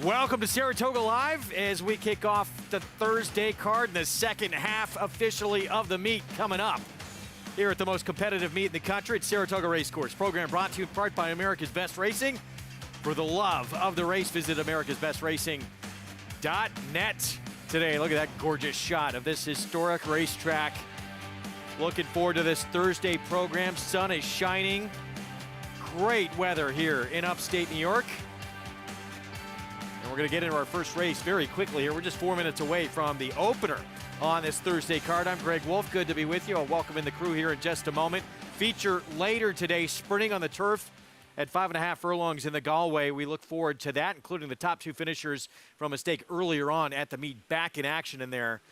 Welcome to Saratoga Live as we kick off the Thursday card in the second half officially of the meet coming up here at the most competitive meet in the country at Saratoga Racecourse. Program brought to you in part by America's Best Racing. For the love of the race, visit americasbestracing.net today. Look at that gorgeous shot of this historic racetrack. Looking forward to this Thursday program. Sun is shining. Great weather here in upstate New York. And we're going to get into our first race very quickly here. We're just 4 minutes away from the opener on this Thursday card. I'm Greg Wolf. Good to be with you. I'll welcome in the crew here in just a moment. Feature later today, sprinting on the turf at 5.5 furlongs in the Galway. We look forward to that, including the top two finishers from a stake earlier on at the meet back in action in there.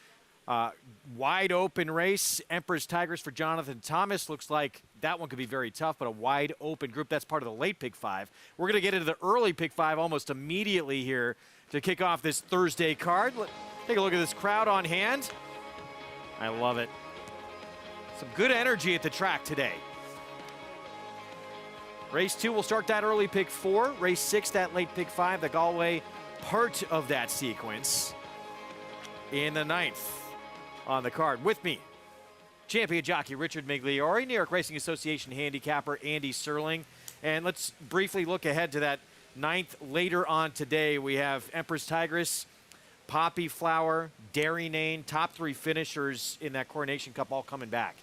Wide open race. Empress Tigers for Jonathan Thomas. Looks like that one could be very tough, but a wide open group. That's part of the late pick five. We're going to get into the early pick five almost immediately here to kick off this Thursday card. Take a look at this crowd on hand. I love it. Some good energy at the track today. Race 2 will start that early pick 4. Race 6, that late pick 5. The Galway part of that sequence in the 9th on the card. With me, champion jockey Richard Migliori, New York Racing Association handicapper Andy Serling. And let's briefly look ahead to that 9th later on today. We have Empress Tigress, Poppy Flower, Dairy Nane, top 3 finishers in that Coronation Cup all coming back.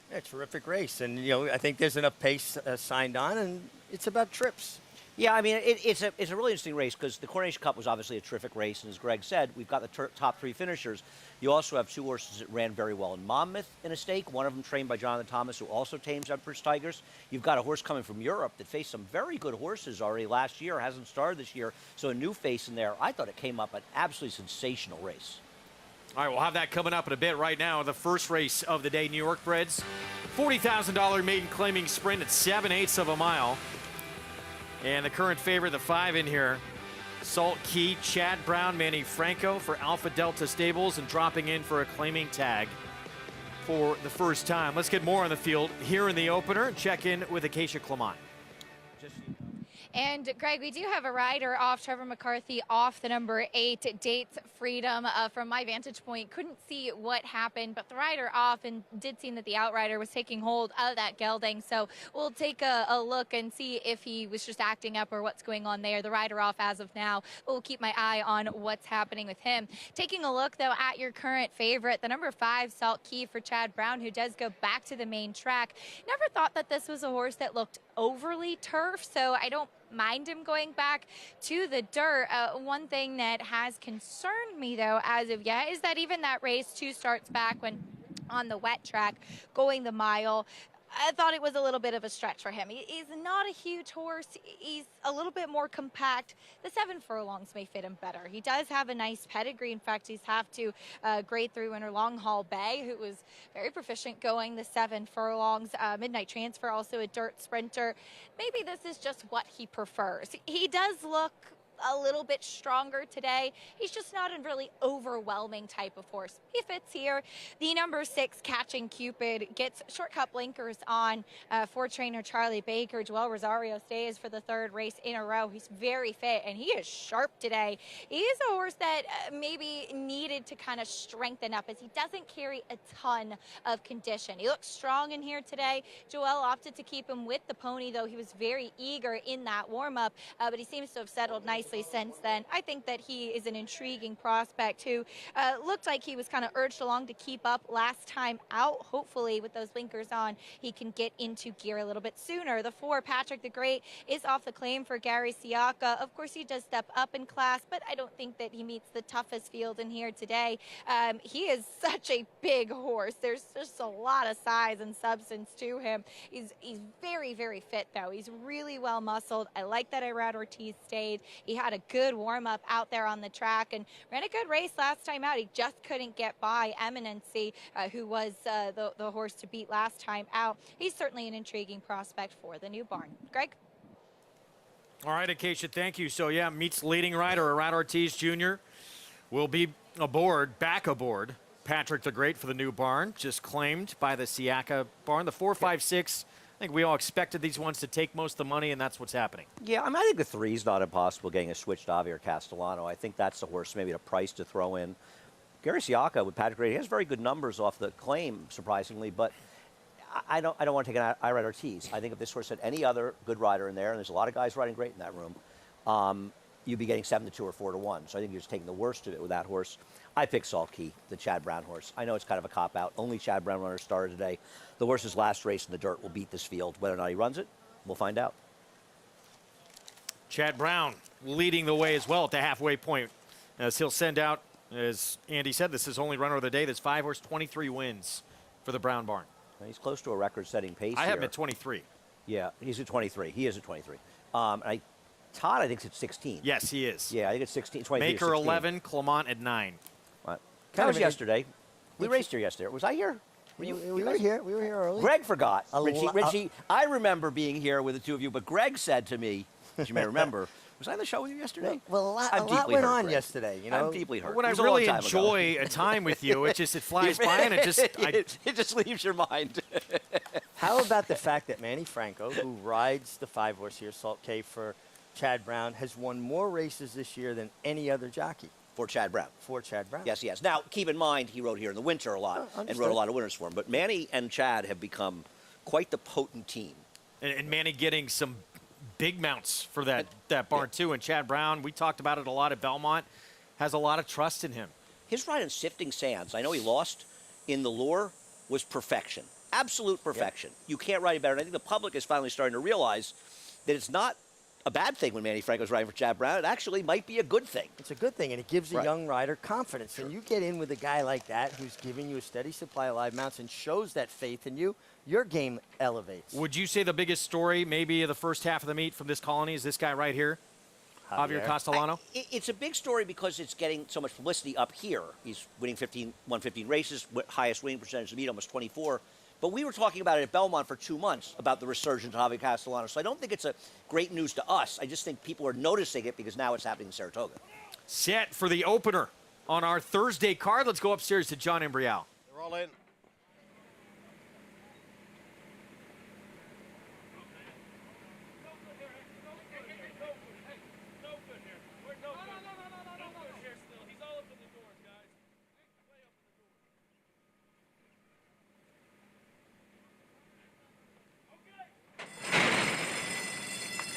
Yeah, terrific race, and I think there's enough pace signed on, and it's about trips. Yeah, I mean, it's a really interesting race because the Coronation Cup was obviously a terrific race, and as Greg said, we've got the top 3 finishers. You also have 2 horses that ran very well in Monmouth in a stake, one of them trained by Jonathan Thomas, who also tames Empress Tigers. You've got a horse coming from Europe that faced some very good horses already last year, hasn't started this year, so a new face in there. I thought it came up an absolutely sensational race. All right, we'll have that coming up in a bit. Right now, the first race of the day, New York Breds. $40,000 maiden claiming sprint at 7/8 of a mile. And the current favorite, the 5 in here, Salt Key, Chad Brown, Manny Franco for Alpha Delta Stables, and dropping in for a claiming tag for the first time. Let's get more on the field here in the opener and check in with Acacia Clement. And Greg, we do have a rider off, Trevor McCarthy off the number 8, Dates Freedom. From my vantage point, couldn't see what happened, but the rider off, and did seem that the outrider was taking hold of that gelding. So we'll take a look and see if he was just acting up or what's going on there. The rider off as of now. We'll keep my eye on what's happening with him. Taking a look, though, at your current favorite, the number 5, Salt Key for Chad Brown, who does go back to the main track. Never thought that this was a horse that looked overly turf, so I don't mind him going back to the dirt. One thing that has concerned me, though, as of yet, is that even that race 2 starts back when on the wet track, going the mile, I thought it was a little bit of a stretch for him. He's not a huge horse. He's a little bit more compact. The 7 furlongs may fit him better. He does have a nice pedigree. In fact, he's have to grade through winner Long Haul Bay, who was very proficient going the 7 furlongs. Midnight Transfer, also a dirt sprinter. Maybe this is just what he prefers. He does look a little bit stronger today. He's just not a really overwhelming type of horse. He fits here. The number 6, Catching Cupid, gets short cut blinkers on for trainer Charlie Baker. Joel Rosario stays for the 3rd race in a row. He's very fit, and he is sharp today. He is a horse that maybe needed to kind of strengthen up, as he doesn't carry a ton of condition. He looks strong in here today. Joel opted to keep him with the pony, though he was very eager in that warm-up, but he seems to have settled nicely since then. I think that he is an intriguing prospect who looked like he was kind of urged along to keep up last time out. Hopefully, with those blinkers on, he can get into gear a little bit sooner. The 4, Patrick the Great, is off the claim for Gary Siaka. Of course, he does step up in class, but I don't think that he meets the toughest field in here today. He is such a big horse. There's just a lot of size and substance to him. He's very, very fit, though. He's really well muscled. I like that Irad Ortiz stayed. He had a good warm-up out there on the track and ran a good race last time out. He just couldn't get by Eminency, who was the horse to beat last time out. He's certainly an intriguing prospect for the new barn. Greg? All right, Acacia, thank you. So, yeah, meets leading rider, Irad Ortiz Jr. will be back aboard. Patrick the Great for the new barn, just claimed by the Siaka barn. The 4, 5, 6, think we all expected these ones to take most of the money, and that's what's happening. Yeah, I mean, I think the 3's not impossible getting a switch to Javier Castellano. I think that's the horse, maybe a price to throw in. Gary Siaka with Patrick Grady, he has very good numbers off the claim, surprisingly, but I don't want to take an Irad Ortiz. I think if this horse had any other good rider in there, and there's a lot of guys riding great in that room, you'd be getting 7-2 or 4-1. So I think you're just taking the worst of it with that horse. I picked Salt Key, the Chad Brown horse. I know it's kind of a cop-out. Only Chad Brown runner started today. The horse's last race in the dirt will beat this field. Whether or not he runs it, we'll find out. Chad Brown leading the way as well at the halfway point, as he'll send out, as Andy said, this is only runner of the day. There's 5 horse, 23 wins for the Brown Barn. He's close to a record-setting pace I have him here. at 23. Yeah, he's at 23. He is at 23. Todd, I think, is at 16. Yes, he is. Yeah, I think it's 16, 23 Maker 16. 11, Clement at 9. Right. That was yesterday. We raced here yesterday. Was I here? We were here. We were here early. Greg forgot. Richie, I remember being here with the two of you, but Greg said to me, as you may remember, was I on the show with you yesterday? Well, a lot deeply went hurt, on Greg. yesterday. You know, I'm deeply hurt. When It I was a long really time ago. enjoy a time with you, it flies by, and it just leaves your mind. How about the fact that Manny Franco, who rides the 5-horse here, Salt K for Chad Brown, has won more races this year than any other jockey? For Chad Brown. For Chad Brown. Yes, he has. Now, keep in mind, he rode here in the winter a lot and understood. rode a lot of winners for him. But Manny and Chad have become quite the potent team. and Manny getting some big mounts for that barn too. And Chad Brown, we talked about it a lot at Belmont, has a lot of trust in him. His ride in Sifting Sands, I know he lost in the Lure, was perfection. Absolute perfection. You can't ride it better. And I think the public is finally starting to realize that it's not a bad thing when Manny Franco's riding for Chad Brown. It actually might be a good thing. It's a good thing, and it gives a young rider confidence. And you get in with a guy like that who's giving you a steady supply of live mounts and shows that faith in you, your game elevates. Would you say the biggest story maybe of the first half of the meet from this colony is this guy right here, Javier Castellano? It's a big story because it's getting so much publicity up here. He's winning 115 races, highest winning percentage of the meet, almost 24. But we were talking about it at Belmont for 2 months about the resurgence of Javier Castellano. So I don't think it's a great news to us. I just think people are noticing it because now it's happening in Saratoga. Set for the opener on our Thursday card. Let's go upstairs to John Embrial. They're all in.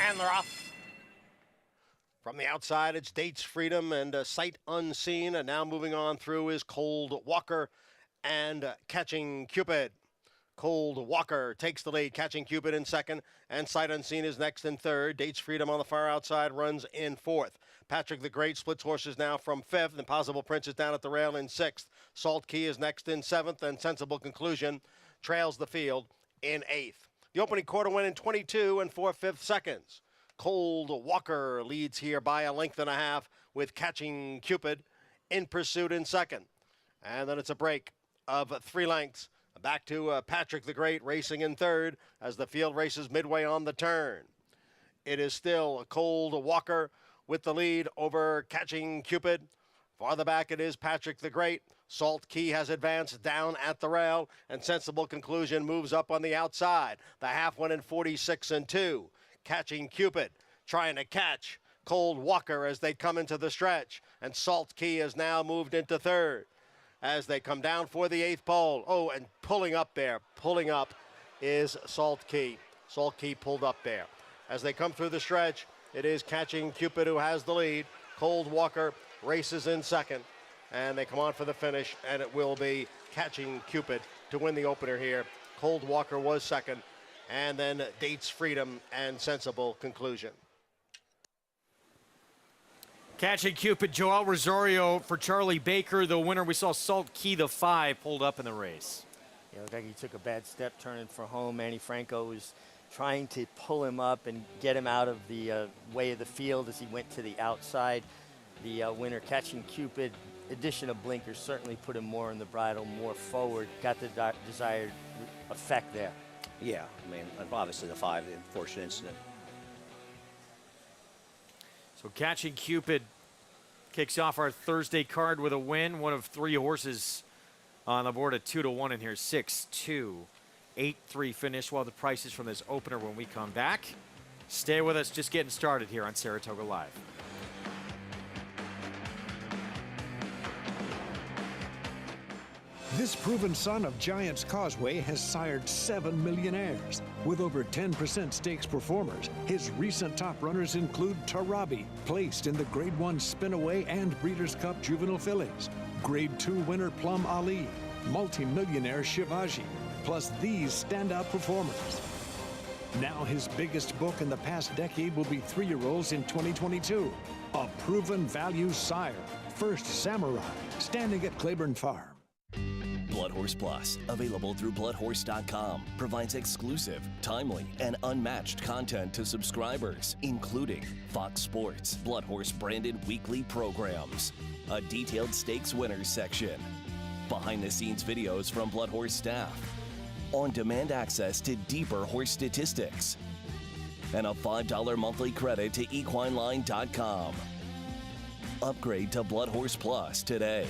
And they're off. From the outside, it's Dates Freedom and Sight Unseen. And now moving on through is Cold Walker and Catching Cupid. Cold Walker takes the lead, Catching Cupid in second, and Sight Unseen is next in third. Dates Freedom on the far outside runs in fourth. Patrick the Great splits horses now from fifth. Impossible Prince is down at the rail in sixth. Salt Key is next in seventh, and Sensible Conclusion trails the field in eighth. The opening quarter went in 22 and 4/5 seconds. Cold Walker leads here by a length and a half with Catching Cupid in pursuit in second. And then it's a break of 3 lengths. Back to Patrick the Great racing in third as the field races midway on the turn. It is still Cold Walker with the lead over Catching Cupid. Farther back it is Patrick the Great. Salt Key has advanced down at the rail, and Sensible Conclusion moves up on the outside. The half went in 46 and 2. Catching Cupid trying to catch Cold Walker as they come into the stretch, and Salt Key has now moved into third as they come down for the 8th pole. Oh, and pulling up is Salt Key. Salt Key pulled up there. As they come through the stretch, it is Catching Cupid who has the lead. Cold Walker races in second, and they come on for the finish, and it will be Catching Cupid to win the opener here. Cold Walker was second, and then Dates Freedom and Sensible Conclusion. Catching Cupid, Joel Rosario for Charlie Baker, the winner. We saw Salt Key, the 5, pulled up in the race. Yeah, it looked like he took a bad step turning for home. Manny Franco was trying to pull him up and get him out of the way of the field as he went to the outside. The winner, Catching Cupid, addition of blinkers certainly put him more in the bridle, more forward, got the desired effect there. Yeah, I mean, obviously the 5, the unfortunate incident. So Catching Cupid kicks off our Thursday card with a win. One of 3 horses on the board at 2-1 in here, 6-2. 8-3 finish. We'll have the prices from this opener when we come back. Stay with us, just getting started here on Saratoga Live. This proven son of Giants Causeway has sired 7 millionaires. With over 10% stakes performers, his recent top runners include Tarabi, placed in the Grade 1 Spinaway and Breeders' Cup Juvenile Fillies, Grade 2 winner Plum Ali, multi-millionaire Shivaji, plus these standout performers. Now his biggest book in the past decade will be 3-year-olds in 2022. A proven value sire, First Samurai, standing at Claiborne Farm. Blood Horse Plus, available through bloodhorse.com, provides exclusive, timely, and unmatched content to subscribers, including Fox Sports, Blood Horse branded weekly programs, a detailed stakes winners section, behind-the-scenes videos from Blood Horse staff, on-demand access to deeper horse statistics, and a $5 monthly credit to equineline.com. Upgrade to Blood Horse Plus today.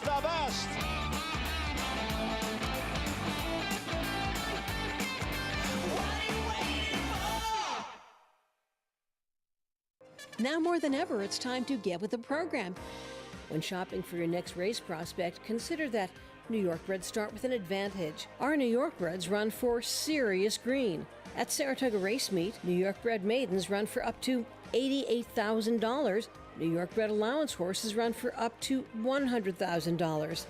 The best. Now more than ever, it's time to get with the program. When shopping for your next race prospect, consider that New York breds start with an advantage. Our New York breds run for serious green. At Saratoga Race Meet, New York bred maidens run for up to $88,000. New York bred allowance horses run for up to $100,000.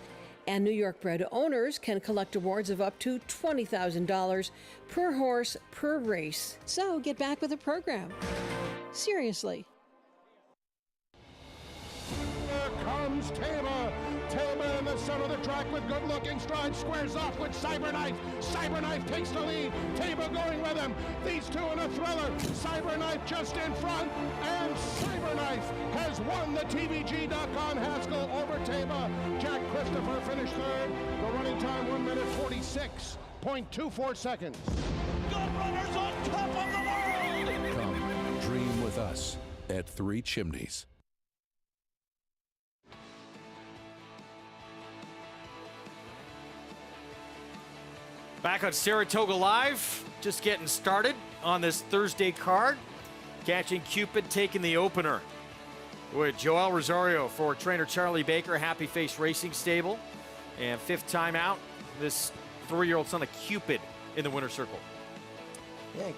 And New York bred owners can collect awards of up to $20,000 per horse per race. So get back with the program. Seriously. Here comes Tabor. Tabor in the center of the track with good-looking strides, squares off with Cyberknife. Cyberknife takes the lead. Tabor going with him. These two in a thriller. Cyberknife just in front, and Cyberknife has won the TVG.com Haskell over Tabor. Jack Christopher finished third. The running time 1 minute 46.24 seconds. Good runners on top of the world. Come dream with us at Three Chimneys. Back on Saratoga Live, just getting started on this Thursday card. Catching Cupid taking the opener with Joel Rosario for trainer Charlie Baker, Happy Face Racing Stable. And 5th time out, this 3-year-old son of Cupid in the winner's circle. Yeah,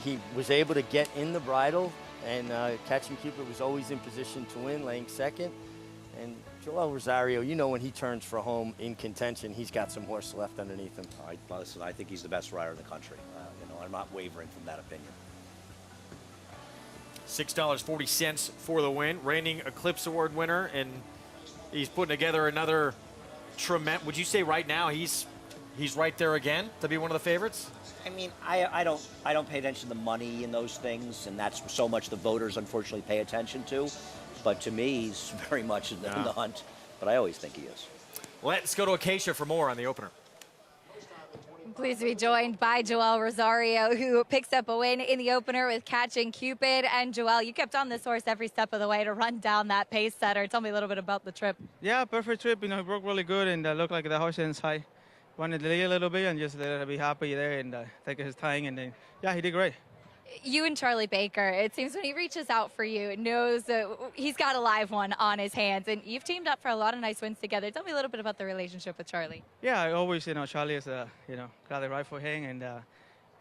he was able to get in the bridle, and Catching Cupid was always in position to win, laying second. And Joel Rosario, you know, when he turns for home in contention, he's got some horse left underneath him. Listen, I think he's the best rider in the country. I'm not wavering from that opinion. $6.40 for the win. Reigning Eclipse Award winner, and he's putting together another tremendous. Would you say right now he's right there again to be one of the favorites? I mean, I don't pay attention to the money in those things, and that's so much the voters unfortunately pay attention to. But to me, he's very much in the hunt. But I always think he is. Let's go to Acacia for more on the opener. Pleased to be joined by Joel Rosario, who picks up a win in the opener with Catching Cupid. And Joel, you kept on this horse every step of the way to run down that pace setter. Tell me a little bit about the trip. Yeah, perfect trip. He broke really good and looked like the horse inside. Wanted to lead a little bit and just let it be happy there and take his time. And then, yeah, he did great. You and Charlie Baker, it seems when he reaches out for you, knows that he's got a live one on his hands, and you've teamed up for a lot of nice wins together. Tell me a little bit about the relationship with Charlie. Yeah, I always, Charlie is, glad I ride for him, and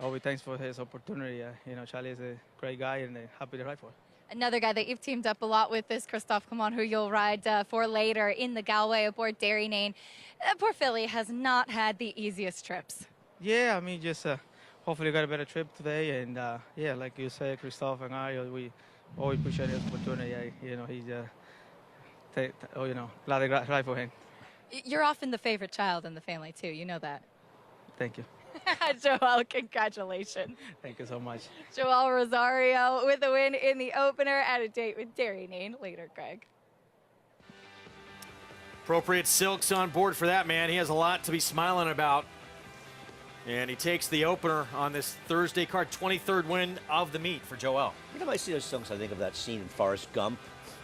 always thanks for his opportunity. Charlie is a great guy and happy to ride for. Another guy that you've teamed up a lot with is Christophe Clement, who you'll ride for later in the Galway aboard Dairy Nane. Poor filly has not had the easiest trips. Yeah, I mean, just hopefully got a better trip today. And, yeah, like you said, Christophe and I, we always appreciate his opportunity. He's, glad I ride for him. You're often the favorite child in the family, too. You know that. Thank you. Joel, congratulations. Thank you so much. Joel Rosario with a win in the opener, at a date with Dairy Nane later, Greg. Appropriate silks on board for that man. He has a lot to be smiling about. And he takes the opener on this Thursday card. 23rd win of the meet for Joel. Every time I see those silks, I think of that scene in Forrest Gump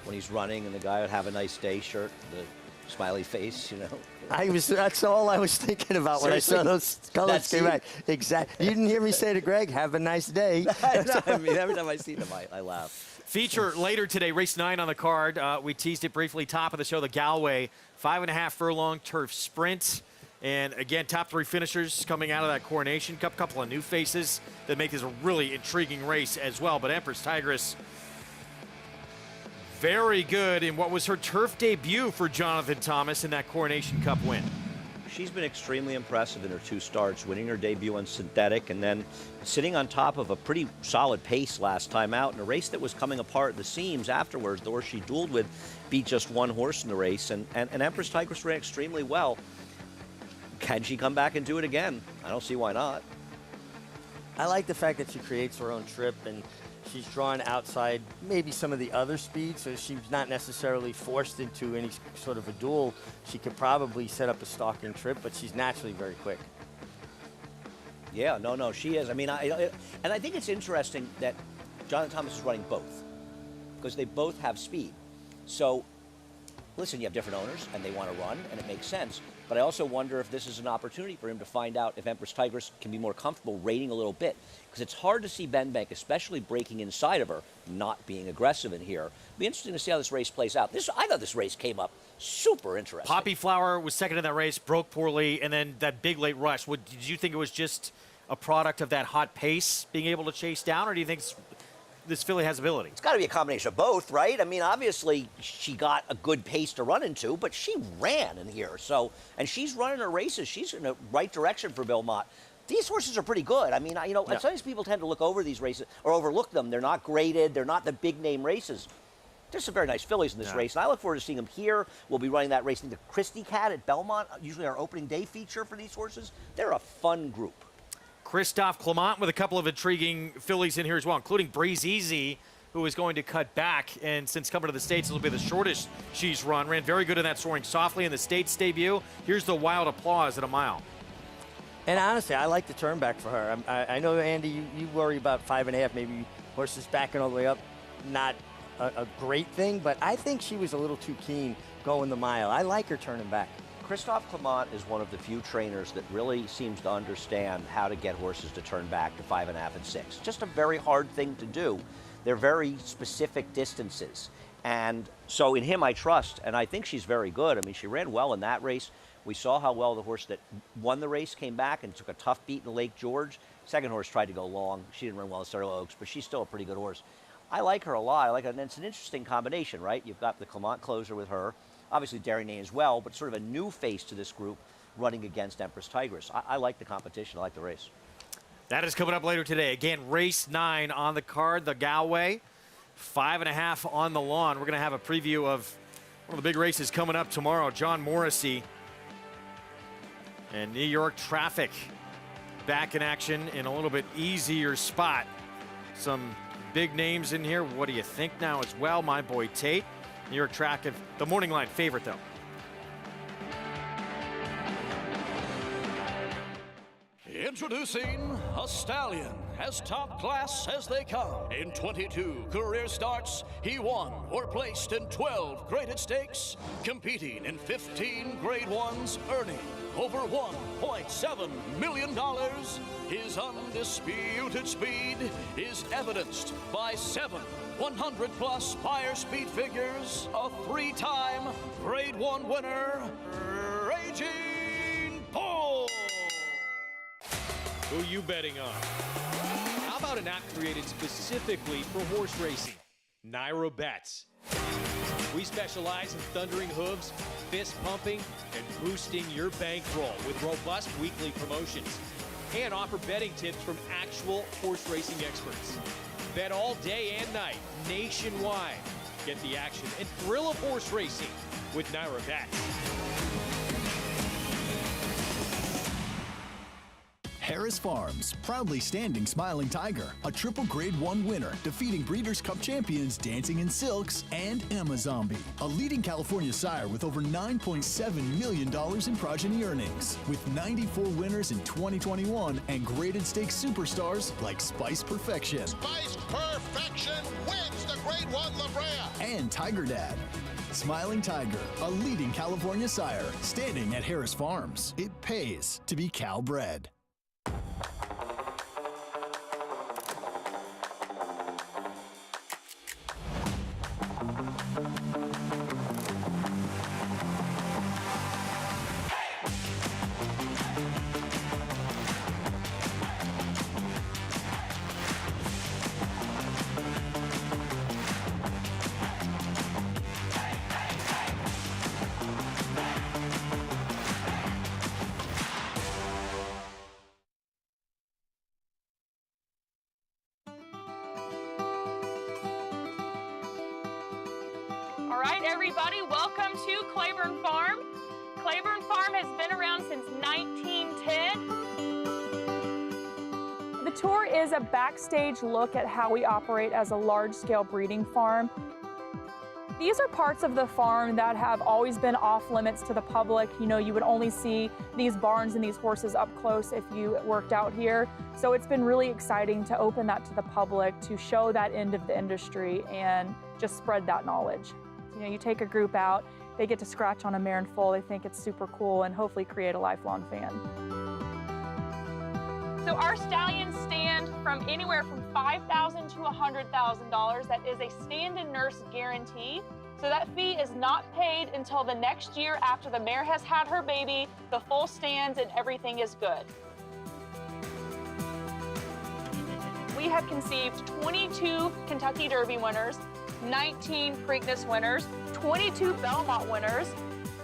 when he's running and the guy would have a nice day shirt, the smiley face, you know. That's all I was thinking about when I saw those colors came back. Exactly. You didn't hear me say to Greg, have a nice day. I mean, every time I see them, I laugh. Feature later today, race 9 on the card. We teased it briefly, top of the show, the Galway 5.5 furlong turf sprint. And again, top 3 finishers coming out of that Coronation Cup. Couple of new faces that make this a really intriguing race as well. But Empress Tigress, very good in what was her turf debut for Jonathan Thomas in that Coronation Cup win. She's been extremely impressive in her 2 starts, winning her debut on synthetic and then sitting on top of a pretty solid pace last time out in a race that was coming apart at the seams afterwards. The horse she dueled with beat just 1 horse in the race, and Empress Tigress ran extremely well. Can she come back and do it again? I don't see why not. I like the fact that she creates her own trip, and she's drawn outside maybe some of the other speeds, so she's not necessarily forced into any sort of a duel. She could probably set up a stalking trip, but she's naturally very quick. Yeah, no, she is. I mean, and I think it's interesting that Jonathan Thomas is running both because they both have speed. So, listen, you have different owners, and they want to run, and it makes sense. But I also wonder if this is an opportunity for him to find out if Empress Tigress can be more comfortable rating a little bit. Because it's hard to see Ben Bank, especially breaking inside of her, not being aggressive in here. It'll be interesting to see how this race plays out. I thought this race came up super interesting. Poppy Flower was second in that race, broke poorly, and then that big late rush. Did you think it was just a product of that hot pace being able to chase down, or do you think this filly has ability? It's got to be a combination of both, right? I mean, obviously, she got a good pace to run into, but she ran in here. So, and she's running her races. She's in the right direction for Belmont. These horses are pretty good. I mean, sometimes people tend to look over these races or overlook them. They're not graded. They're not the big-name races. There's some very nice fillies in this race, and I look forward to seeing them here. We'll be running that race in the Christie Cat at Belmont, usually our opening day feature for these horses. They're a fun group. Christophe Clement with a couple of intriguing fillies in here as well, including Breeze Easy, who is going to cut back. And since coming to the States, it'll be the shortest she's run. Ran very good in that Soaring Softly in the States debut. Here's the Wild Applause at a mile. And honestly, I like the turn back for her. I know, Andy, you worry about 5.5, maybe horses backing all the way up. Not a great thing, but I think she was a little too keen going the mile. I like her turning back. Christophe Clement is one of the few trainers that really seems to understand how to get horses to turn back to 5.5 and 6. Just a very hard thing to do. They're very specific distances. And so in him I trust, and I think she's very good. I mean, she ran well in that race. We saw how well the horse that won the race came back and took a tough beat in Lake George. Second horse tried to go long. She didn't run well at Saratoga Oaks, but she's still a pretty good horse. I like her a lot. I like her, and it's an interesting combination, right? You've got the Clement closer with her. Obviously, Darien as well, but sort of a new face to this group running against Empress Tigress. I like the competition. I like the race. That is coming up later today. Again, race 9 on the card, the Galway. 5.5 on the lawn. We're going to have a preview of one of the big races coming up tomorrow. John Morrissey and New York Traffic back in action in a little bit easier spot. Some big names in here. What do you think now as well? My boy Tate. New York Traffic, the morning line favorite, though. Introducing a stallion, as top class as they come. In 22 career starts, he won or placed in 12 graded stakes, competing in 15 grade ones, earning over $1.7 million. His undisputed speed is evidenced by 7 100-plus Spire speed figures, a 3-time Grade 1 winner, Raging Bull. Who you betting on? How about an app created specifically for horse racing? Naira Bets. We specialize in thundering hooves, fist pumping, and boosting your bankroll with robust weekly promotions, and offer betting tips from actual horse racing experts. Bet all day and night, nationwide. Get the action and thrill of horse racing with Naira Bets. Harris Farms, proudly standing Smiling Tiger, a triple Grade 1 winner, defeating Breeders' Cup champions Dancing in Silks and Amazombie, a leading California sire with over $9.7 million in progeny earnings, with 94 winners in 2021 and graded stakes superstars like Spice Perfection. Spice Perfection wins the Grade 1 La Brea. And Tiger Dad. Smiling Tiger, a leading California sire, standing at Harris Farms. It pays to be Cal bred. All right, everybody, welcome to Claiborne Farm. Claiborne Farm has been around since 1910. The tour is a backstage look at how we operate as a large-scale breeding farm. These are parts of the farm that have always been off limits to the public. You know, you would only see these barns and these horses up close if you worked out here. So it's been really exciting to open that to the public, to show that end of the industry and just spread that knowledge. You know, you take a group out, they get to scratch on a mare and foal, they think it's super cool, and hopefully create a lifelong fan. So our stallions stand from anywhere from $5,000 to $100,000. That is a stand and nurse guarantee. So that fee is not paid until the next year after the mare has had her baby, the foal stands, and everything is good. We have conceived 22 Kentucky Derby winners, 19 Preakness winners, 22 Belmont winners,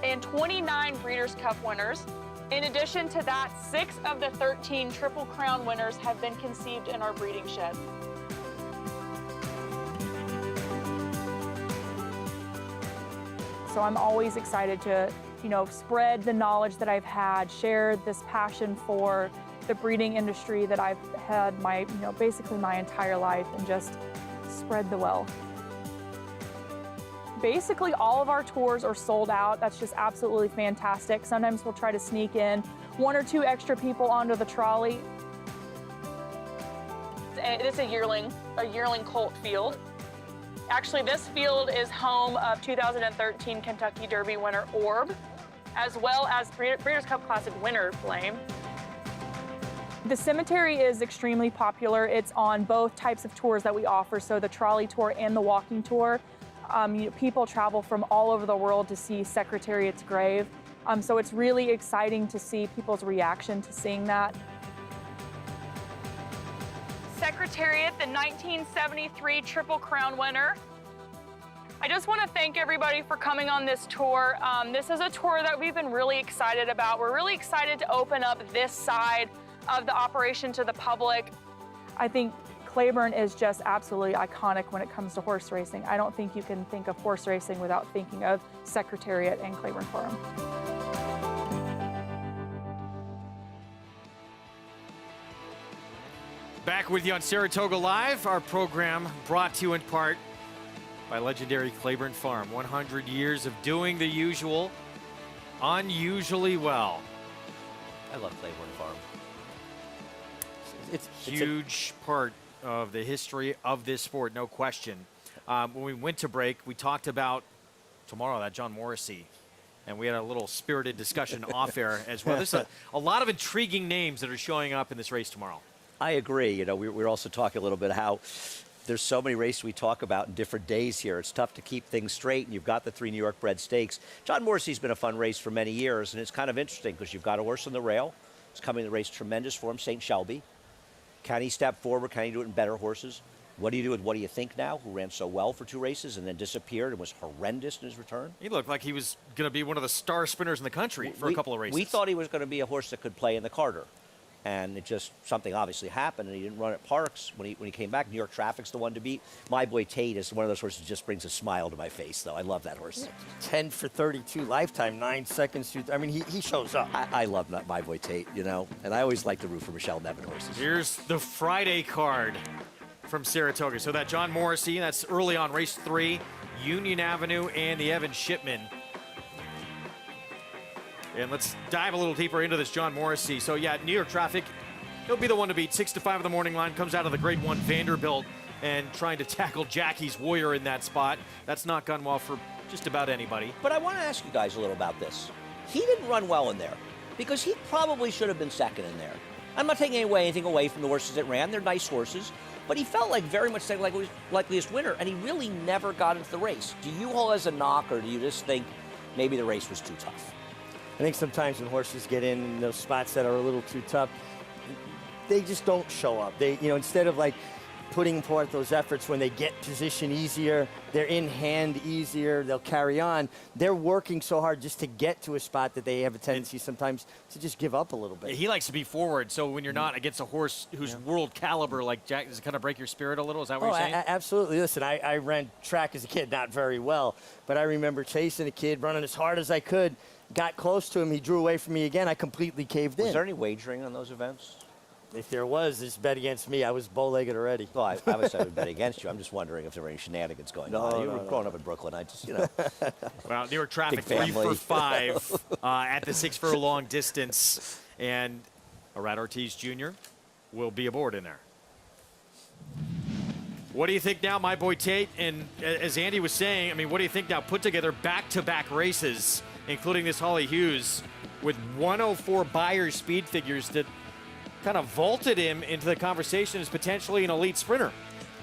and 29 Breeders' Cup winners. In addition to that, 6 of the 13 Triple Crown winners have been conceived in our breeding shed. So I'm always excited to, spread the knowledge that I've had, share this passion for the breeding industry that I've had basically my entire life, and just spread the wealth. Basically, all of our tours are sold out. That's just absolutely fantastic. Sometimes we'll try to sneak in 1 or 2 extra people onto the trolley. It's a yearling colt field. Actually, this field is home of 2013 Kentucky Derby winner Orb, as well as Breeders' Cup Classic winner Flame. The cemetery is extremely popular. It's on both types of tours that we offer, so the trolley tour and the walking tour. People travel from all over the world to see Secretariat's grave. So it's really exciting to see people's reaction to seeing that. Secretariat, the 1973 Triple Crown winner. I just want to thank everybody for coming on this tour. This is a tour that we've been really excited about. We're really excited to open up this side of the operation to the public. I think Claiborne is just absolutely iconic when it comes to horse racing. I don't think you can think of horse racing without thinking of Secretariat and Claiborne Farm. Back with you on Saratoga Live, our program brought to you in part by legendary Claiborne Farm. 100 years of doing the usual, unusually well. I love Claiborne Farm. It's a huge part of the history of this sport, no question. When we went to break, we talked about tomorrow that John Morrissey, and we had a little spirited discussion off air as well. There's a lot of intriguing names that are showing up in this race tomorrow. I agree. We're also talking a little bit how there's so many races we talk about in different days here. It's tough to keep things straight, and you've got the 3 New York bred stakes. John Morrissey's been a fun race for many years, and it's kind of interesting because you've got a horse on the rail. It's coming to race tremendous for him, St. Shelby. Can he step forward? Can he do it in better horses? What do you do with What Do You Think Now, who ran so well for 2 races and then disappeared and was horrendous in his return? He looked like he was going to be one of the star spinners in the country for a couple of races. We thought he was going to be a horse that could play in the Carter. And it just, something obviously happened, and he didn't run at Parks when he came back. New York Traffic's the one to beat. My Boy Tate is one of those horses that just brings a smile to my face, though. I love that horse. 10 for 32 lifetime, 9 seconds. I mean, he shows up. I love My Boy Tate, you know, and I always like to root for Michelle Nevin horses. Here's the Friday card from Saratoga. So that John Morrissey, that's early on race 3, Union Avenue and the Evan Shipman. And let's dive a little deeper into this John Morrissey. So yeah, New York Traffic, he'll be the one to beat. 6 to 5 of the morning line, comes out of the Grade 1 Vanderbilt and trying to tackle Jackie's Warrior in that spot. That's not gone well for just about anybody. But I want to ask you guys a little about this. He didn't run well in there because he probably should have been second in there. I'm not taking anything away from the horses that ran. They're nice horses. But he felt like very much like he was likeliest winner, and he really never got into the race. Do you hold as a knock, or do you just think maybe the race was too tough? I think sometimes when horses get in those spots that are a little too tough, they just don't show up. They, instead of like putting forth those efforts when they get position easier, they're in hand easier, they'll carry on. They're working so hard just to get to a spot that they have a tendency sometimes to just give up a little bit. He likes to be forward, so when you're not against a horse who's world caliber like Jack, does it kind of break your spirit a little? Is that what you're saying? Absolutely. Listen, I ran track as a kid, not very well, but I remember chasing a kid, running as hard as I could, got close to him, he drew away from me again, I completely caved in. Was there any wagering on those events? If there was, this bet against me. I was bow-legged already. Well, I would bet against you. I'm just wondering if there were any shenanigans going on. You were growing up in Brooklyn. I just, Well, New York Traffic 3 for 5 at the 6 furlong distance. And Arad Ortiz Jr. will be aboard in there. What do you think now, My Boy Tate? And as Andy was saying, I mean, what do you think now? Put together back-to-back races, including this Holly Hughes, with 104 Beyer speed figures that kind of vaulted him into the conversation as potentially an elite sprinter.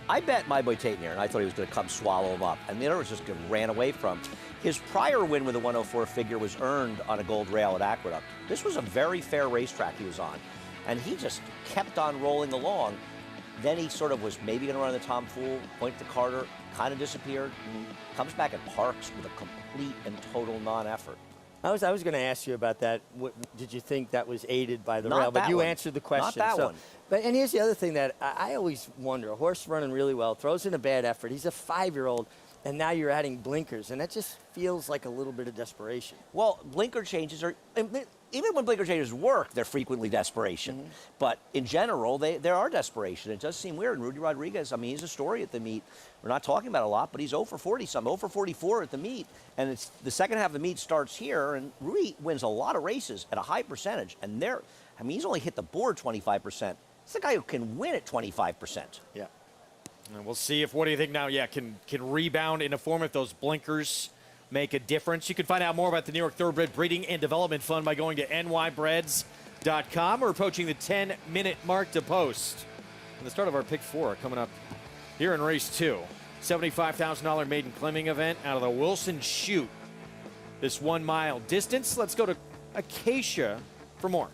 I bet My Boy Tate here, and I thought he was going to come swallow him up. And the other was just ran away from. His prior win with a 104 figure was earned on a gold rail at Aqueduct. This was a very fair racetrack he was on. And he just kept on rolling along. Then he sort of was maybe going to run the Tom Fool, point to Carter, kind of disappeared, comes back at Parks with a complete and total non-effort. I was going to ask you about that. Did you think that was aided by the Not rail? But that you one. answered the question. Not that one. And here's the other thing that I always wonder. A horse running really well, throws in a bad effort. He's a 5-year-old, and now you're adding blinkers, and that just feels like a little bit of desperation. Well, blinker changes are, even when blinker changes work, they're frequently desperation. But in general, there are desperation. It does seem weird. And Rudy Rodriguez, I mean, he's a story at the meet. We're not talking about a lot, but he's 0 for 40-something, 0 for 44 at the meet. And it's the second half of the meet starts here, and Rudy wins a lot of races at a high percentage. And he's only hit the board 25%. It's the guy who can win at 25%. Yeah. And we'll see if, what do you think now? Yeah, can rebound in a form if those blinkers make a difference. You can find out more about the New York Thoroughbred Breeding and Development Fund by going to nybreds.com. We're approaching the 10-minute mark to post. And the start of our Pick 4 coming up here in race 2. $75,000 maiden claiming event out of the Wilson Chute. This 1 mile distance. Let's go to Acacia for more.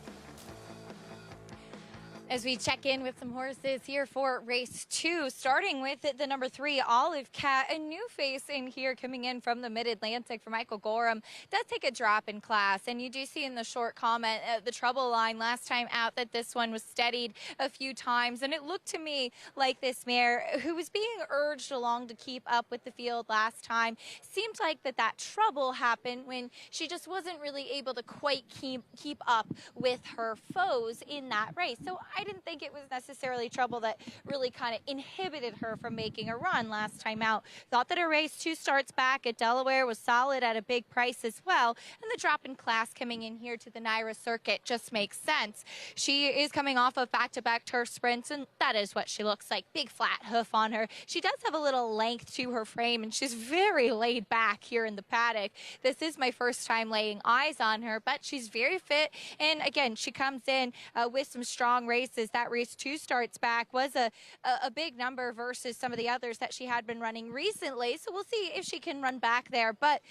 As we check in with some horses here for race 2, starting with the number 3, Olive Cat, a new face in here coming in from the Mid-Atlantic for Michael Gorham. Does take a drop in class, and you do see in the short comment the trouble line last time out that this one was steadied a few times, and it looked to me like this mare, who was being urged along to keep up with the field last time, seemed like that trouble happened when she just wasn't really able to quite keep up with her foes in that race. So I didn't think it was necessarily trouble that really kind of inhibited her from making a run last time out. Thought that her race 2 starts back at Delaware was solid at a big price as well, and the drop in class coming in here to the NYRA circuit just makes sense. She is coming off of back-to-back turf sprints, and that is what she looks like. Big flat hoof on her. She does have a little length to her frame, and she's very laid back here in the paddock. This is my first time laying eyes on her, but she's very fit, and again, she comes in with some strong racing races. That race 2 starts back was a big number versus some of the others that she had been running recently. So we'll see if she can run back there. But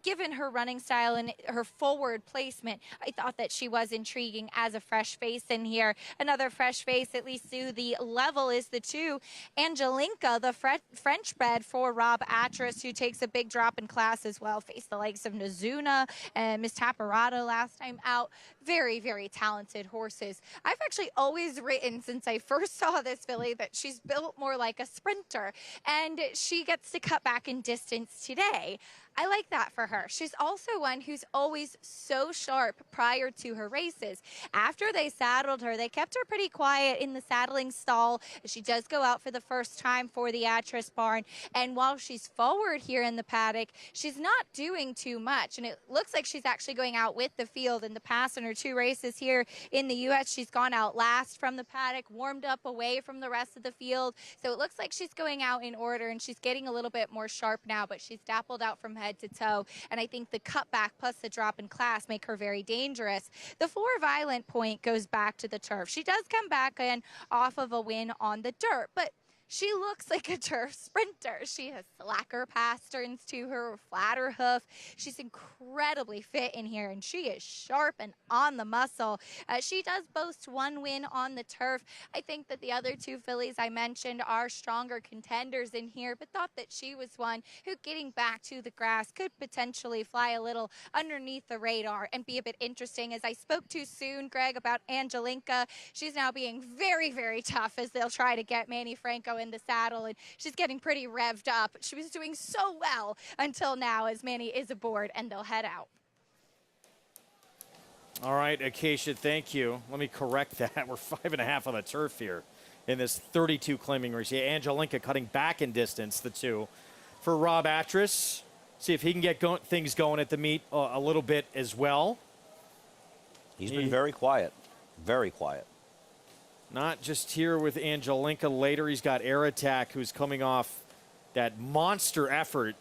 given her running style and her forward placement, I thought that she was intriguing as a fresh face in here. Another fresh face, at least to the level, is the 2, Angelinka, the French bred for Rob Atras, who takes a big drop in class as well. Faced the likes of Nazuna and Miss Taparado last time out. Very, very talented horses. I've actually always written since I first saw this filly that she's built more like a sprinter, and she gets to cut back in distance today. I like that for her. She's also one who's always so sharp prior to her races. After they saddled her, they kept her pretty quiet in the saddling stall. She does go out for the first time for the Atras barn, and while she's forward here in the paddock, she's not doing too much, and it looks like she's actually going out with the field. In the past, in her 2 races here in the U.S., she's gone out last from the paddock, warmed up away from the rest of the field, so it looks like she's going out in order, and she's getting a little bit more sharp now, but she's dappled out from head to toe, and I think the cutback plus the drop in class make her very dangerous. The 4 Violent Point goes back to the turf. She does come back in off of a win on the dirt, but she looks like a turf sprinter. She has slacker pasterns to her, flatter hoof. She's incredibly fit in here, and she is sharp and on the muscle. She does boast 1 win on the turf. I think that the other 2 fillies I mentioned are stronger contenders in here, but thought that she was one who, getting back to the grass, could potentially fly a little underneath the radar and be a bit interesting. As I spoke too soon, Greg, about Angelinka, she's now being very, very tough as they'll try to get Manny Franco in the saddle, and she's getting pretty revved up. She was doing so well until now, as Manny is aboard, and they'll head out. All right, Acacia, thank you. Let me correct that. We're 5.5 on the turf here in this 32 claiming race. Yeah, Angelinka cutting back in distance, the 2. For Rob Atras, see if he can get things going at the meet a little bit as well. He's been very quiet, very quiet. Not just here with Angelinka. Later, he's got Air Attack, who's coming off that monster effort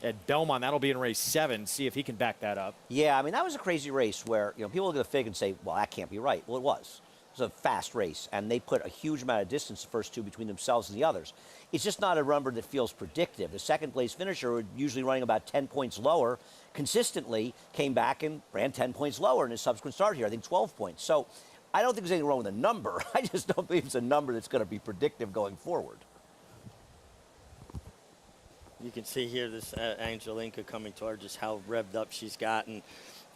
at Belmont. That'll be in race 7. See if he can back that up. Yeah, I mean, that was a crazy race where, people look at the fig and say, well, that can't be right. Well, it was. It was a fast race, and they put a huge amount of distance, the first 2, between themselves and the others. It's just not a number that feels predictive. The second-place finisher, usually running about 10 points lower, consistently came back and ran 10 points lower in his subsequent start here, I think 12 points. So I don't think there's anything wrong with the number. I just don't believe it's a number that's going to be predictive going forward. You can see here this Angelinka coming toward just how revved up she's gotten.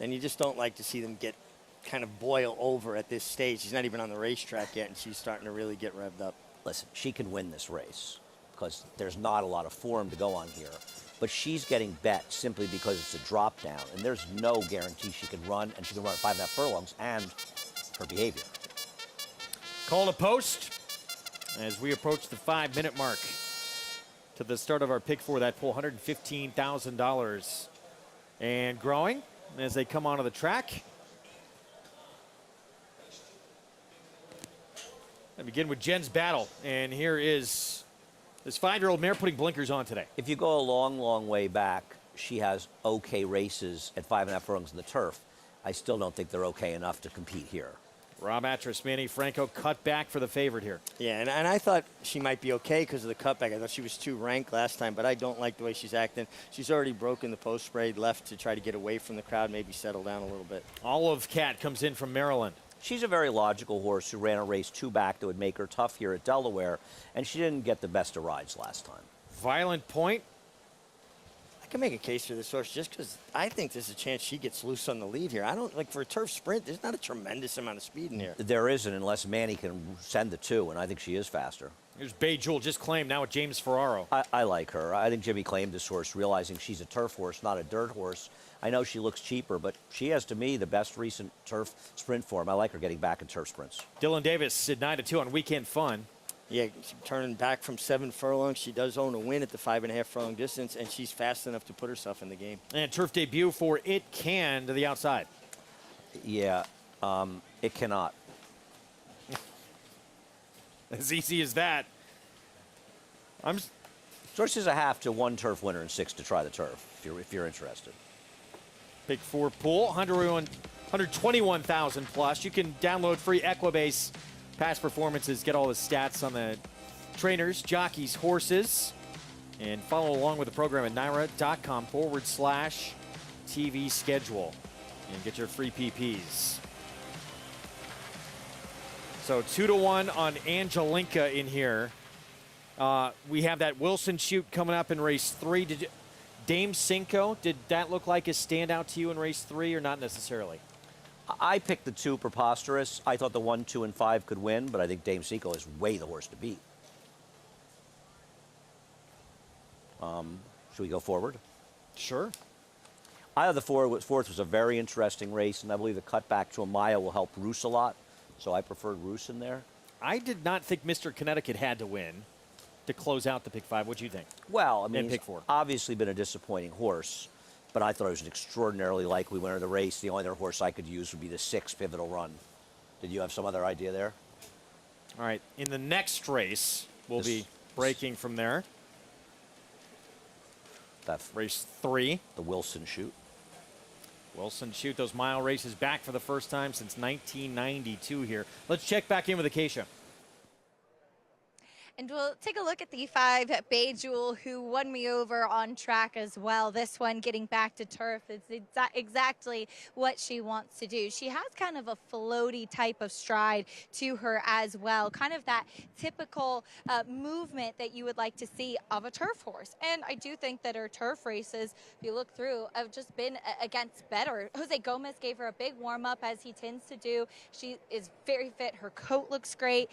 And you just don't like to see them get kind of boil over at this stage. She's not even on the racetrack yet, and she's starting to really get revved up. Listen, she can win this race because there's not a lot of form to go on here. But she's getting bet simply because it's a drop down, and there's no guarantee she can run, and she can run at 5.5 furlongs, and her behavior. Call to post as we approach the 5-minute mark to the start of our pick for that pool, $115,000 and growing as they come onto the track. I begin with Jen's battle, and here is this 5-year-old mare putting blinkers on today. If you go a long, long way back, she has okay races at 5.5 furlongs in the turf. I still don't think they're okay enough to compete here. Rob Atras, Manny Franco cut back for the favorite here. Yeah, and I thought she might be okay because of the cutback. I thought she was too ranked last time, but I don't like the way she's acting. She's already broken the post spray, left to try to get away from the crowd, maybe settle down a little bit. Olive Cat comes in from Maryland. She's a very logical horse who ran a race 2 back that would make her tough here at Delaware, and she didn't get the best of rides last time. Violent Point. I can make a case for this horse just because I think there's a chance she gets loose on the lead here. I don't, like, for a turf sprint, there's not a tremendous amount of speed in here. There isn't unless Manny can send the 2, and I think she is faster. Here's Bay Jewel, just claimed now with James Ferraro. I like her. I think Jimmy claimed this horse, realizing she's a turf horse, not a dirt horse. I know she looks cheaper, but she has, to me, the best recent turf sprint form. I like her getting back in turf sprints. Dylan Davis at 9-2 on Weekend Fun. Yeah, she's turning back from 7 furlongs. She does own a win at the 5.5 furlong distance, and she's fast enough to put herself in the game. And turf debut for It Can to the outside. Yeah, it cannot. As easy as that. George is a half to 1 turf winner and 6 to try the turf, if you're interested. Pick 4 pool, 121,000 plus. You can download free Equibase past performances, get all the stats on the trainers, jockeys, horses, and follow along with the program at NYRA.com/TV schedule and get your free PPs. So 2-1 on Angelinka in here. We have that Wilson shoot coming up in race 3. Dame Cinco, did that look like a standout to you in race 3 or not necessarily? I picked the 2 Preposterous. I thought the 1, 2, and 5 could win, but I think Dame Cinco is way the horse to beat. Should we go forward? Sure. I thought the fourth was a very interesting race, and I believe the cutback to a mile will help Roos a lot, so I preferred Roos in there. I did not think Mr. Connecticut had to win to close out the pick 5. What do you think? Well, I mean, and he's pick 4. obviously been a disappointing horse, but I thought it was an extraordinarily likely winner of the race. The only other horse I could use would be the 6 Pivotal Run. Did you have some other idea there? All right. In the next race, we'll be breaking from there. That's race 3. The Wilson shoot. Wilson shoot, those mile races back for the first time since 1992 here. Let's check back in with Acacia. And we'll take a look at the 5 Bay Jewel, who won me over on track as well. This one getting back to turf is exactly what she wants to do. She has kind of a floaty type of stride to her as well, kind of that typical movement that you would like to see of a turf horse. And I do think that her turf races, if you look through, have just been against better. Jose Gomez gave her a big warm-up, as he tends to do. She is very fit. Her coat looks great.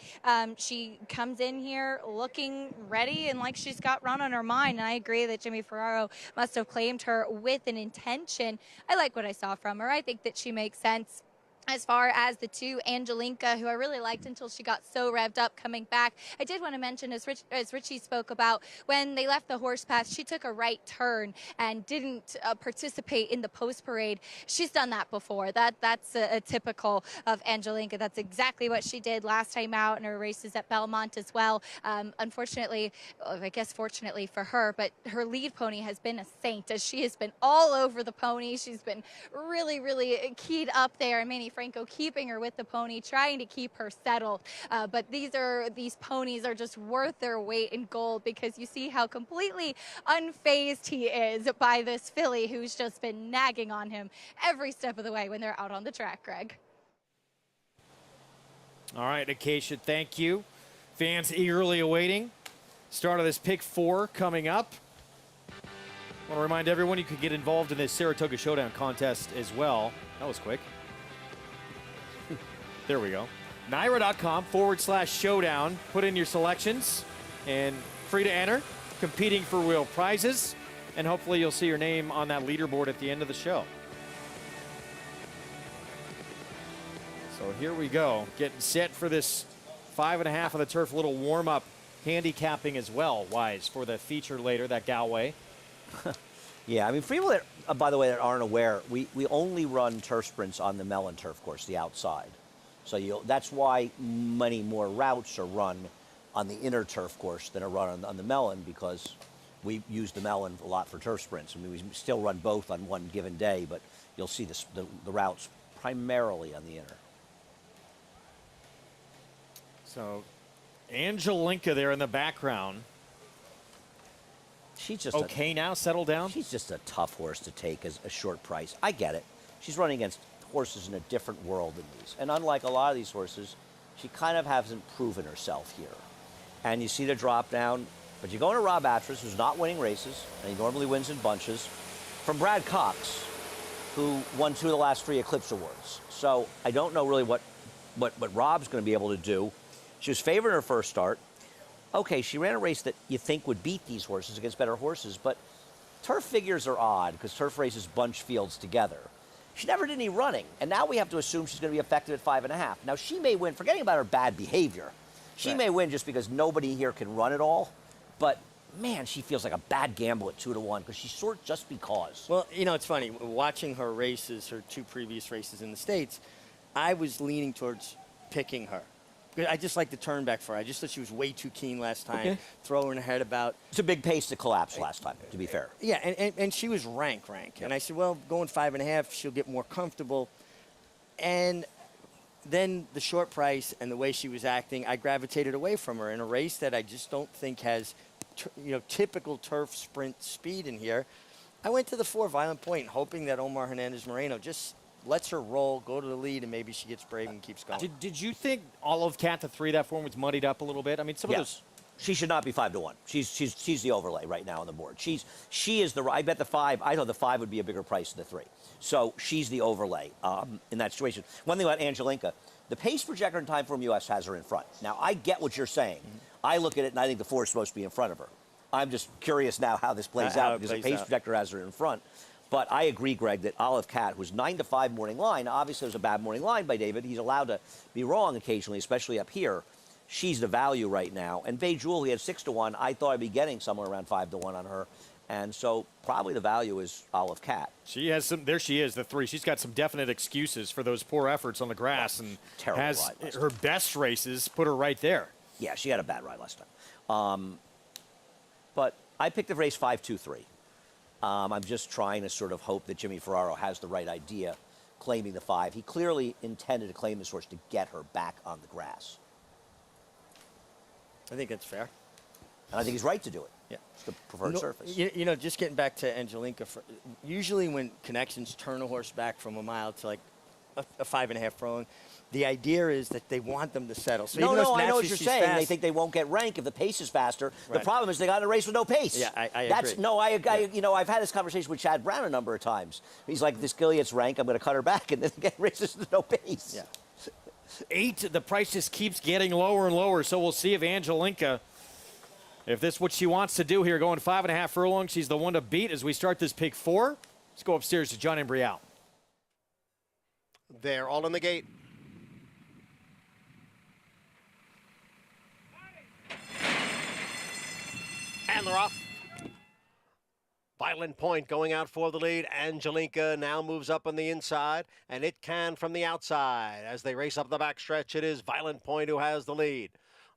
She comes in here looking ready and like she's got run on her mind. And I agree that Jimmy Ferraro must have claimed her with an intention. I like what I saw from her. I think that she makes sense. As far as the 2, Angelinka, who I really liked until she got so revved up coming back. I did want to mention, as Richie spoke about, when they left the horse pass, she took a right turn and didn't participate in the post parade. She's done that before. That's a typical of Angelinka. That's exactly what she did last time out in her races at Belmont as well. Unfortunately, I guess fortunately for her, but her lead pony has been a saint, as she has been all over the pony. She's been really, really keyed up there. I mean, Franco keeping her with the pony, trying to keep her settled. But these ponies are just worth their weight in gold, because you see how completely unfazed he is by this filly who's just been nagging on him every step of the way when they're out on the track, Greg. All right, Acacia, thank you. Fans eagerly awaiting start of this pick 4 coming up. I want to remind everyone you could get involved in this Saratoga Showdown contest as well. That was quick. There we go. NYRA.com/showdown. Put in your selections and free to enter. Competing for real prizes. And hopefully you'll see your name on that leaderboard at the end of the show. So here we go. Getting set for this 5.5 of the turf. Little warm-up handicapping as well, Wise, for the feature later, that Galway. Yeah, I mean, for people that, by the way, that aren't aware, we only run turf sprints on the Mellon turf course, the outside. So that's why many more routes are run on the inner turf course than are run on the Mellon, because we use the Mellon a lot for turf sprints. I mean, we still run both on one given day, but you'll see the routes primarily on the inner. So Angelinka there in the background. She's just okay now, settle down? She's just a tough horse to take as a short price. I get it. She's running against horses in a different world than these. And unlike a lot of these horses, she kind of hasn't proven herself here. And you see the drop down, but you go into Rob Atras, who's not winning races, and he normally wins in bunches, from Brad Cox, who won 2 of the last 3 Eclipse Awards. So I don't know really what Rob's going to be able to do. She was favored in her first start. Okay, she ran a race that you think would beat these horses against better horses, but turf figures are odd because turf races bunch fields together. She never did any running, and now we have to assume she's going to be effective at 5.5. Now, she may win, forgetting about her bad behavior, she may win just because nobody here can run it all, but man, she feels like a bad gamble at 2-1 because she's short just because. Well, you know, it's funny. Watching her races, her 2 previous races in the States, I was leaning towards picking her. I just like the turn back for her. I just thought she was way too keen last time, Okay. throwing her head about. It's a big pace to collapse last time, to be fair. Yeah, and she was rank. Yep. And I said, well, going 5.5, she'll get more comfortable. And then the short price and the way she was acting, I gravitated away from her in a race that I just don't think has, typical turf sprint speed in here. I went to the 4 Violent Point, hoping that Omar Hernandez Moreno just lets her roll, go to the lead, and maybe she gets brave and keeps going. Did you think Olive Cat, the 3 that form was muddied up a little bit? I mean, some of those. She should not be 5-1. She's the overlay right now on the board. She is the. I bet the 5. I thought the 5 would be a bigger price than the 3. So she's the overlay in that situation. One thing about Angelinka, the pace projector in Time Form US has her in front. Now I get what you're saying. I look at it and I think the 4 is supposed to be in front of her. I'm just curious now how this plays out because the pace projector has her in front. But I agree, Greg, that Olive Cat, who's 9-5 morning line, obviously it was a bad morning line by David. He's allowed to be wrong occasionally, especially up here. She's the value right now. And Bay Jewel, he had 6-1. I thought I'd be getting somewhere around 5-1 on her. And so probably the value is Olive Cat. She has some. There she is, the 3. She's got some definite excuses for those poor efforts on the grass, and has her best races put her right there. Yeah, she had a bad ride last time. But I picked the race 5-2-3. I'm just trying to sort of hope that Jimmy Ferraro has the right idea, claiming the 5. He clearly intended to claim this horse to get her back on the grass. I think that's fair. And I think he's right to do it. Yeah. It's the preferred surface. Just getting back to Angelinka, usually when connections turn a horse back from a mile to like a 5.5 furlong, the idea is that they want them to settle. So I know what you're saying. Fast, they think they won't get rank if the pace is faster. Right. The problem is they got in a race with no pace. Yeah, I agree. No, I've had this conversation with Chad Brown a number of times. He's like, this girl gets rank, I'm going to cut her back, and then they get races with no pace. Yeah. 8, the price just keeps getting lower and lower, so we'll see if Angelinka, if this is what she wants to do here, going 5.5 furlongs, she's the one to beat as we start this pick 4. Let's go upstairs to John Embrial. They're all in the gate. And they're off. Violent Point going out for the lead. Angelinka now moves up on the inside, and It Can from the outside. As they race up the backstretch, it is Violent Point who has the lead.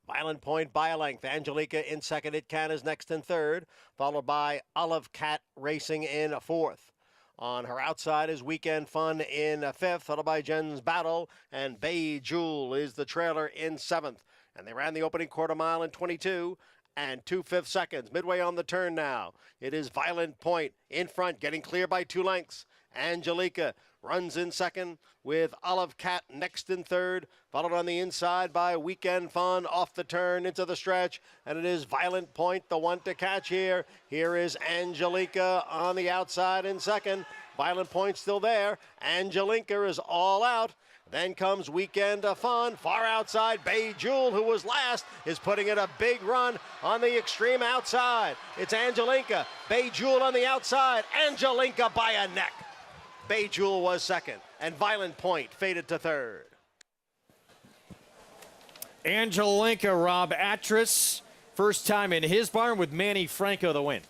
Violent Point by a length. Angelinka in second. It Can is next in third, followed by Olive Cat racing in fourth. On her outside is Weekend Fun in fifth, followed by Jen's Battle, and Bay Jewel is the trailer in seventh. And they ran the opening quarter mile in 22 and 2/5 seconds. Midway on the turn now. It is Violent Point in front, getting clear by 2 lengths. Angelinka runs in second with Olive Cat next in third, followed on the inside by Weekend Fun off the turn into the stretch, and it is Violent Point, the one to catch here. Here is Angelinka on the outside in second. Violent Point still there. Angelinka is all out. Then comes Weekend Fun, far outside. Bay Jewel, who was last, is putting in a big run on the extreme outside. It's Angelinka. Bay Jewel on the outside. Angelinka by a neck. Bay Jewel was second, and Violent Point faded to third. Angelinka, Rob Atras, first time in his barn with Manny Franco the win.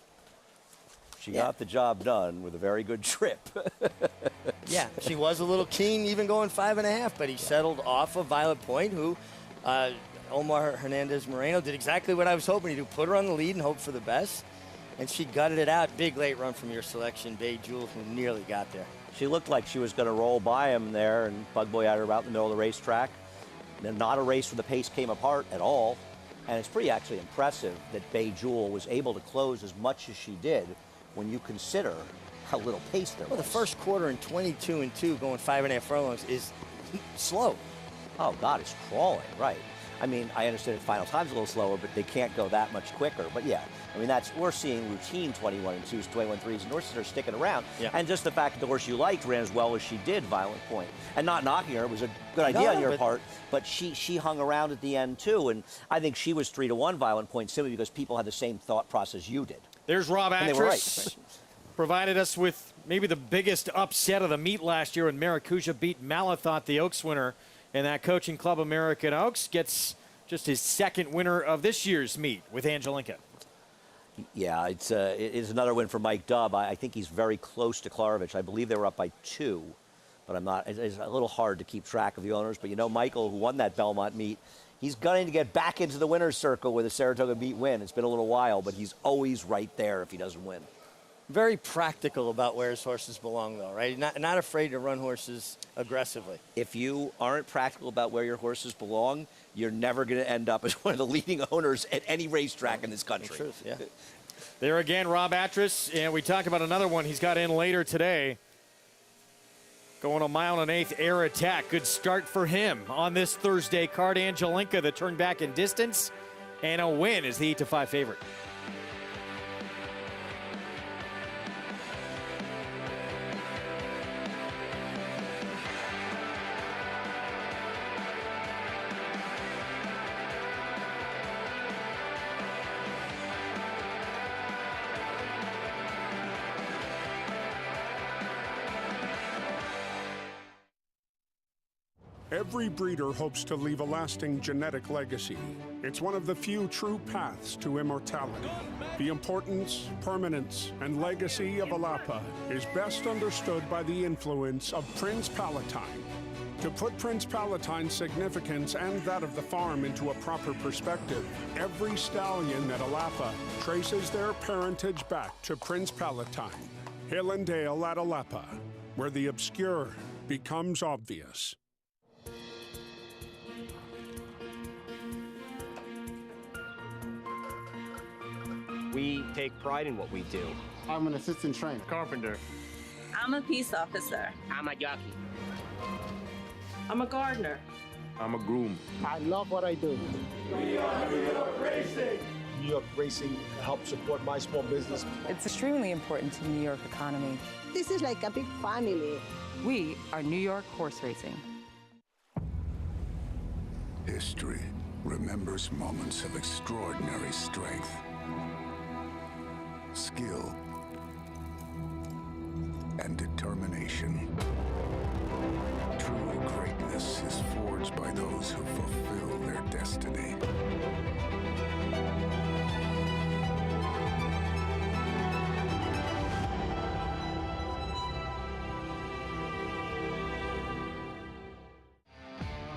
She got the job done with a very good trip. Yeah, she was a little keen even going 5.5, but he settled off of Violent Point, who Omar Hernandez Moreno did exactly what I was hoping to do, put her on the lead and hope for the best. And she gutted it out. Big late run from your selection, Bay Jewel, who nearly got there. She looked like she was going to roll by him there, and Bug Boy had her out in the middle of the racetrack. Then not a race where the pace came apart at all. And it's pretty actually impressive that Bay Jewel was able to close as much as she did when you consider how little pace there was. Well, the first quarter in 22 and 2 going 5.5 furlongs is slow. Oh, God, it's crawling, right. I mean, I understand final time's a little slower, but they can't go that much quicker. But yeah, I mean, we're seeing routine 21 and 2s, 21 3s, and horses are sticking around. Yeah. And just the fact that the horse you liked ran as well as she did, Violent Point. And not knocking her was a good idea on your part, but she hung around at the end too. And I think she was 3-1 Violent Point simply because people had the same thought process you did. There's Rob Atras. And they were right. Provided us with maybe the biggest upset of the meet last year when Maracuja beat Malathot, the Oaks winner, in that Coaching Club American Oaks. Gets just his second winner of this year's meet with Angelinka. Yeah, it is another win for Mike Dubb. I think he's very close to Klarovich. I believe they were up by 2, but I'm not. It's a little hard to keep track of the owners. But you know, Michael, who won that Belmont meet, he's gunning to get back into the winner's circle with a Saratoga meet win. It's been a little while, but he's always right there if he doesn't win. very practical about where his horses belong, though, right? Not afraid to run horses aggressively. If you aren't practical about where your horses belong, you're never going to end up as one of the leading owners at any racetrack in this country. Truth, yeah. There again, Rob Atras, and we talk about another one he's got in later today. Going a mile and an eighth, Air Attack. Good start for him on this Thursday card. Angelinka, the turn back in distance, and a win is the 8-5 favorite. Every breeder hopes to leave a lasting genetic legacy. It's one of the few true paths to immortality. The importance, permanence, and legacy of Alapa is best understood by the influence of Prince Palatine. To put Prince Palatine's significance and that of the farm into a proper perspective, every stallion at Alapa traces their parentage back to Prince Palatine. Hill and Dale at Alapa, where the obscure becomes obvious. We take pride in what we do. I'm an assistant trainer. Carpenter. I'm a peace officer. I'm a jockey. I'm a gardener. I'm a groom. I love what I do. We are New York Racing. New York Racing helps support my small business. It's extremely important to the New York economy. This is like a big family. We are New York Horse Racing. History remembers moments of extraordinary strength, skill, and determination. True greatness is forged by those who fulfill their destiny.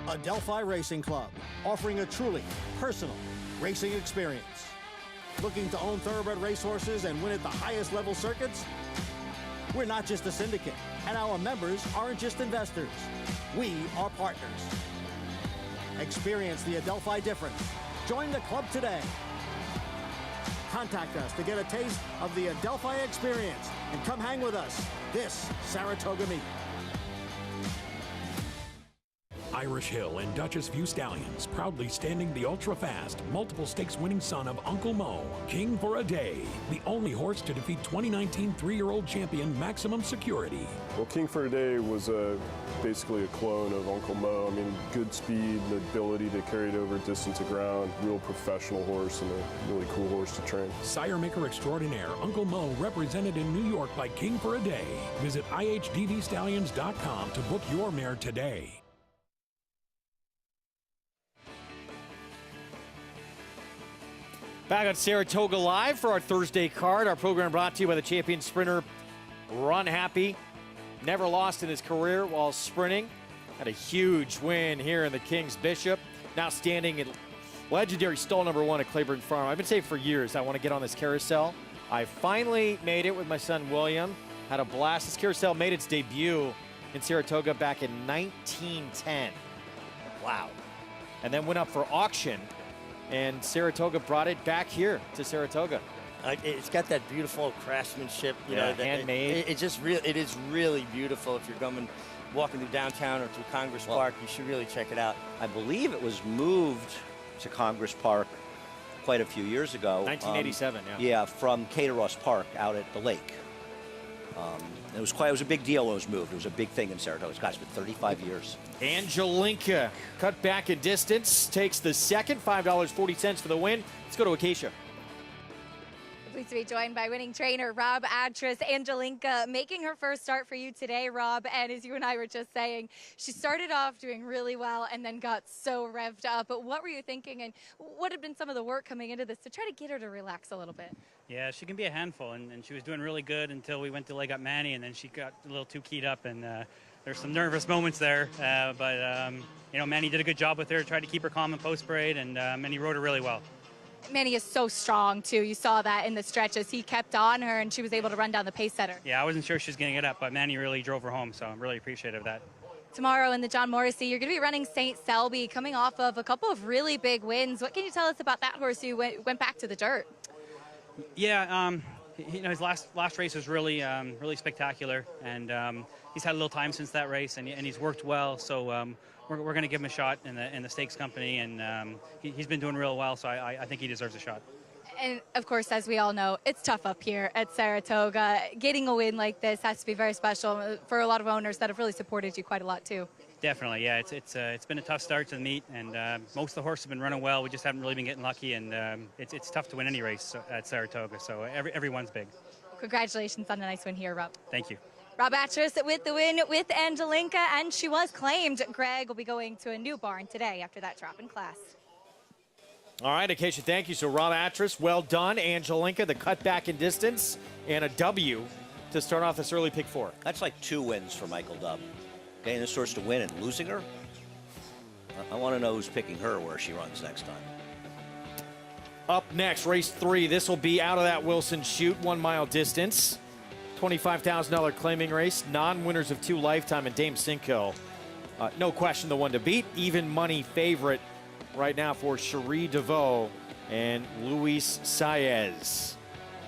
Adelphi Racing Club, offering a truly personal racing experience. Looking to own thoroughbred racehorses and win at the highest level circuits? We're not just a syndicate, and our members aren't just investors. We are partners. Experience the Adelphi difference. Join the club today. Contact us to get a taste of the Adelphi experience and come hang with us this Saratoga meet. Irish Hill and Duchess View Stallions, proudly standing the ultra-fast, multiple stakes winning son of Uncle Mo, King for a Day, the only horse to defeat 2019 three-year-old champion Maximum Security. Well, King for a Day was basically a clone of Uncle Mo. I mean, good speed, the ability to carry it over distance of ground, real professional horse and a really cool horse to train. Sire Maker Extraordinaire, Uncle Mo, represented in New York by King for a Day. Visit ihdvstallions.com to book your mare today. Back on Saratoga Live for our Thursday card. Our program brought to you by the champion sprinter, Run Happy. Never lost in his career while sprinting. Had a huge win here in the King's Bishop. Now standing in legendary stall number 1 at Claiborne Farm. I've been saying for years I want to get on this carousel. I finally made it with my son William. Had a blast. This carousel made its debut in Saratoga back in 1910. Wow. And then went up for auction. And Saratoga brought it back here to Saratoga. It's got that beautiful craftsmanship, you know, handmade. It is really beautiful. If you're walking through downtown or through Congress Park, you should really check it out. I believe it was moved to Congress Park quite a few years ago. 1987, Yeah, from Cateros Park out at the lake. It was a big deal when it was moved. It was a big thing in Saratoga. It's been 35 years. Angelinka cut back in distance, takes the second, $5.40 for the win. Let's go to Acacia. Pleased to be joined by winning trainer Rob Atras. Angelinka making her first start for you today, Rob. And as you and I were just saying, she started off doing really well and then got so revved up. But what were you thinking, and what had been some of the work coming into this to try to get her to relax a little bit? Yeah, she can be a handful, and she was doing really good until we went to leg up Manny, and then she got a little too keyed up, and there's some nervous moments there. But Manny did a good job with her, tried to keep her calm and post parade, and Manny rode her really well. Manny is so strong, too. You saw that in the stretches. He kept on her, and she was able to run down the pace setter. Yeah, I wasn't sure she was going to get up, but Manny really drove her home, so I'm really appreciative of that. Tomorrow in the John Morrissey, you're going to be running St. Selby, coming off of a couple of really big wins. What can you tell us about that horse who went back to the dirt? Yeah, his last race was really spectacular, and he's had a little time since that race, and he's worked well. So we're going to give him a shot in the stakes company, and he's been doing real well. So I think he deserves a shot. And of course, as we all know, it's tough up here at Saratoga. Getting a win like this has to be very special for a lot of owners that have really supported you quite a lot too. Definitely, yeah. It's been a tough start to the meet, and most of the horses have been running well. We just haven't really been getting lucky, and it's tough to win any race at Saratoga. So everyone's big. Congratulations on a nice win here, Rob. Thank you. Rob Atras with the win with Angelinka, and she was claimed. Greg will be going to a new barn today after that drop in class. All right, Acacia, thank you. So Rob Atras, well done. Angelinka, the cut back in distance, and a W to start off this early pick 4. That's like 2 wins for Michael Dubb. Getting this horse to win and losing her. I want to know who's picking her where she runs next time. Up next, race 3. This will be out of that Wilson chute, 1 mile distance. $25,000 claiming race. Non-winners of 2 lifetime and Dame Cinco. No question the one to beat. Even money favorite right now for Cherie DeVoe, and Luis Saez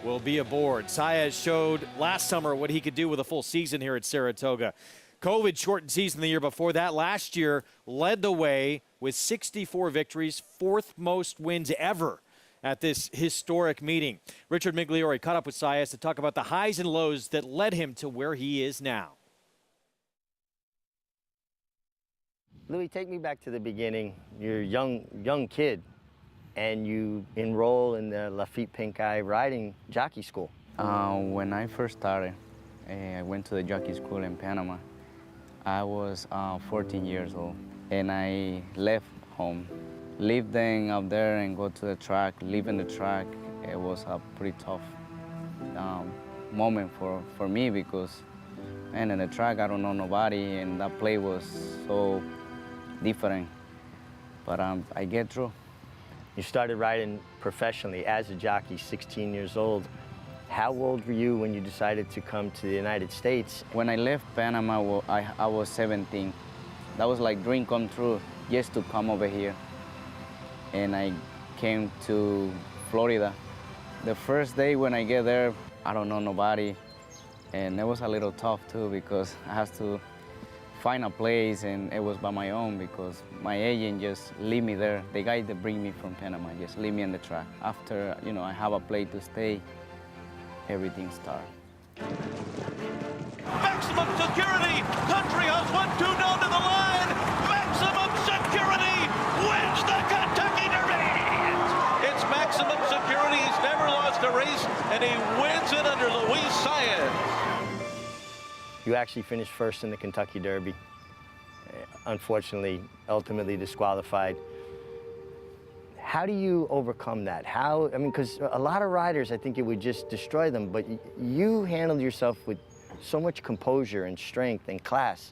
will be aboard. Saez showed last summer what he could do with a full season here at Saratoga. COVID shortened season the year before that. Last year led the way with 64 victories, 4th most wins ever at this historic meeting. Richard Migliore caught up with Saez to talk about the highs and lows that led him to where he is now. Louis, take me back to the beginning. You're a young kid, and you enroll in the Lafitte Pink Eye riding jockey school. When I first started, I went to the jockey school in Panama. I was 14 years old, and I left home. Living up there and go to the track, leaving the track, it was a pretty tough moment for me because, man, in the track I don't know nobody, and that play was so different, but I get through. You started riding professionally as a jockey, 16 years old. How old were you when you decided to come to the United States? When I left Panama, I was 17. That was like dream come true, just to come over here. And I came to Florida. The first day when I get there, I don't know nobody, and it was a little tough too because I had to find a place, and it was by my own because my agent just leave me there. The guy that bring me from Panama just leave me on the track. After, I have a place to stay, everything starts. Maximum security! Country House 1-2 down to the line! Maximum security wins the Kentucky Derby! It's Maximum security. He's never lost a race, and he wins it under Luis Saez. You actually finished first in the Kentucky Derby. Unfortunately, ultimately disqualified. How do you overcome that? Because a lot of riders, I think it would just destroy them, but you handled yourself with so much composure and strength and class.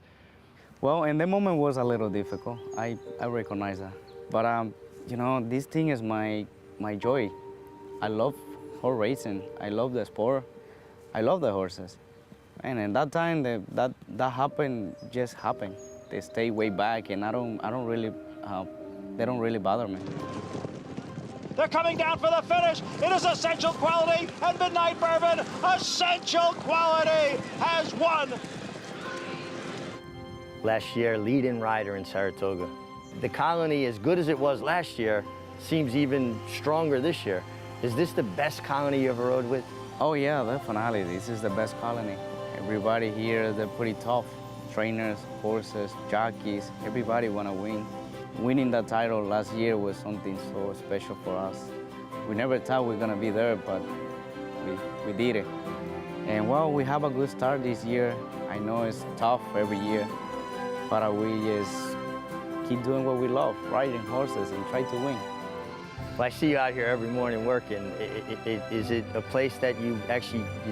Well, in the moment was a little difficult. I recognize that. But, this thing is my joy. I love horse racing. I love the sport. I love the horses. And in that time, that happened, just happened. They stay way back, and I don't really, they don't really bother me. They're coming down for the finish. It is Essential Quality and Midnight Bourbon. Essential Quality has won. Last year, lead-in rider in Saratoga. The Colony, as good as it was last year, seems even stronger this year. Is this the best Colony you ever rode with? Oh yeah, definitely. This is the best Colony. Everybody here, they're pretty tough. Trainers, horses, jockeys, everybody want to win. Winning that title last year was something so special for us. We never thought we were going to be there, but we did it. And well, we have a good start this year. I know it's tough every year, but we just keep doing what we love, riding horses and try to win. Well, I see you out here every morning working. Is it a place that you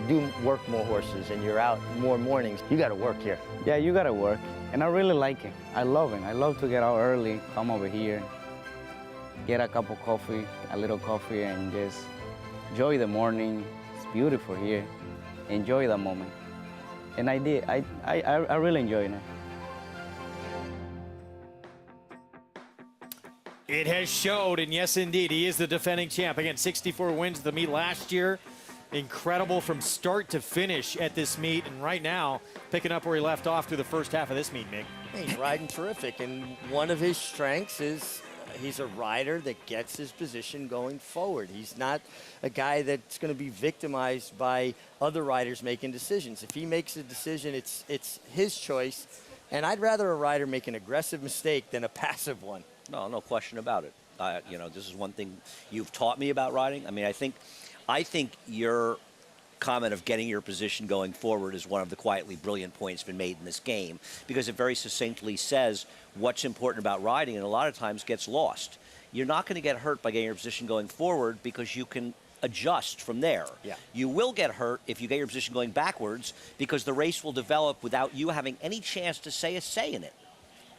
do work more horses and you're out more mornings? You got to work here. Yeah, you got to work. And I really like it. I love it. I love to get out early, come over here. get a cup of coffee, a little coffee, and just enjoy the morning. It's beautiful here. Enjoy the moment. And I did. I really enjoyed it. It has showed, and yes, indeed, he is the defending champ. Again, 64 wins at the meet last year. Incredible from start to finish at this meet, and right now, picking up where he left off through the first half of this meet, Mick. He's riding terrific, and one of his strengths is he's a rider that gets his position going forward. He's not a guy that's going to be victimized by other riders making decisions. If he makes a decision, it's his choice, and I'd rather a rider make an aggressive mistake than a passive one. No question about it. You know, this is one thing you've taught me about riding. I mean, I think your comment of getting your position going forward is one of the quietly brilliant points been made in this game, because it very succinctly says what's important about riding, and a lot of times gets lost. You're not going to get hurt by getting your position going forward because you can adjust from there. Yeah. You will get hurt if you get your position going backwards, because the race will develop without you having any chance to say a say in it.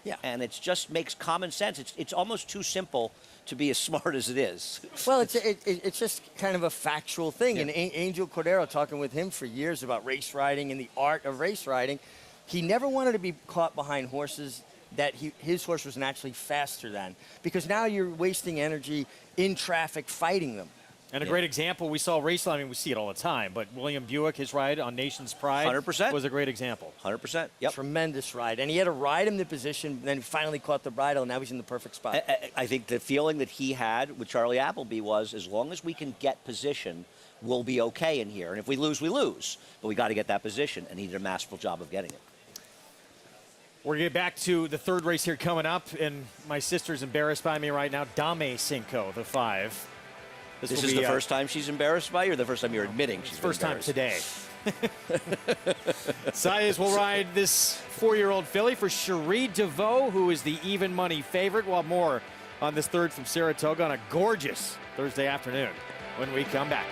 Yeah. And it just makes common sense. It's almost too simple to be as smart as it is. Well, it's just kind of a factual thing. Yeah. And Angel Cordero, talking with him for years about race riding and the art of race riding, he never wanted to be caught behind horses that his horse was naturally faster than, because now you're wasting energy in traffic fighting them. And a great example, we saw race, I mean, we see it all the time, but William Buick, his ride on Nation's Pride 100%. was a great example. 100%. Yep. Tremendous ride. And he had to ride him the position, then he finally caught the bridle, and now he's in the perfect spot. I think the feeling that he had with Charlie Appleby was, as long as we can get position, we'll be okay in here. And if we lose, we lose. But we got to get that position, and he did a masterful job of getting it. We're going to get back to the third race here coming up, and my sister's embarrassed by me right now. Dame Cinco, the 5. This is the first time she's embarrassed by you, or the first time you're admitting she's first time embarrassed? today. Saez will ride this 4-year-old filly for Cherie DeVoe, who is the even money favorite. We'll have more on this third from Saratoga on a gorgeous Thursday afternoon when we come back.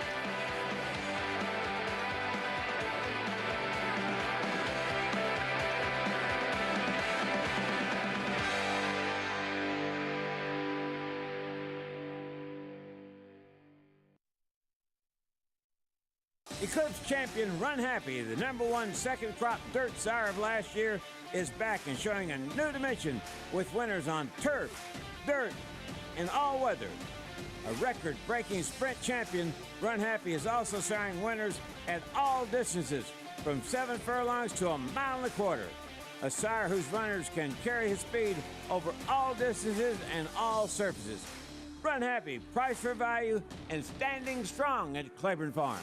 Eclipse champion Run Happy, the #1 second crop dirt sire of last year, is back and showing a new dimension with winners on turf, dirt, and all weather. A record-breaking sprint champion, Run Happy is also siring winners at all distances, from 7 furlongs to 1.25 miles. A sire whose runners can carry his speed over all distances and all surfaces. Run Happy, price for value, and standing strong at Claiborne Farm.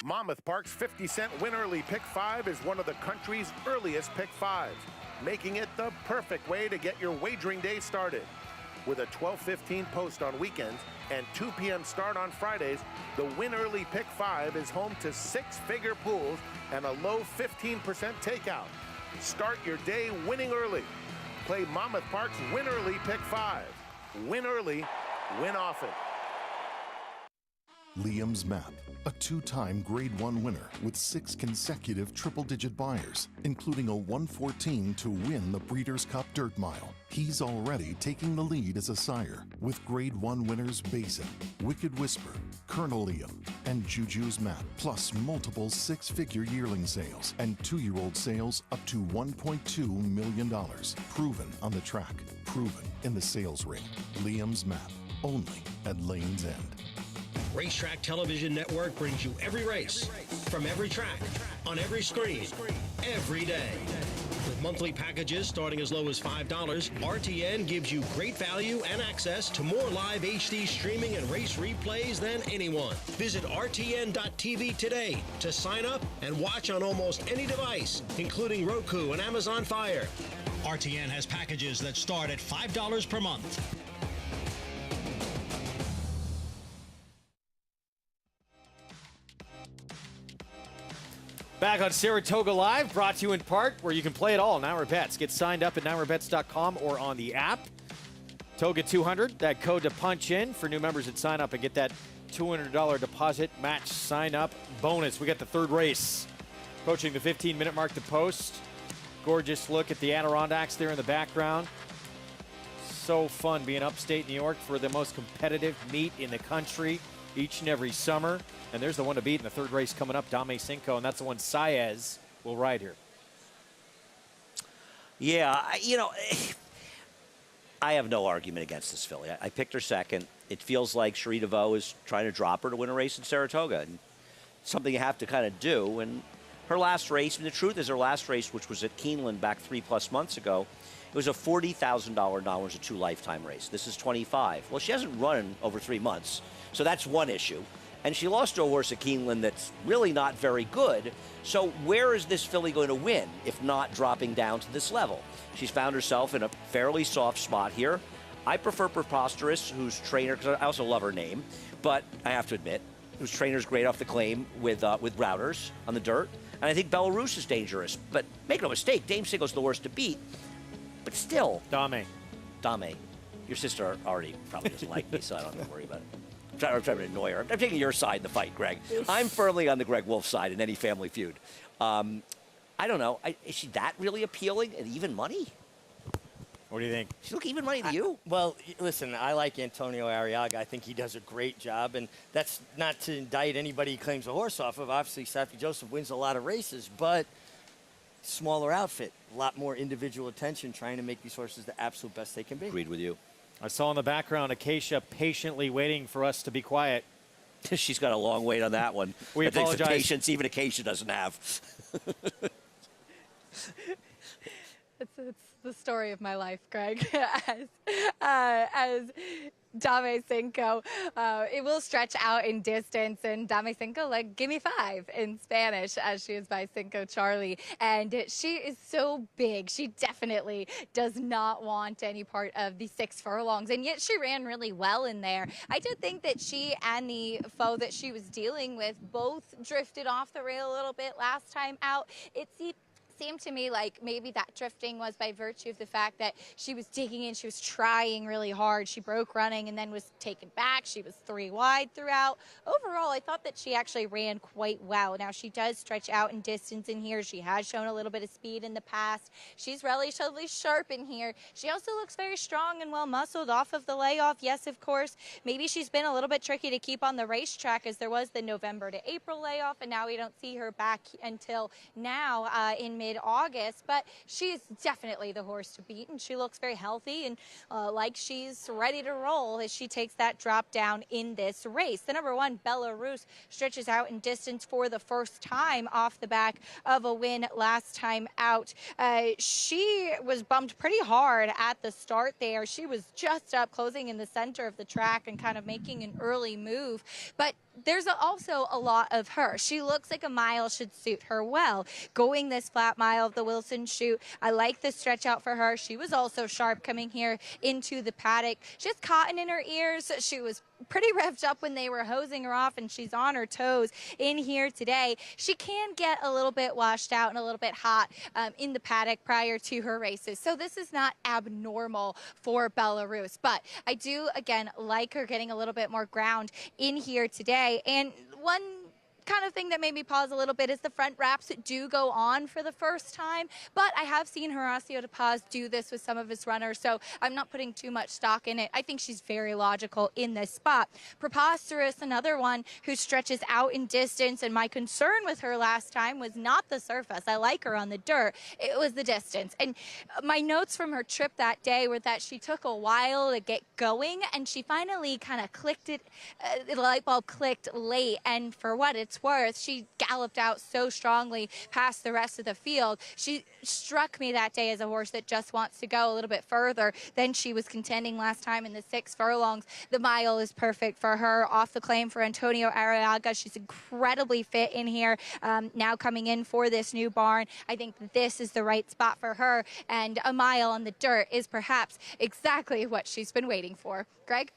Monmouth Park's 50-cent Win Early Pick 5 is one of the country's earliest Pick 5s, making it the perfect way to get your wagering day started. With a 12:15 post on weekends and 2 p.m. start on Fridays, the Win Early Pick 5 is home to 6-figure pools and a low 15% takeout. Start your day winning early. Play Monmouth Park's Win Early Pick 5. Win early, win often. Liam's Map, a 2-time Grade 1 winner with 6 consecutive triple-digit buyers, including a 114 to win the Breeders' Cup Dirt Mile. He's already taking the lead as a sire with Grade 1 winners Basin, Wicked Whisper, Colonel Liam, and Juju's Map, plus multiple 6-figure yearling sales and 2-year-old sales up to $1.2 million. Proven on the track, proven in the sales ring. Liam's Map, only at Lane's End. Racetrack Television Network brings you every race, from every track, on every screen, every day. With monthly packages starting as low as $5, RTN gives you great value and access to more live HD streaming and race replays than anyone. Visit RTN.tv today to sign up and watch on almost any device, including Roku and Amazon Fire. RTN has packages that start at $5 per month. Back on Saratoga Live, brought to you in part where you can play it all. Nauer Bets. Get signed up at NauerBets.com or on the app. Toga 200, that code to punch in for new members that sign up and get that $200 deposit match sign up bonus. We got the third race approaching the 15-minute mark. The post. Gorgeous look at the Adirondacks there in the background. so fun being upstate New York for the most competitive meet in the country each and every summer. And there's the one to beat in the third race coming up, Dame Cinco, and that's the one Saez will ride here. Yeah, I have no argument against this filly. I picked her second. It feels like Cherie DeVoe is trying to drop her to win a race in Saratoga. And something you have to kind of do. And her last race, and the truth is her last race, which was at Keeneland back 3+ months ago, it was a $40,000 Knowledge of 2 lifetime race. This is 25. Well, she hasn't run over 3 months, so that's one issue. And she lost to a horse at Keeneland that's really not very good. So where is this filly going to win if not dropping down to this level? She's found herself in a fairly soft spot here. I prefer Preposterous, whose trainer, because I also love her name, but I have to admit, whose trainer's great off the claim with routers on the dirt. And I think Belarus is dangerous. But make no mistake, Dame Cinco's the worst to beat. But still. Dame. Your sister already probably doesn't like me, so I don't have to worry about it. I'm trying to annoy her. I'm taking your side in the fight, Greg. I'm firmly on the Greg Wolf side in any family feud. I don't know. Is she that really appealing at even money? What do you think? She look even money to you? Well, listen, I like Antonio Arriaga. I think he does a great job, and that's not to indict anybody he claims a horse off of. Obviously, Saffie Joseph wins a lot of races, but smaller outfit, a lot more individual attention, trying to make these horses the absolute best they can be. Agreed with you. I saw in the background Acacia patiently waiting for us to be quiet. She's got a long wait on that one. We apologize. Takes the patience even Acacia doesn't have. It's the story of my life, Greg. as Dame Cinco, it will stretch out in distance, and Dame Cinco, like, give me 5 in Spanish, as she is by Cinco Charlie. And she is so big. She definitely does not want any part of the 6 furlongs, and yet she ran really well in there. I did think that she and the foe that she was dealing with both drifted off the rail a little bit last time out. It seemed to me like maybe that drifting was by virtue of the fact that she was digging in, she was trying really hard. She broke running and then was taken back. She was 3 wide throughout. Overall, I thought that she actually ran quite well. Now, she does stretch out in distance in here. She has shown a little bit of speed in the past. She's relatively sharp in here. She also looks very strong and well muscled off of the layoff. Yes, of course, maybe she's been a little bit tricky to keep on the racetrack, as there was the November to April layoff, and now we don't see her back until now in mid-August, but she's definitely the horse to beat, and she looks very healthy and like she's ready to roll as she takes that drop down in this race. The number 1, Belarus, stretches out in distance for the first time off the back of a win last time out. She was bumped pretty hard at the start there. She was just up closing in the center of the track and kind of making an early move, but there's also a lot of her. She looks like a mile should suit her well. Going this flat mile of the Wilson Chute, I like the stretch out for her. She was also sharp coming here into the paddock. She has cotton in her ears. She was pretty revved up when they were hosing her off, and she's on her toes in here today. She can get a little bit washed out and a little bit hot in the paddock prior to her races. So this is not abnormal for Belarus, but I do, again, like her getting a little bit more ground in here today. And one kind of thing that made me pause a little bit is the front wraps that do go on for the first time, but I have seen Horacio de Paz do this with some of his runners, so I'm not putting too much stock in it. I think she's very logical in this spot. Preposterous, another one who stretches out in distance, and my concern with her last time was not the surface. I like her on the dirt. It was the distance. And my notes from her trip that day were that she took a while to get going, and she finally kind of clicked it. The light bulb clicked late, and for what it's worth, she galloped out so strongly past the rest of the field. She struck me that day as a horse that just wants to go a little bit further than she was contending last time in the 6 furlongs. The mile is perfect for her. Off the claim for Antonio Arriaga. She's incredibly fit in here, now coming in for this new barn. I think this is the right spot for her, and a mile on the dirt is perhaps exactly what she's been waiting for. Greg?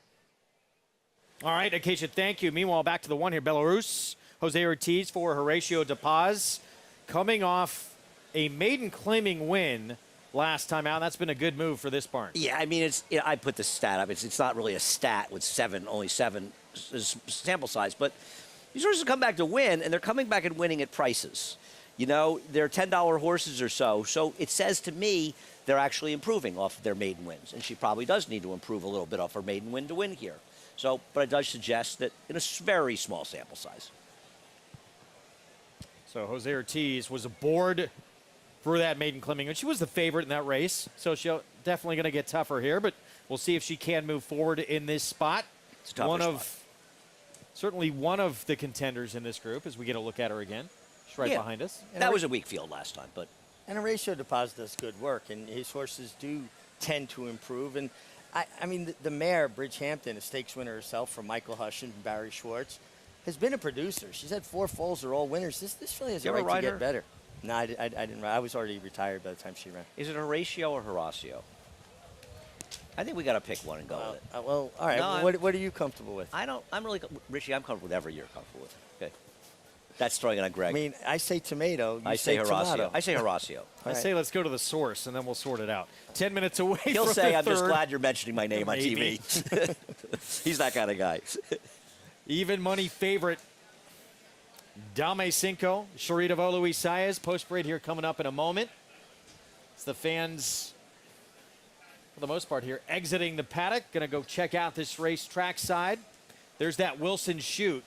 All right, Acacia, thank you. Meanwhile, back to the one here, Belarus. Jose Ortiz for Horacio de Paz, coming off a maiden claiming win last time out. That's been a good move for this barn. Yeah, I mean, I put the stat up. It's not really a stat with only 7 sample size, but these horses come back to win, and they're coming back and winning at prices. You know, they're $10 horses or so. So it says to me they're actually improving off their maiden wins. And she probably does need to improve a little bit off her maiden win to win here. So, but it does suggest that in a very small sample size. So Jose Ortiz was aboard for that maiden climbing, and she was the favorite in that race. So she'll definitely going to get tougher here, but we'll see if she can move forward in this spot. It's a tougher spot. Certainly one of the contenders in this group as we get a look at her again. She's right behind us. That was a weak field last time, but. And Horatio DePaz does good work, and his horses do tend to improve. And I mean, the mare, Bridgehampton, a stakes winner herself from Michael Hush and Barry Schwartz, has been a producer. She's had 4 foals, they're all winners. This really has a right to get better. No, I didn't ride. I was already retired by the time she ran. Is it Horatio or Horacio? I think we got to pick one and go with it. Well, all right. No, what are you comfortable with? Richie, I'm comfortable with whatever you're comfortable with. Okay. That's throwing it on Greg. I mean, I say tomato. I say Horacio. Tomato. I say Horacio. I say let's go to the source, and then we'll sort it out. 10 minutes away He'll from say, the I'm just third. glad you're mentioning my name on TV. He's that kind of guy. Even money favorite, Dame Cinco, Sharita Volu Isaias. Post-parade here coming up in a moment. It's the fans, for the most part here, exiting the paddock. Going to go check out this race track side. There's that Wilson chute.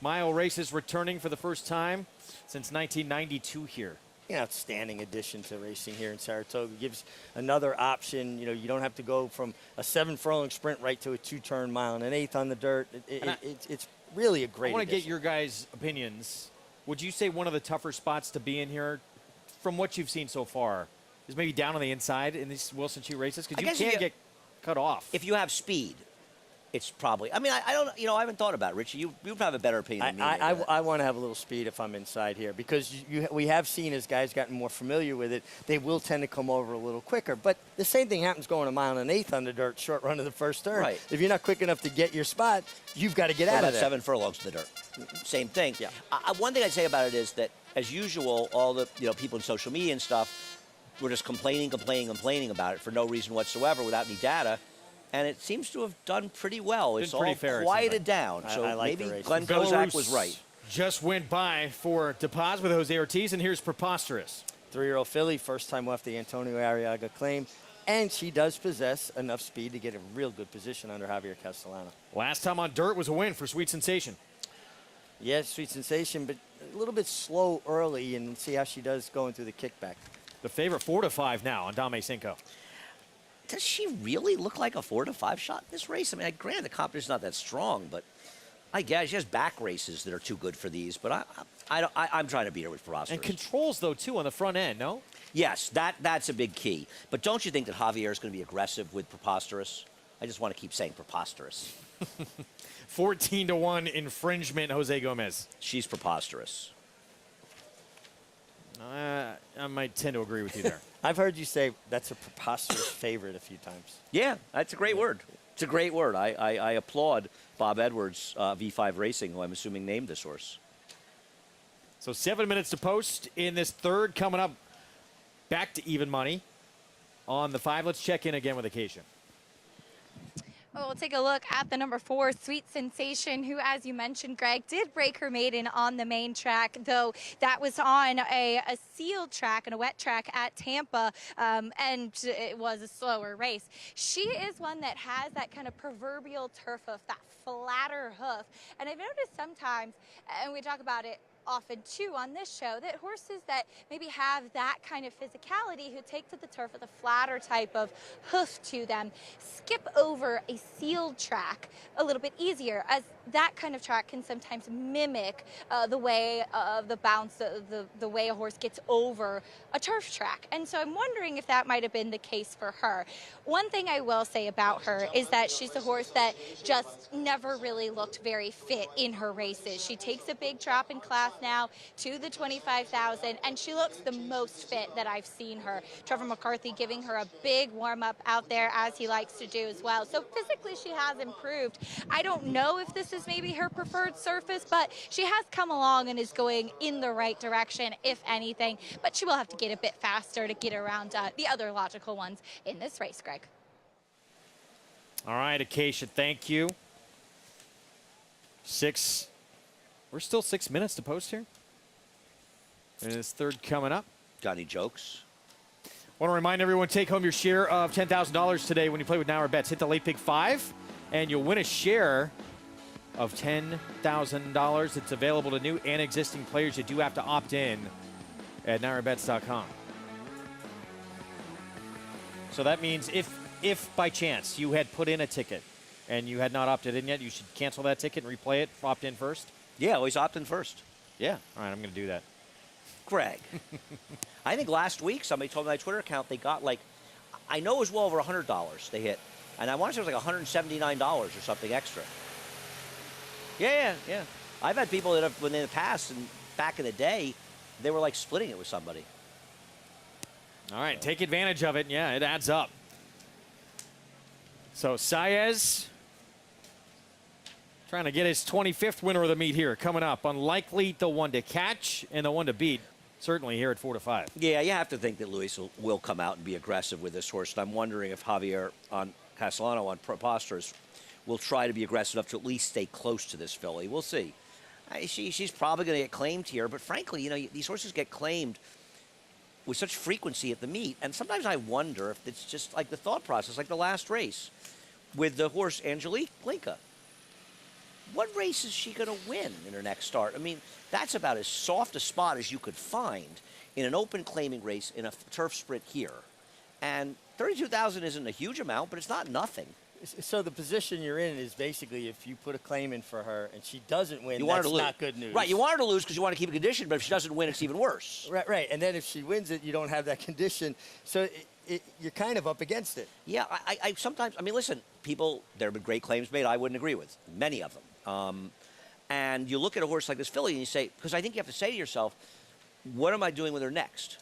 Mile races returning for the first time since 1992 here. An outstanding addition to racing here in Saratoga. Gives another option. You know, you don't have to go from a 7-furlong sprint right to a 2-turn mile and an 1/8 on the dirt. It's really a great I want to addition. get your guys' opinions. Would you say one of the tougher spots to be in here, from what you've seen so far, is maybe down on the inside in these Wilson chute races? Because you can't get cut off. If you have speed, it's probably. I mean, I don't. You know, I haven't thought about it, Richie. You have a better opinion than me. I want to have a little speed if I'm inside here because we have seen as guys gotten more familiar with it, they will tend to come over a little quicker. But the same thing happens going a mile and 1/8 on the dirt, short run of the first turn. Right. If you're not quick enough to get your spot, you've got to get out of there. 7 furlongs to the dirt. Same thing. Yeah. One thing I'd say about it is that, as usual, all the people in social media and stuff were just complaining about it for no reason whatsoever, without any data. And it seems to have done pretty well. It's all quieted down. So I like maybe the race. Glenn Kozak was right. Just went by for DePaz with Jose Ortiz, and here's Preposterous. 3-year-old filly, first time off the Antonio Arriaga claim. And she does possess enough speed to get a real good position under Javier Castellano. Last time on dirt was a win for Sweet Sensation. Yes, Sweet Sensation, but a little bit slow early, and see how she does going through the kickback. The favorite 4-5 now on Dame Cinco. Does she really look like a 4-5 shot in this race? I mean, granted, the competition's not that strong, but I guess she has back races that are too good for these. But I'm trying to beat her with Preposterous. And controls, though, too, on the front end, no? Yes, that's a big key. But don't you think that Javier is going to be aggressive with Preposterous? I just want to keep saying Preposterous. 14-1 infringement, Jose Gomez. She's Preposterous. I might tend to agree with you there. I've heard you say that's a Preposterous favorite a few times. Yeah, that's a great word. It's a great word. I applaud Bob Edwards, V5 Racing, who I'm assuming named this horse. So 7 minutes to post in this third. Coming up, back to even money on the 5. Let's check in again with Acacia. Oh, we'll take a look at the number 4, Sweet Sensation, who, as you mentioned, Greg, did break her maiden on the main track, though that was on a sealed track and a wet track at Tampa, and it was a slower race. She is one that has that kind of proverbial turf hoof, that flatter hoof, and I've noticed sometimes, and we talk about it often too on this show, that horses that maybe have that kind of physicality, who take to the turf with a flatter type of hoof to them, skip over a sealed track a little bit easier, as that kind of track can sometimes mimic the way of the bounce, the way a horse gets over a turf track. And so I'm wondering if that might have been the case for her. One thing I will say about her is that she's a horse that just never really looked very fit in her races. She takes a big drop in class now to the 25,000, and she looks the most fit that I've seen her. Trevor McCarthy giving her a big warm-up out there, as he likes to do as well. So physically she has improved. I don't know if this is maybe her preferred surface, but she has come along and is going in the right direction, if anything. But she will have to get a bit faster to get around the other logical ones in this race, Greg. All right, Acacia, thank you. We're still 6 minutes to post here. And this third coming up. Got any jokes? Want to remind everyone, take home your share of $10,000 today when you play with Now or Bets. Hit the late pick 5, and you'll win a share of $10,000. It's available to new and existing players. You do have to opt in at NowOrBets.com. So that means if by chance you had put in a ticket and you had not opted in yet, you should cancel that ticket and replay it, opt in first? Yeah, always opt in first. Yeah. All right, I'm going to do that. Greg, I think last week somebody told me on my Twitter account they got I know it was well over $100 they hit. And I want to say it was like $179 or something extra. Yeah. I've had people that have, when in the past and back in the day, they were splitting it with somebody. All right, take advantage of it. Yeah, it adds up. So Saez trying to get his 25th winner of the meet here coming up. Unlikely the one to catch and the one to beat. Certainly here at 4-5. Yeah, you have to think that Luis will come out and be aggressive with this horse. And I'm wondering if Javier Castellano on Preposterous will try to be aggressive enough to at least stay close to this filly. We'll see. She's probably going to get claimed here, but frankly, these horses get claimed with such frequency at the meet, and sometimes I wonder if it's just like the thought process, like the last race with the horse Angelique Linka. What race is she going to win in her next start? I mean, that's about as soft a spot as you could find in an open claiming race in a turf sprint here. And 32,000 isn't a huge amount, but it's not nothing. So the position you're in is basically if you put a claim in for her and she doesn't win, that's not good news. Right, you want her to lose because you want to keep a condition, but if she doesn't win, it's even worse. Right. And then if she wins it, you don't have that condition. So you're kind of up against it. Yeah, I sometimes, listen, people, there have been great claims made I wouldn't agree with, many of them. And you look at a horse like this filly and you say, because I think you have to say to yourself, what am I doing with her next?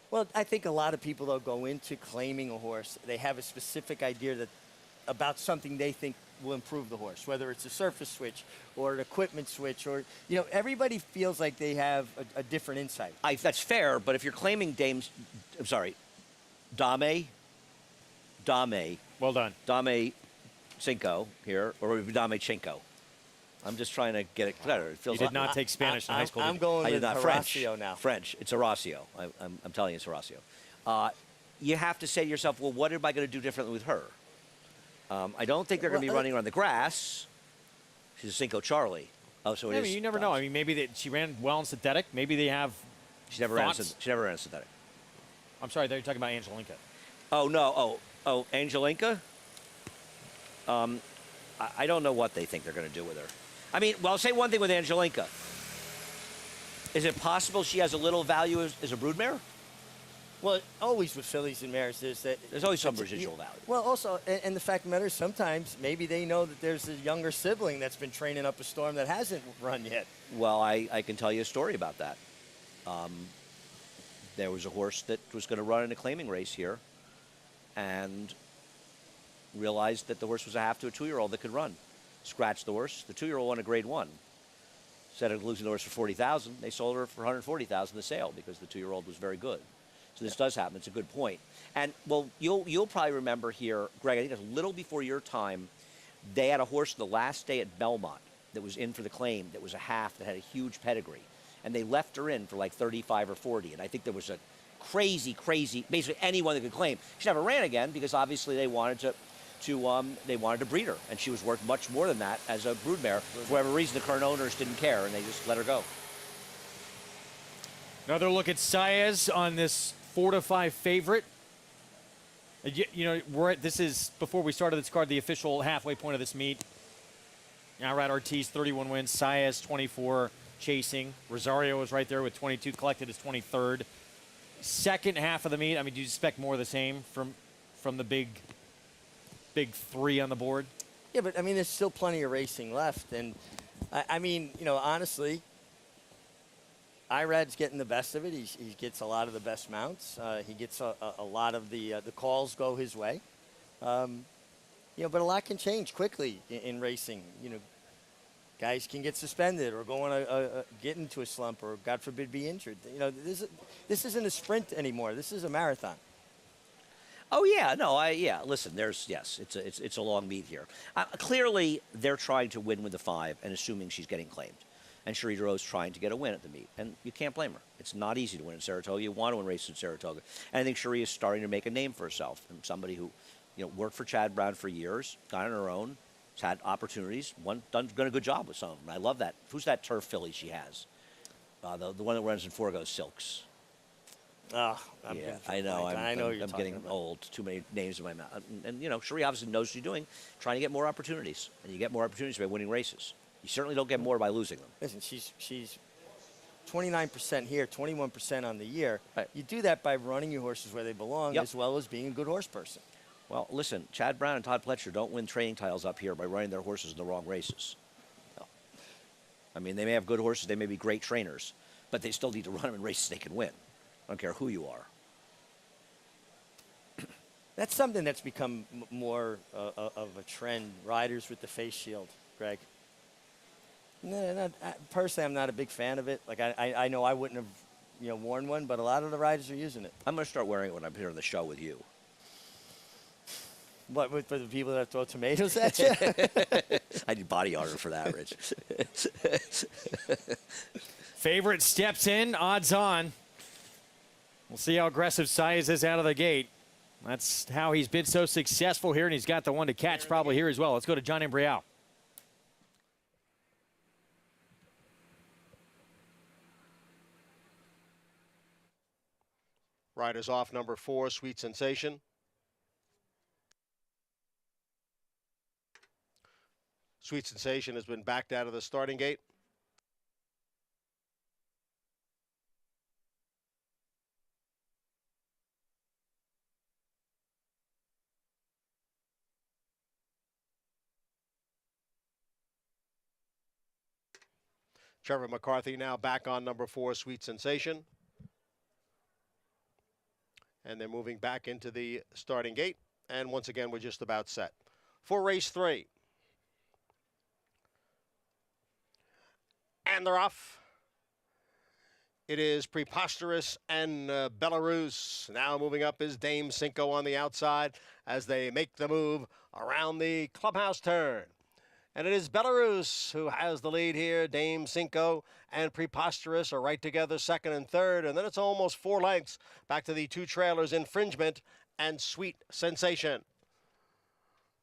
Well, I think a lot of people, though, go into claiming a horse. They have a specific idea about something they think will improve the horse, whether it's a surface switch or an equipment switch or, everybody feels like they have a different insight. That's fair, but if you're claiming Dame well done. Dame Cinco here, or Dame Chinko. I'm just trying to get it better. It feels you did not take Spanish in high school. I'm going with Horacio now. French. It's Horacio. I'm telling you, it's Horacio. You have to say to yourself, well, what am I going to do differently with her? I don't think they're going to be running around the grass. She's a Cinco Charlie. Oh, so it is. You never know. Maybe she ran well in synthetic. Maybe they have. She never ran in synthetic. I'm sorry, they're talking about Angelinka. Oh no. Oh, Angelinka. I don't know what they think they're going to do with her. I'll say one thing with Angelinka. Is it possible she has a little value as a broodmare? Well, always with fillies and mares, there's always some residual value. Well, also, and the fact of the matter is sometimes maybe they know that there's a younger sibling that's been training up a storm that hasn't run yet. Well, I can tell you a story about that. There was a horse that was going to run in a claiming race here and realized that the horse was a half to a 2-year-old that could run. Scratched the horse. The 2-year-old won a grade 1. Instead of losing the horse for $40,000, they sold her for $140,000 the sale because the 2-year-old was very good. So this does happen. It's a good point. And, well, you'll probably remember here, Greg, I think it's a little before your time, they had a horse the last day at Belmont that was in for the claim that was a half that had a huge pedigree. And they left her in for like 35 or 40. And I think there was a crazy, basically anyone that could claim. She never ran again because obviously they wanted to breed her. And she was worth much more than that as a broodmare. For whatever reason, the current owners didn't care and they just let her go. Another look at Saez on this 4-5 favorite. This is, before we started this card, the official halfway point of this meet. Alright, Ortiz, 31 wins. Saez, 24 chasing. Rosario is right there with 22, collected his 23rd. Second half of the meet, do you expect more of the same from the big three on the board? Yeah, but, there's still plenty of racing left. And, honestly, Irad's getting the best of it. He gets a lot of the best mounts. He gets a lot of the calls go his way. But a lot can change quickly in racing. Guys can get suspended or get into a slump or, God forbid, be injured. This isn't a sprint anymore. This is a marathon. Oh yeah, no, listen, it's a long meet here. Clearly, they're trying to win with the 5 and assuming she's getting claimed. And Cherie Rose trying to get a win at the meet. And you can't blame her. It's not easy to win in Saratoga. You want to win races in Saratoga. And I think Cherie is starting to make a name for herself. And somebody who, worked for Chad Brown for years, got on her own, has had opportunities, done a good job with some of them. I love that. Who's that turf filly she has? The one that runs in Forgo Silks. Oh, yeah, I know. I'm getting old. Too many names in my mouth. And Cherie obviously knows what she's doing, trying to get more opportunities. And you get more opportunities by winning races. You certainly don't get more by losing them. Listen, she's 29% here, 21% on the year. Right. You do that by running your horses where they belong, as well as being a good horse person. Well, listen, Chad Brown and Todd Pletcher don't win training titles up here by running their horses in the wrong races. No. I mean, they may have good horses, they may be great trainers, but they still need to run them in races they can win. I don't care who you are. That's something that's become more of a trend. Riders with the face shield, Greg. No, personally, I'm not a big fan of it. Like I know I wouldn't have, worn one, but a lot of the riders are using it. I'm going to start wearing it when I'm here on the show with you. What, for the people that throw tomatoes at you? I need body armor for that, Rich. Favorite steps in, odds on. We'll see how aggressive Saez is out of the gate. That's how he's been so successful here, and he's got the one to catch probably here as well. Let's go to John Embriao. Riders off, number 4, Sweet Sensation. Sweet Sensation has been backed out of the starting gate. Trevor McCarthy now back on number 4, Sweet Sensation. And they're moving back into the starting gate. And once again, we're just about set. For race 3. And they're off. It is Preposterous and Belarus. Now moving up is Dame Cinco on the outside as they make the move around the clubhouse turn. And it is Belarus who has the lead here. Dame Cinco and Preposterous are right together, second and third. And then it's almost 4 lengths back to the 2 trailers, Infringement and Sweet Sensation.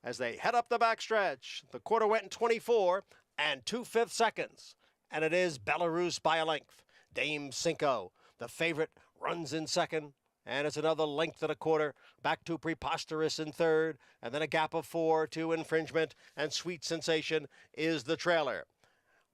As they head up the backstretch, the quarter went in 24 and 2/5 seconds. And it is Belarus by a length. Dame Cinco, the favorite, runs in second. And it's another length and a quarter back to Preposterous in third. And then a gap of 4 to Infringement. And Sweet Sensation is the trailer.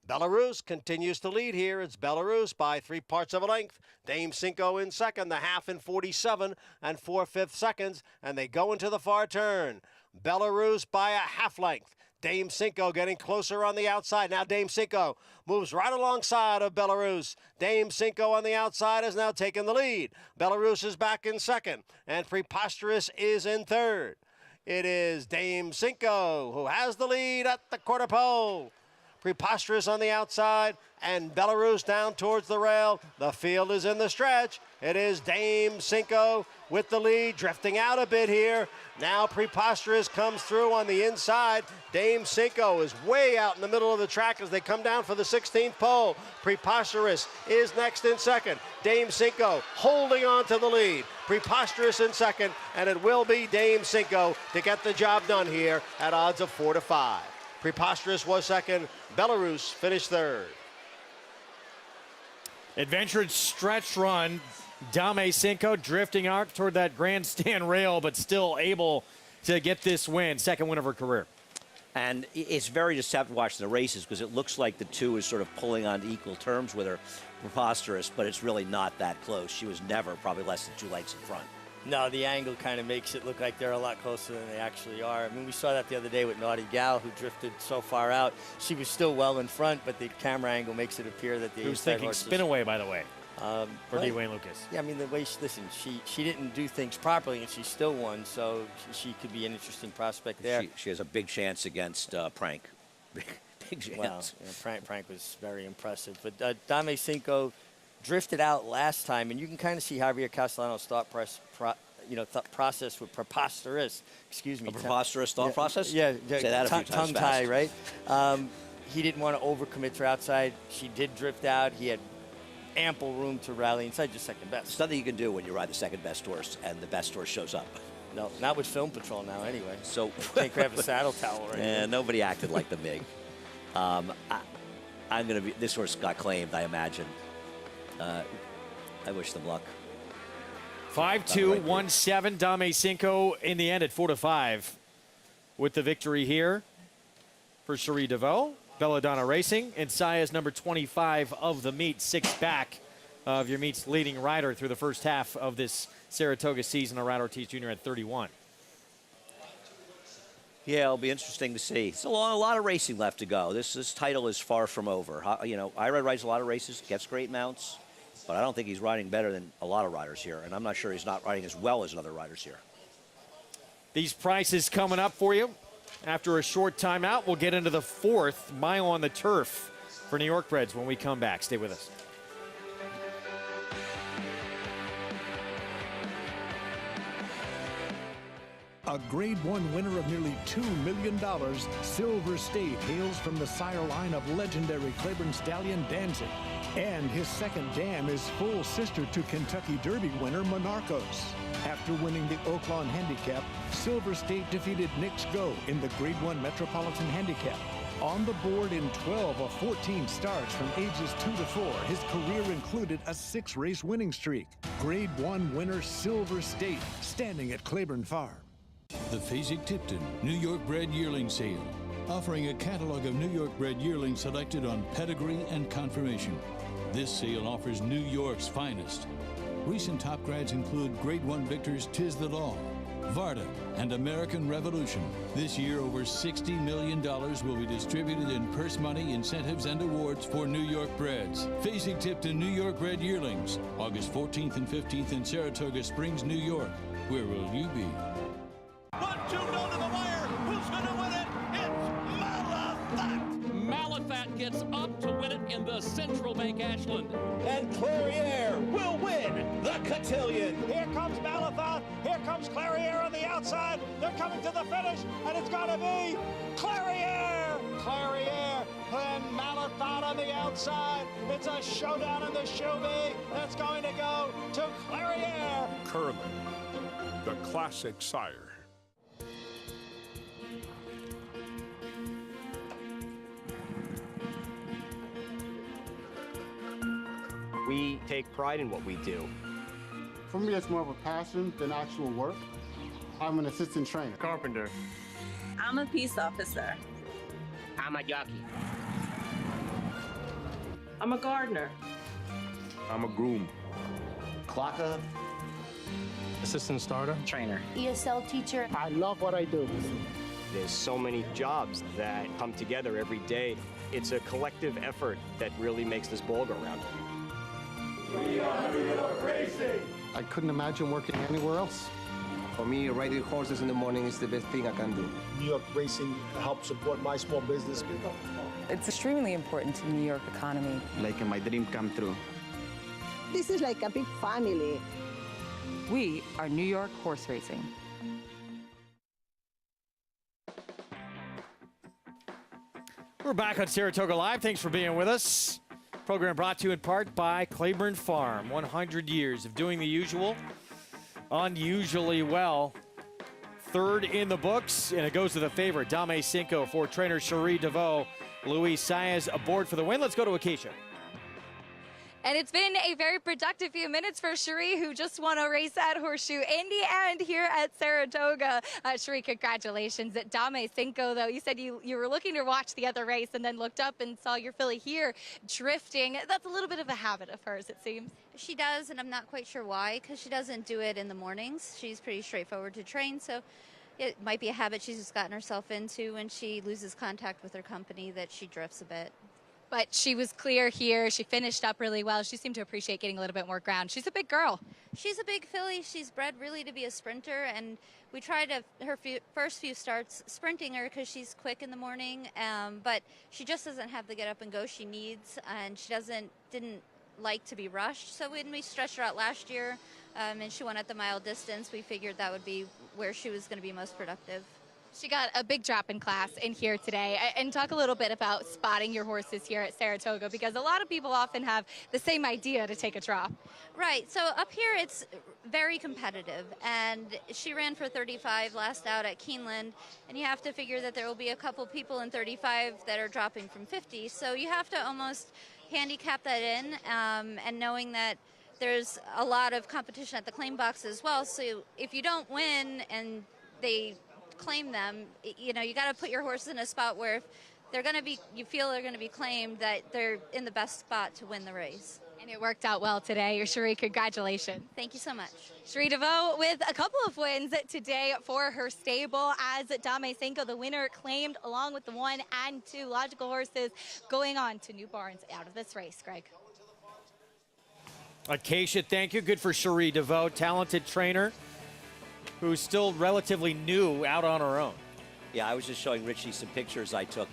Belarus continues to lead here. It's Belarus by 3/4 of a length. Dame Cinco in second, the half in 47 and 4/5 seconds. And they go into the far turn. Belarus by a half length. Dame Cinco getting closer on the outside. Now Dame Cinco moves right alongside of Belarus. Dame Cinco on the outside has now taken the lead. Belarus is back in second, and Preposterous is in third. It is Dame Cinco who has the lead at the quarter pole. Preposterous on the outside, and Belarus down towards the rail. The field is in the stretch. It is Dame Cinco with the lead, drifting out a bit here. Now Preposterous comes through on the inside. Dame Cinco is way out in the middle of the track as they come down for the 16th pole. Preposterous is next in second. Dame Cinco holding on to the lead. Preposterous in second, and it will be Dame Cinco to get the job done here at odds of 4 to 5. Preposterous was second. Belarus finished third. Adventurous stretch run. Dame Cinco drifting out toward that grandstand rail, but still able to get this win. Second win of her career. And it's very deceptive watching the races because it looks like the 2 is sort of pulling on equal terms with her, Preposterous, but it's really not that close. She was never probably less than 2 lengths in front. No, the angle kind of makes it look like they're a lot closer than they actually are. I mean, we saw that the other day with Naughty Gal, who drifted so far out. She was still well in front, but the camera angle makes it appear that the Who's thinking spin away, by the way, for D. Well, Wayne Lucas. Yeah, I mean, the way she didn't do things properly, and she still won, so she could be an interesting prospect there. She has a big chance against Prank. Big chance. Well, yeah, Prank was very impressive. But Dame Cinco drifted out last time, and you can kind of see Javier Castellano's thought process with Preposterous. Excuse me. A preposterous thought process? Yeah. Say that a few times tongue tie, right? he didn't want to overcommit to her outside. She did drift out. He had ample room to rally inside just second best. There's nothing you can do when you ride the second best horse and the best horse shows up. No, not with Film Patrol now anyway. So can't grab a saddle towel or anything. And nobody acted like the MiG. This horse got claimed, I imagine. I wish them luck. 5-2, 1-7. Dame Cinco in the end at 4-5 with the victory here for Cherie DeVaux. Belladonna Racing and Saez number 25 of the meet, 6 back of your meet's leading rider through the first half of this Saratoga season. Irad Ortiz Jr. at 31. Yeah, it'll be interesting to see. It's a lot of racing left to go. This title is far from over. You know, Irad rides a lot of races, gets great mounts, but I don't think he's riding better than a lot of riders here, and I'm not sure he's not riding as well as other riders here. These prices coming up for you. After a short timeout, we'll get into the 4th mile on the turf for New York Breds when we come back. Stay with us. A Grade 1 winner of nearly $2 million, Silver State hails from the sire line of legendary Claiborne stallion Danzig. And his second dam is full sister to Kentucky Derby winner Monarchos. After winning the Oaklawn Handicap, Silver State defeated Knicks Go in the Grade 1 Metropolitan Handicap. On the board in 12 of 14 starts from ages 2 to 4, his career included a 6-race winning streak. Grade 1 winner Silver State, standing at Claiborne Farm. The Fasig-Tipton New York Bred Yearling Sale, offering a catalog of New York bred yearlings selected on pedigree and conformation. This sale offers New York's finest. Recent top grads include Grade 1 victors Tiz the Law, Varda, and American Revolution. This year, over $60 million will be distributed in purse money, incentives, and awards for New York breds. Fasig-Tipton New York Bred Yearlings, August 14th and 15th in Saratoga Springs, New York. Where will you be? 1-2 down to the wire. Who's going to win it? It's Malafat. Malafat gets up to win it in the Central Bank Ashland. And Clairiere will win the cotillion. Here comes Malafat. Here comes Clairiere on the outside. They're coming to the finish, and it's going to be Clairiere. Clairiere and Malafat on the outside. It's a showdown in the Chauvet. That's going to go to Clairiere. Curling, the classic sire. We take pride in what we do. For me, it's more of a passion than actual work. I'm an assistant trainer. Carpenter. I'm a peace officer. I'm a jockey. I'm a gardener. I'm a groom. Clocker. Assistant starter. Trainer. ESL teacher. I love what I do. There's so many jobs that come together every day. It's a collective effort that really makes this ball go round. We are New York Racing. I couldn't imagine working anywhere else. For me, riding horses in the morning is the best thing I can do. New York Racing helps support my small business. It's extremely important to the New York economy. Like my dream come true. This is like a big family. We are New York Horse Racing. We're back on Saratoga Live. Thanks for being with us. Program brought to you in part by Claiborne Farm. 100 years of doing the usual, unusually well. Third in the books, and it goes to the favorite, Dame Cinco, for trainer Cherie DeVaux. Luis Saez aboard for the win. Let's go to Acacia. And it's been a very productive few minutes for Cherie, who just won a race at Horseshoe Indy and here at Saratoga. Cherie, congratulations. At Dame Cinco, though, you said you were looking to watch the other race and then looked up and saw your filly here drifting. That's a little bit of a habit of hers, it seems. She does, and I'm not quite sure why, because she doesn't do it in the mornings. She's pretty straightforward to train, so it might be a habit she's just gotten herself into when she loses contact with her company that she drifts a bit. But she was clear here. She finished up really well. She seemed to appreciate getting a little bit more ground. She's a big girl. She's a big filly. She's bred really to be a sprinter, and we tried her first few starts sprinting her because she's quick in the morning, but she just doesn't have the get up and go she needs, and she didn't like to be rushed. So when we stretched her out last year and she won at the mile distance, we figured that would be where she was going to be most productive. She got a big drop in class in here today. And talk a little bit about spotting your horses here at Saratoga, because a lot of people often have the same idea to take a drop. Right, so up here it's very competitive, and she ran for 35 last out at Keeneland, and you have to figure that there will be a couple people in 35 that are dropping from 50, so you have to almost handicap that in, and knowing that there's a lot of competition at the claim box as well, so if you don't win and they claim them, you know, you got to put your horses in a spot where if they're going to be, you feel they're going to be claimed, that they're in the best spot to win the race. And it worked out well today. Cherie, congratulations. Thank you so much. Cherie DeVoe with a couple of wins today for her stable, as Dame Senko, the winner, claimed, along with the 1 and 2 logical horses going on to new barns out of this race. Greg. Acacia, thank you. Good for Cherie DeVoe, talented trainer who's still relatively new out on her own. Yeah, I was just showing Richie some pictures I took.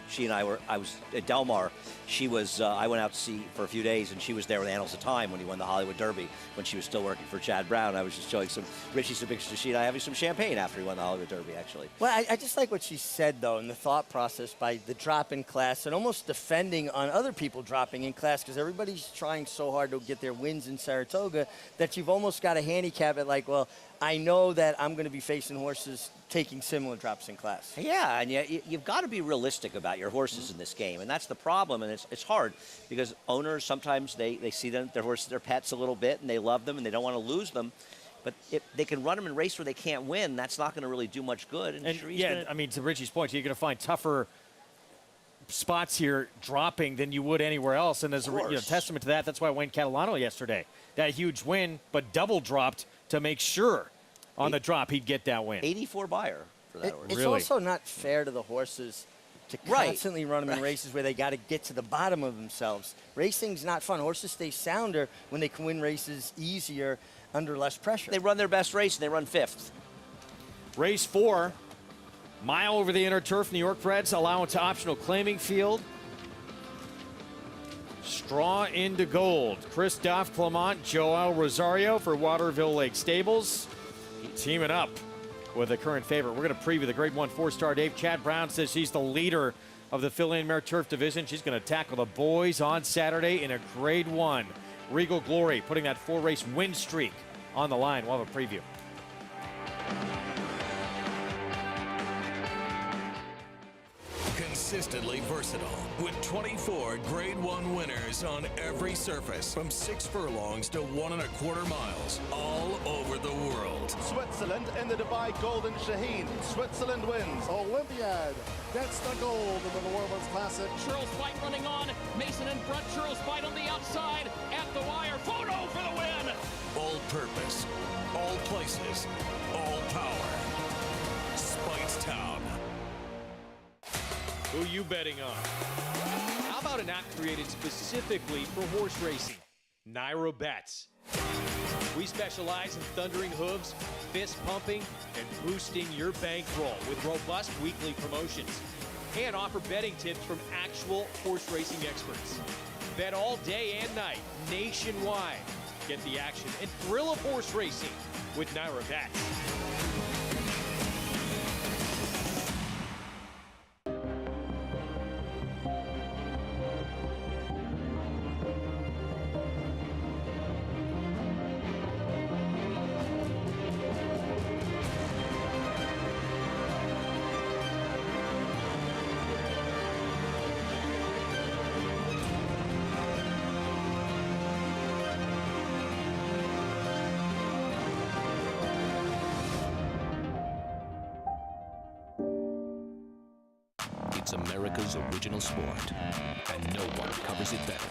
She and I was at Del Mar. She was, I went out to see for a few days, and she was there with Annals of Time when he won the Hollywood Derby, when she was still working for Chad Brown. I was just showing Richie some pictures. She and I having some champagne after he won the Hollywood Derby, actually. Well, I just like what she said, though, in the thought process by the drop in class and almost defending on other people dropping in class, because everybody's trying so hard to get their wins in Saratoga that you've almost got to handicap it like, well, I know that I'm going to be facing horses taking similar drops in class. Yeah, and you've got to be realistic about your horses in this game, and that's the problem, and it's hard because owners sometimes they see their horses, their pets a little bit, and they love them, and they don't want to lose them. But if they can run them in race where they can't win, that's not going to really do much good. And yeah, I mean, to Richie's point, you're going to find tougher spots here dropping than you would anywhere else, and as a testament to that, that's why Wayne Catalano yesterday, that huge win, but double dropped to make sure on the drop he'd get that win. 84 buyer for that horse. It's also not fair to the horses to constantly run them in races where they got to get to the bottom of themselves. Racing's not fun. Horses stay sounder when they can win races easier under less pressure. They run their best race and they run 5th. Race 4, mile over the inner turf, New York Preds, allowance to optional claiming field. Straw into gold. Christophe Clement, Joel Rosario for Waterville Lake Stables. Teaming up with the current favorite. We're going to preview the Grade 1 4-star Dave. Chad Brown says she's the leader of the Philly and Mare Turf division. She's going to tackle the boys on Saturday in a Grade 1. Regal Glory putting that 4-race win streak on the line. We'll have a preview. Consistently versatile with 24 Grade 1 winners on every surface from 6 furlongs to 1 1/4 miles all over the world. Switzerland in the Dubai Golden Shaheen. Switzerland wins. Olympiad gets the gold in the Women's Classic. Churls Fight running on. Mason in front. Churls Fight on the outside. At the wire. Photo for the win. All purpose, all places, all power. Speightstown. Who you betting on? How about an app created specifically for horse racing? Naira Bets. We specialize in thundering hooves, fist pumping, and boosting your bankroll with robust weekly promotions. And offer betting tips from actual horse racing experts. Bet all day and night, nationwide. Get the action and thrill of horse racing with Naira Bets. It's America's original sport, and no one covers it better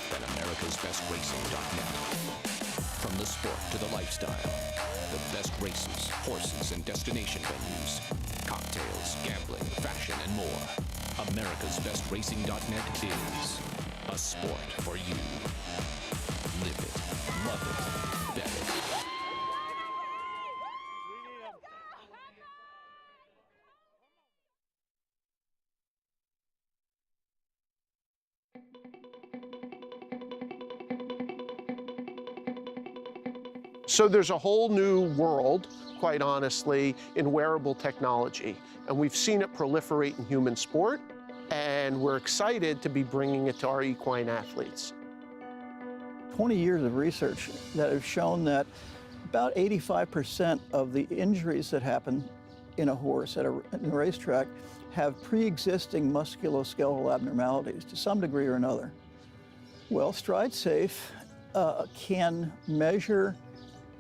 than America'sBestRacing.net. From the sport to the lifestyle, the best races, horses, and destination venues, cocktails, gambling, fashion, and more. America'sBestRacing.net is a sport for you. Live it, love it, bet it. So there's a whole new world, quite honestly, in wearable technology. And we've seen it proliferate in human sport, and we're excited to be bringing it to our equine athletes. 20 years of research that have shown that about 85% of the injuries that happen in a horse in a racetrack have pre-existing musculoskeletal abnormalities to some degree or another. Well, StrideSafe can measure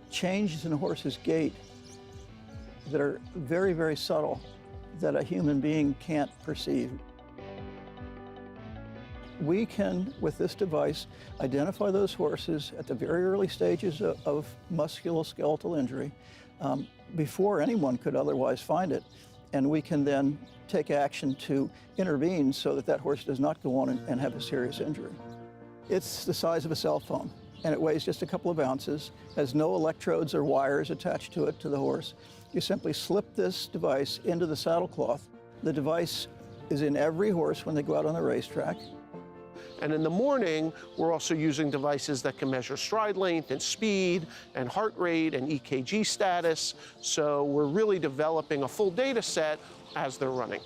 changes in a horse's gait that are very, very subtle that a human being can't perceive. We can, with this device, identify those horses at the very early stages of musculoskeletal injury before anyone could otherwise find it. And we can then take action to intervene so that that horse does not go on and have a serious injury. It's the size of a cell phone, and it weighs just a couple of ounces, has no electrodes or wires attached to it, to the horse. You simply slip this device into the saddle cloth. The device is in every horse when they go out on the racetrack. And in the morning, we're also using devices that can measure stride length and speed and heart rate and EKG status. So we're really developing a full data set as they're running.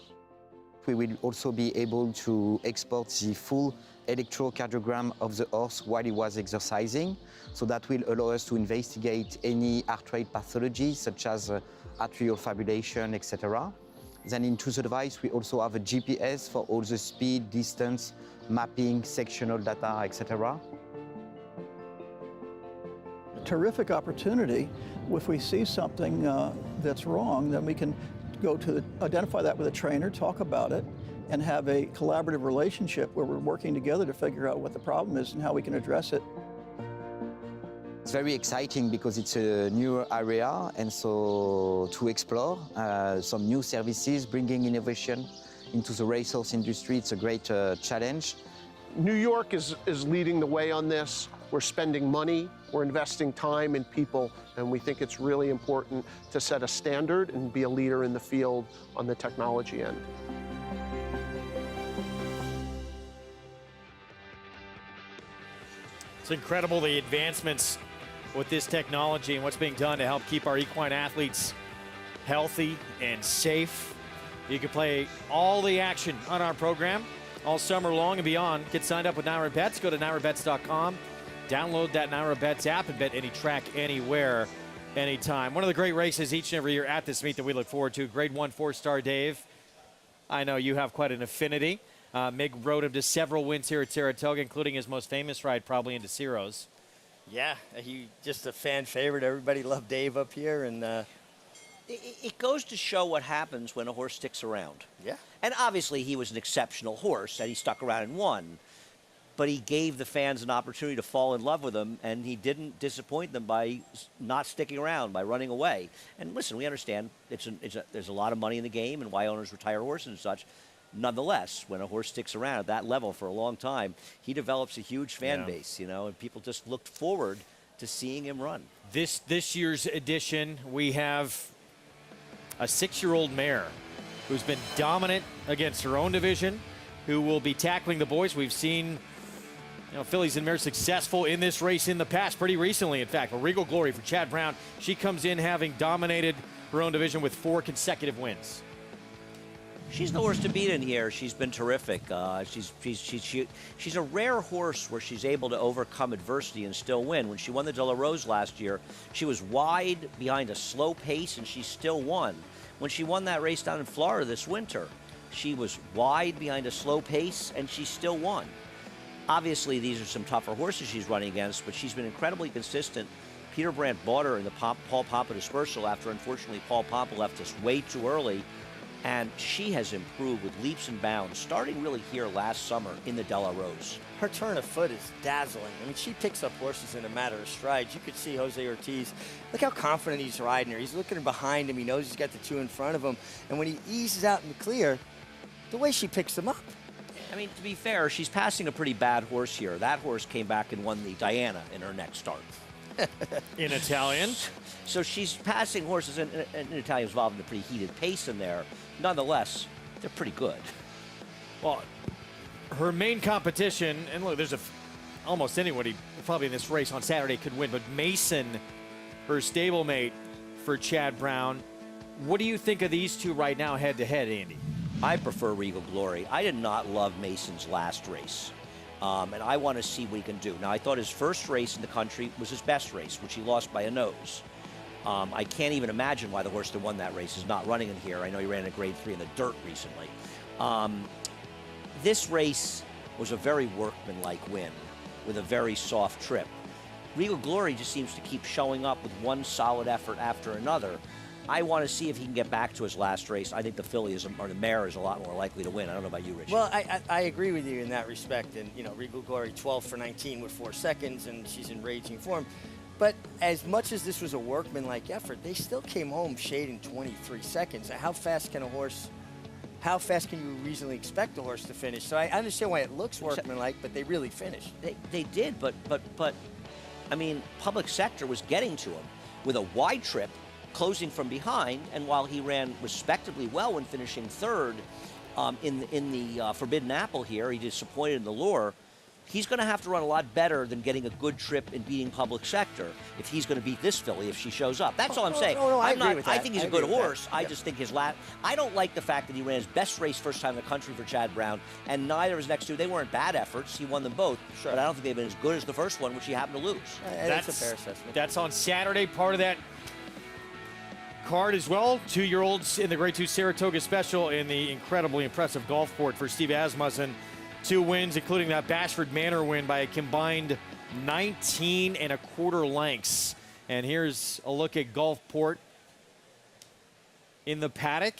We will also be able to export the full electrocardiogram of the horse while he was exercising. So that will allow us to investigate any heart rate pathology, such as atrial fibrillation, etc. Then into the device, we also have a GPS for all the speed, distance, mapping, sectional data, etc. Terrific opportunity. If we see something that's wrong, then we can go to identify that with a trainer, talk about it, and have a collaborative relationship where we're working together to figure out what the problem is and how we can address it. It's very exciting because it's a new area, and so to explore some new services, bringing innovation into the racehorse industry, it's a great challenge. New York is leading the way on this. We're spending money, we're investing time in people, and we think it's really important to set a standard and be a leader in the field on the technology end. It's incredible the advancements with this technology and what's being done to help keep our equine athletes healthy and safe. You can play all the action on our program all summer long and beyond. Get signed up with Naira Bets. Go to nairabets.com. Download that Naira Bets app and bet any track, anywhere, anytime. One of the great races each and every year at this meet that we look forward to. Grade 1 4-star Dave. I know you have quite an affinity. Mig rode him to several wins here at Saratoga, including his most famous ride probably into Ciro's. Yeah, he just a fan favorite. Everybody loved Dave up here, and it goes to show what happens when a horse sticks around. Yeah. And obviously he was an exceptional horse, and he stuck around and won. But he gave the fans an opportunity to fall in love with him, and he didn't disappoint them by not sticking around, by running away. And listen, we understand there's a lot of money in the game and why owners retire horses and such. Nonetheless, when a horse sticks around at that level for a long time, he develops a huge fan base, you know, and people just looked forward to seeing him run. This year's edition, we have a 6-year-old mare who's been dominant against her own division, who will be tackling the boys. We've seen fillies and mares successful in this race in the past, pretty recently, in fact. A Regal Glory for Chad Brown. She comes in having dominated her own division with 4 consecutive wins. She's the horse to beat in here. She's been terrific. She's a rare horse where she's able to overcome adversity and still win. When she won the De La Rose last year, she was wide behind a slow pace, and she still won. When she won that race down in Florida this winter, she was wide behind a slow pace, and she still won. Obviously, these are some tougher horses she's running against, but she's been incredibly consistent. Peter Brandt bought her in the Paul Papa dispersal after, unfortunately, Paul Papa left us way too early. And she has improved with leaps and bounds, starting really here last summer in the De La Rose. Her turn of foot is dazzling. I mean, she picks up horses in a matter of strides. You could see Jose Ortiz. Look how confident he's riding her. He's looking behind him. He knows he's got the 2 in front of him. And when he eases out in the clear, the way she picks him up. I mean, to be fair, she's passing a pretty bad horse here. That horse came back and won the Diana in her next start. In Italian. So she's passing horses, and Italian's involved in a pretty heated pace in there. Nonetheless, they're pretty good. Well, her main competition, and look, there's almost anybody probably in this race on Saturday could win, but Mason her stablemate for Chad Brown. What do you think of these two right now head-to-head, Andy? I prefer Regal Glory. I did not love Mason's last race, and I want to see what he can do. Now, I thought his first race in the country was his best race, which he lost by a nose. I can't even imagine why the horse that won that race is not running in here. I know he ran a grade 3 in the dirt recently. This race was a very workmanlike win with a very soft trip. Regal Glory just seems to keep showing up with one solid effort after another. I want to see if he can get back to his last race. I think the filly or the mare is a lot more likely to win. I don't know about you, Richard. Well, I agree with you in that respect. And, you know, Regal Glory 12 for 19 with 4 seconds, and she's in raging form. But as much as this was a workmanlike effort, they still came home shading 23 seconds. How fast can you reasonably expect a horse to finish? So I understand why it looks workmanlike, but they really finished. They did, but I mean, Public Sector was getting to him with a wide trip, closing from behind, and while he ran respectably well when finishing third in the Forbidden Apple here, he disappointed in the Lure. He's going to have to run a lot better than getting a good trip and beating Public Sector if he's going to beat this filly if she shows up. That's all I'm saying. No, I agree with that. I think he's a good horse. I just think his last. I don't like the fact that he ran his best race first time in the country for Chad Brown, and neither of his next two. They weren't bad efforts. He won them both, but I don't think they've been as good as the first one, which he happened to lose. That's a fair assessment. That's on Saturday. Part of that card as well. 2-year-olds in the Grade 2 Saratoga Special in the incredibly impressive Gulfport for Steve Asmussen. 2 wins, including that Bashford Manor win by a combined 19 1/4 lengths. And here's a look at Gulfport in the paddock.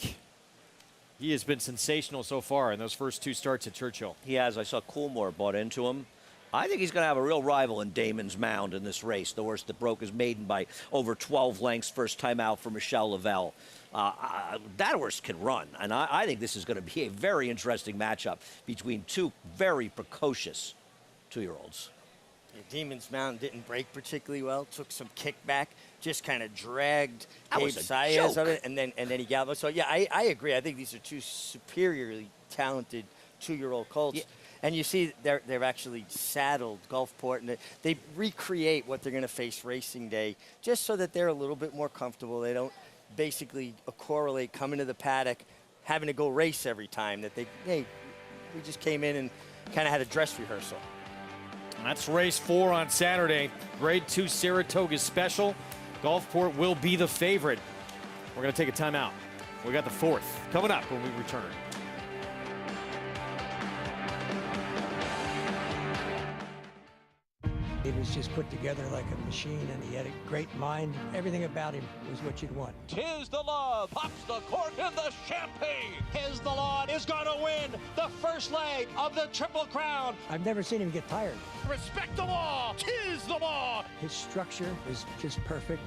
He has been sensational so far in those first 2 starts at Churchill. He has. I saw Coolmore bought into him. I think he's going to have a real rival in Damon's Mound in this race, the horse that broke his maiden by over 12 lengths first time out for Michelle Lavelle. That horse can run, and I think this is going to be a very interesting matchup between 2 very precocious 2-year-olds. Yeah, Damon's Mound didn't break particularly well, took some kickback, just kind of dragged Dave Saez of it, and then he galloped. So, yeah, I agree. I think these are 2 superiorly talented 2-year-old colts. Yeah. And you see they've actually saddled Gulfport, and they recreate what they're going to face racing day just so that they're a little bit more comfortable. They don't basically correlate coming to the paddock, having to go race every time. That we just came in and kind of had a dress rehearsal. That's race 4 on Saturday. Grade 2 Saratoga Special. Gulfport will be the favorite. We're going to take a timeout. We got the 4th coming up when we return. He was just put together like a machine, and he had a great mind. Everything about him was what you'd want. Tis the Law pops the cork in the champagne. Tis the Law is going to win the first leg of the Triple Crown. I've never seen him get tired. Respect the law. Tis the law. His structure is just perfect.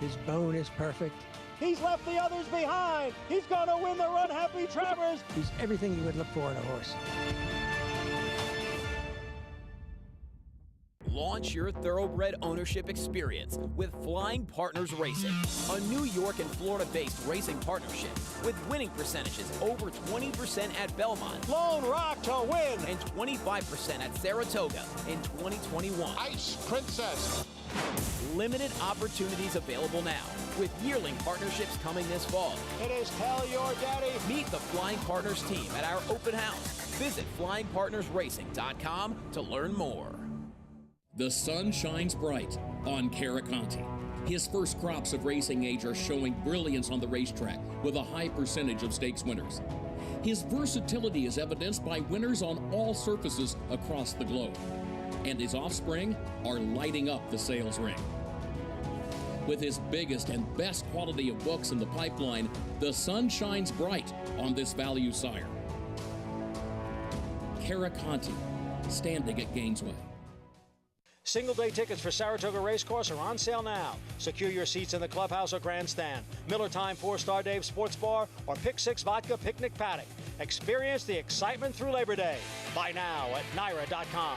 His bone is perfect. He's left the others behind. He's going to win the Run Happy Travers. He's everything you would look for in a horse. Launch your thoroughbred ownership experience with Flying Partners Racing, a New York and Florida-based racing partnership with winning percentages over 20% at Belmont, Lone Rock to win, and 25% at Saratoga in 2021. Ice Princess. Limited opportunities available now, with yearling partnerships coming this fall. It is Tell Your Daddy. Meet the Flying Partners team at our open house. Visit flyingpartnersracing.com to learn more. The sun shines bright on Caraconte. His first crops of racing age are showing brilliance on the racetrack with a high percentage of stakes winners. His versatility is evidenced by winners on all surfaces across the globe. And his offspring are lighting up the sales ring. With his biggest and best quality of books in the pipeline, the sun shines bright on this value sire. Caraconte, standing at Gainesway. Single-day tickets for Saratoga Racecourse are on sale now. Secure your seats in the clubhouse or grandstand, Miller Time 4-Star Dave Sports Bar, or Pick 6 Vodka Picnic Paddock. Experience the excitement through Labor Day. Buy now at NYRA.com.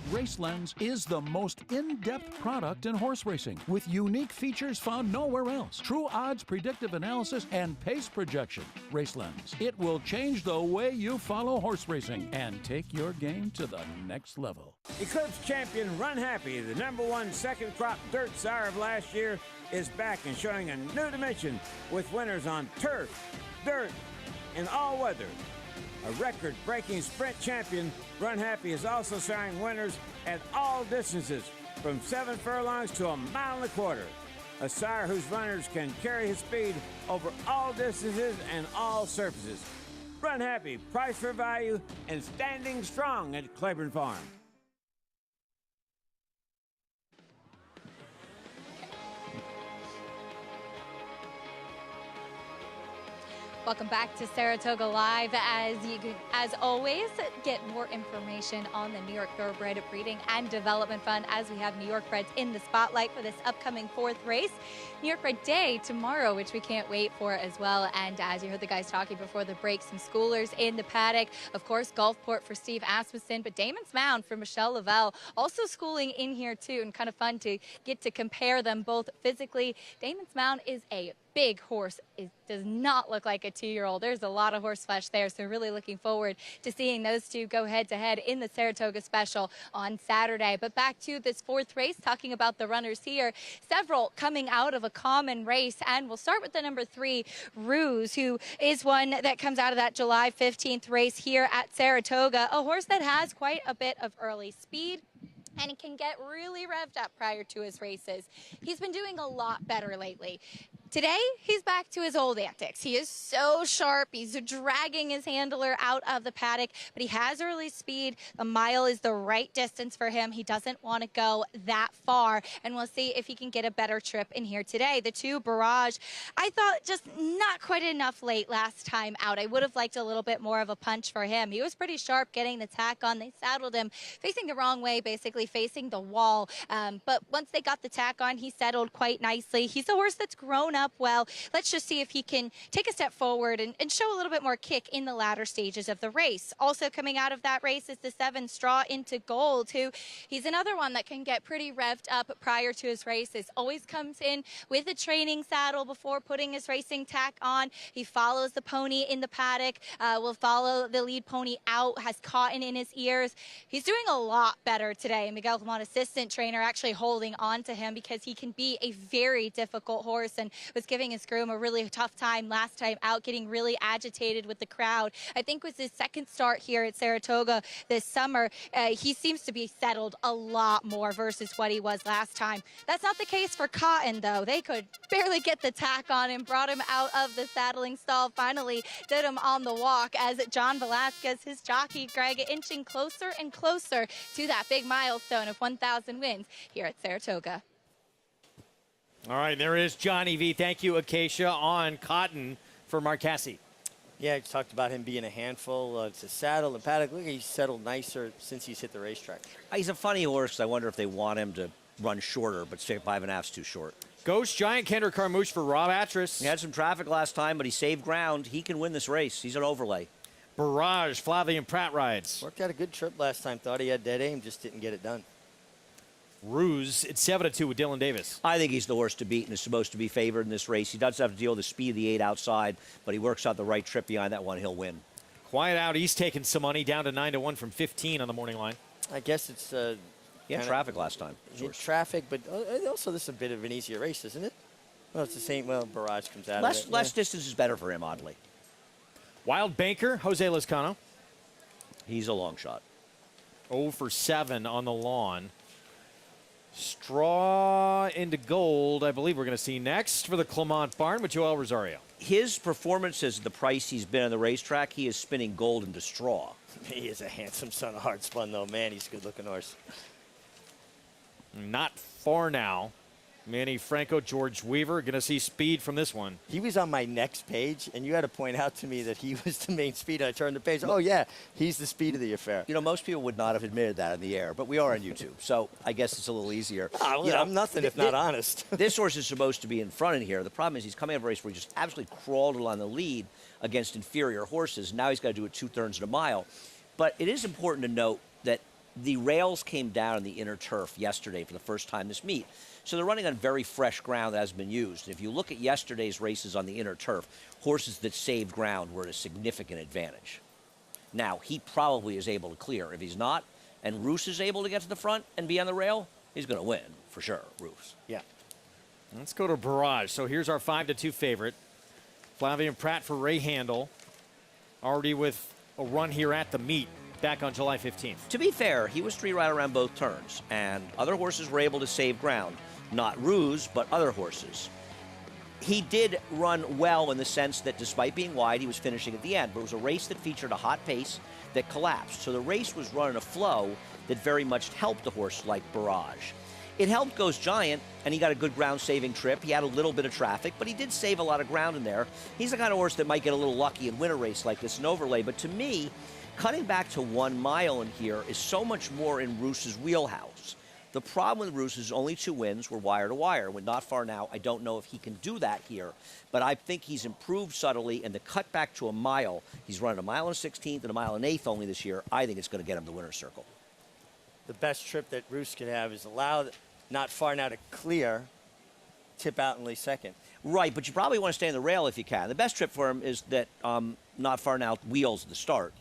RaceLens is the most in-depth product in horse racing with unique features found nowhere else. True odds, predictive analysis, and pace projection. RaceLens. It will change the way you follow horse racing and take your game to the next level. Eclipse champion Run Happy, the #1 second crop dirt sire of last year, is back and showing a new dimension with winners on turf, dirt, and all weather. A record-breaking sprint champion, Run Happy is also showing winners at all distances, from 7 furlongs to 1.25 miles. A sire whose runners can carry his speed over all distances and all surfaces. Run Happy, price for value, and standing strong at Claiborne Farm. Welcome back to Saratoga Live. As always, get more information on the New York Thoroughbred Breeding and Development Fund as we have New York Breds in the spotlight for this upcoming 4th race. New York Bred Day tomorrow, which we can't wait for as well. And as you heard the guys talking before the break, some schoolers in the paddock. Of course, Gulfport for Steve Asmussen, but Damon's Mound for Michelle Lavelle also schooling in here too, and kind of fun to get to compare them both physically. Damon's Mound is a big horse. It does not look like a 2-year-old. There's a lot of horse flesh there, so really looking forward to seeing those two go head-to-head in the Saratoga Special on Saturday. But back to this 4th race, talking about the runners here. Several coming out of a common race, and we'll start with the #3, Ruse, who is one that comes out of that July 15th race here at Saratoga. A horse that has quite a bit of early speed, and he can get really revved up prior to his races. He's been doing a lot better lately. Today, he's back to his old antics. He is so sharp. He's dragging his handler out of the paddock, but he has early speed. A mile is the right distance for him. He doesn't want to go that far, and we'll see if he can get a better trip in here today. The 2, Barrage, I thought just not quite enough late last time out. I would have liked a little bit more of a punch for him. He was pretty sharp getting the tack on. They saddled him facing the wrong way, basically facing the wall, but once they got the tack on, he settled quite nicely. He's a horse that's grown up well. Let's just see if he can take a step forward and show a little bit more kick in the latter stages of the race. Also coming out of that race is the 7, Straw Into Gold, who he's another one that can get pretty revved up prior to his races. Always comes in with a training saddle before putting his racing tack on. He follows the pony in the paddock, will follow the lead pony out, has cotton in his ears. He's doing a lot better today. Miguel Clement, assistant trainer, actually holding on to him because he can be a very difficult horse, and was giving his groom a really tough time last time out, getting really agitated with the crowd. I think with his 2nd start here at Saratoga this summer, he seems to be settled a lot more versus what he was last time. That's not the case for Cotton, though. They could barely get the tack on him, brought him out of the saddling stall, finally did him on the walk as John Velasquez, his jockey, Greg, inching closer and closer to that big milestone of 1,000 wins here at Saratoga. All right, there is Johnny V. Thank you, Acacia, on Cotton for Marcassi. Yeah, I talked about him being a handful. It's a saddle and paddock. Look, he's settled nicer since he's hit the racetrack. He's a funny horse. I wonder if they want him to run shorter, but 5.5 is too short. Ghost Giant Kendrick Carmouche for Rob Atras. He had some traffic last time, but he saved ground. He can win this race. He's an overlay. Barrage, Flavian Pratt rides. Worked out a good trip last time. Thought he had dead aim, just didn't get it done. Ruse, it's 7-2 with Dylan Davis. I think he's the horse to beat and is supposed to be favored in this race. He does have to deal with the speed of the 8 outside, but he works out the right trip behind that one. He'll win. Quiet Out, he's taking some money, down to 9-1 from 15 on the morning line. I guess it's he had traffic last time. Traffic, but also this is a bit of an easier race, isn't it? Well, it's the same. Well, Barrage comes out of it. Less distance is better for him, oddly. Wild Banker, Jose Lezcano. He's a long shot. 0 for 7 on the lawn. Straw Into Gold, I believe we're going to see next for the Claiborne Farm with Joel Rosario. His performances, the price he's been on the racetrack, he is spinning gold into straw. He is a handsome son of hard spun, though. Man, he's a good-looking horse. Not far now. Manny Franco, George Weaver, going to see speed from this one. He was on my next page, and you had to point out to me that he was the main speed. I turned the page. Oh, yeah, he's the speed of the affair. You know, most people would not have admitted that in the air, but we are on YouTube, so I guess it's a little easier. I'm nothing if not honest. This horse is supposed to be in front in here. The problem is he's coming out of a race where he just absolutely crawled along the lead against inferior horses. Now he's got to do it 2/3 of a mile. But it is important to note that the rails came down in the inner turf yesterday for the first time this meet. So they're running on very fresh ground that hasn't been used. If you look at yesterday's races on the inner turf, horses that saved ground were at a significant advantage. Now, he probably is able to clear. If he's not, and Roos is able to get to the front and be on the rail, he's going to win, for sure, Roos. Yeah. Let's go to Barrage. So here's our 5-2 favorite. Flavien Prat for Ray Handel, already with a run here at the meet back on July 15th. To be fair, he was street right around both turns, and other horses were able to save ground. Not Roos, but other horses. He did run well in the sense that despite being wide, he was finishing at the end, but it was a race that featured a hot pace that collapsed. So the race was running a flow that very much helped a horse like Barrage. It helped Goes Giant, and he got a good ground-saving trip. He had a little bit of traffic, but he did save a lot of ground in there. He's the kind of horse that might get a little lucky and win a race like this in overlay, but to me, cutting back to 1 mile in here is so much more in Roos's wheelhouse. The problem with Roos is only 2 wins were wire to wire. With Not Far Now, I don't know if he can do that here, but I think he's improved subtly, and the cut back to 1 mile, he's running 1 mile and 16th and 1 mile and 1/8 only this year. I think it's going to get him the winner's circle. The best trip that Roos could have is allow Not Far Now to clear, tip out and lay second. Right, but you probably want to stay on the rail if you can. The best trip for him is that Not Far Now wheels at the start.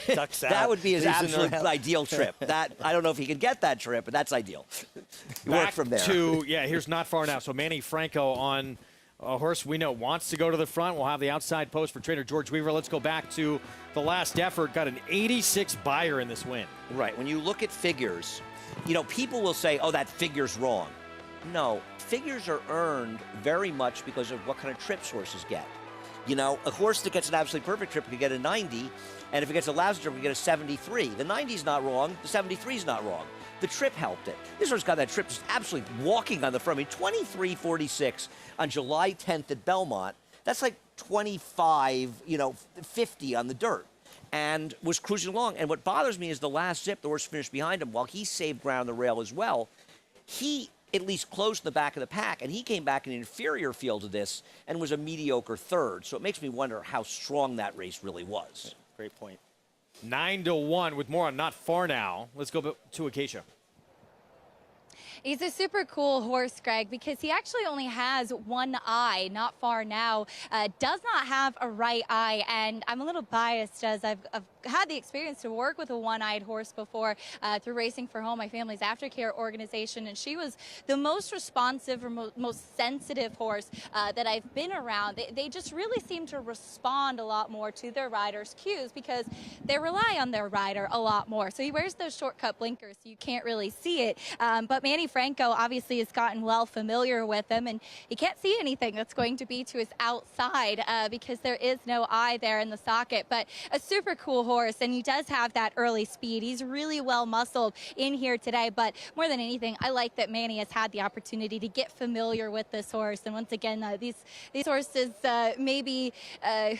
Ducks out. That would be his Leaves in the absolute rail. ideal trip. That I don't know if he can get that trip, but that's ideal. You work Back from there. here's Not Far Now. So Manny Franco on a horse we know wants to go to the front. We'll have the outside post for trainer George Weaver. Let's go back to the last effort. Got an 86 buyer in this win. Right, when you look at figures, you know, people will say, oh, that figure's wrong. No, figures are earned very much because of what kind of trips horses get. You know, a horse that gets an absolutely perfect trip could get a 90, and if it gets a lousy trip, it could get a 73. The 90's not wrong, the 73's not wrong. The trip helped it. This horse got that trip just absolutely walking on the front. I mean, 23.46 on July 10th at Belmont. That's like 25, 50 on the dirt. And was cruising along. And what bothers me is the last zip, the horse finished behind him. While he saved ground on the rail as well, he at least closed the back of the pack, and he came back in an inferior field to this and was a mediocre third. So it makes me wonder how strong that race really was. Great point. 9-1 with more on Not Far Now. Let's go to Acacia. He's a super cool horse, Greg, because he actually only has one eye. Not Far Now does not have a right eye, and I'm a little biased as I've had the experience to work with a one-eyed horse before through Racing for Home, my family's aftercare organization, and she was the most responsive or most sensitive horse that I've been around. They just really seem to respond a lot more to their rider's cues because they rely on their rider a lot more. So he wears those shortcut blinkers, so you can't really see it. But Manny Franco obviously has gotten well familiar with him, and he can't see anything that's going to be to his outside because there is no eye there in the socket. But a super cool horse, and he does have that early speed. He's really well muscled in here today, but more than anything, I like that Manny has had the opportunity to get familiar with this horse. And once again, these horses maybe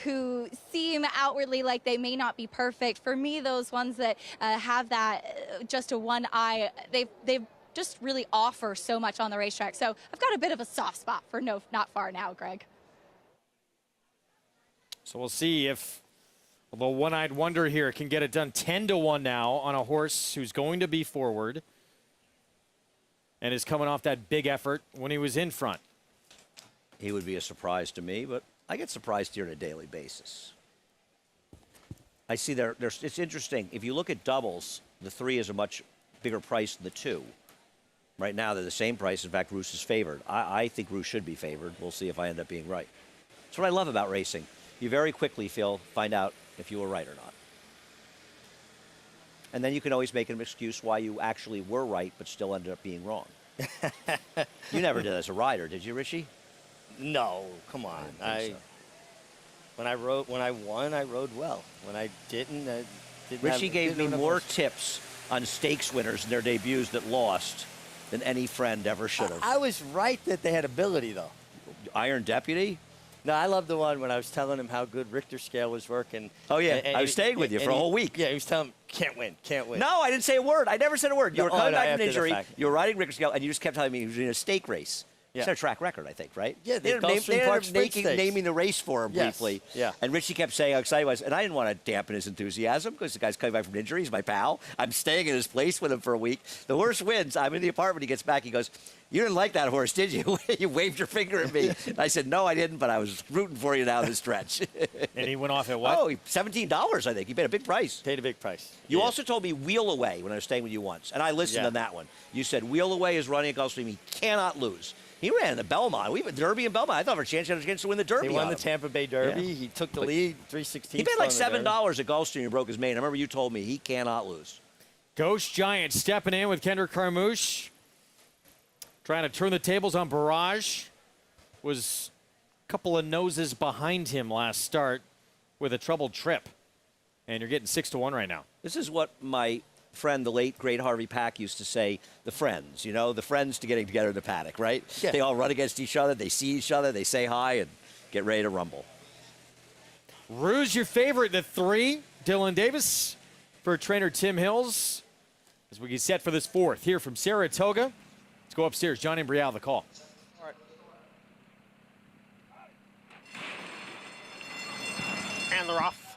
who seem outwardly like they may not be perfect, for me, those ones that have that just a one eye, they've just really offer so much on the racetrack. So I've got a bit of a soft spot for Not Far Now, Greg. So we'll see if the one-eyed wonder here can get it done. 10-1 now on a horse who's going to be forward and is coming off that big effort when he was in front. He would be a surprise to me, but I get surprised here on a daily basis. I see it's interesting. If you look at doubles, the 3 is a much bigger price than the 2. Right now, they're the same price. In fact, Roos is favored. I think Roos should be favored. We'll see if I end up being right. That's what I love about racing. You very quickly, find out if you were right or not. And then you can always make an excuse why you actually were right, but still ended up being wrong. You never did as a rider, did you, Richie? No, come on. When I won, I rode well. When I didn't, I didn't. Richie gave me more tips on stakes winners in their debuts that lost than any friend ever should have. I was right that they had ability, though. Iron Deputy? No, I love the one when I was telling him how good Richter scale was working. Oh, yeah. And I was staying with you for a whole week. Yeah, he was telling me, can't win. No, I didn't say a word. I never said a word. You were coming back from injury. You were riding Richter scale, and you just kept telling me he was in a stake race. Set a track record, I think, right? Yeah, they Gulfstream Park Sprint Stakes. naming the race for him Yes, briefly. yeah. And Richie kept saying how excited he was, and I didn't want to dampen his enthusiasm because the guy's coming back from injury. He's my pal. I'm staying in his place with him for a week. The horse wins. I'm in the apartment. He gets back. He goes, "You didn't like that horse, did you?" You waved your finger at me. And I said, "No, I didn't, but I was rooting for you down the stretch." And he went off at what? Oh, $17, I think. He paid a big price. Paid a big price. You also told me Wheel Away when I was staying with you once, and I listened to that one. You said Wheel Away is running at Gulfstream. He cannot lose. He ran in the Belmont. We have a Derby in Belmont. I thought our chance had a chance to win the Derby. He won the Tampa Bay Derby. Yeah. He took the lead, 316. He paid like $7 at Gulfstream and broke his mane. I remember you told me he cannot lose. Ghost Giant stepping in with Kendrick Carmouche. Trying to turn the tables on Barrage. Was a couple of noses behind him last start with a troubled trip. And you're getting 6-1 right now. This is what my friend, the late, great Harvey Pack, used to say, the friends, you know, the friends to getting together in the paddock, right? Yeah. They all run against each other. They see each other. They say hi and get ready to rumble. Ruse, your favorite, the 3. Dylan Davis for trainer Tim Hills. As we get set for this 4th here from Saratoga. Let's go upstairs. John Imbrial, the call. All right. And they're off.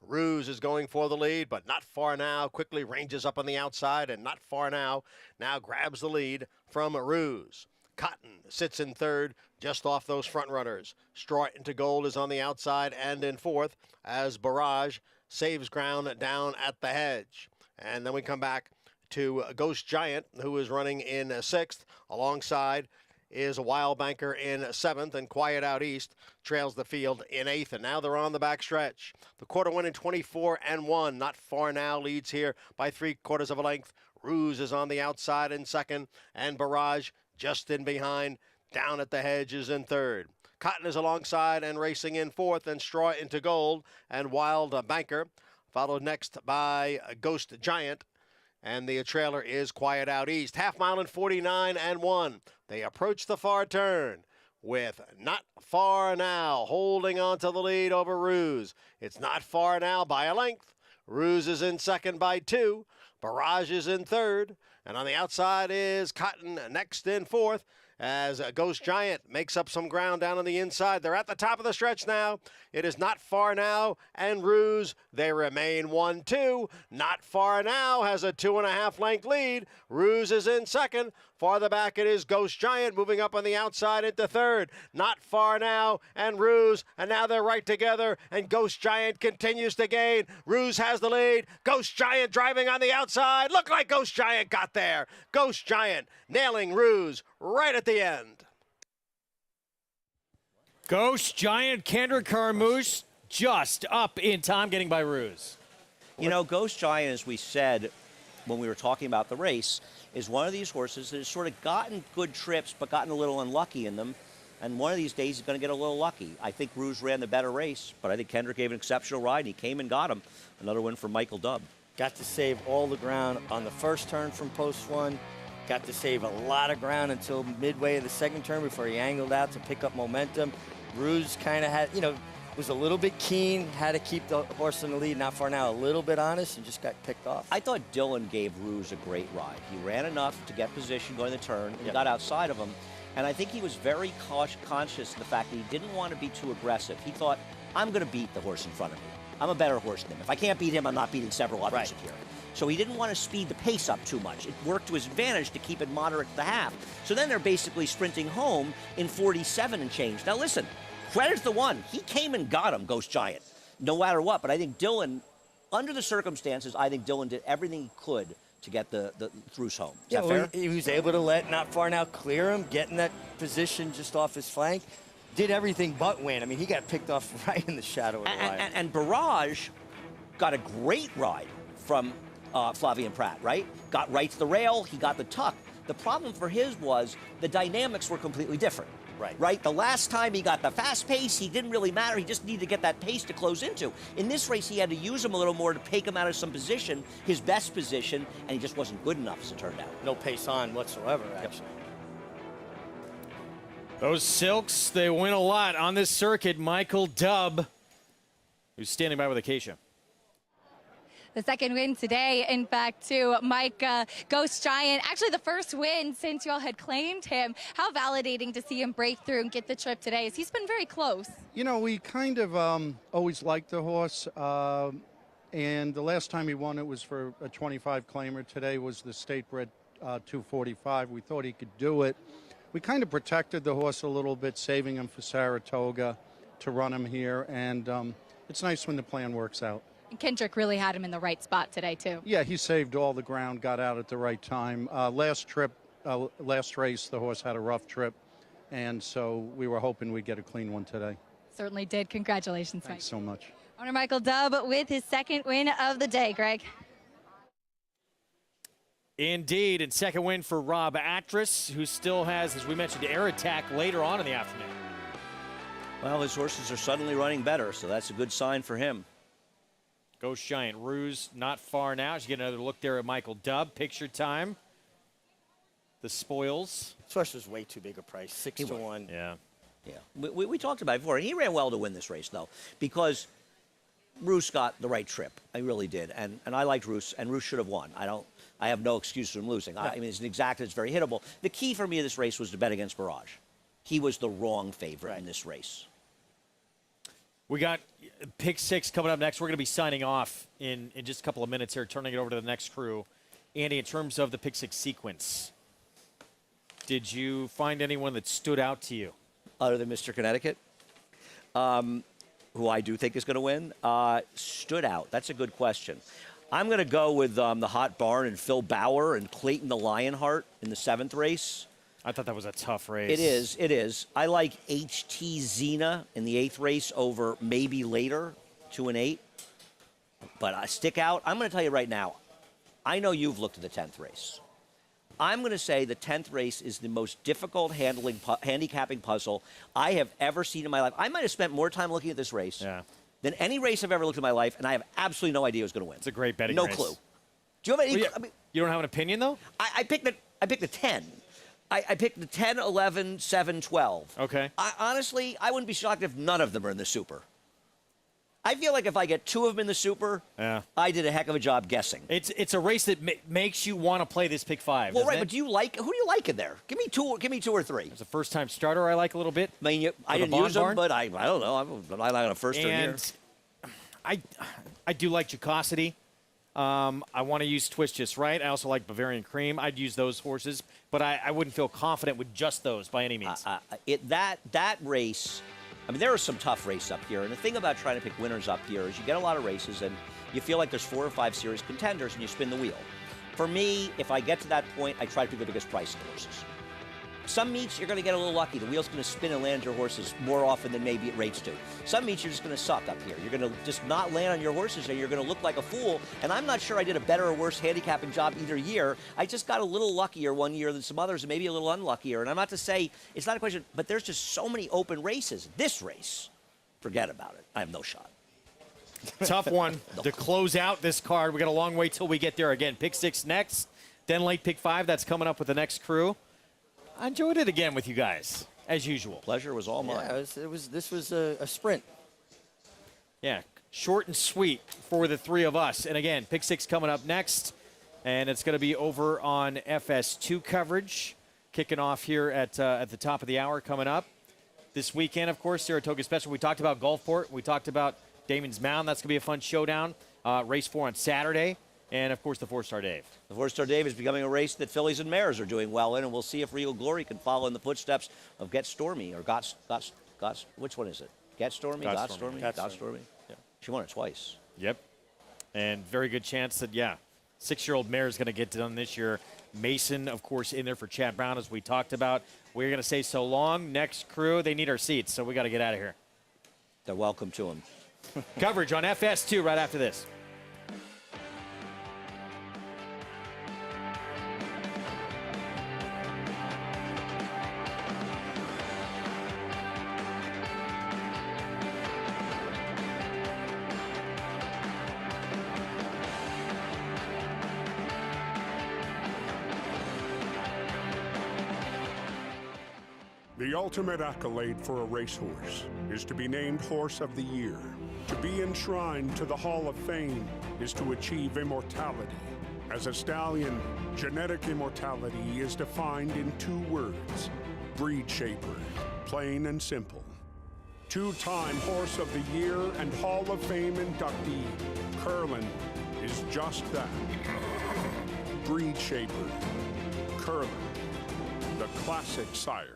Ruse is going for the lead, but not far now. Quickly ranges up on the outside and not far now. Now grabs the lead from Ruse. Cotton sits in 3rd, just off those front runners. Straw Into Gold is on the outside and in 4th as Barrage saves ground down at the hedge. And then we come back to Ghost Giant, who is running in 6th. Alongside is a Wild Banker in 7th, and Quiet Out East trails the field in 8th, and now they're on the back stretch. The quarter win in 24-1. Not far now, leads here by 3/4 of a length. Ruse is on the outside in 2nd, and Barrage just in behind. Down at the hedge is in 3rd. Cotton is alongside and racing in 4th, and Straw Into Gold and Wild Banker, followed next by Ghost Giant. And the trailer is Quiet Out East. Half mile in 49-1. They approach the far turn with Not Far Now holding on to the lead over Ruse. It's Not Far Now by a length. Ruse is in 2nd by 2. Barrage is in 3rd. And on the outside is Cotton next in 4th. As Ghost Giant makes up some ground down on the inside. They're at the top of the stretch now. It is Not Far Now and Ruse. They remain 1-2. Not Far Now has a 2.5 length lead. Ruse is in 2nd. Farther back it is Ghost Giant moving up on the outside into 3rd. Not Far Now and Ruse, and now they're right together, and Ghost Giant continues to gain. Ruse has the lead. Ghost Giant driving on the outside. Looked like Ghost Giant got there. Ghost Giant nailing Ruse right at the end. Ghost Giant, Kendrick Carmouche just up in time getting by Ruse. You know, Ghost Giant, as we said when we were talking about the race, is one of these horses that has sort of gotten good trips but gotten a little unlucky in them. And one of these days he's going to get a little lucky. I think Ruse ran the better race, but I think Kendrick gave an exceptional ride, and he came and got him. Another win for Michael Dubb. Got to save all the ground on the first turn from post 1. Got to save a lot of ground until midway of the 2nd turn before he angled out to pick up momentum. Ruse kind of had, was a little bit keen, had to keep the horse in the lead. Not Far Now a little bit honest and just got picked off. I thought Dylan gave Ruse a great ride. He ran enough to get position going the turn and got outside of him. And I think he was very conscious of the fact that he didn't want to be too aggressive. He thought, I'm going to beat the horse in front of me. I'm a better horse than him. If I can't beat him, I'm not beating several others here. So he didn't want to speed the pace up too much. It worked to his advantage to keep it moderate at the half. So then they're basically sprinting home in 47 and change. Now listen, credit to the one. He came and got him, Ghost Giant, no matter what. But I think Dylan, under the circumstances, I think Dylan did everything he could to get the Ruse home. Is that fair? He was able to let Not Far Now clear him, get in that position just off his flank. Did everything but win. I mean, he got picked off right in the shadow of the line. And Barrage got a great ride from Flavien Prat, right? Got right to the rail. He got the tuck. The problem for his was the dynamics were completely different. Right? The last time he got the fast pace, he didn't really matter. He just needed to get that pace to close into. In this race, he had to use him a little more to take him out of some position, his best position, and he just wasn't good enough, as it turned out. No pace on whatsoever, actually. Those Silks, they win a lot on this circuit. Michael Dubb, who's standing by with Acacia. The second win today, in fact, to Mike Ghost Giant. Actually, the first win since y'all had claimed him. How validating to see him break through and get the trip today, as he's been very close. You know, we kind of always liked the horse, and the last time he won it was for a 25 claimer. Today was the state bred 245. We thought he could do it. We kind of protected the horse a little bit, saving him for Saratoga to run him here, and it's nice when the plan works out. And Kendrick really had him in the right spot today, too. Yeah, he saved all the ground, got out at the right time. Last race, the horse had a rough trip, and so we were hoping we'd get a clean one today. Certainly did. Congratulations, Mike. Thanks so much. Owner Michael Dubb with his second win of the day, Greg. Indeed, and second win for Rob Atras, who still has, as we mentioned, air attack later on in the afternoon. Well, his horses are suddenly running better, so that's a good sign for him. Ghost Giant Ruse not far now. As you get another look there at Michael Dubb. Picture time. The spoils. This horse was way too big a price, 6-1. Yeah. Yeah. We talked about it before, and he ran well to win this race, though, because Ruse got the right trip. I really did, and I liked Ruse, and Ruse should have won. I have no excuse for him losing. No. I mean, it's an exact, it's very hittable. The key for me of this race was to bet against Barrage. He was the wrong favorite in this race. We got pick 6 coming up next. We're going to be signing off in just a couple of minutes here, turning it over to the next crew. Andy, in terms of the pick 6 sequence, did you find anyone that stood out to you? Other than Mr. Connecticut, who I do think is going to win, stood out. That's a good question. I'm going to go with the Hot Barn and Phil Bauer and Clayton the Lionheart in the 7th race. I thought that was a tough race. It is. It is. I like HT Xena in the 8th race over Maybe Later, 2 and 8. But I stick out. I'm going to tell you right now, I know you've looked at the 10th race. I'm going to say the 10th race is the most difficult handicapping puzzle I have ever seen in my life. I might have spent more time looking at this race than any race I've ever looked at in my life, and I have absolutely no idea who's going to win. It's a great betting no race. clue. Do you have any? Well, I mean, you don't have an opinion, though? I picked the 10. I picked the 10, 11, 7, 12. Okay. Honestly, I wouldn't be shocked if none of them are in the Super. I feel like if I get 2 of them in the Super, I did a heck of a job guessing. It's a race that makes you want to play this pick 5. Well, right, but who do you like in there? Give me 2 or 3. It's a first-time starter I like a little bit. I mean, I didn't use them, but I don't know. I'm not on a first turn here. I do like Jocosity. I want to use Twist Just Right. I also like Bavarian Cream. I'd use those horses, but I wouldn't feel confident with just those by any means. That race, I mean, there are some tough races up here, and the thing about trying to pick winners up here is you get a lot of races, and you feel like there's 4 or 5 serious contenders, and you spin the wheel. For me, if I get to that point, I try to pick the biggest price of the horses. Some meets, you're going to get a little lucky. The wheel's going to spin and land your horses more often than maybe it rates to. Some meets, you're just going to suck up here. You're going to just not land on your horses, and you're going to look like a fool. And I'm not sure I did a better or worse handicapping job either year. I just got a little luckier one year than some others, and maybe a little unluckier. And I'm not to say it's not a question, but there's just so many open races. This race, forget about it. I have no shot. Tough one to close out this card. We got a long way till we get there. Again, pick 6 next, then late pick 5. That's coming up with the next crew. I enjoyed it again with you guys, as usual. Pleasure was all mine. Yeah, this was a sprint. Yeah, short and sweet for the 3 of us. And again, pick 6 coming up next, and it's going to be over on FS2 coverage, kicking off here at the top of the hour coming up. This weekend, of course, Saratoga Special. We talked about Gulfport. We talked about Damon's Mound. That's going to be a fun showdown. Race 4 on Saturday. And, of course, the 4-Star Dave. The 4-Star Dave is becoming a race that fillies and mares are doing well in, and we'll see if Regal Glory can follow in the footsteps of Get Stormy or Got which one is it? Get Stormy? Got Stormy? Got Stormy? Yeah. She won it twice. Yep. And very good chance that, 6-year-old mare is going to get done this year. Mason, of course, in there for Chad Brown, as we talked about. We're going to say so long. Next crew, they need our seats, so we got to get out of here. They're welcome to them. Coverage on FS2 right after this. The ultimate accolade for a racehorse is to be named Horse of the Year, to be enshrined to the Hall of Fame, is to achieve immortality. As a stallion, genetic immortality is defined in 2 words: breed shaper, plain and simple. 2-time Horse of the Year and Hall of Fame inductee, Curlin is just that. Breed shaper, Curlin, the classic sire.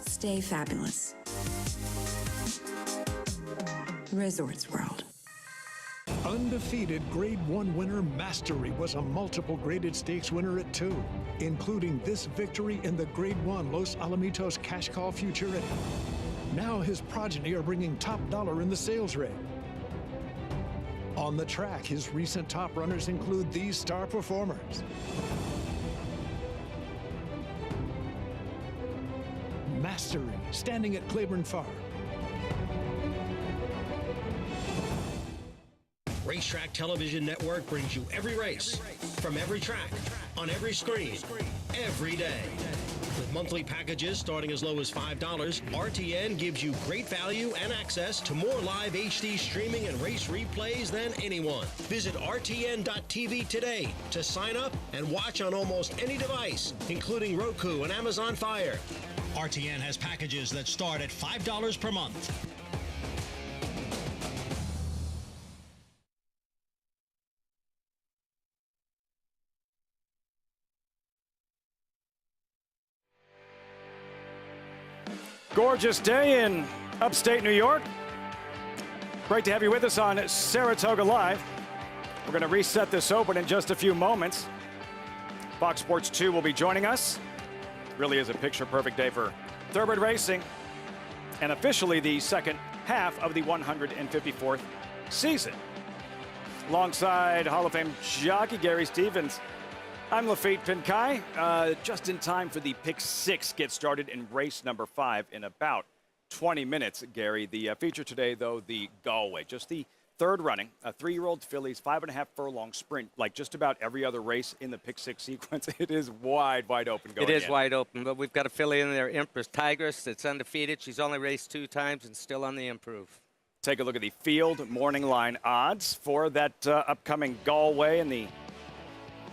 Stay fabulous. Resorts World. Undefeated Grade 1 winner Mastery was a multiple graded stakes winner at 2, including this victory in the Grade 1 Los Alamitos Cash Call Futurity. Now his progeny are bringing top dollar in the sales rate. On the track, his recent top runners include these star performers. Mastery, standing at Claiborne Farm. Racetrack Television Network brings you every race, from every track, on every screen, every day. With monthly packages starting as low as $5, RTN gives you great value and access to more live HD streaming and race replays than anyone. Visit RTN.tv today to sign up and watch on almost any device, including Roku and Amazon Fire. RTN has packages that start at $5 per month. Gorgeous day in upstate New York. Great to have you with us on Saratoga Live. We're going to reset this open in just a few moments. Fox Sports 2 will be joining us. Really is a picture-perfect day for thoroughbred racing, and officially the second half of the 154th season. Alongside Hall of Fame jockey Gary Stevens, I'm Lafitte Pinkai. Just in time for the Pick 6 get started in race number 5 in about 20 minutes, Gary. The feature today, though, the Galway, just the third running, a 3-year-old filly's 5.5 furlong sprint. Like just about every other race in the Pick 6 sequence, it is wide open going It is in. wide open, but we've got a filly in there, Empress Tigress, that's undefeated. She's only raced 2 times and still on the improve. Take a look at the field morning line odds for that upcoming Galway in the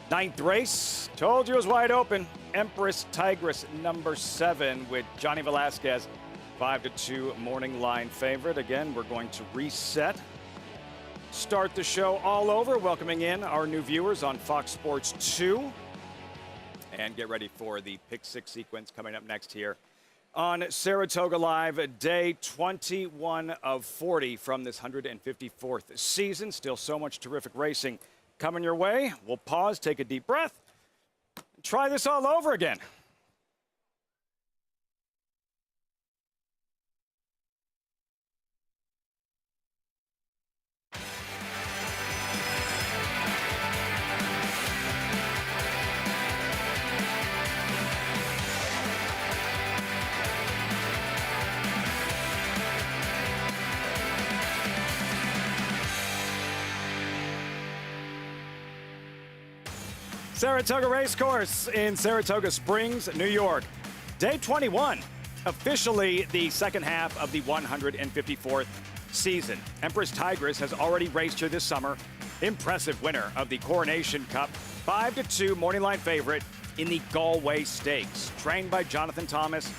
9th race. Told you it was wide open. Empress Tigress, number 7, with Johnny Velasquez, 5-2 morning line favorite. Again, we're going to reset. Start the show all over, welcoming in our new viewers on Fox Sports 2. And get ready for the Pick 6 sequence coming up next here on Saratoga Live, day 21 of 40 from this 154th season. Still so much terrific racing coming your way. We'll pause, take a deep breath, and try this all over again. Saratoga Racecourse in Saratoga Springs, New York. Day 21, officially the second half of the 154th season. Empress Tigress has already raced here this summer. Impressive winner of the Coronation Cup, 5-2 morning line favorite in the Galway Stakes. Trained by Jonathan Thomas.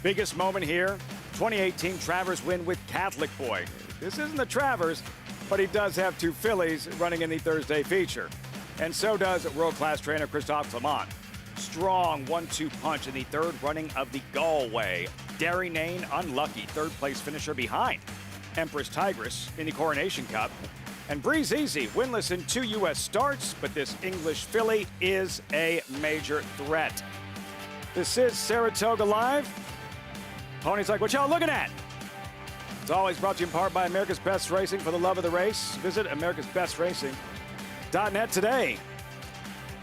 Biggest moment here, 2018 Travers win with Catholic Boy. This isn't the Travers, but he does have 2 fillies running in the Thursday feature. And so does world-class trainer Christophe Clement. Strong 1-2 punch in the third running of the Galway. Derry Nain, unlucky third-place finisher behind Empress Tigress in the Coronation Cup. And Breeze Easy, winless in 2 U.S. starts, but this English filly is a major threat. This is Saratoga Live. Pony's like, what y'all looking at? It's always brought to you in part by America's Best Racing. For the love of the race, visit americasbestracing.net today.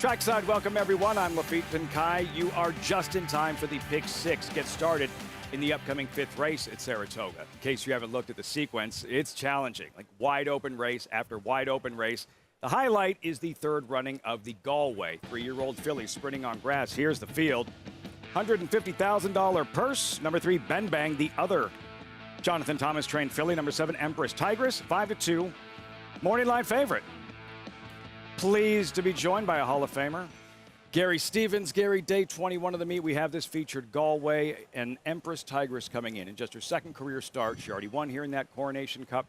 Trackside, welcome everyone. I'm Lafitte Pinkai. You are just in time for the Pick 6. Get started in the upcoming 5th race at Saratoga. In case you haven't looked at the sequence, it's challenging. Like wide open race after wide open race. The highlight is the 3rd running of the Galway. 3-year-old filly sprinting on grass. Here's the field. $150,000 purse. Number 3, Ben Bang, the other Jonathan Thomas trained filly. Number 7, Empress Tigress, 5-2. Morning line favorite. Pleased to be joined by a Hall of Famer, Gary Stevens. Gary, day 21 of the meet, we have this featured Galway and Empress Tigress coming in just her 2nd career start. She already won here in that Coronation Cup.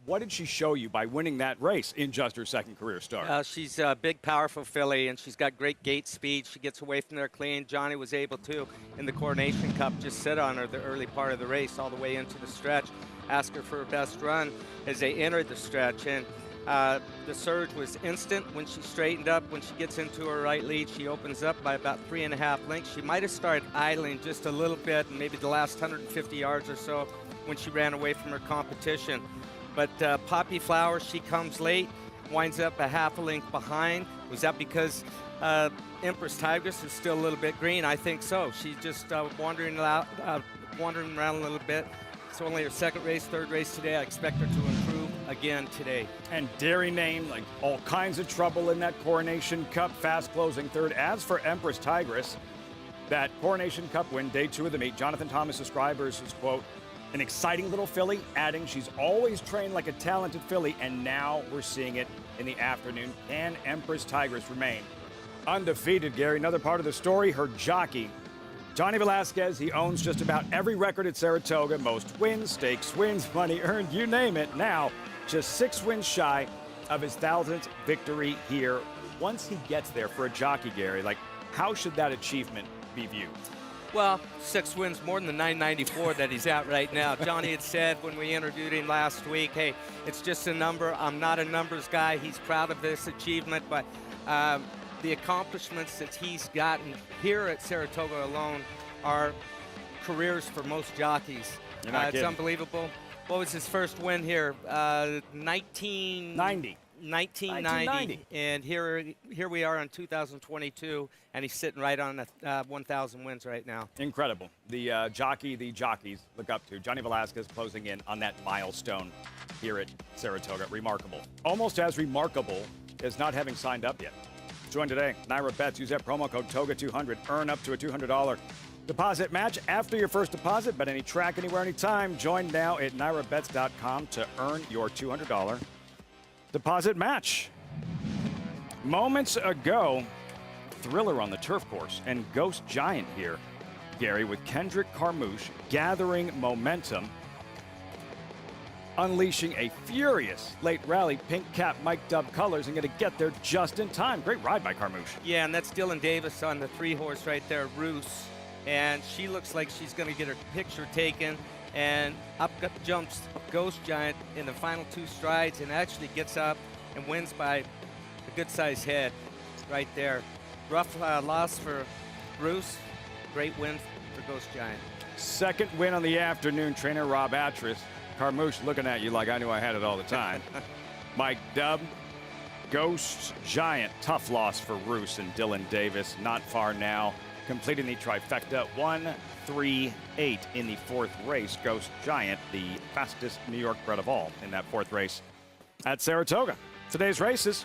What did she show you by winning that race in just her 2nd career start? She's a big, powerful filly, and she's got great gate speed. She gets away from there clean. Johnny was able to, in the Coronation Cup, just sit on her the early part of the race all the way into the stretch, ask her for her best run as they entered the stretch. And the surge was instant when she straightened up. When she gets into her right lead, she opens up by about 3.5 lengths. She might have started idling just a little bit, maybe the last 150 yards or so when she ran away from her competition. But Poppy Flowers, she comes late, winds up a half a length behind. Was that because Empress Tigress is still a little bit green? I think so. She's just wandering around a little bit. It's only her 2nd race, 3rd race today. I expect her to improve again today. And Dairy Name, like all kinds of trouble in that Coronation Cup, fast closing 3rd. As for Empress Tigress, that Coronation Cup win, day 2 of the meet, Jonathan Thomas described her as, quote, an exciting little filly, adding she's always trained like a talented filly, and now we're seeing it in the afternoon. Can Empress Tigress remain undefeated, Gary? Another part of the story, her jockey, Johnny Velasquez. He owns just about every record at Saratoga. Most wins, stakes wins, money earned, you name it. Now, just 6 wins shy of his 1,000th victory here. Once he gets there for a jockey, Gary, like how should that achievement be viewed? Well, 6 wins more than the 994 that he's at right now. Johnny had said when we interviewed him last week, hey, it's just a number. I'm not a numbers guy. He's proud of this achievement, but the accomplishments that he's gotten here at Saratoga alone are careers for most jockeys. It's unbelievable. What was his first win here? 1990. And here we are in 2022, and he's sitting right on 1,000 wins right now. Incredible. The jockeys look up to Johnny Velasquez closing in on that milestone here at Saratoga. Remarkable. Almost as remarkable as not having signed up yet. Join today. Naira Bets. Use that promo code TOGA200. Earn up to a $200 deposit match after your first deposit. Bet any track, anywhere, anytime. Join now at nairabets.com to earn your $200 deposit match. Moments ago, thriller on the turf course and Ghost Giant here, Gary, with Kendrick Carmouche gathering momentum, unleashing a furious late rally. Pink cap, Mike Dub colors, and going to get there just in time. Great ride by Carmouche. Yeah, and that's Dylan Davis on the 3-horse right there, Roos. And she looks like she's going to get her picture taken. And up jumps Ghost Giant in the final 2 strides and actually gets up and wins by a good-sized head right there. Rough loss for Bruce. Great win for Ghost Giant. 2nd win on the afternoon. Trainer Rob Atras. Carmouche looking at you like I knew I had it all the time. Mike Dub. Ghost Giant. Tough loss for Roos and Dylan Davis. Not far now. Completing the trifecta. 1-3-8 in the 4th race. Ghost Giant, the fastest New York bred of all in that 4th race at Saratoga. Today's races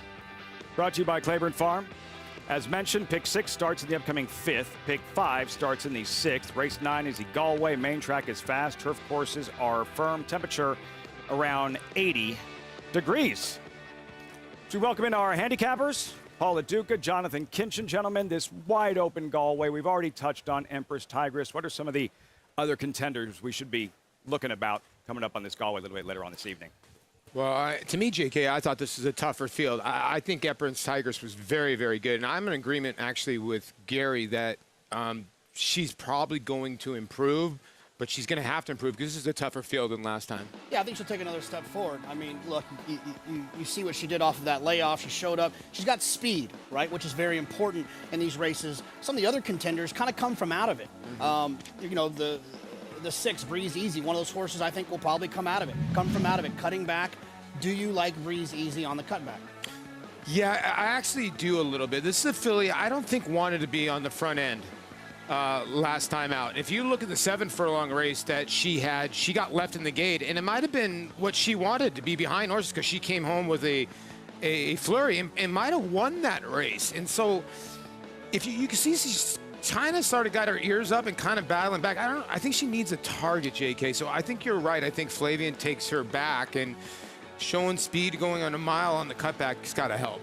brought to you by Claiborne Farm. As mentioned, Pick 6 starts in the upcoming 5th. Pick 5 starts in the 6th. Race 9 is the Galway. Main track is fast. Turf courses are firm. Temperature around 80 degrees. So we welcome in our handicappers. Paula Duca, Jonathan Kinchin. Gentlemen, this wide open Galway. We've already touched on Empress Tigress. What are some of the other contenders we should be looking about coming up on this Galway a little bit later on this evening? Well, to me, JK, I thought this was a tougher field. I think Empress Tigress was very, very good. And I'm in agreement, actually, with Gary that she's probably going to improve, but she's going to have to improve because this is a tougher field than last time. Yeah, I think she'll take another step forward. I mean, look, you see what she did off of that layoff. She showed up. She's got speed, right, which is very important in these races. Some of the other contenders kind of come from out of it. You know, the 6, Breeze Easy, one of those horses I think will probably come from out of it, cutting back. Do you like Breeze Easy on the cutback? Yeah, I actually do a little bit. This is a filly I don't think wanted to be on the front end last time out. If you look at the 7 furlong race that she had, she got left in the gate, and it might have been what she wanted, to be behind horses, because she came home with a flurry and might have won that race. And so if you can see she's kind of started got her ears up and kind of battling back. I think she needs a target, JK. So I think you're right. I think Flavian takes her back, and showing speed going on a mile on the cutback has got to help.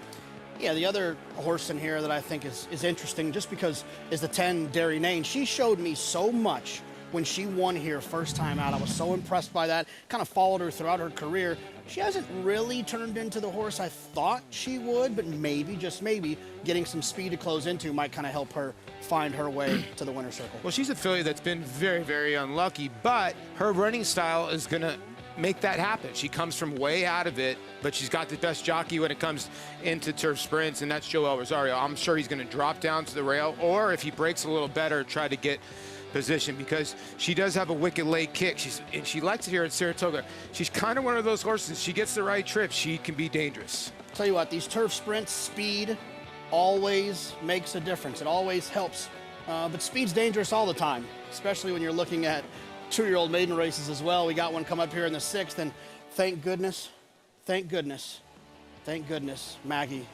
Yeah, the other horse in here that I think is interesting, just because, is the 10 Derry Nane. She showed me so much when she won here first time out. I was so impressed by that. Kind of followed her throughout her career. She hasn't really turned into the horse I thought she would, but maybe, just maybe, getting some speed to close into might kind of help her find her way to the winner's circle. Well, she's a filly that's been very, very unlucky, but her running style is going to make that happen. She comes from way out of it, but she's got the best jockey when it comes into turf sprints, and that's Joel Rosario. I'm sure he's going to drop down to the rail, or if he breaks a little better, try to get position, because she does have a wicked leg kick. And she likes it here at Saratoga. She's kind of one of those horses. She gets the right trip, she can be dangerous. Tell you what, these turf sprints, speed always makes a difference. It always helps. But speed's dangerous all the time, especially when you're looking at 2-year-old maiden races as well. We got one come up here in the 6th, and thank goodness, Maggie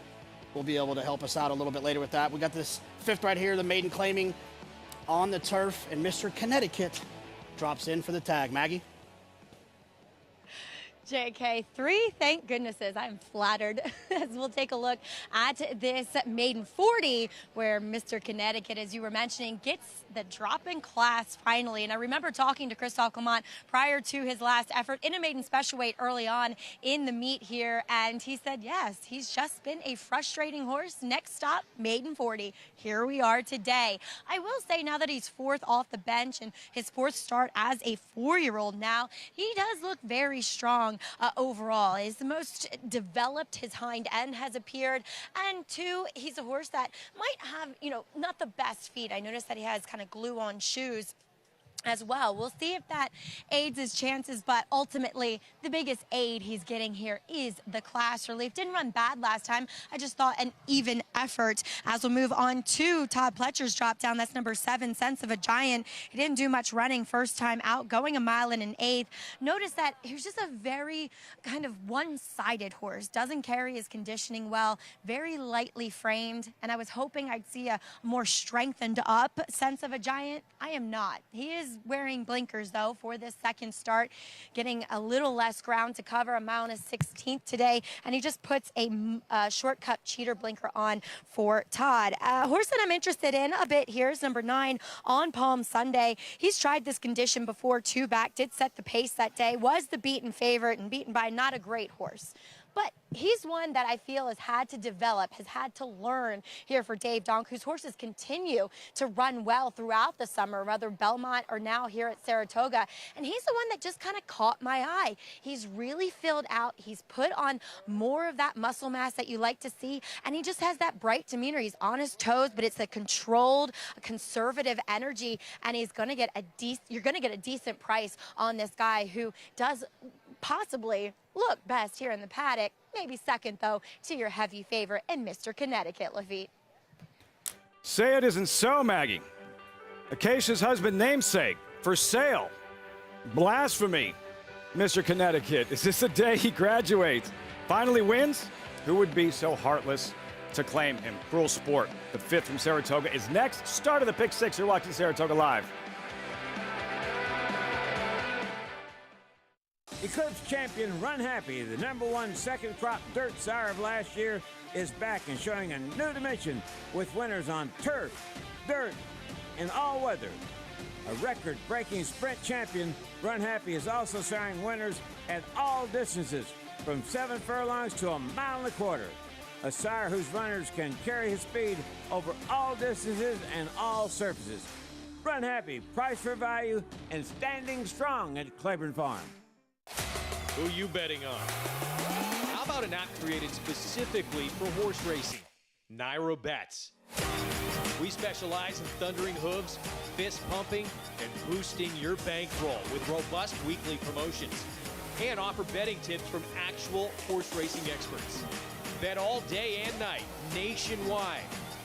will be able to help us out a little bit later with that. We got this 5th right here, the maiden claiming on the turf, and Mr. Connecticut drops in for the tag. Maggie? JK, 3 thank goodnesses. I'm flattered as we'll take a look at this maiden 40, where Mr. Connecticut, as you were mentioning, gets the drop in class finally. And I remember talking to Christophe Clement prior to his last effort in a maiden special weight early on in the meet here, and he said yes, he's just been a frustrating horse. Next stop, maiden 40. Here we are today. I will say, now that he's 4th off the bench and his 4th start as a 4-year-old now, he does look very strong. Overall, is the most developed his hind end has appeared, and 2, he's a horse that might have, not the best feet. I noticed that he has kind of glue on shoes as well. We'll see if that aids his chances, but ultimately the biggest aid he's getting here is the class relief. Didn't run bad last time. I just thought an even effort. As we'll move on to Todd Pletcher's drop down, that's number 7, Sense of a Giant. He didn't do much running first time out, going a mile and an 1/8. Notice that he was just a very kind of one-sided horse. Doesn't carry his conditioning well, very lightly framed, and I was hoping I'd see a more strengthened up Sense of a Giant. I am not. He is wearing blinkers though for this 2nd start, getting a little less ground to cover, a mile and a 16th today, and he just puts a shortcut cheater blinker on for Todd. A horse that I'm interested in a bit here is number 9, On Palm Sunday. He's tried this condition before, 2 back, did set the pace that day, was the beaten favorite, and beaten by not a great horse. But he's one that I feel has had to develop, has had to learn here for Dave Donk, whose horses continue to run well throughout the summer, whether Belmont or now here at Saratoga. And he's the one that just kind of caught my eye. He's really filled out. He's put on more of that muscle mass that you like to see. And he just has that bright demeanor. He's on his toes, but it's a controlled, conservative energy. And he's going to get you're going to get a decent price on this guy who does possibly look best here in the paddock. Maybe second, though, to your heavy favorite and Mr. Connecticut, Lafitte. Say it isn't so, Maggie. Acacia's husband namesake, for sale. Blasphemy. Mr. Connecticut, is this the day he graduates? Finally wins? Who would be so heartless to claim him? Cruel Sport, the 5th from Saratoga, is next. Start of the Pick 6. You're watching Saratoga Live. Eclipse champion Run Happy, the #1 second crop dirt sire of last year, is back and showing a new dimension with winners on turf, dirt, and all weather. A record-breaking sprint champion, Run Happy is also siring winners at all distances, from 7 furlongs to 1.25 miles. A sire whose runners can carry his speed over all distances and all surfaces. Run Happy, price for value, and standing strong at Claiborne Farm. Who you betting on? How about an app created specifically for horse racing? Nairo Bets. We specialize in thundering hooves, fist pumping, and boosting your bankroll with robust weekly promotions, and offer betting tips from actual horse racing experts. Bet all day and night, nationwide.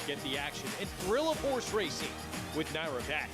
Get the action and thrill of horse racing with Naira Bet.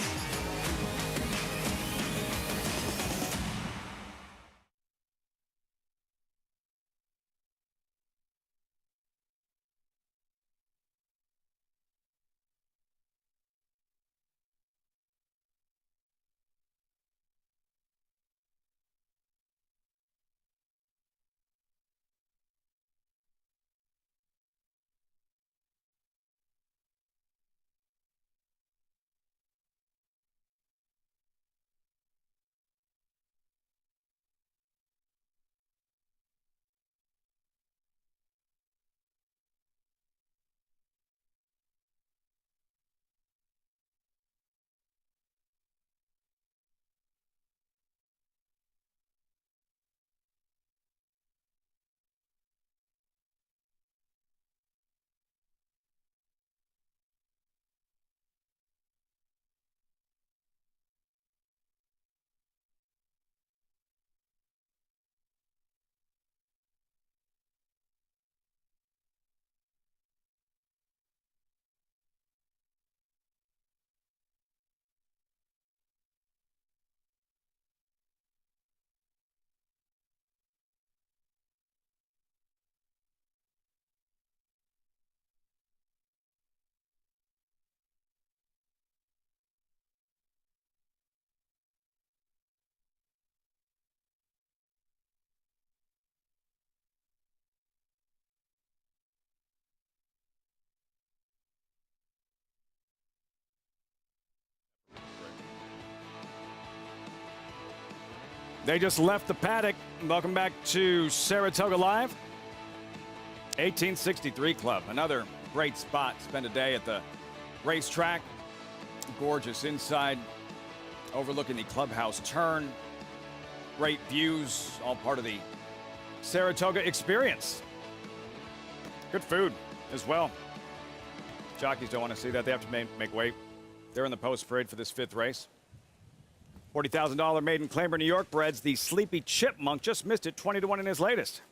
They just left the paddock. Welcome back to Saratoga Live. 1863 Club, another great spot. Spend a day at the racetrack. Gorgeous inside, overlooking the clubhouse turn. Great views, all part of the Saratoga experience. Good food as well. Jockeys don't want to see that. They have to make weight. They're in the post parade for this fifth race. $40,000 maiden Claiborne, New York breds. The Sleepy Chipmunk just missed it 20-1 in his latest.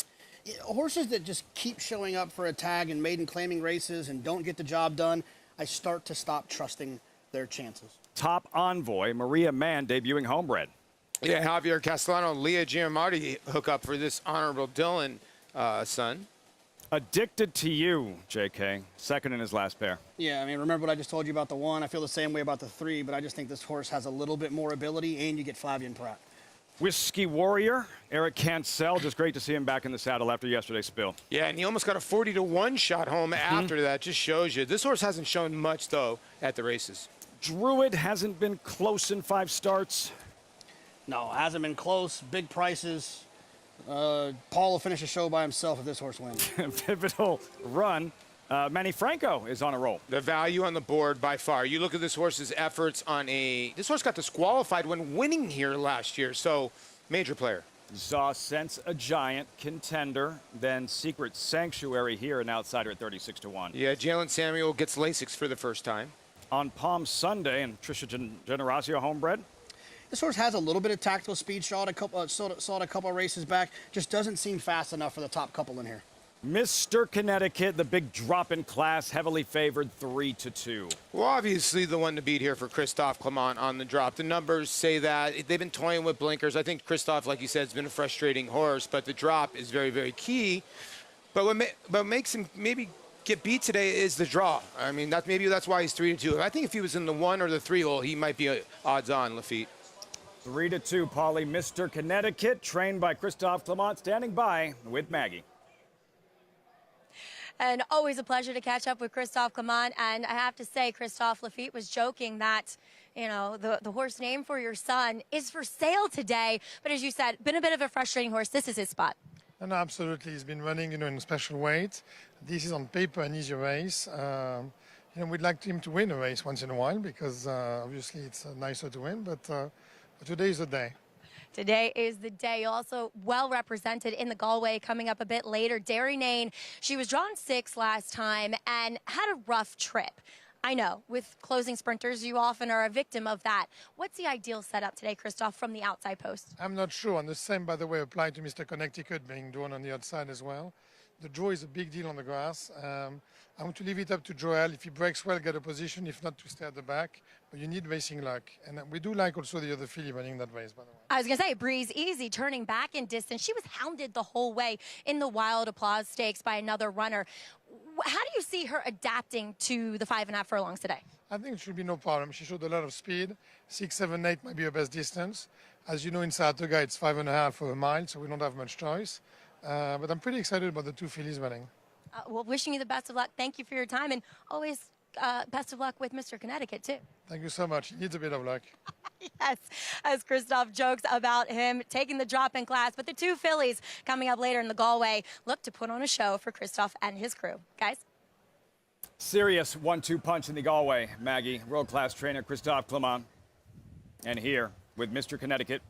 Yeah, horses that just keep showing up for a tag in maiden claiming races and don't get the job done, I start to stop trusting their chances. Top Envoy, Maria Mann, debuting homebred. Yeah, Javier Castellano, Leah Giammardi hook up for this Honorable Dylan son. Addicted to You, JK, second in his last pair. Yeah, I mean, remember what I just told you about the 1? I feel the same way about the 3, but I just think this horse has a little bit more ability, and you get Flavian Pratt. Whiskey Warrior, Eric Cancel, just great to see him back in the saddle after yesterday's spill. Yeah, and he almost got a 40-1 shot home after that. Just shows you. This horse hasn't shown much, though, at the races. Druid hasn't been close in 5 starts. No, hasn't been close. Big prices. Paul will finish the show by himself if this horse wins. Pivotal run. Manny Franco is on a roll. The value on the board by far. You look at this horse's efforts on this horse got disqualified when winning here last year, so major player. Saw Sense a Giant, Contender, then Secret Sanctuary here, an outsider at 36-1. Yeah, Jalen Samuel gets Lasix for the first time. On Palm Sunday, and Trisha Generasio homebred. This horse has a little bit of tactical speed. Saw it a couple of races back. Just doesn't seem fast enough for the top couple in here. Mr. Connecticut, the big drop in class, heavily favored 3-2. Well, obviously the one to beat here for Christophe Clement on the drop. The numbers say that. They've been toying with blinkers. I think Christophe, like you said, has been a frustrating horse, but the drop is very, very key. But what makes him maybe get beat today is the draw. I mean, maybe that's why he's 3-2. I think if he was in the 1 or the 3 hole, he might be odds on, Lafitte. 3-2, Paulie. Mr. Connecticut, trained by Christophe Clement, standing by with Maggie. And always a pleasure to catch up with Christophe Clement. And I have to say, Christophe, Lafitte was joking that, you know, the horse name for your son is for sale today. But as you said, been a bit of a frustrating horse. This is his spot. No, absolutely. He's been running, in special weight. This is on paper an easier race. We'd like him to win a race once in a while because obviously it's nicer to win. But today is the day. Today is the day. Also well represented in the Galway coming up a bit later. Derry Nain, she was drawn 6 last time and had a rough trip. I know, with closing sprinters, you often are a victim of that. What's the ideal setup today, Christophe, from the outside post? I'm not sure. And the same, by the way, applied to Mr. Connecticut being drawn on the outside as well. The draw is a big deal on the grass. I want to leave it up to Joel. If he breaks well, get a position. If not, to stay at the back. But you need racing luck. And we do like also the other filly running that race, by the way. I was going to say, Breeze Easy turning back in distance. She was hounded the whole way in the Wild Applause Stakes by another runner. How do you see her adapting to the 5.5 furlongs today? I think it should be no problem. She showed a lot of speed. 6, 7, 8 might be her best distance. As you know, in Saratoga, it's 5.5 for a mile, so we don't have much choice. But I'm pretty excited about the two fillies running. Well, wishing you the best of luck. Thank you for your time, and always best of luck with Mr. Connecticut, too. Thank you so much. He needs a bit of luck. Yes, as Christophe jokes about him taking the drop in class. But the two fillies coming up later in the Galway look to put on a show for Christophe and his crew. Guys? Serious 1-2 punch in the Galway, Maggie. World-class trainer Christophe Clement. And here with Mr. Connecticut,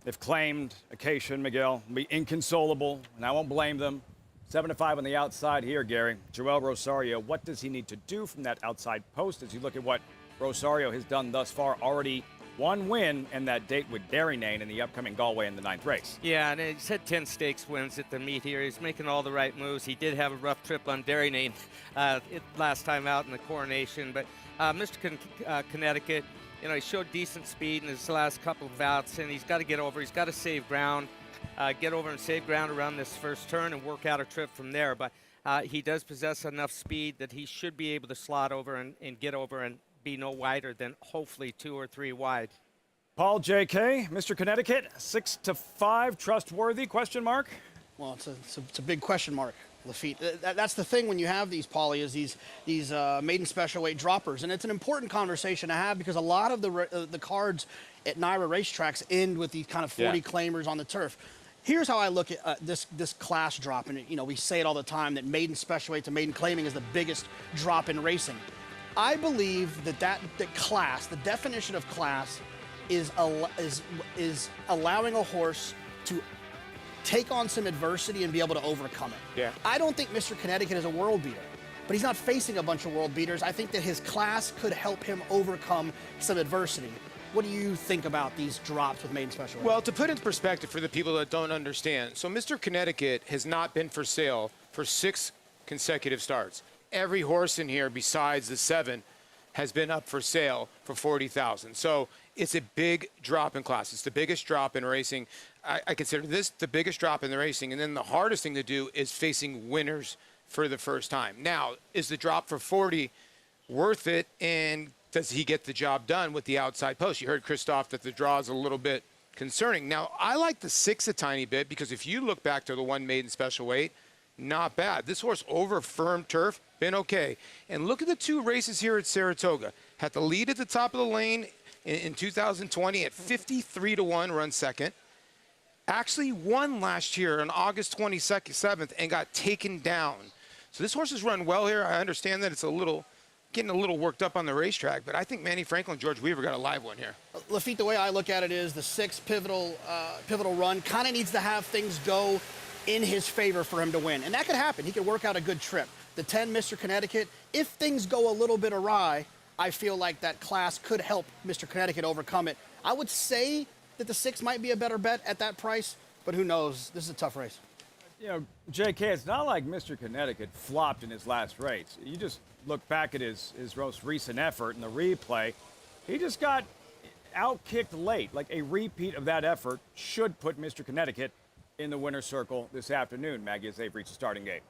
they've claimed Acacia and Miguel will be inconsolable, and I won't blame them. 7-5 on the outside here, Gary. Joel Rosario, what does he need to do from that outside post as you look at what Rosario has done thus far? Already one win and that date with Derrynane in the upcoming Galway in the 9th race. Yeah, and he's had 10 stakes wins at the meet here. He's making all the right moves. He did have a rough trip on Derrynane last time out in the Coronation, but Mr. Connecticut, you know, he showed decent speed in his last couple of bouts, and he's got to get over. He's got to save ground. Get over and save ground around this first turn and work out a trip from there. But he does possess enough speed that he should be able to slot over and get over and be no wider than hopefully 2 or 3 wide. Paul J.K., Mr. Connecticut, 6-5, trustworthy, question mark? Well, it's a big question mark, Lafitte. That's the thing when you have these, Paulie, is these maiden special weight droppers. And it's an important conversation to have because a lot of the cards at NYRA racetracks end with these kind of 40 claimers on the turf. Here's how I look at this class drop, and you know we say it all the time that maiden special weight to maiden claiming is the biggest drop in racing. I believe that class, the definition of class, is allowing a horse to take on some adversity and be able to overcome it. Yeah. I don't think Mr. Connecticut is a world beater, but he's not facing a bunch of world beaters. I think that his class could help him overcome some adversity. What do you think about these drops with maiden special weight? Well, to put into perspective for the people that don't understand, so Mr. Connecticut has not been for sale for 6 consecutive starts. Every horse in here besides the 7 has been up for sale for $40,000. So it's a big drop in class. It's the biggest drop in racing. I consider this the biggest drop in the racing. And then the hardest thing to do is facing winners for the first time. Now, is the drop for 40 worth it? And does he get the job done with the outside post? You heard Christophe that the draw is a little bit concerning. Now, I like the 6 a tiny bit because if you look back to the 1 maiden special weight, not bad. This horse over firm turf, been okay. And look at the 2 races here at Saratoga. Had the lead at the top of the lane in 2020 at 53-1, run second. Actually won last year on August 27th and got taken down. So this horse has run well here. I understand that it's getting a little worked up on the racetrack, but I think Manny Franklin and George Weaver got a live one here. Lafitte, the way I look at it is the 6 pivotal run kind of needs to have things go in his favor for him to win. And that could happen. He could work out a good trip. The 10, Mr. Connecticut, if things go a little bit awry, I feel like that class could help Mr. Connecticut overcome it. I would say that the 6 might be a better bet at that price, but who knows? This is a tough race. You know, JK, it's not like Mr. Connecticut flopped in his last race. You just look back at his most recent effort in the replay. He just got out-kicked late. Like a repeat of that effort should put Mr. Connecticut in the winner's circle this afternoon, Maggie, as they've reached the starting gate.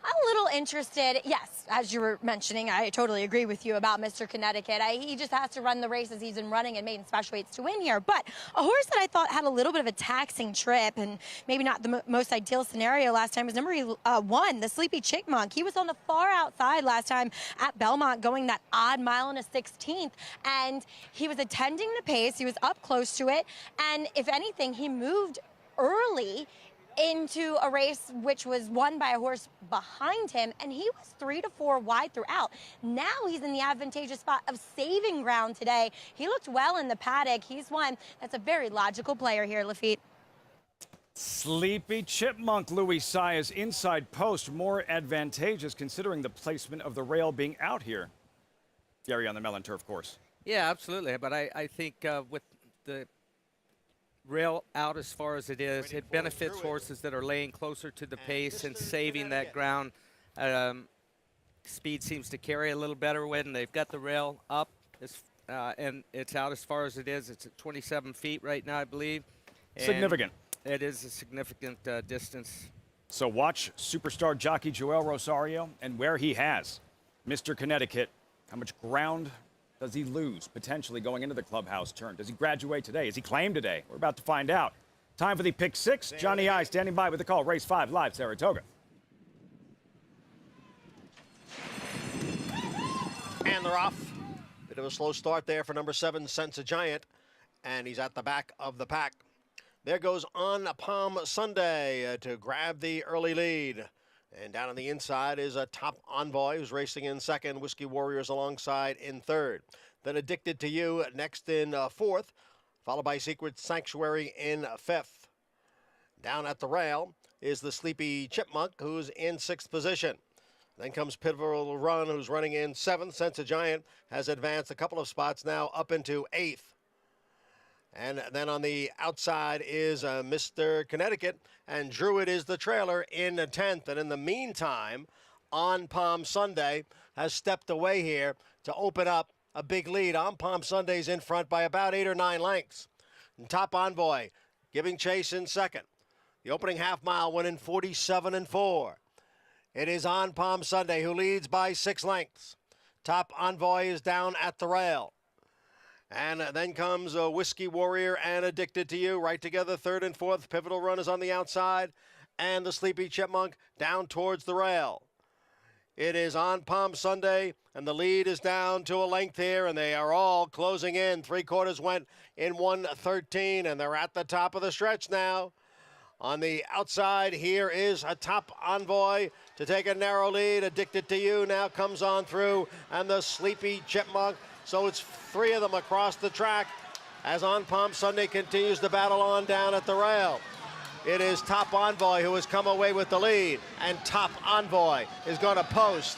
I'm a little interested. Yes, as you were mentioning, I totally agree with you about Mr. Connecticut. He just has to run the races he's been running and maiden special weights to win here. But a horse that I thought had a little bit of a taxing trip and maybe not the most ideal scenario last time was number 1, the Sleepy Chickmonk. He was on the far outside last time at Belmont going that odd mile and a 16th. And he was attending the pace. He was up close to it. And if anything, he moved early into a race which was won by a horse behind him, and he was 3 to 4 wide throughout. Now he's in the advantageous spot of saving ground today. He looked well in the paddock. He's one that's a very logical player here, Lafitte. Sleepy Chipmunk, Louis Saez, inside post, more advantageous considering the placement of the rail being out here. Gary on the Mellon Turf course. Yeah, absolutely. But I think with the rail out as far as it is, it benefits horses that are laying closer to the pace and saving that ground. Speed seems to carry a little better when they've got the rail up, and it's out as far as it is. It's at 27 feet right now, I believe. And Significant. it is a significant distance. So watch superstar jockey Joel Rosario and where he has Mr. Connecticut. How much ground does he lose potentially going into the clubhouse turn? Does he graduate today? Is he claimed today? We're about to find out. Time for the pick 6. Johnny I standing by with the call. Race 5 live, Saratoga. And they're off. Bit of a slow start there for number 7, Sense a Giant, and he's at the back of the pack. There goes On Palm Sunday to grab the early lead. And down on the inside is a Top Envoy who's racing in second. Whiskey Warriors alongside in third. Then Addicted to You next in fourth, followed by Secret Sanctuary in fifth. Down at the rail is the Sleepy Chipmunk who's in sixth position. Then comes Pivotal Run who's running in seventh. Sense a Giant has advanced a couple of spots now up into eighth. And then on the outside is Mr. Connecticut, and Druid is the trailer in 10th. And in the meantime, On Palm Sunday has stepped away here to open up a big lead. On Palm Sunday's in front by about 8 or 9 lengths. And Top Envoy giving chase in second. The opening half mile went in 47-4. It is On Palm Sunday who leads by 6 lengths. Top Envoy is down at the rail. And then comes Whiskey Warrior and Addicted to You right together, third and fourth. Pivotal Run is on the outside, and the Sleepy Chipmunk down towards the rail. It is On Palm Sunday, and the lead is down to a length here, and they are all closing in. 3/4 went in 1:13, and they're at the top of the stretch now. On the outside, here is a Top Envoy to take a narrow lead. Addicted to You now comes on through, and the Sleepy Chipmunk. So it's 3 of them across the track as On Palm Sunday continues to battle on down at the rail. It is Top Envoy who has come away with the lead, and Top Envoy is going to post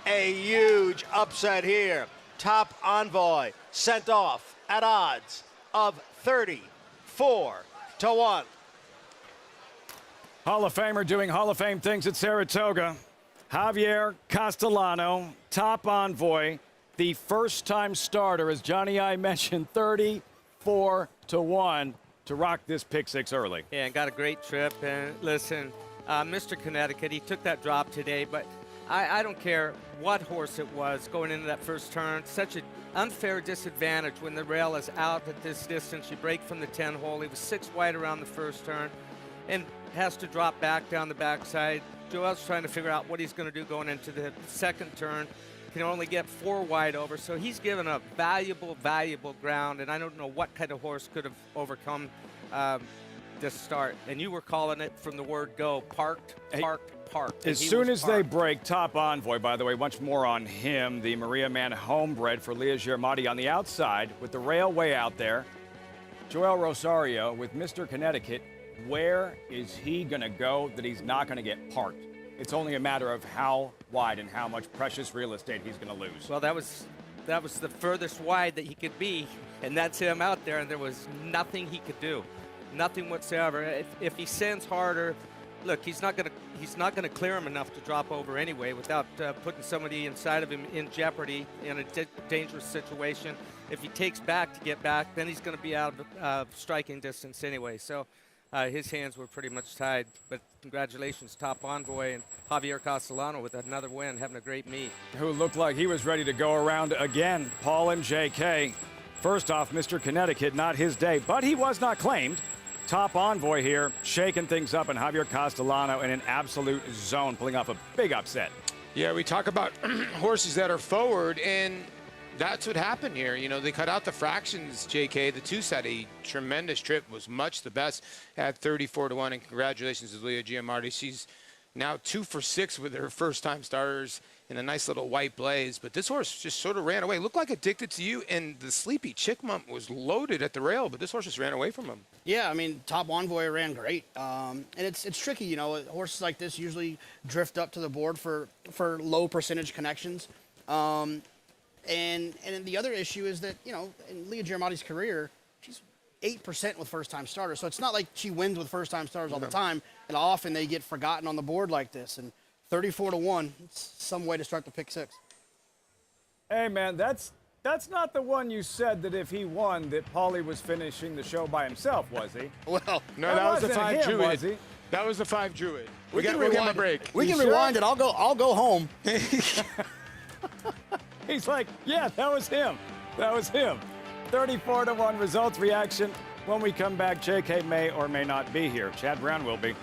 a huge upset here. Top Envoy sent off at odds of 34-1. Hall of Famer doing Hall of Fame things at Saratoga. Javier Castellano, Top Envoy. The first-time starter, as Johnny I mentioned, 34-1 to rock this pick 6 early. Yeah, and got a great trip. And listen, Mr. Connecticut, he took that drop today, but I don't care what horse it was going into that first turn. Such an unfair disadvantage when the rail is out at this distance. You break from the 10 hole. He was 6 wide around the first turn and has to drop back down the backside. Joel's trying to figure out what he's going to do going into the second turn. Can only get 4 wide over, so he's given up valuable ground, and I don't know what kind of horse could have overcome this start. And you were calling it from the word go, parked. As soon as they break, Top Envoy, by the way, much more on him, the Maria Man homebred for Leah Giarmati on the outside with the railway out there. Joel Rosario with Mr. Connecticut. Where is he going to go that he's not going to get parked? It's only a matter of how wide and how much precious real estate he's going to lose. Well, that was the furthest wide that he could be, and that's him out there, and there was nothing he could do, nothing whatsoever. If he sends harder, look, he's not going to clear him enough to drop over anyway without putting somebody inside of him in jeopardy in a dangerous situation. If he takes back to get back, then he's going to be out of striking distance anyway. So. His hands were pretty much tied, but congratulations, Top Envoy and Javier Castellano with another win, having a great meet. Who looked like he was ready to go around again. Paul and JK. First off, Mr. Connecticut, not his day, but he was not claimed. Top Envoy here, shaking things up, and Javier Castellano in an absolute zone, pulling off a big upset. Yeah, we talk about horses that are forward, and that's what happened here. You know, they cut out the fractions, JK. The 2 had a tremendous trip, was much the best at 34-1. And congratulations to Leah Giarmati. She's now 2 for 6 with her first-time starters in a nice little white blaze. But this horse just sort of ran away. Looked like Addicted to You, and the Sleepy Chipmunk was loaded at the rail, but this horse just ran away from him. Yeah, I mean, Top Envoy ran great. And it's tricky, you know. Horses like this usually drift up to the board for low percentage connections. And the other issue is that, you know, in Leah Giarmati's career, she's 8% with first-time starters. So it's not like she wins with first-time starters all the time, and often they get forgotten on the board like this. And 34-1, it's some way to start the pick six. Hey, man, that's not the one you said that if he won that Paulie was finishing the show by himself, was he? Well, no, that was the wasn't 5 him, was Druid. he? That was the 5 Druid. We can give him a rewind break. We can You rewind sure? it. I'll go home. He's like, yeah, that was him. That was him. 34-1 results reaction. When we come back, JK may or may not be here. Chad Brown will be.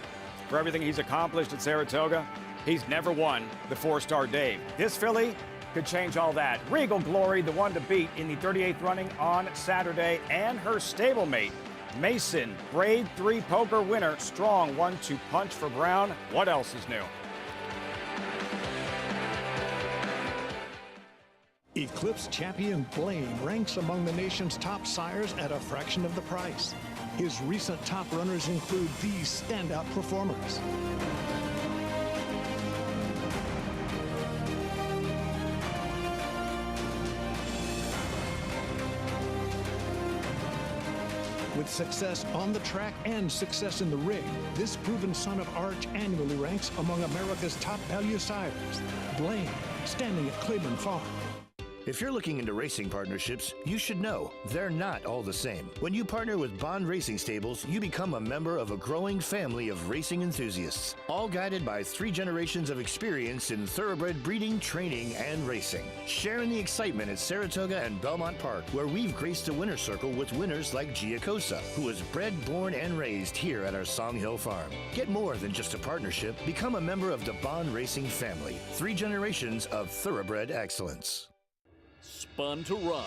For everything he's accomplished at Saratoga, he's never won the 4-star Dave. This filly could change all that. Regal Glory, the one to beat in the 38th running on Saturday, and her stablemate, Mason, grade 3 poker winner, strong 1-2 punch for Brown. What else is new? Eclipse champion Blaine ranks among the nation's top sires at a fraction of the price. His recent top runners include these standout performers. With success on the track and success in the ring, this proven son of Arch annually ranks among America's top value sires. Blaine, standing at Claiborne Farm. If you're looking into racing partnerships, you should know they're not all the same. When you partner with Bond Racing Stables, you become a member of a growing family of racing enthusiasts, all guided by 3 generations of experience in thoroughbred breeding, training, and racing. Sharing the excitement at Saratoga and Belmont Park, where we've graced the winner's circle with winners like Giacosa, who was bred, born, and raised here at our Song Hill Farm. Get more than just a partnership. Become a member of the Bond Racing family. 3 generations of thoroughbred excellence. Spun to Run.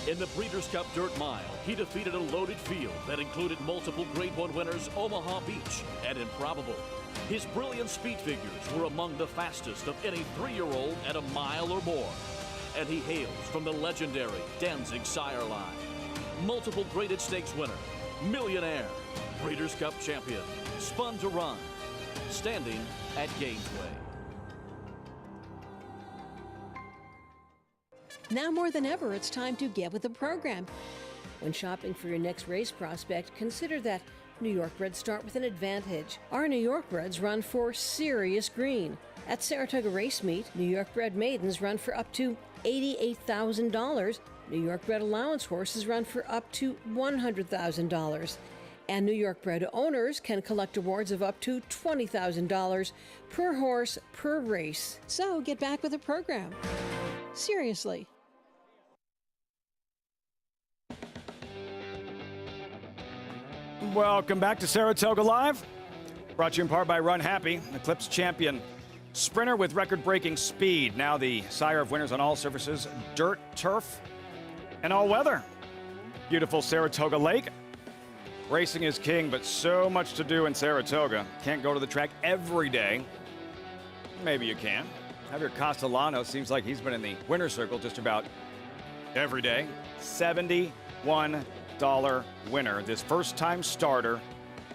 In the Breeders' Cup Dirt Mile, he defeated a loaded field that included multiple Grade 1 winners Omaha Beach and Improbable. His brilliant speed figures were among the fastest of any 3-year-old at a mile or more. And he hails from the legendary Danzig sire line. Multiple graded stakes winner, millionaire, Breeders' Cup champion, Spun to Run, standing at Gainesway. Now more than ever, it's time to get with the program. When shopping for your next race prospect, consider that New York breds start with an advantage. Our New York breds run for serious green. At Saratoga Race Meet, New York bred maidens run for up to $88,000. New York bred allowance horses run for up to $100,000. And New York bred owners can collect awards of up to $20,000 per horse per race. So get back with the program. Seriously. Welcome back to Saratoga Live. Brought to you in part by Run Happy, Eclipse champion sprinter with record-breaking speed. Now the sire of winners on all surfaces, dirt, turf, and all weather. Beautiful Saratoga Lake. Racing is king, but so much to do in Saratoga. Can't go to the track every day. Maybe you can. Javier Castellano seems like he's been in the winner's circle just about every day. $71 winner. This first-time starter.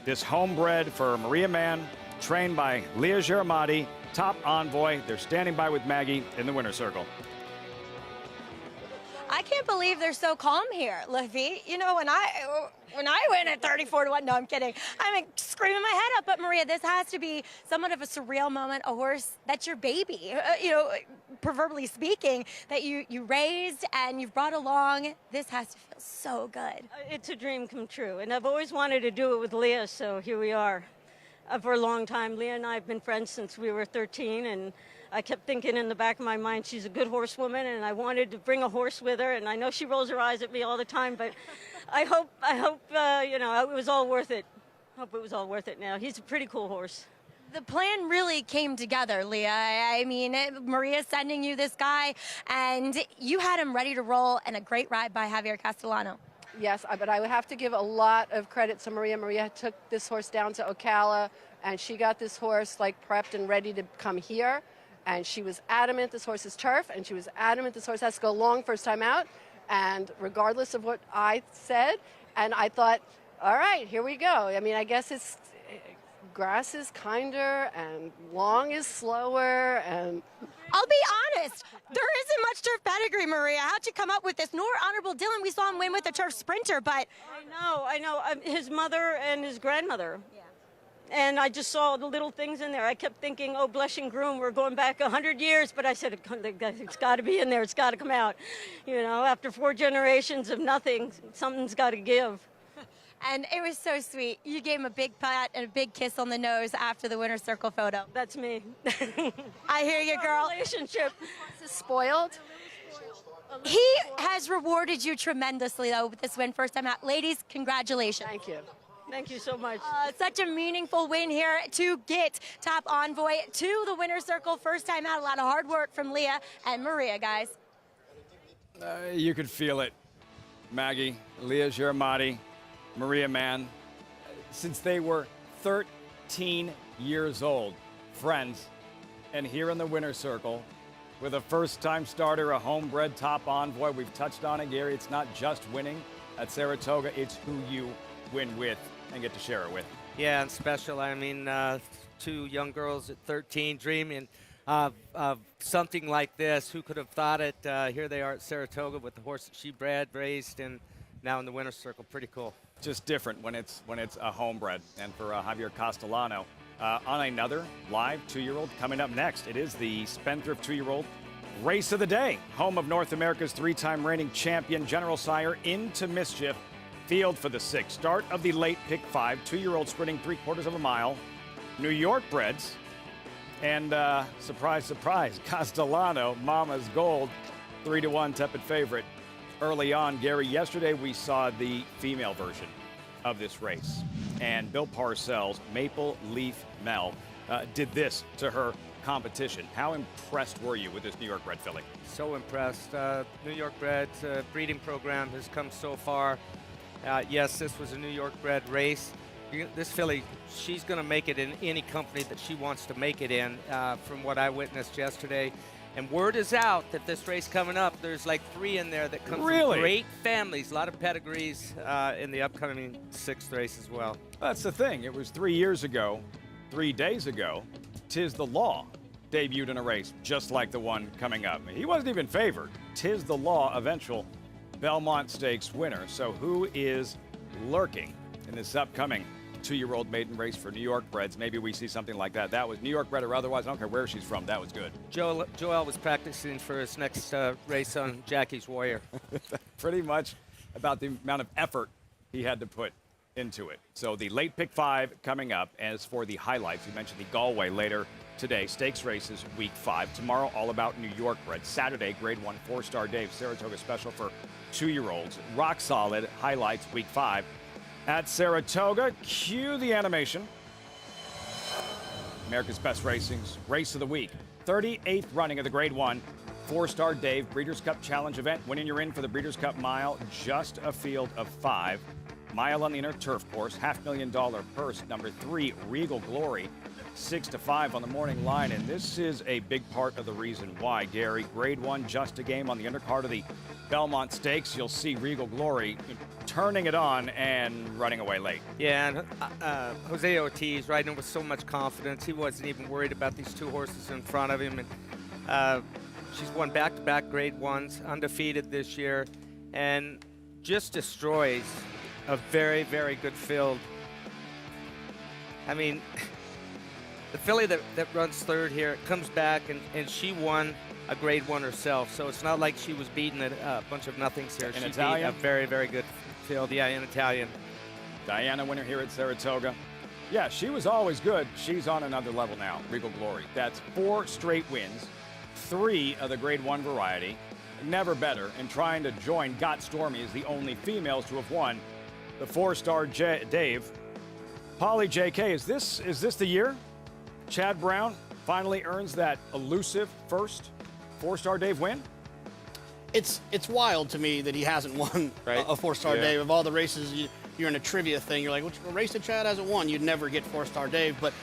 This homebred for Maria Mann, trained by Leah Giramati, top envoy. They're standing by with Maggie in the winner's circle. I can't believe they're so calm here, Livy. You know, when I win at 34-1, no, I'm kidding. I'm like, screaming my head up. But Maria, this has to be somewhat of a surreal moment. A horse that's your baby, you know, proverbially speaking, that you raised and you've brought along. This has to feel so good. It's a dream come true, and I've always wanted to do it with Leah. So here we are. For a long time, Leah and I have been friends since we were 13, and I kept thinking in the back of my mind, she's a good horsewoman, and I wanted to bring a horse with her. And I know she rolls her eyes at me all the time, but I hope, you know, it was all worth it. Hope it was all worth it now. He's a pretty cool horse. The plan really came together, Leah. I mean, Maria's sending you this guy, and you had him ready to roll, and a great ride by Javier Castellano. Yes, but I would have to give a lot of credit to Maria. Maria took this horse down to Ocala, and she got this horse like prepped and ready to come here. And she was adamant this horse is turf, and she was adamant this horse has to go long first time out. And regardless of what I said, and I thought, all right, here we go. I mean, I guess it's grass is kinder and long is slower, and I'll be honest, there isn't much turf pedigree, Maria. How'd you come up with this? Nor Honorable Dylan, we saw him win with the turf sprinter, but... I know. His mother and his grandmother. Yeah. And I just saw the little things in there. I kept thinking, oh, Blushing Groom, we're going back 100 years. But I said, it's got to be in there. It's got to come out. You know, after 4 generations of nothing, something's got to give. And it was so sweet. You gave him a big pat and a big kiss on the nose after the winner's circle photo. That's me. I hear you, girl. Relationship. Is spoiled? He has rewarded you tremendously, though, with this win first time out. Ladies, congratulations. Thank you. Thank you so much. Such a meaningful win here to get top envoy to the winner's circle. First time out. A lot of hard work from Leah and Maria, guys. You could feel it. Maggie, Leah Giramati, Maria Mann, since they were 13 years old, friends, and here in the winner's circle, with a first-time starter, a homebred top envoy. We've touched on it, Gary. It's not just winning at Saratoga. It's who you win with and get to share it with. Yeah, and special. I mean, 2 young girls at 13 dreaming of something like this. Who could have thought it? Here they are at Saratoga with the horse that she bred, raised, and now in the winner's circle. Pretty cool. Just different when it's a homebred. And for Javier Castellano, on another live 2-year-old coming up next. It is the Spendthrift 2-year-old race of the day. Home of North America's 3-time reigning champion, General Sire, Into Mischief. Field for the 6th. Start of the late pick 5. 2-year-old sprinting 3/4 of a mile. New York breds. And surprise, surprise, Castellano, Mama's Gold, 3-1 tepid favorite. Early on, Gary, yesterday we saw the female version of this race. And Bill Parcells, Maple Leaf Mel, did this to her competition. How impressed were you with this New York bred filly? So impressed. New York bred breeding program has come so far. Yes, this was a New York bred race. This filly, she's going to make it in any company that she wants to make it in, from what I witnessed yesterday. And word is out that this race coming up, there's like 3 in there that come from great families, a lot of pedigrees in the upcoming 6th race as well. That's the thing. It was 3 years ago, 3 days ago, Tiz the Law debuted in a race just like the one coming up. He wasn't even favored. Tiz the Law, eventual Belmont Stakes winner. So who is lurking in this upcoming 2-year-old maiden race for New York breds? Maybe we see something like that. That was New York bred or otherwise. I don't care where she's from. That was good. Joel was practicing for his next race on Jackie's Warrior. Pretty much about the amount of effort he had to put into it. So the late pick 5 coming up. As for the highlights, you mentioned the Galway later today. Stakes races week 5. Tomorrow, all about New York bred. Saturday, grade 1 4-star Dave. Saratoga special for 2-year-olds. Rock solid highlights week 5. At Saratoga, cue the animation. America's Best Racing's Race of the Week. 38th running of the Grade 1 4-star Dave Breeders' Cup Challenge event. Winning you're in for the Breeders' Cup Mile, just a field of 5. Mile on the inner turf course, $500,000 purse. Number 3, Regal Glory, 6-5 on the morning line. And this is a big part of the reason why, Gary. Grade 1, just a game on the undercard of the Belmont Stakes. You'll see Regal Glory turning it on and running away late. Yeah, and Jose Ortiz riding with so much confidence. He wasn't even worried about these 2 horses in front of him. And she's won back-to-back Grade 1s, undefeated this year, and just destroys a very, very good field. I mean, the filly that runs 3rd here comes back, and she won a Grade 1 herself. So it's not like she was beating a bunch of nothings here. She beat a very, very good field. Yeah, in Italian. Diana winner here at Saratoga. Yeah, she was always good. She's on another level now. Regal Glory. That's 4 straight wins, 3 of the Grade 1 variety. Never better. And trying to join Got Stormy as the only females to have won the 4-star Dave. Polly JK, is this the year Chad Brown finally earns that elusive first 4-star Dave win? It's wild to me that he hasn't won a 4-star Dave. Of all the races, you're in a trivia thing. You're like, which race that Chad hasn't won? You'd never get 4-star Dave. But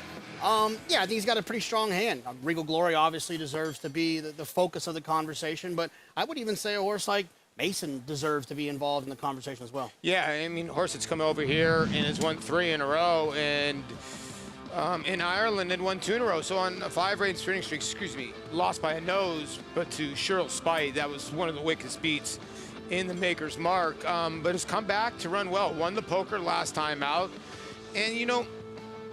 yeah, I think he's got a pretty strong hand. Regal Glory obviously deserves to be the focus of the conversation. But I would even say a horse like Mason deserves to be involved in the conversation as well. Yeah, I mean, horse that's come over here and has won 3 in a row, and in Ireland and won 2 in a row. So on a 5-race sprinting streak, lost by a nose, but to Cheryl Spite, that was one of the weakest beats in the Maker's Mark, but has come back to run well. Won the poker last time out. And, you know,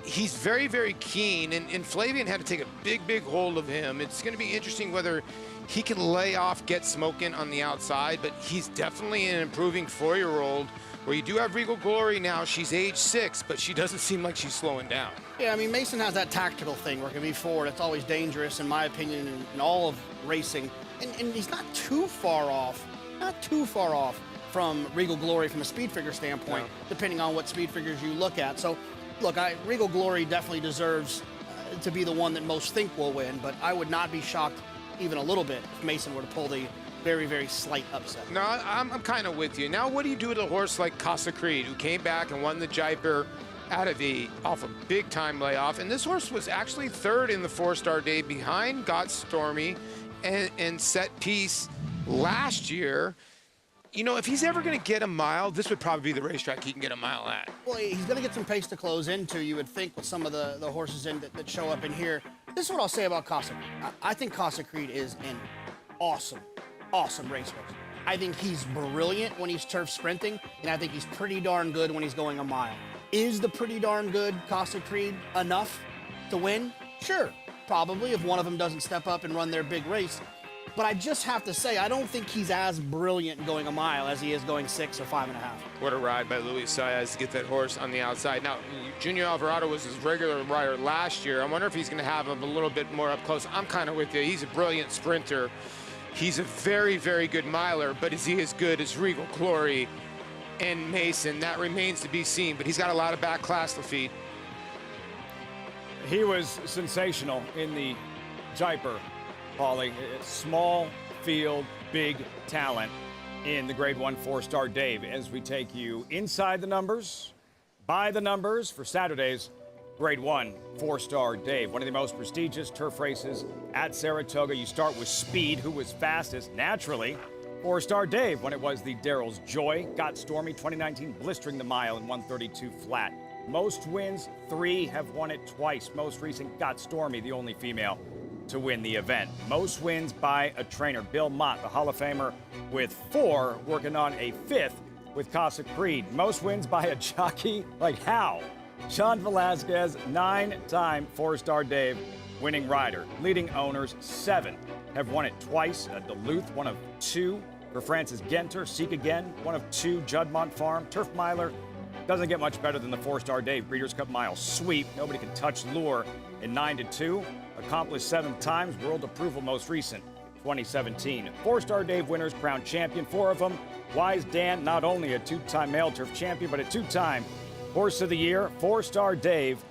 he's very, very keen, and Flavian had to take a big hold of him. It's going to be interesting whether he can lay off Get Smokin' on the outside, but he's definitely an improving 4-year-old where you do have Regal Glory now. She's age 6, but she doesn't seem like she's slowing down. Yeah, I mean, Mason has that tactical thing where it can be forward. It's always dangerous, in my opinion, in all of racing. And he's not too far off from Regal Glory from a speed figure standpoint, depending on what speed figures you look at. So, look, Regal Glory definitely deserves to be the one that most think will win, but I would not be shocked even a little bit if Mason were to pull the very, very slight upset. No, I'm kind of with you. Now, what do you do with a horse like Casa Creed, who came back and won the Jaipur off a big-time layoff? And this horse was actually 3rd in the 4-star day behind Got Stormy and Set Piece last year. You know, if he's ever going to get a mile, this would probably be the racetrack he can get a mile at. Well, he's going to get some pace to close into, you would think, with some of the horses that show up in here. This is what I'll say about Casa Creed. I think Casa Creed is an awesome racehorse. I think he's brilliant when he's turf sprinting, and I think he's pretty darn good when he's going a mile. Is the pretty darn good Casa Creed enough to win? Sure, probably, if one of them doesn't step up and run their big race. But I just have to say, I don't think he's as brilliant going a mile as he is going 6 or 5.5. What a ride by Luis Saez to get that horse on the outside. Now, Junior Alvarado was his regular rider last year. I wonder if he's going to have him a little bit more up close. I'm kind of with you. He's a brilliant sprinter. He's a very, very good miler, but is he as good as Regal Glory and Mason? That remains to be seen, but he's got a lot of back class, Lafitte. He was sensational in the Jaipur, Paulie. Small field, big talent in the Grade 1 4-star Dave, as we take you inside the numbers, by the numbers for Saturday's Grade 1 4-star Dave. One of the most prestigious turf races at Saratoga. You start with speed. Who was fastest? Naturally, 4-star Dave, when it was the Daryl's Joy. Got Stormy 2019, blistering the mile in 132 flat. Most wins, 3 have won it twice. Most recent, Got Stormy, the only female to win the event. Most wins by a trainer. Bill Mott, the Hall of Famer, with 4, working on a 5th with Casa Creed. Most wins by a jockey, like how? Sean Velasquez, 9-time 4-star Dave winning rider. Leading owners, 7 have won it twice. Duluth, one of 2 for Francis Genter. Seek Again, one of 2. Juddmont Farm. Turf Miler doesn't get much better than the 4-star Dave Breeders' Cup Mile sweep. Nobody can touch Lure in 9-2. Accomplished 7 times. World approval most recent, 2017. 4-star Dave winners crowned champion. 4 of them. Wise Dan, not only a 2-time male turf champion, but a 2-time Horse of the Year. 4-star Dave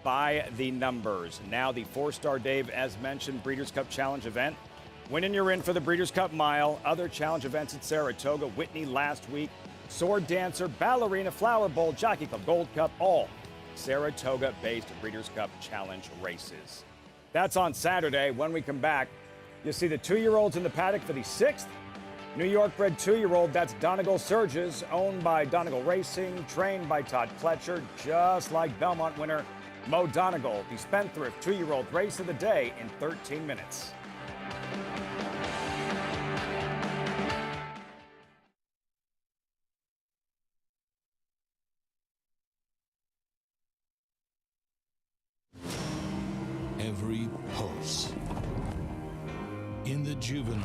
by the numbers. Now the 4-star Dave, as mentioned, Breeders' Cup Challenge event. Winning, you're in for the Breeders' Cup Mile. Other challenge events at Saratoga. Whitney last week. Sword Dancer, Ballerina, Flower Bowl, Jockey Club, Gold Cup, all Saratoga-based Breeders' Cup Challenge races. That's on Saturday. When we come back, you'll see the 2-year-olds in the paddock for the 6th New York-bred 2-year-old. That's Donegal Surges, owned by Donegal Racing, trained by Todd Pletcher, just like Belmont winner Mo Donegal. The Spendthrift 2-year-old race of the day in 13 minutes. Every pulse in the juvenile,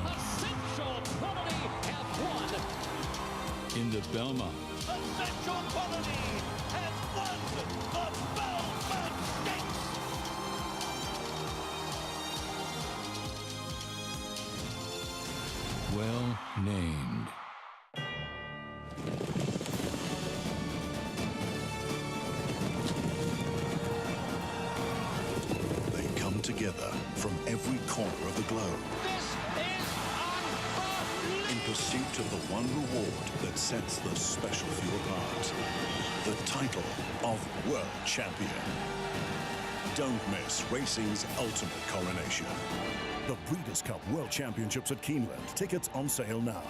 in the Belmont, Essential Quality has won the Belmont Stakes. well named. They come together from every corner of the globe in pursuit of the one reward that sets the special few apart. The title of World Champion. Don't miss racing's ultimate coronation. The Breeders' Cup World Championships at Keeneland. Tickets on sale now.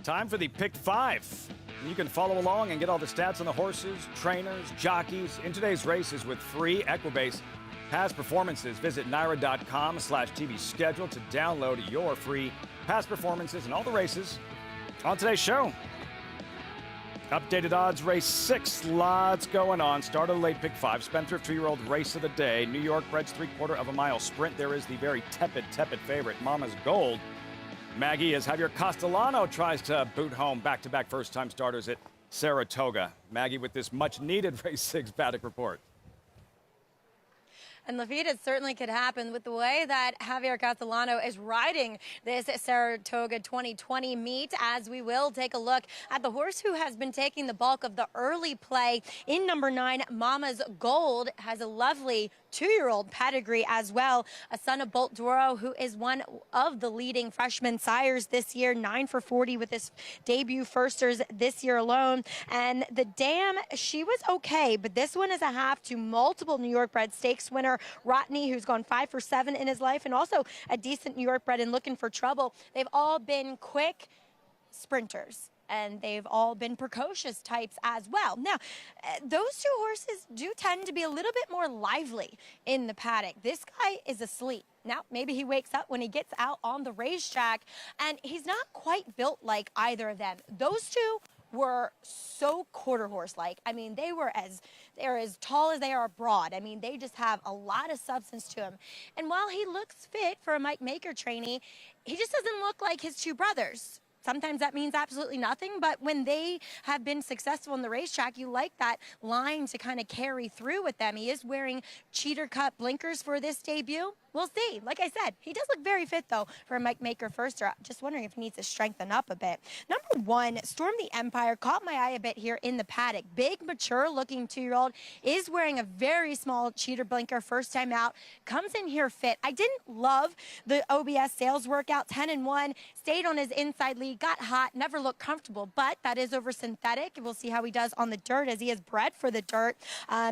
Time for the Pick 5. You can follow along and get all the stats on the horses, trainers, jockeys in today's races with free Equibase past performances. Visit naira.com/TV schedule to download your free past performances and all the races on today's show. Updated odds, race 6, lots going on. Start of the late Pick 5, Spendthrift 2-year-old race of the day. New York Breds 3/4 of a mile sprint. There is the very tepid favorite, Mama's Gold. Maggie, as Javier Castellano tries to boot home back-to-back first-time starters at Saratoga. Maggie with this much-needed race 6 paddock report. And Lafitte, it certainly could happen with the way that Javier Castellano is riding this Saratoga 2020 meet, as we will take a look at the horse who has been taking the bulk of the early play in number 9, Mama's Gold. Has a lovely 2-year-old pedigree as well, a son of Bolt Doro, who is one of the leading freshman sires this year, 9 for 40 with his debut firsters this year alone. And the dam, she was okay, but this one is a half to multiple New York bred stakes winner Rotney, who's gone 5 for 7 in his life, and also a decent New York bred and looking for trouble. They've all been quick sprinters, and they've all been precocious types as well. Now, those two horses do tend to be a little bit more lively in the paddock. This guy is asleep. Now, maybe he wakes up when he gets out on the racetrack, and he's not quite built like either of them. Those two were so quarter horse-like. I mean, they're as tall as they are broad. I mean, they just have a lot of substance to them. And while he looks fit for a Mike Maker trainee, he just doesn't look like his two brothers. Sometimes that means absolutely nothing, but when they have been successful on the racetrack, you like that line to kind of carry through with them. He is wearing cheater cut blinkers for this debut. We'll see. Like I said, he does look very fit, though, for a Mike Maker firster. Just wondering if he needs to strengthen up a bit. Number 1, Storm the Empire, caught my eye a bit here in the paddock. Big, mature-looking 2-year-old is wearing a very small cheater blinker first time out. Comes in here fit. I didn't love the OBS sales workout. 10-1, stayed on his inside lead, got hot, never looked comfortable, but that is over synthetic. We'll see how he does on the dirt, as he is bred for the dirt.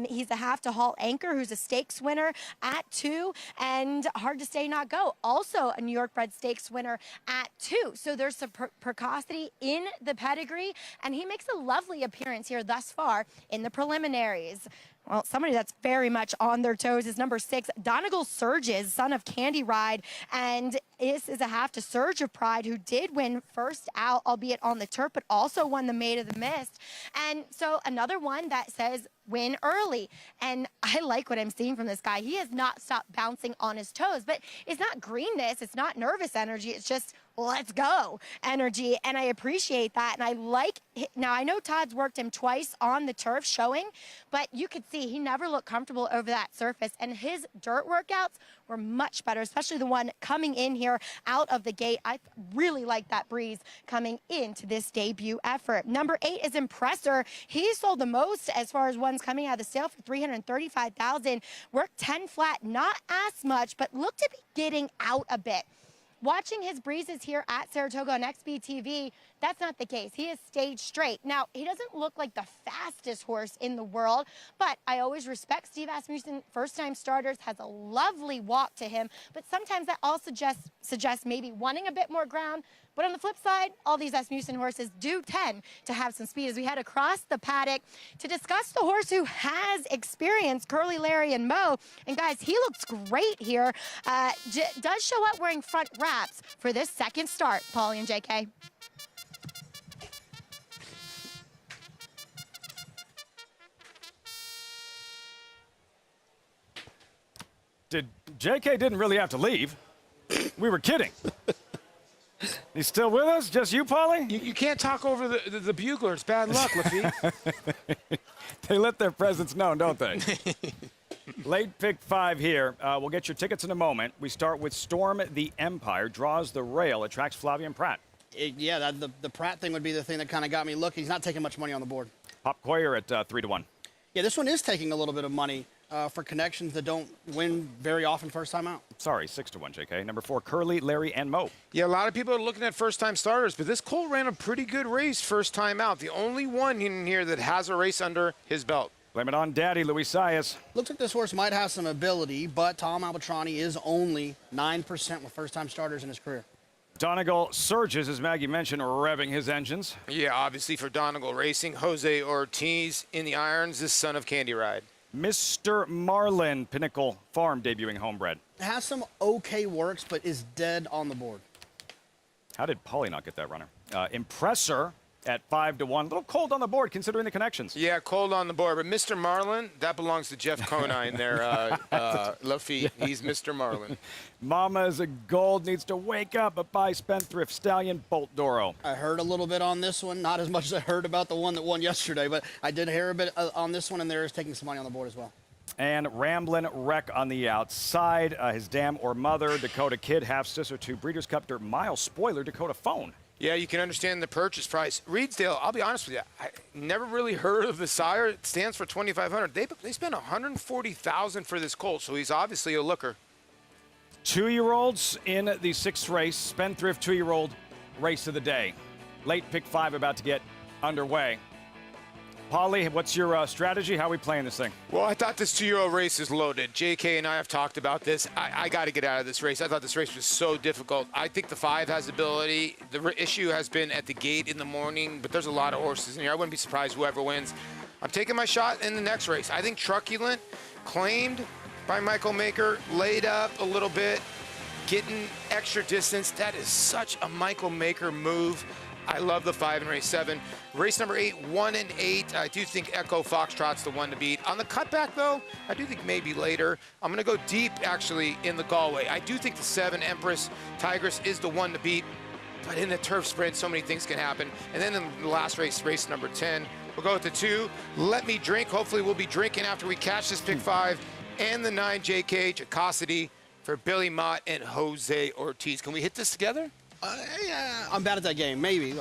He's a half to halt anchor, who's a stakes winner at 2, and hard to say not go. Also a New York bred stakes winner at 2. So there's some precocity in the pedigree, and he makes a lovely appearance here thus far in the preliminaries. Well, somebody that's very much on their toes is number 6, Donegal Surges, son of Candy Ride. And this is a half to Surge of Pride, who did win first out, albeit on the turf, but also won the Maid of the Mist. And so another one that says win early. And I like what I'm seeing from this guy. He has not stopped bouncing on his toes, but it's not greenness. It's not nervous energy. It's just let's go energy. And I appreciate that. And I like it. Now, I know Todd's worked him twice on the turf showing, but you could see he never looked comfortable over that surface. And his dirt workouts were much better, especially the one coming in here out of the gate. I really like that breeze coming into this debut effort. Number 8 is Impressor. He sold the most as far as ones coming out of the sale for $335,000. Worked 10 flat, not as much, but looked to be getting out a bit. Watching his breezes here at Saratoga on XBTV, that's not the case. He has stayed straight. Now, he doesn't look like the fastest horse in the world, but I always respect Steve Asmussen. First-time starters, has a lovely walk to him, but sometimes that also suggests maybe wanting a bit more ground. But on the flip side, all these Asmussen horses do tend to have some speed. As we head across the paddock to discuss the horse who has experience, Curly, Larry, and Mo. And guys, he looks great here. Does show up wearing front wraps for this second start, Paulie and JK. JK didn't really have to leave. We were kidding. He's still with us? Just you, Paulie? You can't talk over the bugler. It's bad luck, Lafitte. They let their presence known, don't they? Late pick 5 here. We'll get your tickets in a moment. We start with Storm the Empire. Draws the rail. Attracts Flavian Pratt. The Pratt thing would be the thing that kind of got me looking. He's not taking much money on the board. Pop Coyer at 3-1. Yeah, this one is taking a little bit of money for connections that don't win very often first time out. Sorry, 6-1, JK. Number 4, Curly, Larry, and Mo. Yeah, a lot of people are looking at first-time starters, but this colt ran a pretty good race first time out. The only one in here that has a race under his belt. Blame it on Daddy, Luis Saez. Looks like this horse might have some ability, but Tom Albatrani is only 9% with first-time starters in his career. Donegal surges, as Maggie mentioned, revving his engines. Yeah, obviously for Donegal Racing, Jose Ortiz in the irons, the son of Candy Ride. Mr. Marlin, Pinnacle Farm, debuting homebred. Has some okay works, but is dead on the board. How did Paulie not get that runner? Impressor at 5-1. A little cold on the board considering the connections. Yeah, cold on the board. But Mr. Marlin, that belongs to Jeff Conine there, Lafitte. He's Mr. Marlin. Mama is a gold, needs to wake up, but by Spendthrift Stallion, Bolt Doro. I heard a little bit on this one, not as much as I heard about the one that won yesterday, but I did hear a bit on this one, and there is taking some money on the board as well. And Ramblin' Wreck on the outside. His Dam or Mother, Dakota Kid, half sister to Breeders' Cup Dirt Mile spoiler, Dakota Phone. Yeah, you can understand the purchase price. Reedsdale, I'll be honest with you, I never really heard of the sire. It stands for $2,500. They spent $140,000 for this colt, so he's obviously a looker. 2-year-olds in the 6th race, Spendthrift 2-year-old race of the day. Late pick 5 about to get underway. Paulie, what's your strategy? How are we playing this thing? Well, I thought this 2-year-old race is loaded. JK and I have talked about this. I got to get out of this race. I thought this race was so difficult. I think the 5 has ability. The issue has been at the gate in the morning, but there's a lot of horses in here. I wouldn't be surprised whoever wins. I'm taking my shot in the next race. I think Truculent, claimed by Michael Maker, laid up a little bit, getting extra distance. That is such a Michael Maker move. I love the 5 in race 7. Race number 8, 1 and 8. I do think Echo Foxtrot's the one to beat. On the cutback, though, I do think maybe later. I'm going to go deep, actually, in the Galway. I do think the 7, Empress Tigress, is the one to beat. But in the turf sprint, so many things can happen. And then in the last race, race number 10, we'll go with the 2, Let Me Drink. Hopefully, we'll be drinking after we catch this pick 5. And the 9, JK, Jacosity for Billy Mott and Jose Ortiz. Can we hit this together? Yeah, I'm bad at that game, maybe.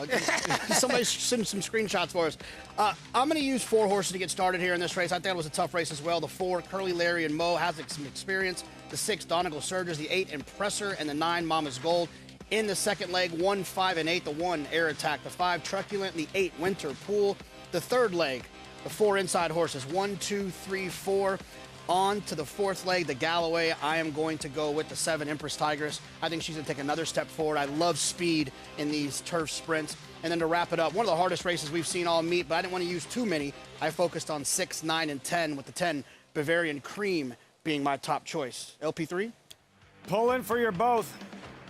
Somebody send some screenshots for us. I'm going to use 4 horses to get started here in this race. I think it was a tough race as well. The 4, Curly, Larry, and Mo has some experience. The 6, Donegal Surges. The 8, Impressor. And the 9, Mama's Gold. In the second leg, 1, 5, and 8. The 1, Air Attack. The 5, Truculent. And the 8, Winter Pool. The third leg, the 4 inside horses. 1, 2, 3, 4. On to the 4th leg, the Galloway. I am going to go with the 7, Empress Tigress. I think she's going to take another step forward. I love speed in these turf sprints. And then to wrap it up, one of the hardest races we've seen all meet, but I didn't want to use too many. I focused on 6, 9, and 10, with the 10, Bavarian Cream, being my top choice. LP3? Pull in for your both.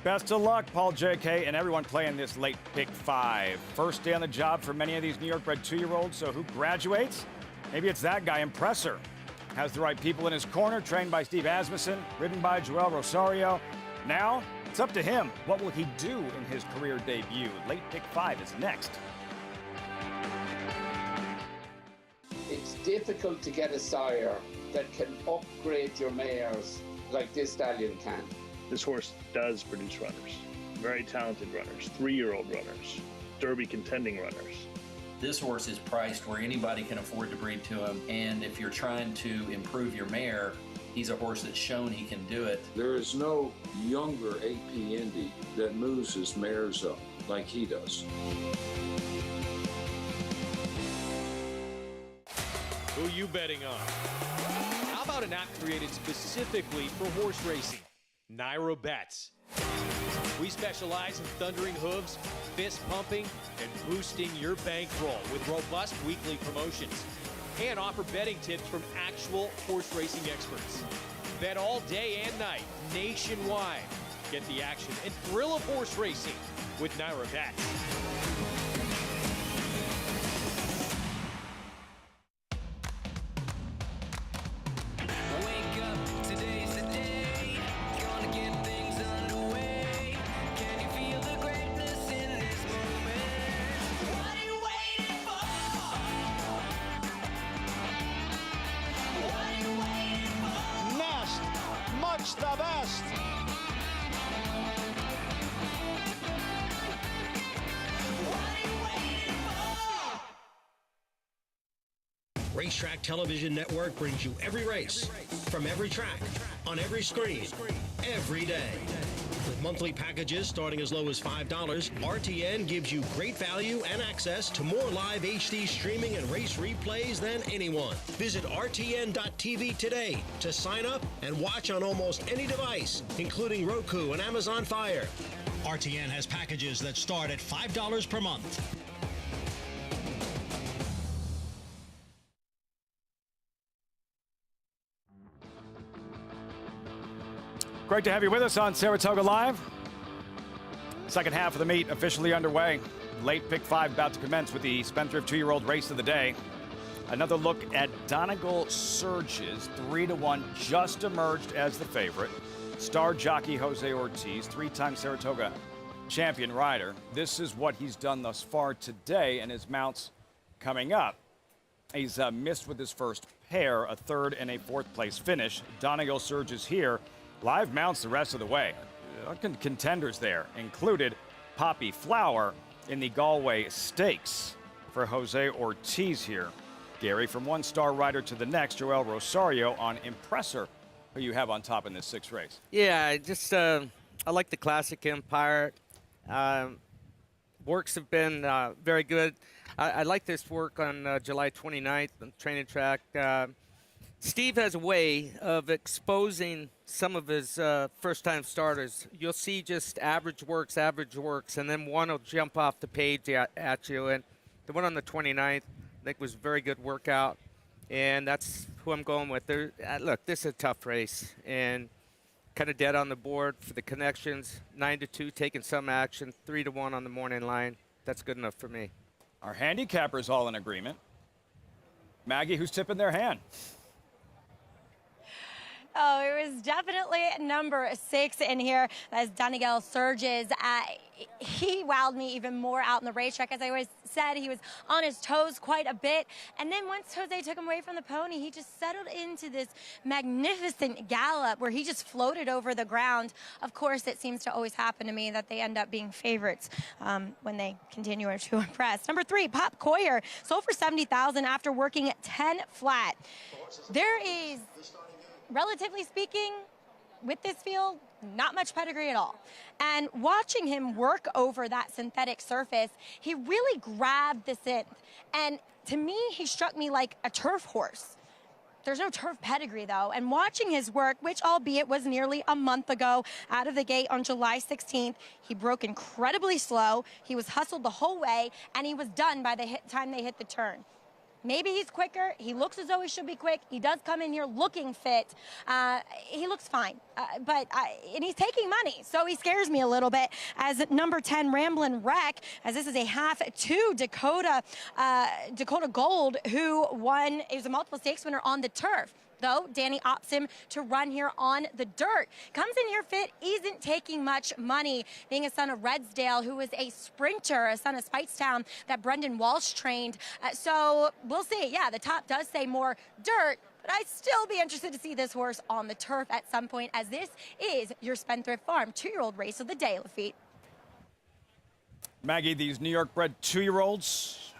Best of luck, Paul, JK, and everyone playing this late pick 5. First day on the job for many of these New York bred 2-year-olds, so who graduates? Maybe it's that guy, Impressor. Has the right people in his corner, trained by Steve Asmussen, ridden by Joel Rosario. Now, it's up to him. What will he do in his career debut? Late pick 5 is next. It's difficult to get a sire that can upgrade your mares like this stallion can. This horse does produce runners, very talented runners, 3-year-old runners, Derby contending runners. This horse is priced where anybody can afford to breed to him, and if you're trying to improve your mare, he's a horse that's shown he can do it. There is no younger AP Indy that moves his mares up like he does. Who you betting on? How about an app created specifically for horse racing? Nairo Bets. We specialize in thundering hooves, fist pumping, and boosting your bankroll with robust weekly promotions. And offer betting tips from actual horse racing experts. Bet all day and night, nationwide. Get the action and thrill of horse racing with Nairo Bets. The best. Racetrack Television Network brings you every race, from every track, on every screen, every day. With monthly packages starting as low as $5, RTN gives you great value and access to more live HD streaming and race replays than anyone. Visit RTN.tv today to sign up and watch on almost any device, including Roku and Amazon Fire. RTN has packages that start at $5 per month. Great to have you with us on Saratoga Live. Second half of the meet officially underway. Late pick 5 about to commence with the Spendthrift 2-year-old race of the day. Another look at Donegal Surges, 3-1, just emerged as the favorite. Star jockey Jose Ortiz, 3-time Saratoga champion rider. This is what he's done thus far today, and his mounts coming up. He's missed with his first pair, a third and a fourth place finish. Donegal Surges here. Live mounts the rest of the way. Contenders there included Poppy Flower in the Galway Stakes for Jose Ortiz here. Gary, from one star rider to the next, Joel Rosario on Impressor, who you have on top in this 6th race. Yeah, I like the Classic Empire. Works have been very good. I like this work on July 29th on the training track. Steve has a way of exposing some of his first-time starters. You'll see just average works, and then one will jump off the page at you. And the one on the 29th, I think, was a very good workout, and that's who I'm going with. Look, this is a tough race, and kind of dead on the board for the connections. 9-2, taking some action. 3-1 on the morning line. That's good enough for me. Our handicappers all in agreement. Maggie, who's tipping their hand? Oh, it was definitely number 6 in here as Donegal Surges. He wowed me even more out in the racetrack. As I always said, he was on his toes quite a bit. And then once Jose took him away from the pony, he just settled into this magnificent gallop where he just floated over the ground. Of course, it seems to always happen to me that they end up being favorites when they continue to impress. Number 3, Pop Coyer, sold for $70,000 after working at 10 flat. There is, relatively speaking, with this field, not much pedigree at all. And watching him work over that synthetic surface, he really grabbed the synth. And to me, he struck me like a turf horse. There's no turf pedigree, though. And watching his work, which albeit was nearly a month ago, out of the gate on July 16th, he broke incredibly slow. He was hustled the whole way, and he was done by the time they hit the turn. Maybe he's quicker. He looks as though he should be quick. He does come in here looking fit. He looks fine, and he's taking money, so he scares me a little bit. As number 10, Ramblin' Wreck, as this is a half to Dakota Gold, who won. He was a multiple stakes winner on the turf. Though Danny opts him to run here on the dirt. Comes in here fit, isn't taking much money, being a son of Redsdale, who was a sprinter, a son of Speightstown that Brendan Walsh trained. So we'll see. Yeah, the top does say more dirt, but I'd still be interested to see this horse on the turf at some point, as this is your Spendthrift Farm 2-year-old race of the day, Lafitte. Maggie, these New York bred 2-year-olds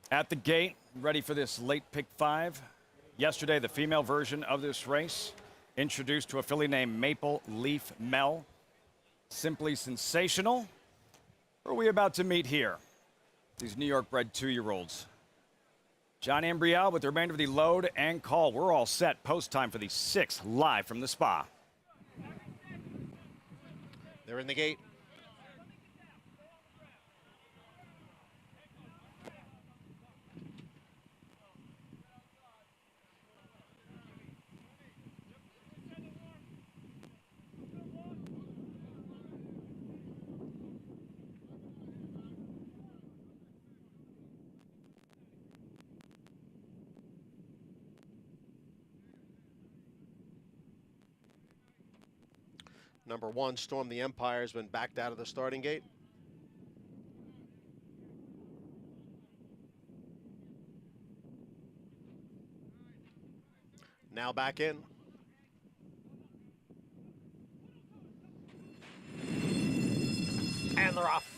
at the gate, ready for this late pick 5. Yesterday, the female version of this race, introduced to a filly named Maple Leaf Mel. Simply sensational. Who are we about to meet here? These New York bred 2-year-olds. John Ambriel with the remainder of the load and call. We're all set. Post time for the 6th, live from the spa. They're in the gate. Number 1, Storm the Empire, has been backed out of the starting gate. Now back in. And they're off.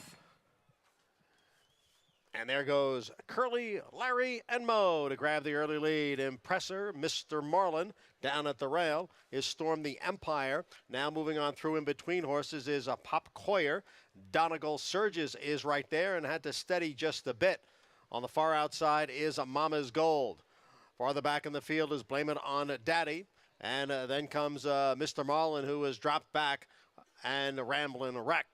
And there goes Curly, Larry, and Mo to grab the early lead. Impressor, Mr. Marlin, down at the rail is Storm the Empire. Now moving on through in between horses is Pop Coyer. Donegal Surges is right there and had to steady just a bit. On the far outside is Mama's Gold. Farther back in the field is Blame It on Daddy. And then comes Mr. Marlin, who has dropped back, and Ramblin' Wreck.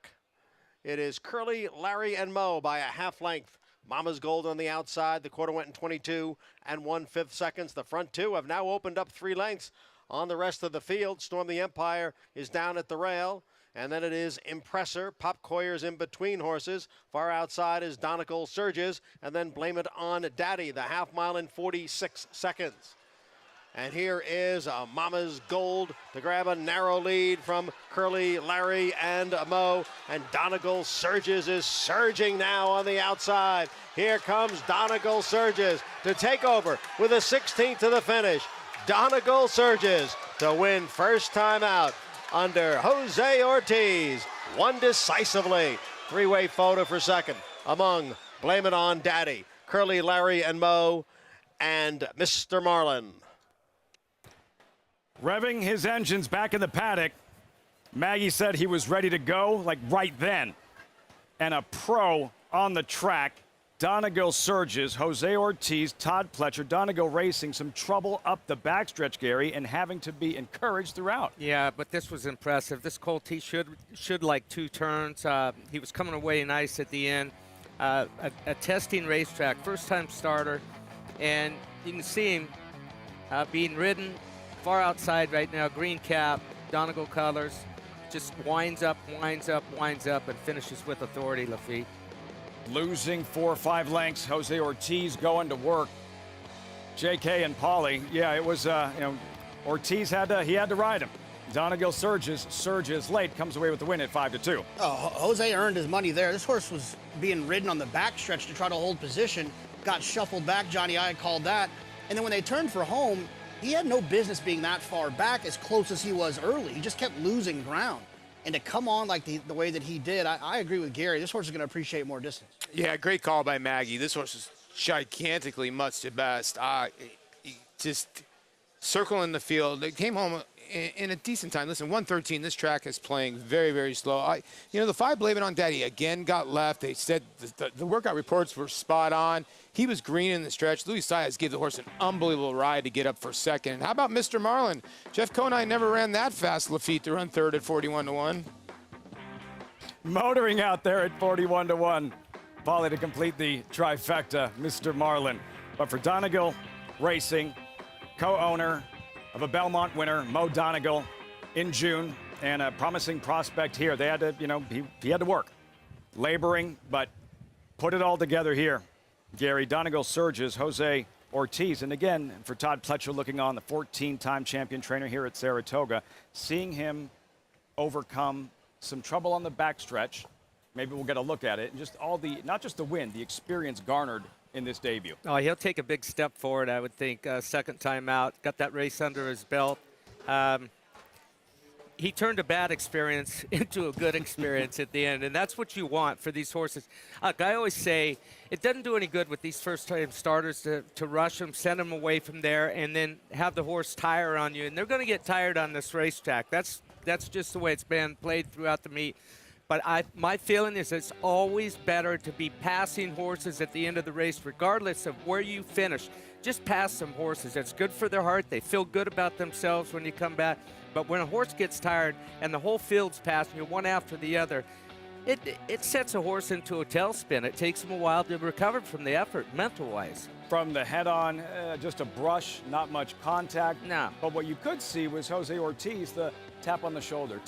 It is Curly, Larry, and Mo by a half length. Mama's Gold on the outside. The quarter went in 22 and 1/5 seconds. The front two have now opened up 3 lengths on the rest of the field. Storm the Empire is down at the rail. And then it is Impressor. Pop Coyer's in between horses. Far outside is Donegal Surges. And then Blame It on Daddy, the half mile in 46 seconds. And here is Mama's Gold to grab a narrow lead from Curly, Larry, and Mo. And Donegal Surges is surging now on the outside. Here comes Donegal Surges to take over with a 16th to the finish. Donegal Surges to win first time out under Jose Ortiz. Won decisively. 3-way photo for second among Blame It on Daddy, Curly, Larry, and Mo, and Mr. Marlin. Revving his engines back in the paddock. Maggie said he was ready to go, like right then. And a pro on the track. Donegal Surges, Jose Ortiz, Todd Pletcher, Donegal Racing, some trouble up the backstretch, Gary, and having to be encouraged throughout. Yeah, but this was impressive. This colt, he should like 2 turns. He was coming away nice at the end. A testing racetrack, first-time starter, and you can see him being ridden far outside right now, green cap, Donegal colors, just winds up, and finishes with authority, Lafitte. Losing 4 or 5 lengths. Jose Ortiz going to work. JK and Paulie, yeah, it was, Ortiz had to ride him. Donegal surges late, comes away with the win at 5-2. Oh, Jose earned his money there. This horse was being ridden on the backstretch to try to hold position, got shuffled back. Johnny I called that. And then when they turned for home, he had no business being that far back as close as he was early. He just kept losing ground. And to come on like the way that he did, I agree with Gary. This horse is going to appreciate more distance. Yeah, great call by Maggie. This horse is gigantically much at best. Just circling the field. They came home in a decent time. Listen, 113, this track is playing very, very slow. The 5 Blame It on Daddy again got left. They said the workout reports were spot on. He was green in the stretch. Luis Saez gave the horse an unbelievable ride to get up for second. How about Mr. Marlin? Jeff Conine never ran that fast, Lafitte, to run third at 41-1. Motoring out there at 41-1. Paulie to complete the trifecta, Mr. Marlin. But for Donegal Racing, co-owner of a Belmont winner, Mo Donegal, in June, and a promising prospect here. They had to, he had to work. Laboring, but put it all together here. Gary, Donegal Surges, Jose Ortiz, and again, for Todd Pletcher looking on, the 14-time champion trainer here at Saratoga, seeing him overcome some trouble on the backstretch. Maybe we'll get a look at it. And just all the, not just the win, the experience garnered in this debut. Oh, he'll take a big step forward, I would think. Second time out, got that race under his belt. He turned a bad experience into a good experience at the end, and that's what you want for these horses. Look, I always say it doesn't do any good with these first-time starters to rush them, send them away from there, and then have the horse tire on you. And they're going to get tired on this racetrack. That's just the way it's been played throughout the meet. But my feeling is it's always better to be passing horses at the end of the race, regardless of where you finish. Just pass some horses. It's good for their heart. They feel good about themselves when you come back. But when a horse gets tired and the whole field's passing you one after the other, it sets a horse into a tailspin. It takes him a while to recover from the effort, mental-wise. From the head-on, just a brush, not much contact. No. But what you could see was Jose Ortiz, the tap on the shoulder,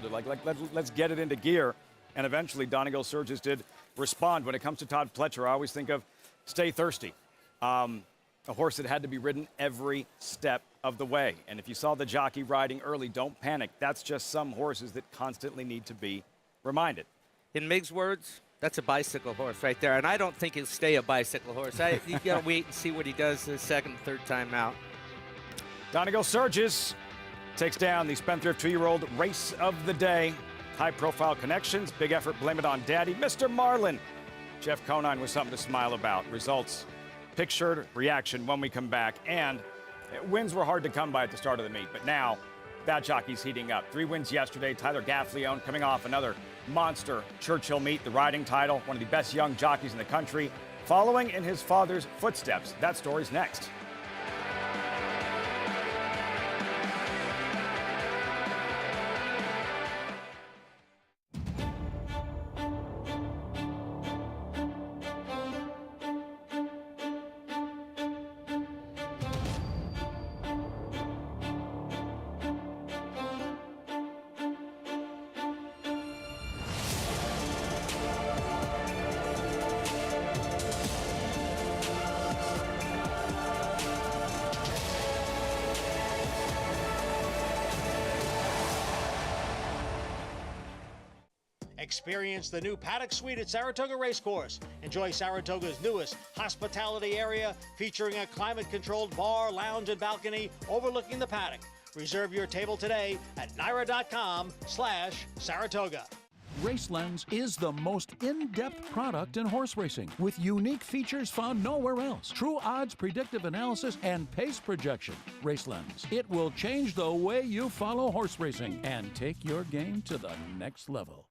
like let's get it into gear. And eventually Donegal Surges did respond. When it comes to Todd Pletcher, I always think of stay thirsty. A horse that had to be ridden every step of the way. And if you saw the jockey riding early, don't panic. That's just some horses that constantly need to be reminded. In Mig's words, that's a bicycle horse right there. And I don't think he'll stay a bicycle horse. You got to wait and see what he does the second and third time out. Donegal Surges takes down the Spendthrift 2-year-old race of the day. High-profile connections, big effort, Blame It on Daddy. Mr. Marlin. Jeff Conine was something to smile about. Results pictured, reaction when we come back. And wins were hard to come by at the start of the meet, but now that jockey's heating up. 3 wins yesterday. Tyler Gaffleone coming off another monster Churchill meet, the riding title, one of the best young jockeys in the country, following in his father's footsteps. That story's next. Experience the new paddock suite at Saratoga Racecourse. Enjoy Saratoga's newest hospitality area featuring a climate-controlled bar, lounge, and balcony overlooking the paddock. Reserve your table today at naira.com/Saratoga. RaceLens is the most in-depth product in horse racing with unique features found nowhere else. True odds, predictive analysis, and pace projection. RaceLens. It will change the way you follow horse racing and take your game to the next level.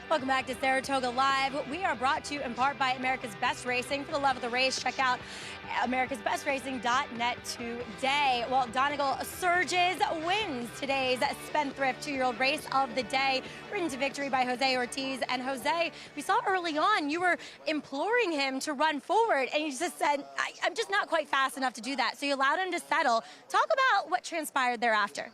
Welcome back to Saratoga Live. We are brought to you in part by America's Best Racing. For the love of the race, check out americasbestracing.net today. Well, Donegal surges, wins today's Spendthrift 2-year-old race of the day, ridden to victory by Jose Ortiz. And Jose, we saw early on you were imploring him to run forward, and you just said, I'm just not quite fast enough to do that. So you allowed him to settle. Talk about what transpired thereafter.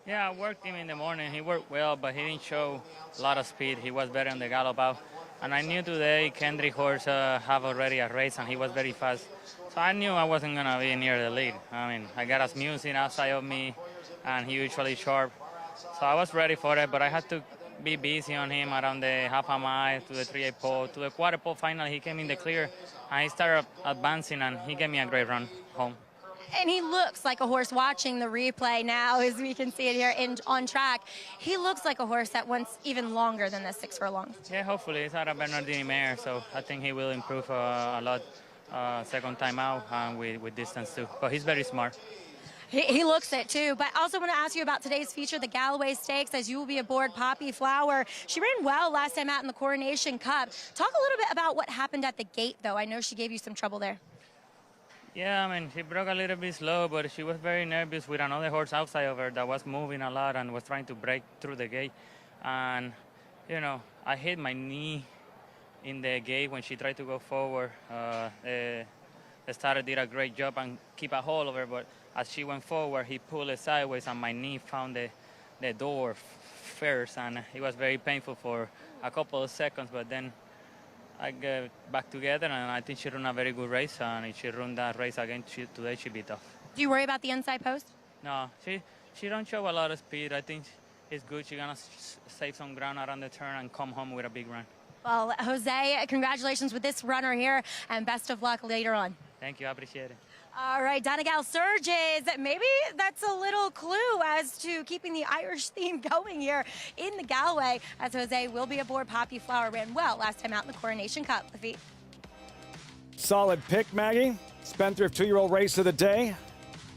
Yeah, I worked him in the morning. He worked well, but he didn't show a lot of speed. He was better on the gallop out. And I knew today Kendrick horse have already a race, and he was very fast. So I knew I wasn't going to be near the lead. I mean, I got Asmussen outside of me, and he usually sharp. So I was ready for it, but I had to be busy on him around the half a mile to the 3/8 pole. To the quarter pole finally, he came in the clear, and he started advancing, and he gave me a great run home. And he looks like a horse, watching the replay now, as we can see it here on track. He looks like a horse that wants even longer than the 6 furlongs. Yeah, hopefully. It's out of Bernardini mare, so I think he will improve a lot second time out and with distance too. But he's very smart. He looks it too. But I also want to ask you about today's feature, the Galloway Stakes, as you will be aboard Poppy Flower. She ran well last time out in the Coronation Cup. Talk a little bit about what happened at the gate, though. I know she gave you some trouble there. Yeah, I mean, she broke a little bit slow, but she was very nervous with another horse outside of her that was moving a lot and was trying to break through the gate. And, you know, I hit my knee in the gate when she tried to go forward. The starter did a great job and keep a hold of her, but as she went forward, he pulled it sideways, and my knee found the door first, and it was very painful for a couple of seconds, but then I get back together, and I think she ran a very good race, and if she run that race again today, she'll be tough. Do you worry about the inside post? No, she don't show a lot of speed. I think it's good. She's going to save some ground around the turn and come home with a big run. Well, Jose, congratulations with this runner here, and best of luck later on. Thank you. I appreciate it. All right, Donegal surges. Maybe that's a little clue as to keeping the Irish theme going here in the Galloway, as Jose will be aboard Poppy Flower. Ran well last time out in the Coronation Cup. Lafitte. Solid pick, Maggie. Spendthrift 2-year-old race of the day.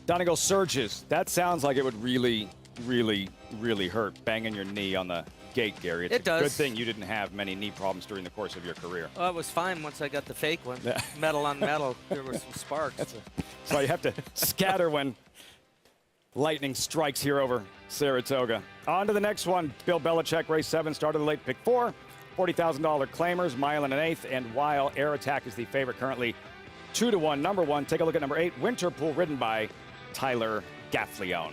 Donegal surges. That sounds like it would really, really, really hurt, banging your knee on the gate, Gary. It's It does. a good thing you didn't have many knee problems during the course of your career. Oh, it was fine once I got the fake one. Metal on metal. There were some sparks. That's why you have to scatter when lightning strikes here over Saratoga. On to the next one. Bill Belichick, race 7, started the late pick 4. $40,000 claimers, mile and an eighth, and while Air Attack is the favorite currently 2-1. Number 1, take a look at number 8, Winterpool, ridden by Tyler Gaffalione.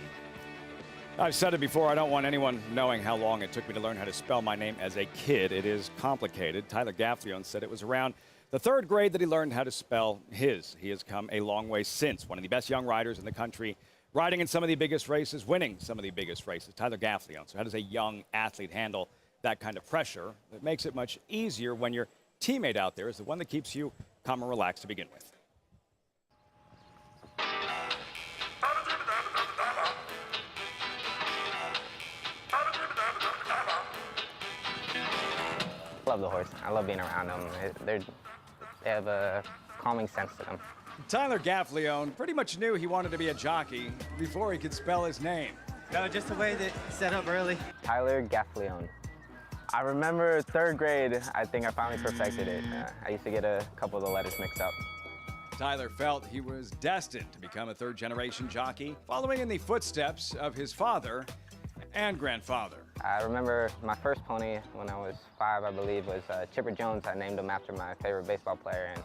I've said it before, I don't want anyone knowing how long it took me to learn how to spell my name as a kid. It is complicated. Tyler Gaffalione said it was around the 3rd grade that he learned how to spell his. He has come a long way since. One of the best young riders in the country, riding in some of the biggest races, winning some of the biggest races. Tyler Gaffalione. So how does a young athlete handle that kind of pressure? It makes it much easier when your teammate out there is the one that keeps you calm and relaxed to begin with. I love the horse. I love being around them. They have a calming sense to them. Tyler Gaffalione pretty much knew he wanted to be a jockey before he could spell his name. No, just the way that set up early. Tyler Gaffalione. I remember 3rd grade, I think I finally perfected it. I used to get a couple of the letters mixed up. Tyler felt he was destined to become a 3rd-generation jockey, following in the footsteps of his father and grandfather. I remember my first pony when I was 5, I believe, was Chipper Jones. I named him after my favorite baseball player, and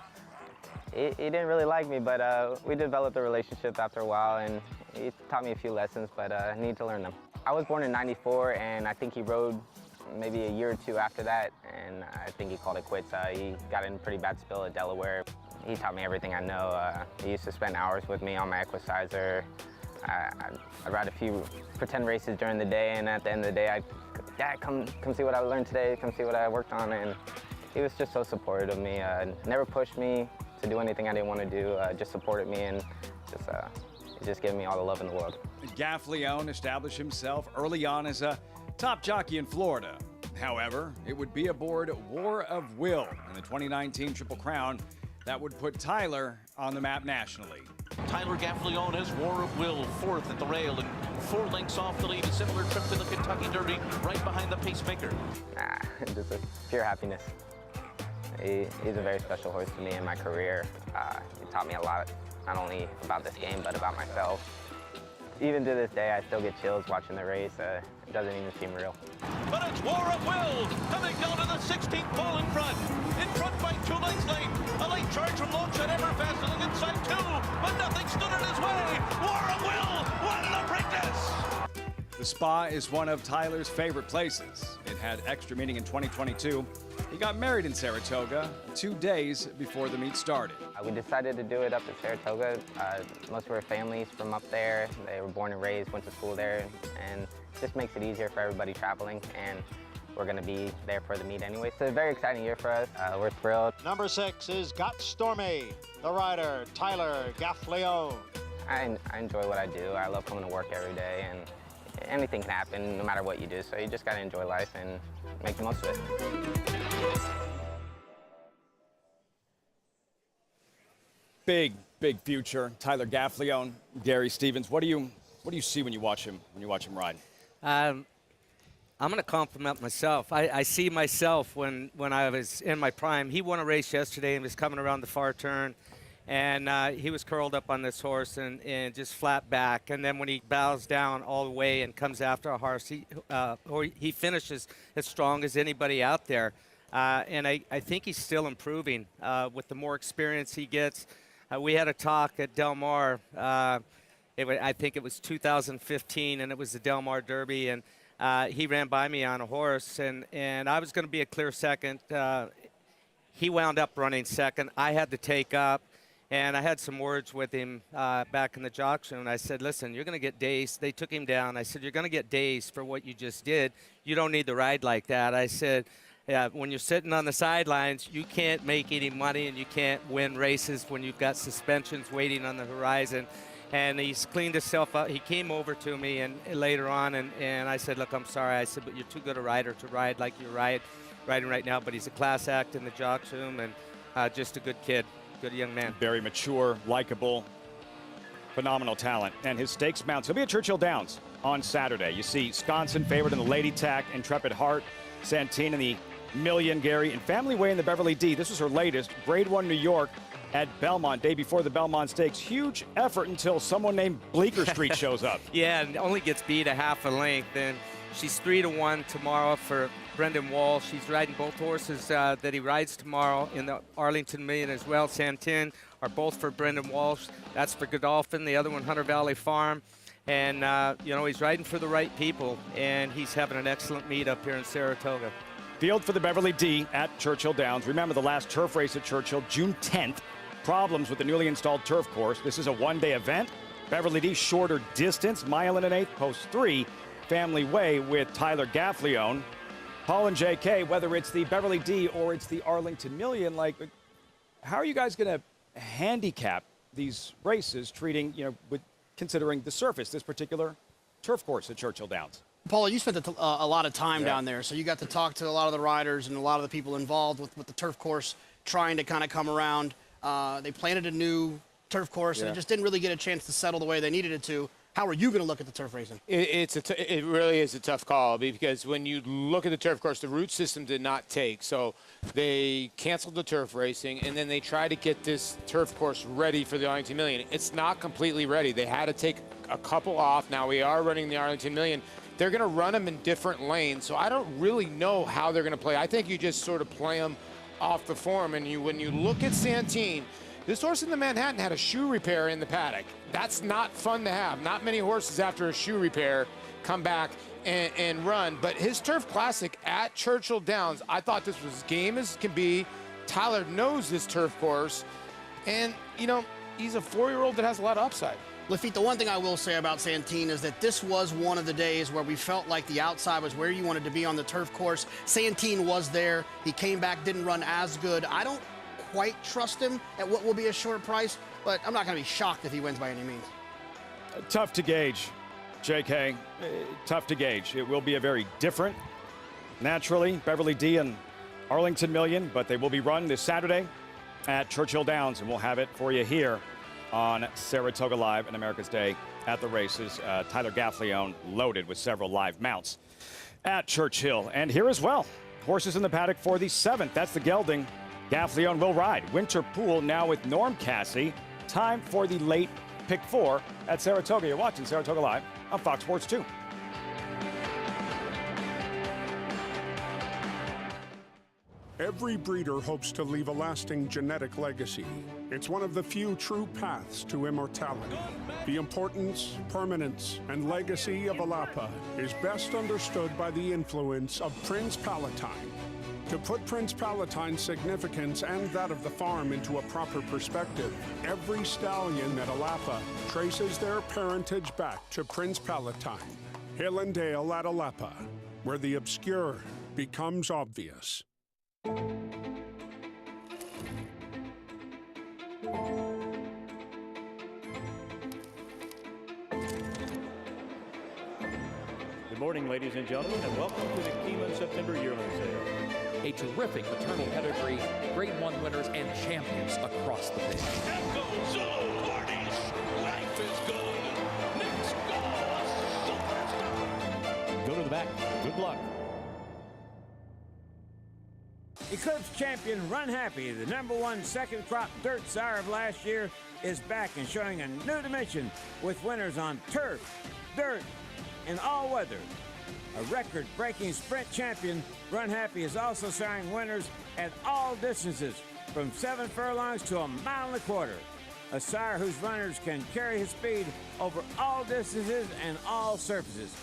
he didn't really like me, but we developed a relationship after a while, and he taught me a few lessons, but I need to learn them. I was born in '94, and I think he rode maybe a year or 2 after that, and I think he called it quits. He got in a pretty bad spill at Delaware. He taught me everything I know. He used to spend hours with me on my equisizer. I'd ride a few pretend races during the day, and at the end of the day, Dad, come see what I learned today, come see what I worked on, and he was just so supportive of me. Never pushed me to do anything I didn't want to do, just supported me, and just gave me all the love in the world. Gaffalione established himself early on as a top jockey in Florida. However, it would be aboard War of Will in the 2019 Triple Crown that would put Tyler on the map nationally. Tyler Gaffalione has War of Will 4th at the rail and 4 lengths off the lead. A similar trip to the Kentucky Derby, right behind the pacemaker. Just a pure happiness. He's a very special horse to me in my career. He taught me a lot, not only about this game, but about myself. Even to this day, I still get chills watching the race. It doesn't even seem real. But it's War of Will coming down to the 16th pole in front. In front by 2 lengths late. A late charge from Longshot Everfast on the inside 2, but nothing stood in his way. War of Will won the Preakness. The Spa is one of Tyler's favorite places. It had extra meaning in 2022. He got married in Saratoga 2 days before the meet started. We decided to do it up at Saratoga. Most of our families from up there. They were born and raised, went to school there, and it just makes it easier for everybody traveling, and we're going to be there for the meet anyway. So it's a very exciting year for us. We're thrilled. Number 6 is Got Stormy, the rider, Tyler Gaffalione. I enjoy what I do. I love coming to work every day, and anything can happen no matter what you do, so you just got to enjoy life and make the most of it. Big future. Tyler Gaffalione, Gary Stevens. What do you see when you watch him ride? I'm going to compliment myself. I see myself when I was in my prime. He won a race yesterday and was coming around the far turn, and he was curled up on this horse and just flat back. And then when he bows down all the way and comes after a horse, he finishes as strong as anybody out there. And I think he's still improving with the more experience he gets. We had a talk at Del Mar. I think it was 2015, and it was the Del Mar Derby, and he ran by me on a horse, and I was going to be a clear second. He wound up running second. I had to take up, and I had some words with him back in the jock show, and I said, listen, you're going to get dazed. They took him down. I said, you're going to get dazed for what you just did. You don't need to ride like that. I said, yeah, when you're sitting on the sidelines, you can't make any money and you can't win races when you've got suspensions waiting on the horizon. And he's cleaned himself up. He came over to me and later on, and I said, look, I'm sorry. I said, but you're too good a rider to ride like you're riding right now. But he's a class act in the jock room and just a good kid, good young man. Very mature, likable, phenomenal talent. And his stakes mounts. He'll be at Churchill Downs on Saturday. You see Sconson favored in the Lady Tack, Intrepid Heart, Santine in the Million, Gary, and Family Way in the Beverly D. This was her latest, Grade 1 New York at Belmont, day before the Belmont Stakes. Huge effort until someone named Bleecker Street shows up. Yeah, and only gets beat a half a length. And she's 3-1 tomorrow for Brendan Walsh. He's riding both horses that he rides tomorrow in the Arlington Million as well. Santin are both for Brendan Walsh. That's for Godolphin. The other one, Hunter Valley Farm. And, he's riding for the right people, and he's having an excellent meet up here in Saratoga. Field for the Beverly D at Churchill Downs. Remember the last turf race at Churchill, June 10th. Problems with the newly installed turf course. This is a one-day event. Beverly D, shorter distance, mile and an eighth, post 3, Family Way with Tyler Gaffleone. Paul and JK, whether it's the Beverly D or it's the Arlington Million, how are you guys going to handicap these races, considering the surface, this particular turf course at Churchill Downs? Paula, you spent a lot of time down there, so you got to talk to a lot of the riders and a lot of the people involved with the turf course trying to kind of come around. They planted a new turf course, and it just didn't really get a chance to settle the way they needed it to. How are you going to look at the turf racing? It really is a tough call, because when you look at the turf course, the root system did not take. So they canceled the turf racing, and then they tried to get this turf course ready for the Arlington Million. It's not completely ready. They had to take a couple off. Now we are running the Arlington Million. They're going to run them in different lanes, so I don't really know how they're going to play. I think you just sort of play them off the form, and when you look at Santin, this horse in the Manhattan had a shoe repair in the paddock. That's not fun to have. Not many horses after a shoe repair come back and run, but his Turf Classic at Churchill Downs, I thought this was as game as can be. Tyler knows this turf course, and, he's a 4-year-old that has a lot of upside. Lafitte, the one thing I will say about Santin is that this was one of the days where we felt like the outside was where you wanted to be on the turf course. Santin was there. He came back, didn't run as good. I don't quite trust him at what will be a short price, but I'm not going to be shocked if he wins by any means. Tough to gauge, JK. Tough to gauge. It will be a very different, naturally, Beverly D and Arlington Million, but they will be run this Saturday at Churchill Downs, and we'll have it for you here on Saratoga Live and America's Day at the races. Tyler Gaffleone loaded with several live mounts at Churchill. And here as well, horses in the paddock for the 7th. That's the gelding. Gaffleone will ride. Winter Pool now with Norm Cassie. Time for the late pick 4 at Saratoga. You're watching Saratoga Live on Fox Sports 2. Every breeder hopes to leave a lasting genetic legacy. It's one of the few true paths to immortality. The importance, permanence, and legacy of Alapa is best understood by the influence of Prince Palatine. To put Prince Palatine's significance and that of the farm into a proper perspective, every stallion at Alapa traces their parentage back to Prince Palatine. Hill and Dale at Alapa, where the obscure becomes obvious. Good morning, ladies and gentlemen, and welcome to the Keeneland September yearling sale. A terrific maternal pedigree, Grade 1 winners and champions across the field. Go to the back. Good luck. Eclipse champion Run Happy, the #1 second crop dirt sire of last year, is back and showing a new dimension with winners on turf, dirt, and all weather. A record-breaking sprint champion, Run Happy is also siring winners at all distances, from 7 furlongs to 1.25 miles. A sire whose runners can carry his speed over all distances and all surfaces.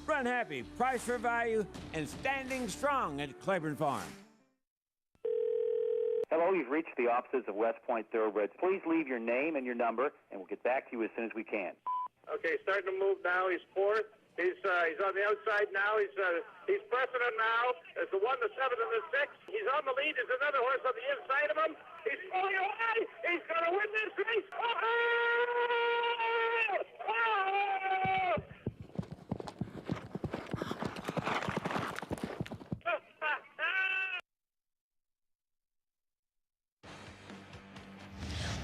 Run Happy, price for value, and standing strong at Claiborne Farm. Hello, you've reached the offices of West Point Thoroughbreds. Please leave your name and your number, and we'll get back to you as soon as we can. Okay, starting to move now. He's 4th. He's on the outside now. He's pressing him now. There's the 1, the 7, and the 6. He's on the lead. There's another horse on the inside of him. He's pulling away. He's going to win this race. Oh! Oh!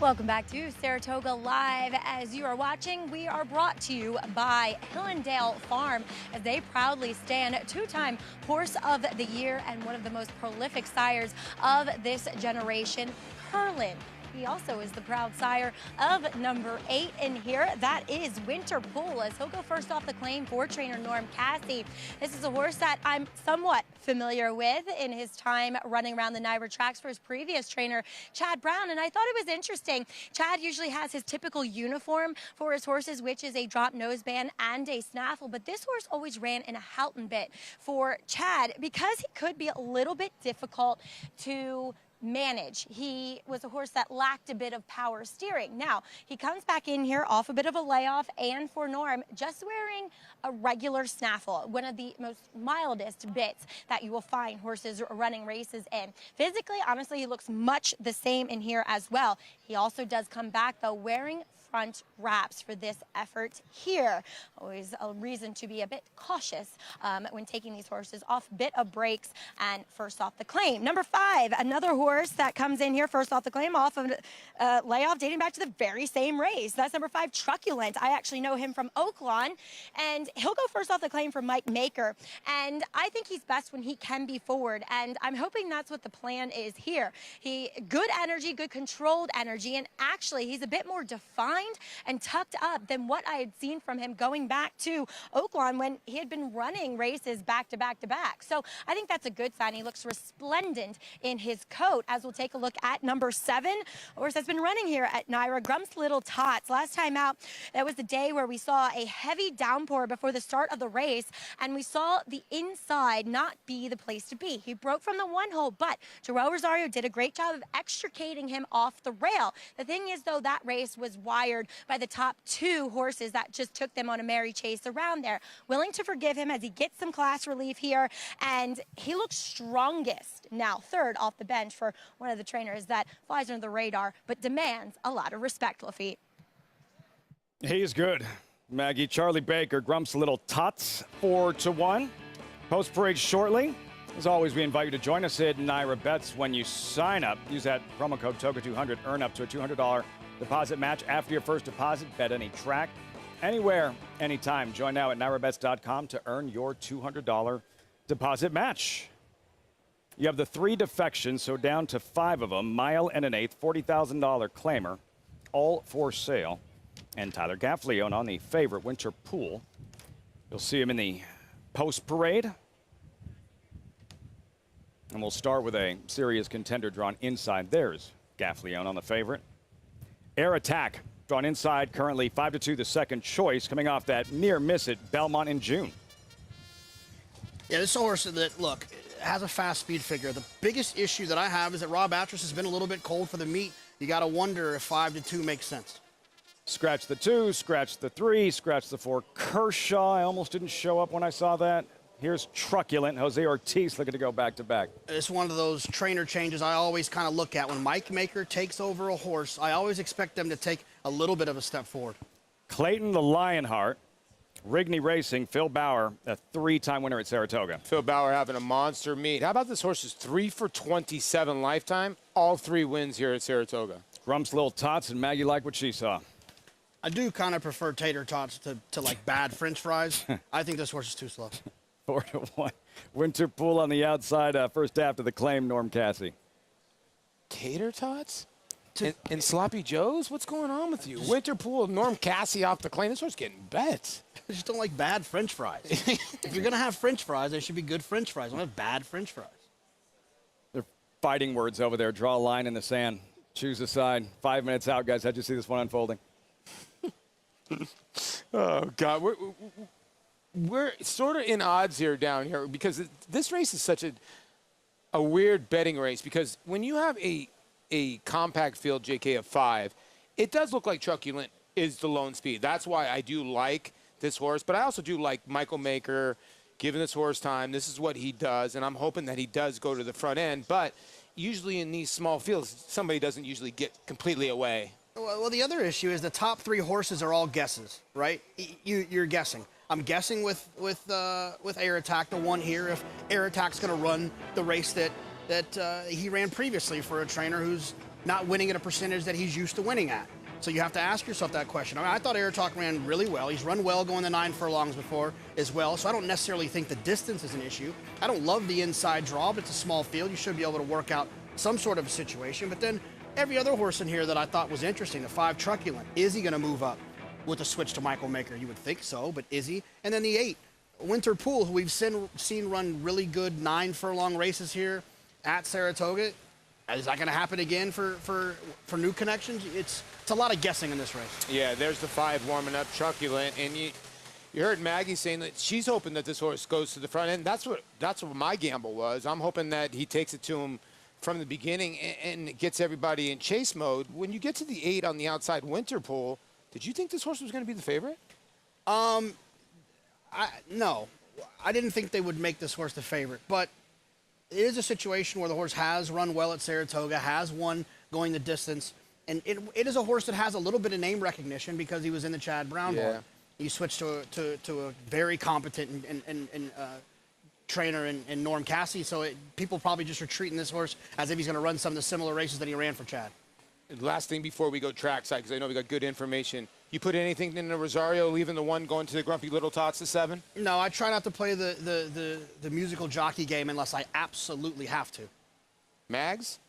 Welcome back to Saratoga Live. As you are watching, we are brought to you by Hillendale Farm, as they proudly stand 2-time Horse of the Year and one of the most prolific sires of this generation, Curlin. He also is the proud sire of number 8 in here. That is Winter Pool, as he'll go first off the claim for trainer Norm Cassie. This is a horse that I'm somewhat familiar with in his time running around the Niagara tracks for his previous trainer, Chad Brown. And I thought it was interesting. Chad usually has his typical uniform for his horses, which is a drop noseband and a snaffle. But this horse always ran in a Houghton bit for Chad because he could be a little bit difficult to manage. He was a horse that lacked a bit of power steering. Now, he comes back in here off a bit of a layoff, and for Norm, just wearing a regular snaffle, one of the most mildest bits that you will find horses running races in. Physically, honestly, he looks much the same in here as well. He also does come back, though, wearing front wraps for this effort here. Always a reason to be a bit cautious when taking these horses off bit of breaks and first off the claim. Number 5, another horse that comes in here first off the claim off of layoff dating back to the very same race. That's number 5, Truculent. I actually know him from Oaklawn, and he'll go first off the claim for Mike Maker. And I think he's best when he can be forward, and I'm hoping that's what the plan is here. Good energy, good controlled energy, and actually he's a bit more defined and tucked up than what I had seen from him going back to Oaklawn when he had been running races back to back to back. So I think that's a good sign. He looks resplendent in his coat, as we'll take a look at number 7, a horse that's been running here at Naira, Grump's Little Tots. Last time out, that was the day where we saw a heavy downpour before the start of the race, and we saw the inside not be the place to be. He broke from the one hole, but Joel Rosario did a great job of extricating him off the rail. The thing is, though, that race was wired by the top 2 horses that just took them on a merry chase around there. Willing to forgive him as he gets some class relief here, and he looks strongest now, 3rd off the bench for one of the trainers that flies under the radar but demands a lot of respect, Lafitte. He's good. Maggie, Charlie Baker, Grump's Little Tots, 4-1. Post parade shortly. As always, we invite you to join us at Naira Bets when you sign up. Use that promo code TOGA200, earn up to a $200 deposit match after your first deposit. Bet any track, anywhere, anytime. Join now at NairaBets.com to earn your $200 deposit match. You have the 3 defections, so down to 5 of them. Mile and an eighth, $40,000 claimer, all for sale. And Tyler Gaffleone on the favorite Winter Pool. You'll see him in the post parade. And we'll start with a serious contender drawn inside. There's Gaffleone on the favorite. Air Attack, drawn inside, currently 5-2, the second choice, coming off that near miss at Belmont in June. Yeah, this is a horse that, look, has a fast speed figure. The biggest issue that I have is that Rob Atras has been a little bit cold for the meet. You got to wonder if 5-2 makes sense. Scratch the 2, scratch the 3, scratch the 4. Kershaw, I almost didn't show up when I saw that. Here's Truculent. Jose Ortiz looking to go back-to-back. It's one of those trainer changes I always kind of look at. When Mike Maker takes over a horse, I always expect them to take a little bit of a step forward. Clayton the Lionheart. Rigney Racing, Phil Bauer, a 3-time winner at Saratoga. Phil Bauer having a monster meet. How about this horse's 3 for 27 lifetime? All 3 wins here at Saratoga. Grump's Little Tots, and Maggie liked what she saw. I do kind of prefer tater tots to like bad French fries. I think this horse is too slow. 4-1. Winter Pool on the outside, first after the claim, Norm Cassie. Tater tots? And Sloppy Joes? What's going on with you? Winter Pool, Norm Cassie off the claim. This horse getting bets. I just don't like bad French fries. If you're going to have French fries, they should be good French fries. I don't have bad French fries. They're fighting words over there. Draw a line in the sand. Choose a side. 5 minutes out, guys. How'd you see this one unfolding? Oh, God. We're sort of in odds here down here because this race is such a weird betting race because when you have a compact field, JK, of 5, it does look like Truculent is the lone speed. That's why I do like this horse, but I also do like Michael Maker giving this horse time. This is what he does, and I'm hoping that he does go to the front end, but usually in these small fields, somebody doesn't usually get completely away. Well, the other issue is the top 3 horses are all guesses, right? You're guessing. I'm guessing with Air Attack, the one here, if Air Attack's going to run the race that he ran previously for a trainer who's not winning at a percentage that he's used to winning at. So you have to ask yourself that question. I mean, I thought Air Attack ran really well. He's run well going the 9 furlongs before as well, so I don't necessarily think the distance is an issue. I don't love the inside draw, but it's a small field. You should be able to work out some sort of a situation. But then every other horse in here that I thought was interesting, the 5 Truculent, is he going to move up with a switch to Michael Maker? You would think so, but is he? And then the 8, Winter Pool, who we've seen run really good 9 furlong races here at Saratoga. Is that going to happen again for new connections? It's a lot of guessing in this race. Yeah, there's the 5 warming up, Truculent, and you heard Maggie saying that she's hoping that this horse goes to the front end. That's what my gamble was. I'm hoping that he takes it to him from the beginning and gets everybody in chase mode. When you get to the 8 on the outside, Winter Pool, did you think this horse was going to be the favorite? No, I didn't think they would make this horse the favorite, but it is a situation where the horse has run well at Saratoga, has won going the distance, and it is a horse that has a little bit of name recognition because he was in the Chad Brown barn. He switched to a very competent and trainer in Norm Cassie, so people probably just are treating this horse as if he's going to run some of the similar races that he ran for Chad. Last thing before we go trackside, because I know we got good information. You put anything in the Rosario, leaving the 1 going to the Grumpy Little Tots to 7? No, I try not to play the musical jockey game unless I absolutely have to. Mags?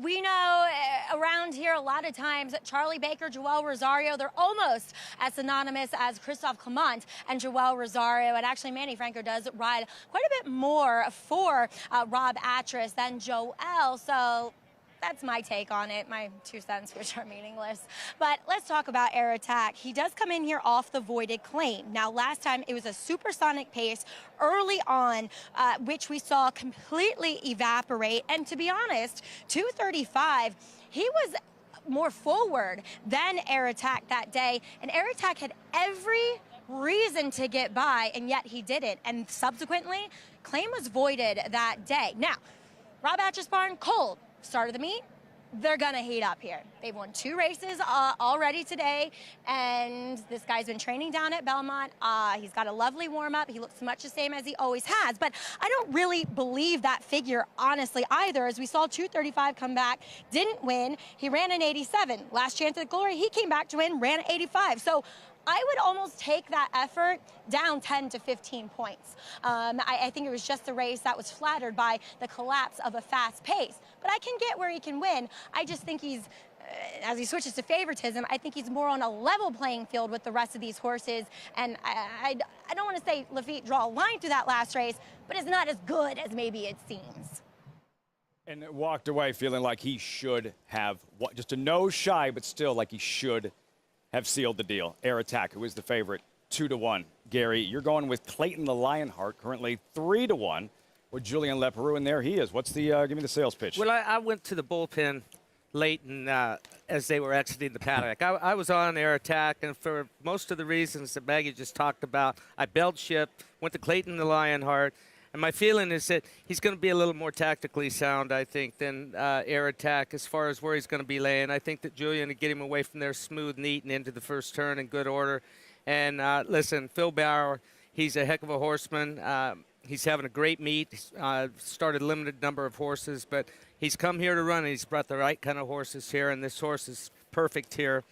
We know around here a lot of times Charlie Baker, Joel Rosario, they're almost as synonymous as Christophe Clement and Joel Rosario. And actually, Manny Franco does ride quite a bit more for Rob Atras than Joel. So that's my take on it, my 2 cents, which are meaningless. But let's talk about Air Attack. He does come in here off the voided claim. Now, last time it was a supersonic pace early on, which we saw completely evaporate. And to be honest, 235, he was more forward than Air Attack that day. And Air Attack had every reason to get by, and yet he didn't. And subsequently, claim was voided that day. Now, Rob Atras barn, cold. Start of the meet, they're gonna heat up here. They've won 2 races already today, and this guy's been training down at Belmont. He's got a lovely warm-up. He looks much the same as he always has, but I don't really believe that figure, honestly, either, as we saw 235 come back, didn't win. He ran an 87. Last chance at glory, he came back to win, ran an 85. So I would almost take that effort down 10 to 15 points. I think it was just a race that was flattered by the collapse of a fast pace. But I can get where he can win. I just think he's, as he switches to favoritism, I think he's more on a level playing field with the rest of these horses. And I don't want to say Lafitte draw a line through that last race, but it's not as good as maybe it seems. And walked away feeling like he should have, just a nose shy, but still like he should have sealed the deal. Air Attack, who is the favorite, 2-1. Gary, you're going with Clayton the Lionheart, currently 3-1, with Julien Leparoux, and there he is. What's the, give me the sales pitch. Well, I went to the bullpen late and as they were exiting the paddock. I was on Air Attack, and for most of the reasons that Maggie just talked about, I bailed ship, went to Clayton the Lionheart, and my feeling is that he's going to be a little more tactically sound, I think, than Air Attack as far as where he's going to be laying. I think that Julian will get him away from there smooth, neat, and into the first turn in good order. And listen, Phil Bauer, he's a heck of a horseman. He's having a great meet. Started a limited number of horses, but he's come here to run, and he's brought the right kind of horses here, and this horse is perfect here.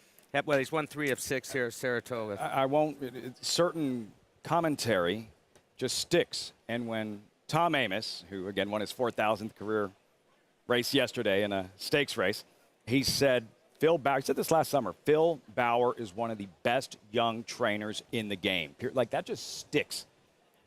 Well, he's won 3 of 6 here at Saratoga. I won't, certain commentary just sticks. And when Tom Amos, who again won his 4,000th career race yesterday in a stakes race, he said, Phil Bauer, he said this last summer, Phil Bauer is one of the best young trainers in the game. Like, that just sticks.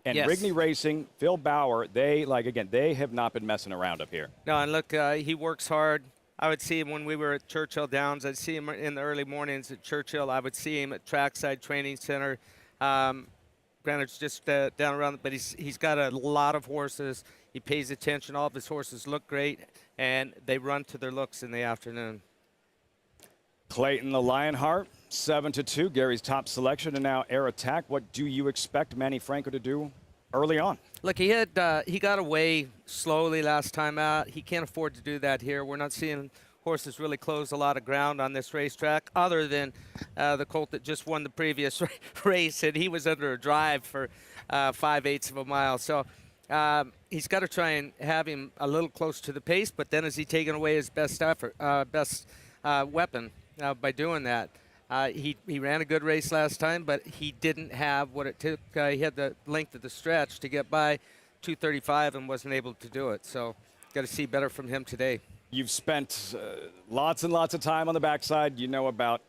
And yes. Rigney Racing, Phil Bauer, they have not been messing around up here. No, and look, he works hard. I would see him when we were at Churchill Downs. I'd see him in the early mornings at Churchill. I would see him at Trackside Training Center. Granted, it's just down around, but he's got a lot of horses. He pays attention. All of his horses look great, and they run to their looks in the afternoon. Clayton the Lionheart, 7-2. Gary's top selection, and now Air Attack. What do you expect Manny Franco to do early on? Look, he got away slowly last time out. He can't afford to do that here. We're not seeing horses really close a lot of ground on this racetrack, other than the colt that just won the previous race, and he was under a drive for 5/8 of a mile. So he's got to try and have him a little close to the pace, but then is he taking away his best weapon by doing that? He ran a good race last time, but he didn't have what it took. He had the length of the stretch to get by 235 and wasn't able to do it. So got to see better from him today. You've spent lots and lots of time on the backside. You know about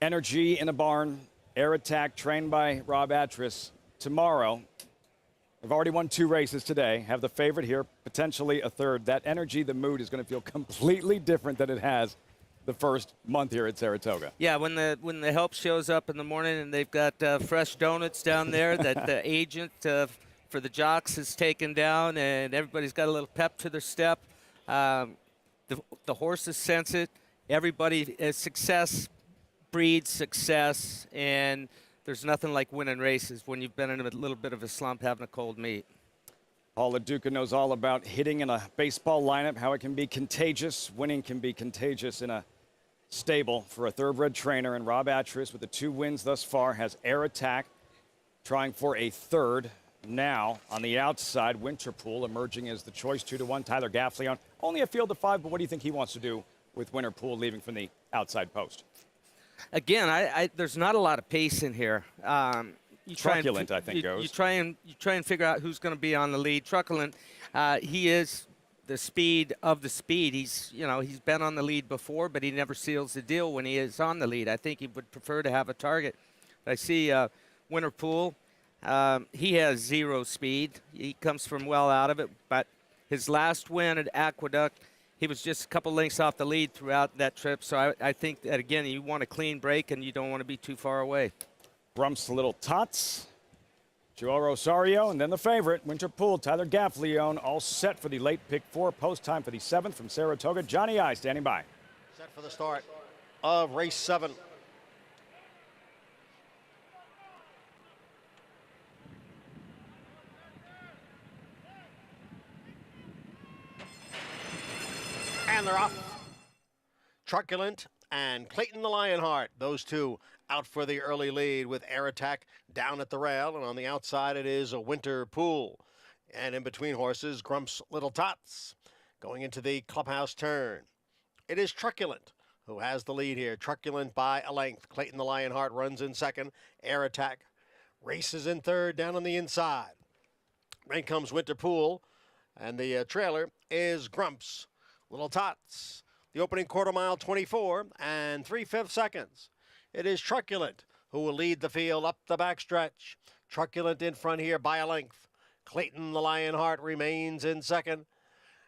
energy in a barn, air attack trained by Rob Atras. Tomorrow, we've already won 2 races today, have the favorite here, potentially a third. That energy, the mood is going to feel completely different than it has the first month here at Saratoga. Yeah, when the help shows up in the morning and they've got fresh donuts down there that the agent for the jocks has taken down, and everybody's got a little pep to their step. The horses sense it. Everybody, success breeds success, and there's nothing like winning races when you've been in a little bit of a slump having a cold meet. Paul LaDuca knows all about hitting in a baseball lineup, how it can be contagious. Winning can be contagious in a stable for a thoroughbred trainer. And Rob Atras, with the 2 wins thus far, has Air Attack trying for a third. Now, on the outside, Winterpool emerging as the choice 2-1. Tyler Gaffleon, only a field of 5, but what do you think he wants to do with Winterpool leaving from the outside post? Again, there's not a lot of pace in here. Truculent, I think, goes. You try and figure out who's going to be on the lead. Truculent, he is the speed of the speed. He's been on the lead before, but he never seals the deal when he is on the lead. I think he would prefer to have a target. I see Winterpool. He has 0 speed. He comes from well out of it, but his last win at Aqueduct, he was just a couple lengths off the lead throughout that trip. So I think that, again, you want a clean break and you don't want to be too far away. Grump's Little Tots, Joel Rosario, and then the favorite, Winterpool, Tyler Gaffleon, all set for the late pick 4 post time for the 7th from Saratoga. Johnny I standing by. Set for the start of race 7. And they're off. Truculent and Clayton the Lionheart, those 2 out for the early lead with Air Attack down at the rail. And on the outside, it is a Winterpool. And in between horses, Grump's Little Tots going into the clubhouse turn. It is Truculent who has the lead here. Truculent by a length. Clayton the Lionheart runs in second. Air Attack races in third down on the inside. Then comes Winterpool, and the trailer is Grump's Little Tots. The opening quarter mile, 24 and 3/5 seconds. It is Truculent who will lead the field up the backstretch. Truculent in front here by a length. Clayton the Lionheart remains in second.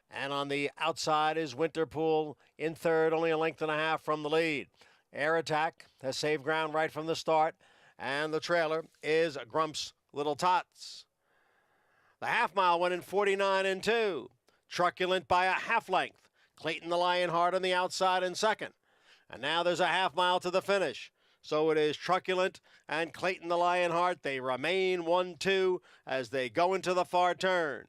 And on the outside is Winterpool in third, only a length and a half from the lead. Air Attack has saved ground right from the start. And the trailer is Grump's Little Tots. The half mile went in 49 and 2. Truculent by a half length. Clayton the Lionheart on the outside in second. And now there's a half mile to the finish. So it is Truculent and Clayton the Lionheart. They remain 1-2 as they go into the far turn.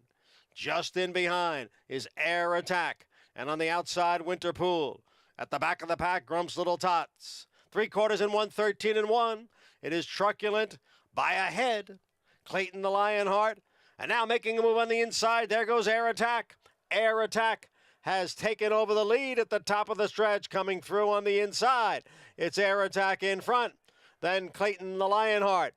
Just in behind is Air Attack. And on the outside, Winterpool. At the back of the pack, Grump's Little Tots. 3/4 and 1, 13 and 1. It is Truculent by a head. Clayton the Lionheart. And now making a move on the inside, there goes Air Attack. Air Attack has taken over the lead at the top of the stretch, coming through on the inside. It's Air Attack in front. Then Clayton the Lionheart,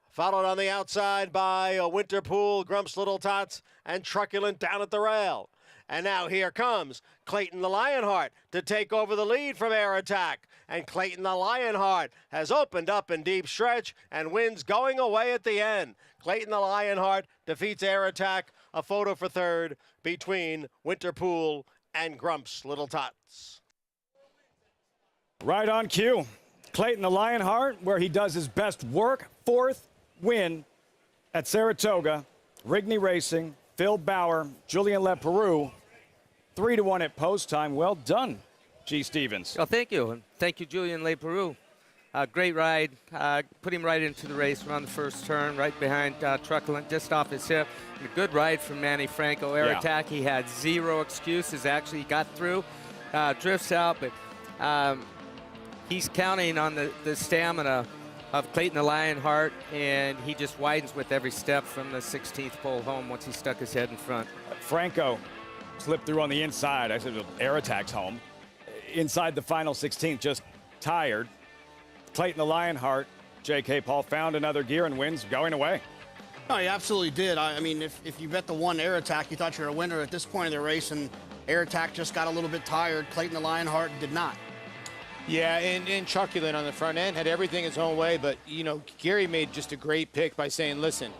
followed on the outside by Winterpool, Grump's Little Tots, and Truculent down at the rail. And now here comes Clayton the Lionheart to take over the lead from Air Attack. And Clayton the Lionheart has opened up in deep stretch and wins going away at the end. Clayton the Lionheart defeats Air Attack. A photo for third between Winterpool and Grump's Little Tots. Right on cue. Clayton the Lionheart, where he does his best work. 4th win at Saratoga. Rigney Racing, Phil Bauer, Julian LePeroux. 3-1 at post time. Well done, G. Stevens. Well, thank you. And thank you, Julian LePeroux. Great ride. Put him right into the race around the first turn, right behind Truculent, just off his hip. And a good ride from Manny Franco. Air Attack, he had 0 excuses. Actually, he got through, drifts out, but he's counting on the stamina of Clayton the Lionheart, and he just widens with every step from the 16th pole home once he stuck his head in front. Franco slipped through on the inside. I said Air Attack's home. Inside the final 16th, just tired. Clayton the Lionheart, J.K. Paul found another gear and wins going away. No, he absolutely did. I mean, if you bet the one Air Attack, you thought you were a winner at this point in the race, and Air Attack just got a little bit tired. Clayton the Lionheart did not. Yeah, and Truculent on the front end had everything his own way, but, you know, Gary made just a great pick by saying, listen,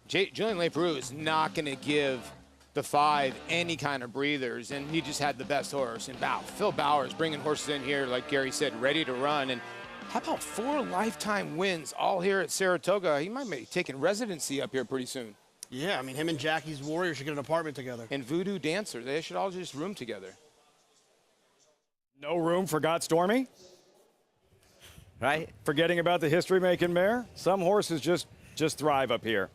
Julian Leparoux is not going to give the 5 any kind of breathers, and he just had the best horse. And Phil Bauer's bringing horses in here, like Gary said, ready to run. And how about 4 lifetime wins all here at Saratoga? He might be taking residency up here pretty soon. Yeah, I mean, him and Jackie's Warrior should get an apartment together. And Voodoo Dancer, they should all just room together. No room for Got Stormy? Right? Forgetting about the history-making mare? Some horses just thrive up here.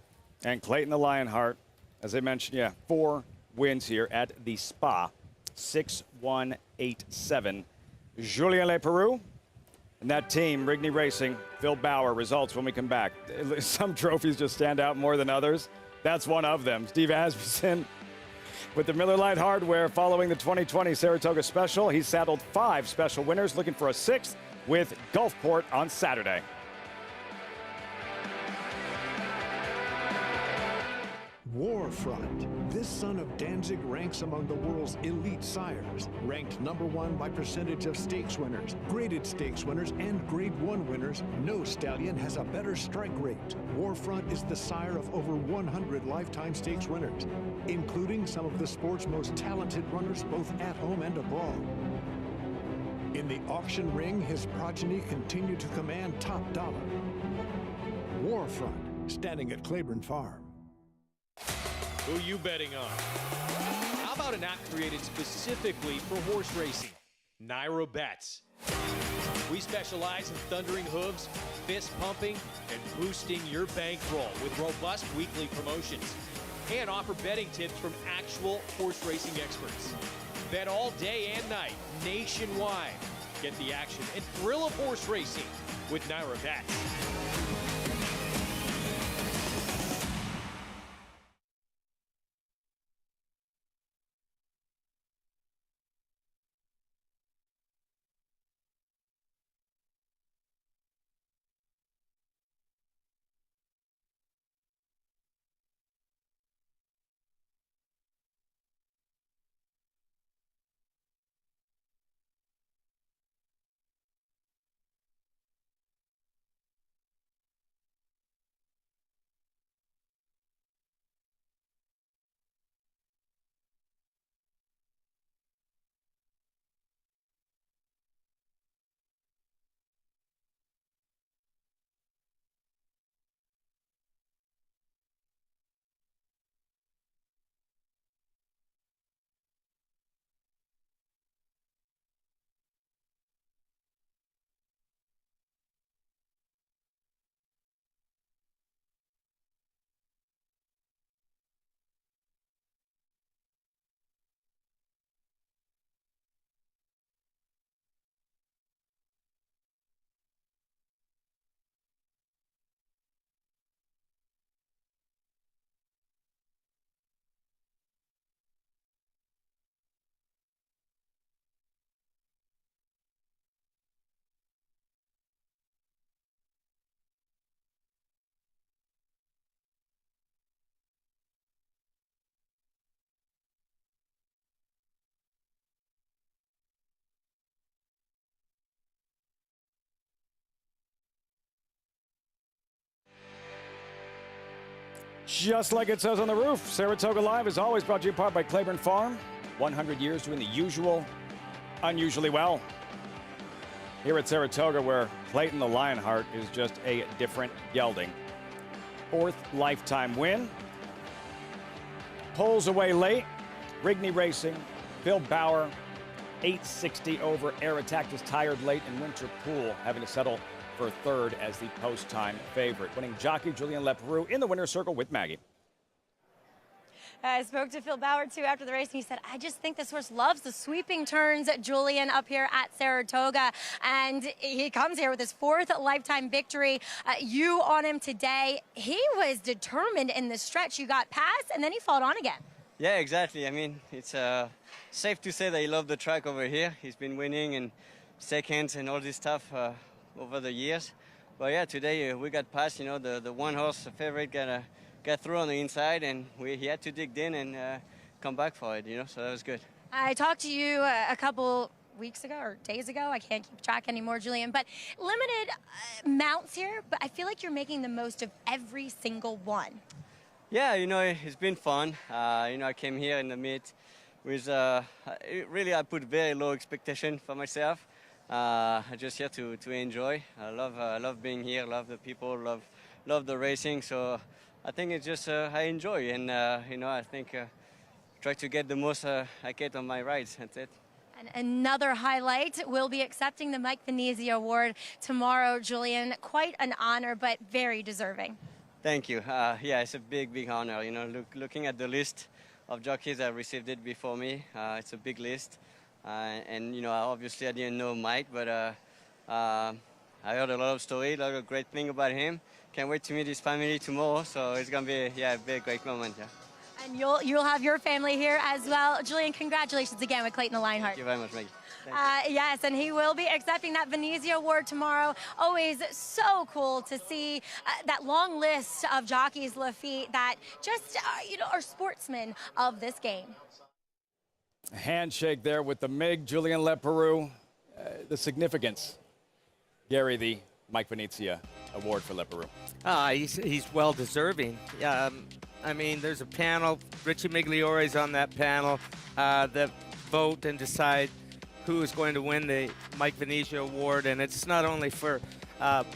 And Clayton the Lionheart, as I mentioned, 4 wins here at the Spa. 6-1-8-7. Julien Leparoux and that team, Rigney Racing, Phil Bauer. Results when we come back. Some trophies just stand out more than others. That's one of them. Steve Asmussen with the Miller Lite hardware following the 2020 Saratoga Special. He saddled 5 special winners, looking for a 6th with Gulfport on Saturday. Warfront. This son of Danzig ranks among the world's elite sires, ranked #1 by percentage of stakes winners, graded stakes winners, and Grade 1 winners. No stallion has a better strike rate. Warfront is the sire of over 100 lifetime stakes winners, including some of the sport's most talented runners both at home and abroad. In the auction ring, his progeny continue to command top dollar. Warfront, standing at Claiborne Farm. Who you betting on? How about an app created specifically for horse racing? Nairo Bets. We specialize in thundering hooves, fist pumping, and boosting your bankroll with robust weekly promotions. And offer betting tips from actual horse racing experts. Bet all day and night, nationwide. Get the action and thrill of horse racing with Nairo Bets. Just like it says on the roof, Saratoga Live is always brought to you in part by Claiborne Farm. 100 years doing the usual, unusually well. Here at Saratoga, where Clayton the Lionheart is just a different gelding. 4th lifetime win. Pulls away late. Rigney Racing, Phil Bauer, 860 over. Air Attack is tired late, and Winter Pool having to settle for 3rd as the post-time favorite. Winning jockey Julien Leparoux in the winner's circle with Maggie. I spoke to Phil Bauer, too, after the race, and he said, I just think this horse loves the sweeping turns, Julian, up here at Saratoga. And he comes here with his 4th lifetime victory. You on him today. He was determined in the stretch. You got past, and then he fought on again. Yeah, exactly. I mean, it's safe to say that he loved the track over here. He's been winning and seconds and all this stuff over the years. But yeah, today we got past, you know, the one horse favorite got get through on the inside, and he had to dig in and come back for it, so that was good. I talked to you a couple weeks ago or days ago. I can't keep track anymore, Julian, but limited mounts here, but I feel like you're making the most of every single one. Yeah, it's been fun. I came here in the meet with, really I put very low expectation for myself. I just here to enjoy. I love being here, love the people, love the racing, so I think it's just I enjoy, and I think try to get the most I get on my rides. That's it. And another highlight, we'll be accepting the Mike Venezia Award tomorrow, Julian. Quite an honor, but very deserving. Thank you. Yeah, it's a big honor. Looking at the list of jockeys that received it before me, it's a big list. And obviously I didn't know Mike, but I heard a lot of stories, a lot of great things about him. Can't wait to meet his family tomorrow, so it's going to be a very great moment. Yeah. And you'll have your family here as well. Julian, congratulations again with Clayton Lionheart. Thank you very much, Maggie. Yes, and he will be accepting that Venezia Award tomorrow. Always so cool to see that long list of jockeys, Lafitte, that just, are sportsmen of this game. A handshake there with the MIG, Julian Leparoux. The significance, Gary, the Mike Venezia Award for Leparoux. He's well deserving. I mean, there's a panel. Richie Migliore's on that panel that vote and decide who is going to win the Mike Venezia Award. And it's not only for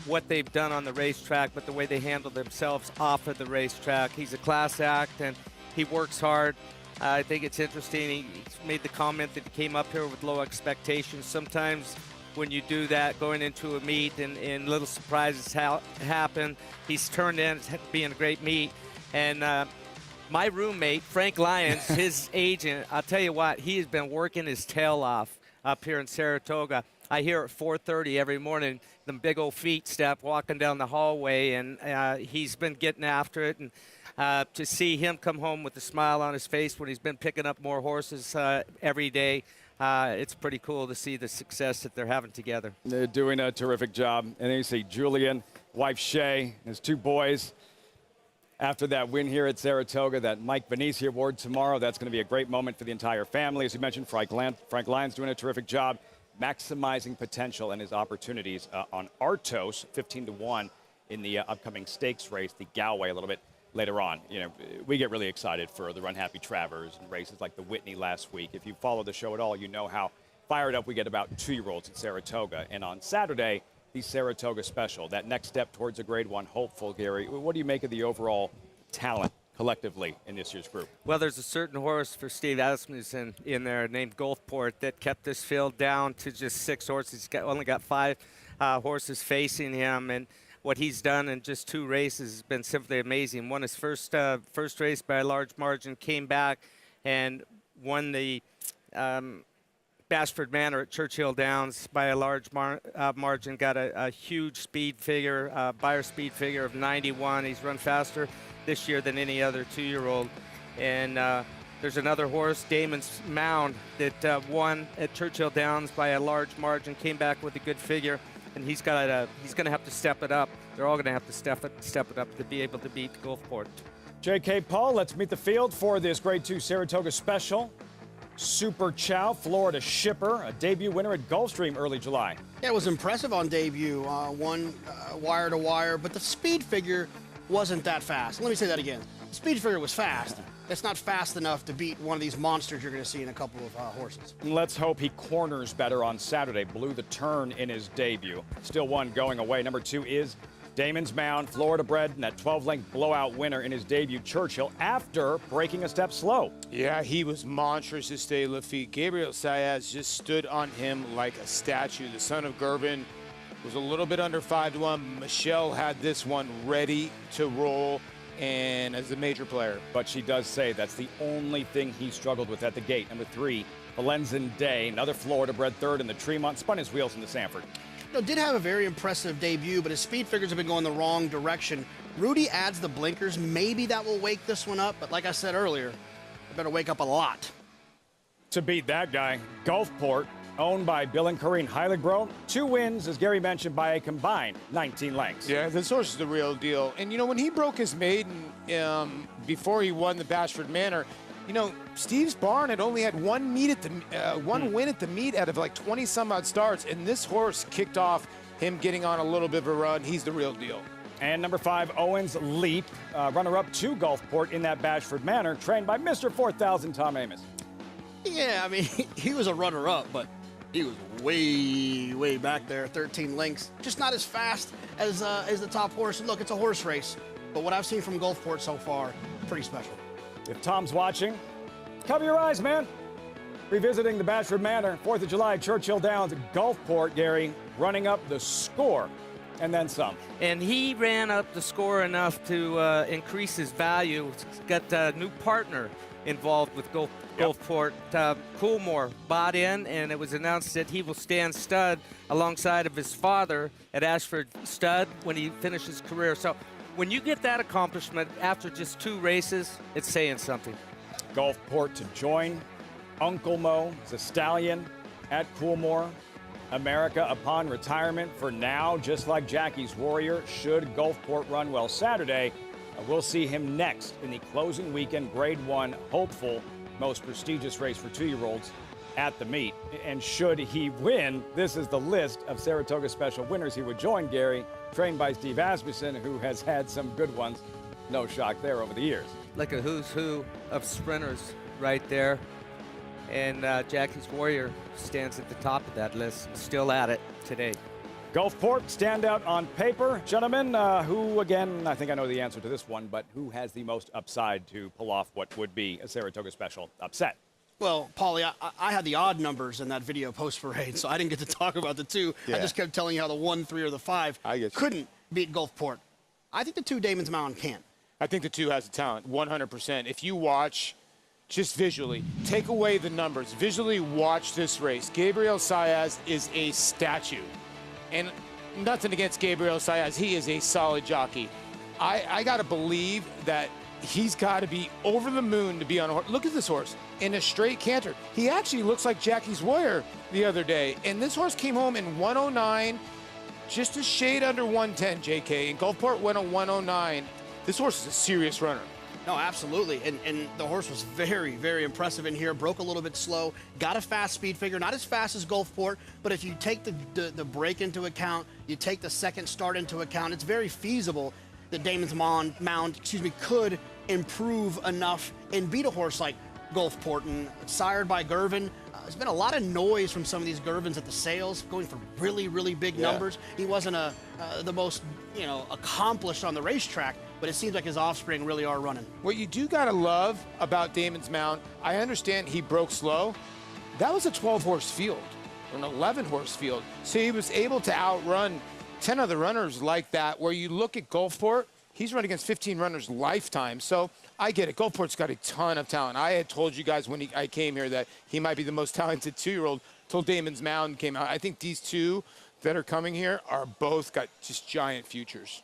what they've done on the racetrack, but the way they handle themselves off of the racetrack. He's a class act, and he works hard. I think it's interesting. He made the comment that he came up here with low expectations. Sometimes when you do that, going into a meet and little surprises happen, he's turned in being a great meet. And my roommate, Frank Lyons, his agent, I'll tell you what, he has been working his tail off up here in Saratoga. I hear at 4:30 every morning, the big old feet step walking down the hallway, and he's been getting after it. And to see him come home with a smile on his face when he's been picking up more horses every day, it's pretty cool to see the success that they're having together. They're doing a terrific job. And then you see Julian, wife Shay, his two boys. After that win here at Saratoga, that Mike Venezia Award tomorrow, that's going to be a great moment for the entire family. As you mentioned, Frank Lyons doing a terrific job maximizing potential and his opportunities on Artos, 15-1 in the upcoming stakes race, the Galway, a little bit later on. We get really excited for the Run Happy Travers and races like the Whitney last week. If you follow the show at all, you know how fired up we get about 2-year-olds at Saratoga. And on Saturday, the Saratoga Special, that next step towards a Grade 1 hopeful, Gary. What do you make of the overall talent collectively in this year's group? Well, there's a certain horse for Steve Asmussen in there named Gulfport that kept this field down to just 6 horses. He's only got 5 horses facing him, and what he's done in just 2 races has been simply amazing. Won his first race by a large margin, came back and won the Bashford Manor at Churchill Downs by a large margin, got a huge speed figure, Beyer speed figure of 91. He's run faster this year than any other 2-year-old. And there's another horse, Damon's Mound, that won at Churchill Downs by a large margin, came back with a good figure, and he's going to have to step it up. They're all going to have to step it up to be able to beat Gulfport. J.K. Paul, let's meet the field for this Grade 2 Saratoga Special. Super Chow, Florida Shipper, a debut winner at Gulfstream early July. Yeah, it was impressive on debut, won wire to wire, but the speed figure wasn't that fast. Let me say that again. The speed figure was fast. It's not fast enough to beat one of these monsters you're going to see in a couple of horses. Let's hope he corners better on Saturday. Blew the turn in his debut. Still one going away. Number 2 is Damon's Mound, Florida bred, and that 12-length blowout winner in his debut, Churchill, after breaking a step slow. Yeah, he was monstrous this day, Lafitte. Gabriel Saez just stood on him like a statue. The son of Gervin was a little bit under 5-1. Michelle had this one ready to roll, and as a major player. But she does say that's the only thing he struggled with at the gate. Number 3, Valenzen Day, another Florida bred third in the Tremont, spun his wheels in the Sanford. Did have a very impressive debut, but his speed figures have been going the wrong direction. Rudy adds the blinkers. Maybe that will wake this one up, but like I said earlier, it better wake up a lot. To beat that guy, Gulfport, owned by Bill and Corrine Heiligbro. 2 wins, as Gary mentioned, by a combined 19 lengths. Yeah, this horse is the real deal. And, when he broke his maiden before he won the Bashford Manor, Steve's barn had only had one win at the meet out of like 20-some-odd starts, and this horse kicked off him getting on a little bit of a run. He's the real deal. And number 5, Owens Leap, runner-up to Gulfport in that Bashford Manor, trained by Mr. 4000 Tom Amos. Yeah, I mean, he was a runner-up, but he was way, way back there, 13 lengths. Just not as fast as the top horse. And look, it's a horse race, but what I've seen from Gulfport so far, pretty special. If Tom's watching, cover your eyes, man. Revisiting the Bashford Manor, 4th of July, Churchill Downs, Gulfport, Gary, running up the score and then some. And he ran up the score enough to increase his value. He's got a new partner involved with Gulfport. Coolmore bought in, and it was announced that he will stand stud alongside of his father at Ashford Stud when he finishes his career. So when you get that accomplishment after just 2 races, it's saying something. Gulfport to join Uncle Mo, the stallion at Coolmore. America upon retirement for now, just like Jackie's Warrior. Should Gulfport run well Saturday, we'll see him next in the closing weekend Grade 1 hopeful, most prestigious race for 2-year-olds at the meet. And should he win, this is the list of Saratoga Special winners he would join, Gary, trained by Steve Asmussen, who has had some good ones. No shock there over the years. Like a who's who of sprinters right there. And Jackie's Warrior stands at the top of that list, still at it today. Gulfport, standout on paper. Gentlemen, who, again, I think I know the answer to this one, but who has the most upside to pull off what would be a Saratoga Special upset? Well, Paulie, I had the odd numbers in that video post-parade, so I didn't get to talk about the 2. Yeah. I just kept telling you how the 1, 3, or the 5 couldn't beat Gulfport. I think the 2, Damon's Mound, can. I think the 2 has the talent, 100%. If you watch just visually, take away the numbers, visually watch this race. Gabriel Saez is a statue. And nothing against Gabriel Saez. He is a solid jockey. I got to believe that he's got to be over the moon to be on a horse. Look at this horse in a straight canter. He actually looks like Jackie's Warrior the other day. And this horse came home in 109, just a shade under 110, JK. And Gulfport went on 109. This horse is a serious runner. No, absolutely. And the horse was very, very impressive in here. Broke a little bit slow. Got a fast speed figure. Not as fast as Gulfport, but if you take the break into account, you take the second start into account, it's very feasible that Damon's Mound could improve enough and beat a horse like Gulfport. And sired by Gervin, there's been a lot of noise from some of these Gervins at the sales, going for really, really big numbers. He wasn't the most, accomplished on the racetrack, but it seems like his offspring really are running. What you do got to love about Damon's Mound, I understand he broke slow. That was a 12-horse field, or an 11-horse field. So he was able to outrun 10 other runners like that, where you look at Gulfport, he's run against 15 runners lifetime. So I get it. Gulfport's got a ton of talent. I had told you guys when I came here that he might be the most talented 2-year-old till Damon's Mound came out. I think these 2 that are coming here are both got just giant futures.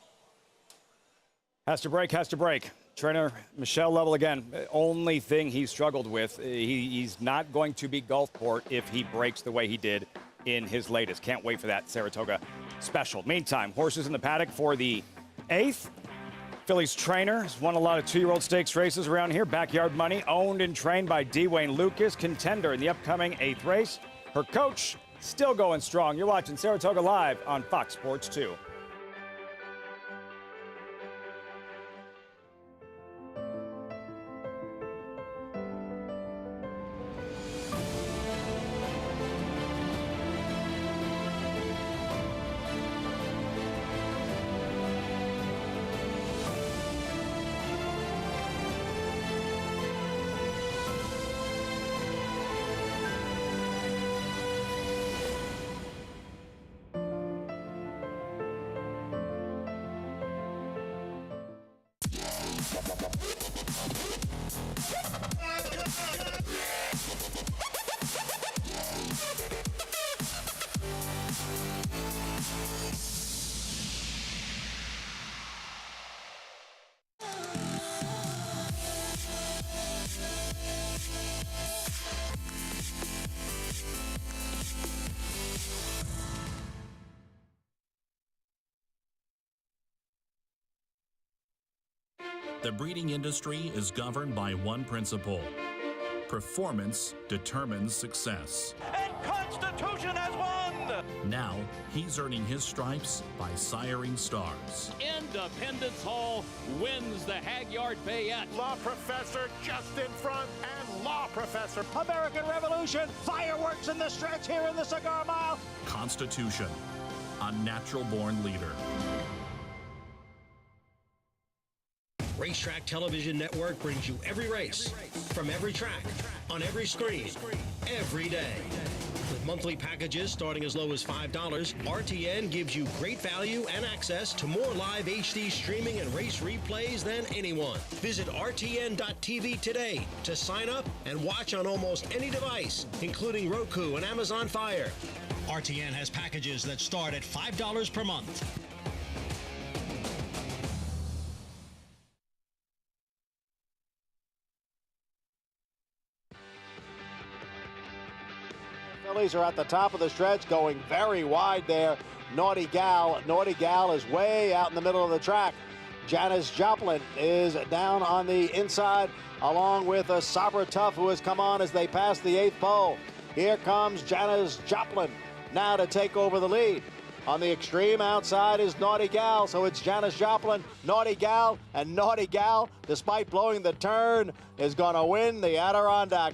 Has to break. Trainer Michelle Lovell again. Only thing he struggled with, he's not going to beat Gulfport if he breaks the way he did in his latest. Can't wait for that Saratoga Special. Meantime, horses in the paddock for the 8th. Philly's trainer has won a lot of 2-year-old stakes races around here. Backyard Money, owned and trained by D. Wayne Lucas, contender in the upcoming 8th race. Her coach still going strong. You're watching Saratoga Live on Fox Sports 2. The breeding industry is governed by one principle: performance determines success. And Constitution has won! Now, he's earning his stripes by siring stars. Independence Hall wins the Hagyard Bayette. Law Professor just in front, and Law Professor. American Revolution, fireworks in the stretch here in the Cigar Mile. Constitution, a natural-born leader. Racetrack Television Network brings you every race, from every track, on every screen, every day. With monthly packages starting as low as $5, RTN gives you great value and access to more live HD streaming and race replays than anyone. Visit RTN.tv today to sign up and watch on almost any device, including Roku and Amazon Fire. RTN has packages that start at $5 per month. Phillies are at the top of the stretch, going very wide there. Naughty Gal is way out in the middle of the track. Janis Joplin is down on the inside, along with a Sabra Tough, who has come on as they pass the 8th pole. Here comes Janis Joplin now to take over the lead. On the extreme outside is Naughty Gal, so it's Janis Joplin, Naughty Gal, and Naughty Gal, despite blowing the turn, is going to win the Adirondack.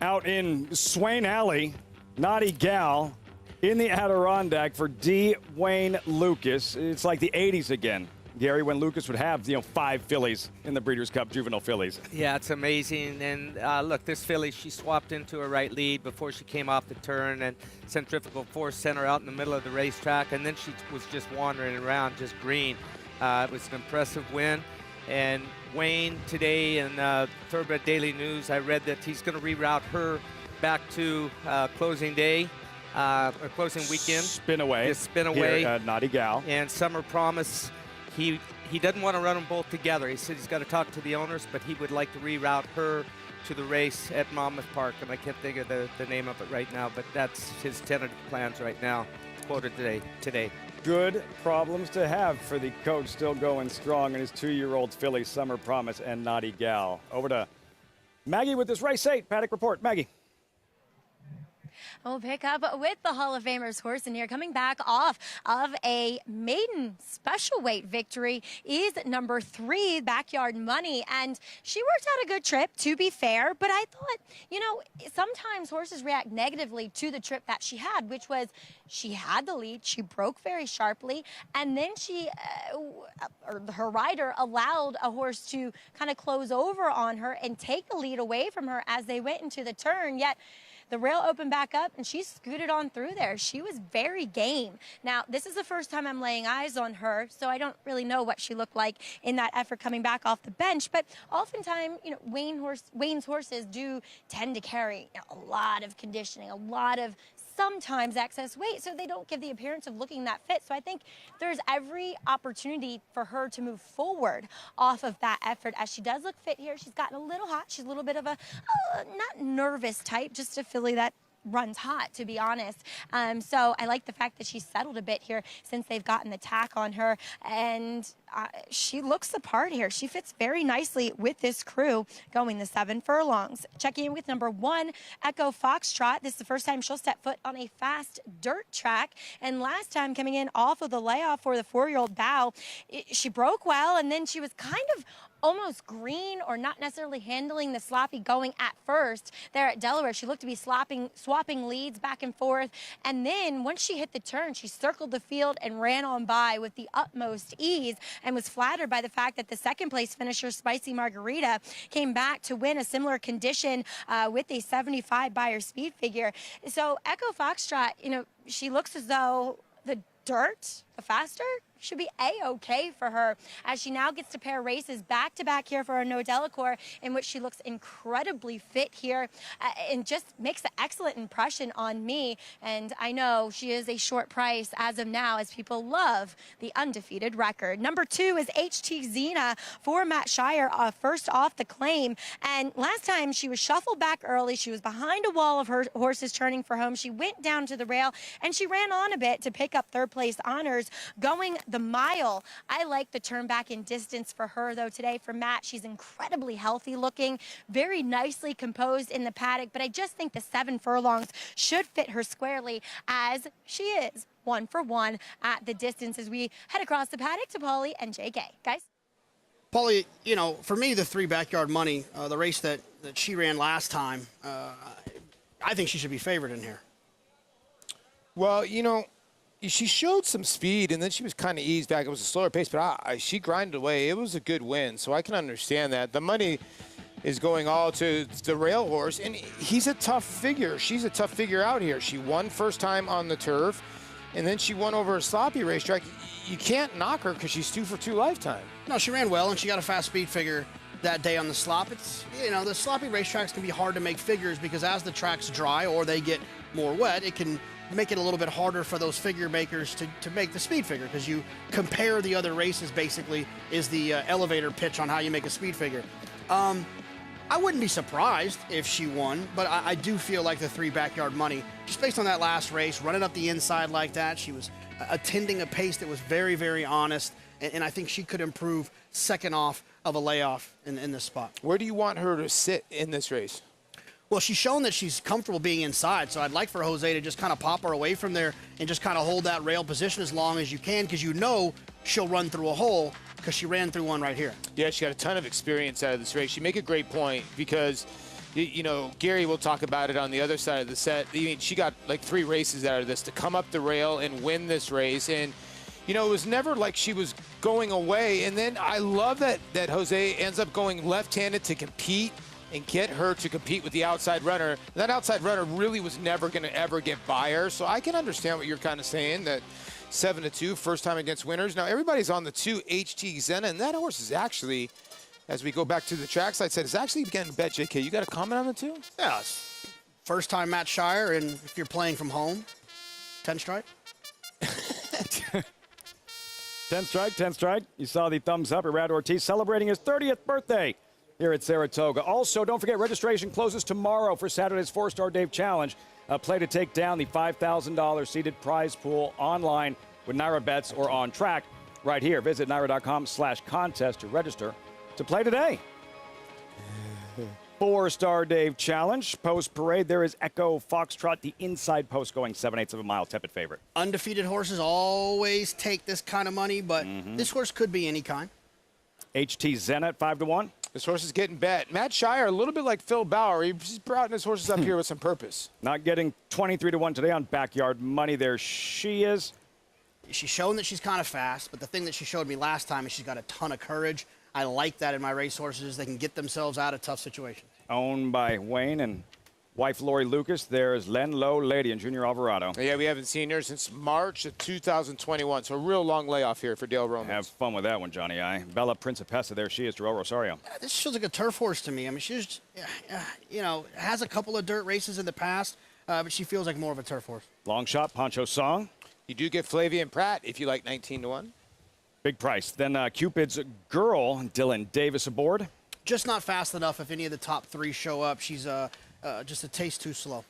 Out in Swain Alley, Naughty Gal in the Adirondack for D. Wayne Lucas. It's like the 80s again, Gary, when Lucas would have, 5 fillies in the Breeders' Cup Juvenile Fillies. Yeah, it's amazing. And look, this filly, she swapped into a right lead before she came off the turn, and centrifugal force sent her out in the middle of the racetrack, and then she was just wandering around, just green. It was an impressive win. And Wayne today in Thoroughbred Daily News, I read that he's going to reroute her back to closing day, or closing weekend. Spin away. Yeah, spin away. Here, Naughty Gal. And Summer Promise, he doesn't want to run them both together. He said he's got to talk to the owners, but he would like to reroute her to the race at Monmouth Park. And I can't think of the name of it right now, but that's his tentative plans right now, quoted today. Good problems to have for the coach, still going strong in his 2-year-old filly, Summer Promise and Naughty Gal. Over to Maggie with this race 8 paddock report. Maggie. We'll pick up with the Hall of Famers horse in here. Coming back off of a maiden special weight victory is number 3, Backyard Money. And she worked out a good trip, to be fair. But I thought, sometimes horses react negatively to the trip that she had, which was she had the lead. She broke very sharply. And then her rider allowed a horse to kind of close over on her and take the lead away from her as they went into the turn. Yet the rail opened back up, and she scooted on through there. She was very game. Now, this is the first time I'm laying eyes on her, so I don't really know what she looked like in that effort coming back off the bench. But oftentimes, Wayne's horses do tend to carry a lot of conditioning, a lot of sometimes excess weight, so they don't give the appearance of looking that fit. So I think there's every opportunity for her to move forward off of that effort, as she does look fit here. She's gotten a little hot. She's a little bit of a not nervous type, just a filly that runs hot, to be honest. So I like the fact that she's settled a bit here since they've gotten the tack on her, and she looks the part here. She fits very nicely with this crew going the 7 furlongs. Checking in with number 1, Echo Foxtrot. This is the first time she'll step foot on a fast dirt track, and last time coming in off of the layoff for the 4-year-old Bow, she broke well, and then she was kind of almost green or not necessarily handling the sloppy going at first there at Delaware. She looked to be swapping leads back and forth. And then once she hit the turn, she circled the field and ran on by with the utmost ease, and was flattered by the fact that the second place finisher, Spicy Margarita, came back to win a similar condition with a 75 Beyer speed figure. So Echo Foxtrot, she looks as though the dirt, the faster, should be A-okay for her, as she now gets to pair races back-to-back here for Arnaud Delacour, in which she looks incredibly fit here and just makes an excellent impression on me. And I know she is a short price as of now, as people love the undefeated record. Number 2 is HT Xena for Matt Shire, first off the claim. And last time she was shuffled back early. She was behind a wall of her horses turning for home. She went down to the rail, and she ran on a bit to pick up third place honors going the mile. I like the turn back in distance for her, though, today. For Matt, she's incredibly healthy looking, very nicely composed in the paddock, but I just think the 7 furlongs should fit her squarely, as she is 1 for 1 at the distance as we head across the paddock to Paulie and JK. Guys? Paulie, you know, for me, the 3 Backyard Money, the race that she ran last time, I think she should be favored in here. Well, you know, she showed some speed, and then she was kind of eased back. It was a slower pace, but she grinded away. It was a good win, so I can understand that. The money is going all to the rail horse, and he's a tough figure. She's a tough figure out here. She won first time on the turf, and then she won over a sloppy racetrack. You can't knock her because she's 2 for 2 lifetime. No, she ran well, and she got a fast speed figure that day on the slop. It's, you know, the sloppy racetracks can be hard to make figures because as the tracks dry or they get more wet, it can make it a little bit harder for those figure makers to make the speed figure, because you compare the other races, basically, is the elevator pitch on how you make a speed figure. I wouldn't be surprised if she won, but I do feel like the 3 Backyard Money, just based on that last race, running up the inside like that, she was attending a pace that was very, very honest, and I think she could improve second off of a layoff in this spot. Where do you want her to sit in this race? Well, she's shown that she's comfortable being inside, so I'd like for Jose to just kind of pop her away from there and just kind of hold that rail position as long as you can, because you know she'll run through a hole because she ran through one right here. Yeah, she got a ton of experience out of this race. You make a great point because, you know, Gary will talk about it on the other side of the set. I mean, she got like 3 races out of this to come up the rail and win this race. And, you know, it was never like she was going away. And then I love that Jose ends up going left-handed to compete and get her to compete with the outside runner. That outside runner really was never going to ever get by her. So I can understand what you're kind of saying, that 7-2, first time against winners. Now, everybody's on the 2 HT Xena, and that horse is actually, as we go back to the trackside set, is actually getting bet. JK, you got a comment on the 2? Yeah, it's first time Matt Shire, and if you're playing from home, 10 strike. 10 strike, 10 strike. You saw the thumbs up at Rad Ortiz celebrating his 30th birthday here at Saratoga. Also, don't forget, registration closes tomorrow for Saturday's 4-Star Dave Challenge. Play to take down the $5,000 seated prize pool online with Naira Bets or on track right here. Visit naira.com/contest to register to play today. 4-Star Dave Challenge. Post parade, there is Echo Foxtrot, the inside post going 7/8 of a mile, tepid favorite. Undefeated horses always take this kind of money, but this horse could be any kind. HT Xena at 5-1. This horse is getting bet. Matt Shire, a little bit like Phil Bauer. He's brought his horses up here with some purpose. Not getting 23-1 today on Backyard Money. There she is. She's shown that she's kind of fast, but the thing that she showed me last time is she's got a ton of courage. I like that in my racehorses. They can get themselves out of tough situations. Owned by Wayne and wife Lori Lucas. There's Len Lowe, Lady, and Junior Alvarado. Yeah, we haven't seen her since March of 2021, so a real long layoff here for Dale Romans. Have fun with that one, Johnny I. Bella Principessa, there she is, Joel Rosario. This feels like a turf horse to me. I mean, she's, you know, has a couple of dirt races in the past, but she feels like more of a turf horse. Long shot, Pancho Song. You do get Flavian Pratt if you like 19-1. Big price. Then Cupid's Girl, Dylan Davis aboard. Just not fast enough if any of the top 3 show up. She's just a taste too slow.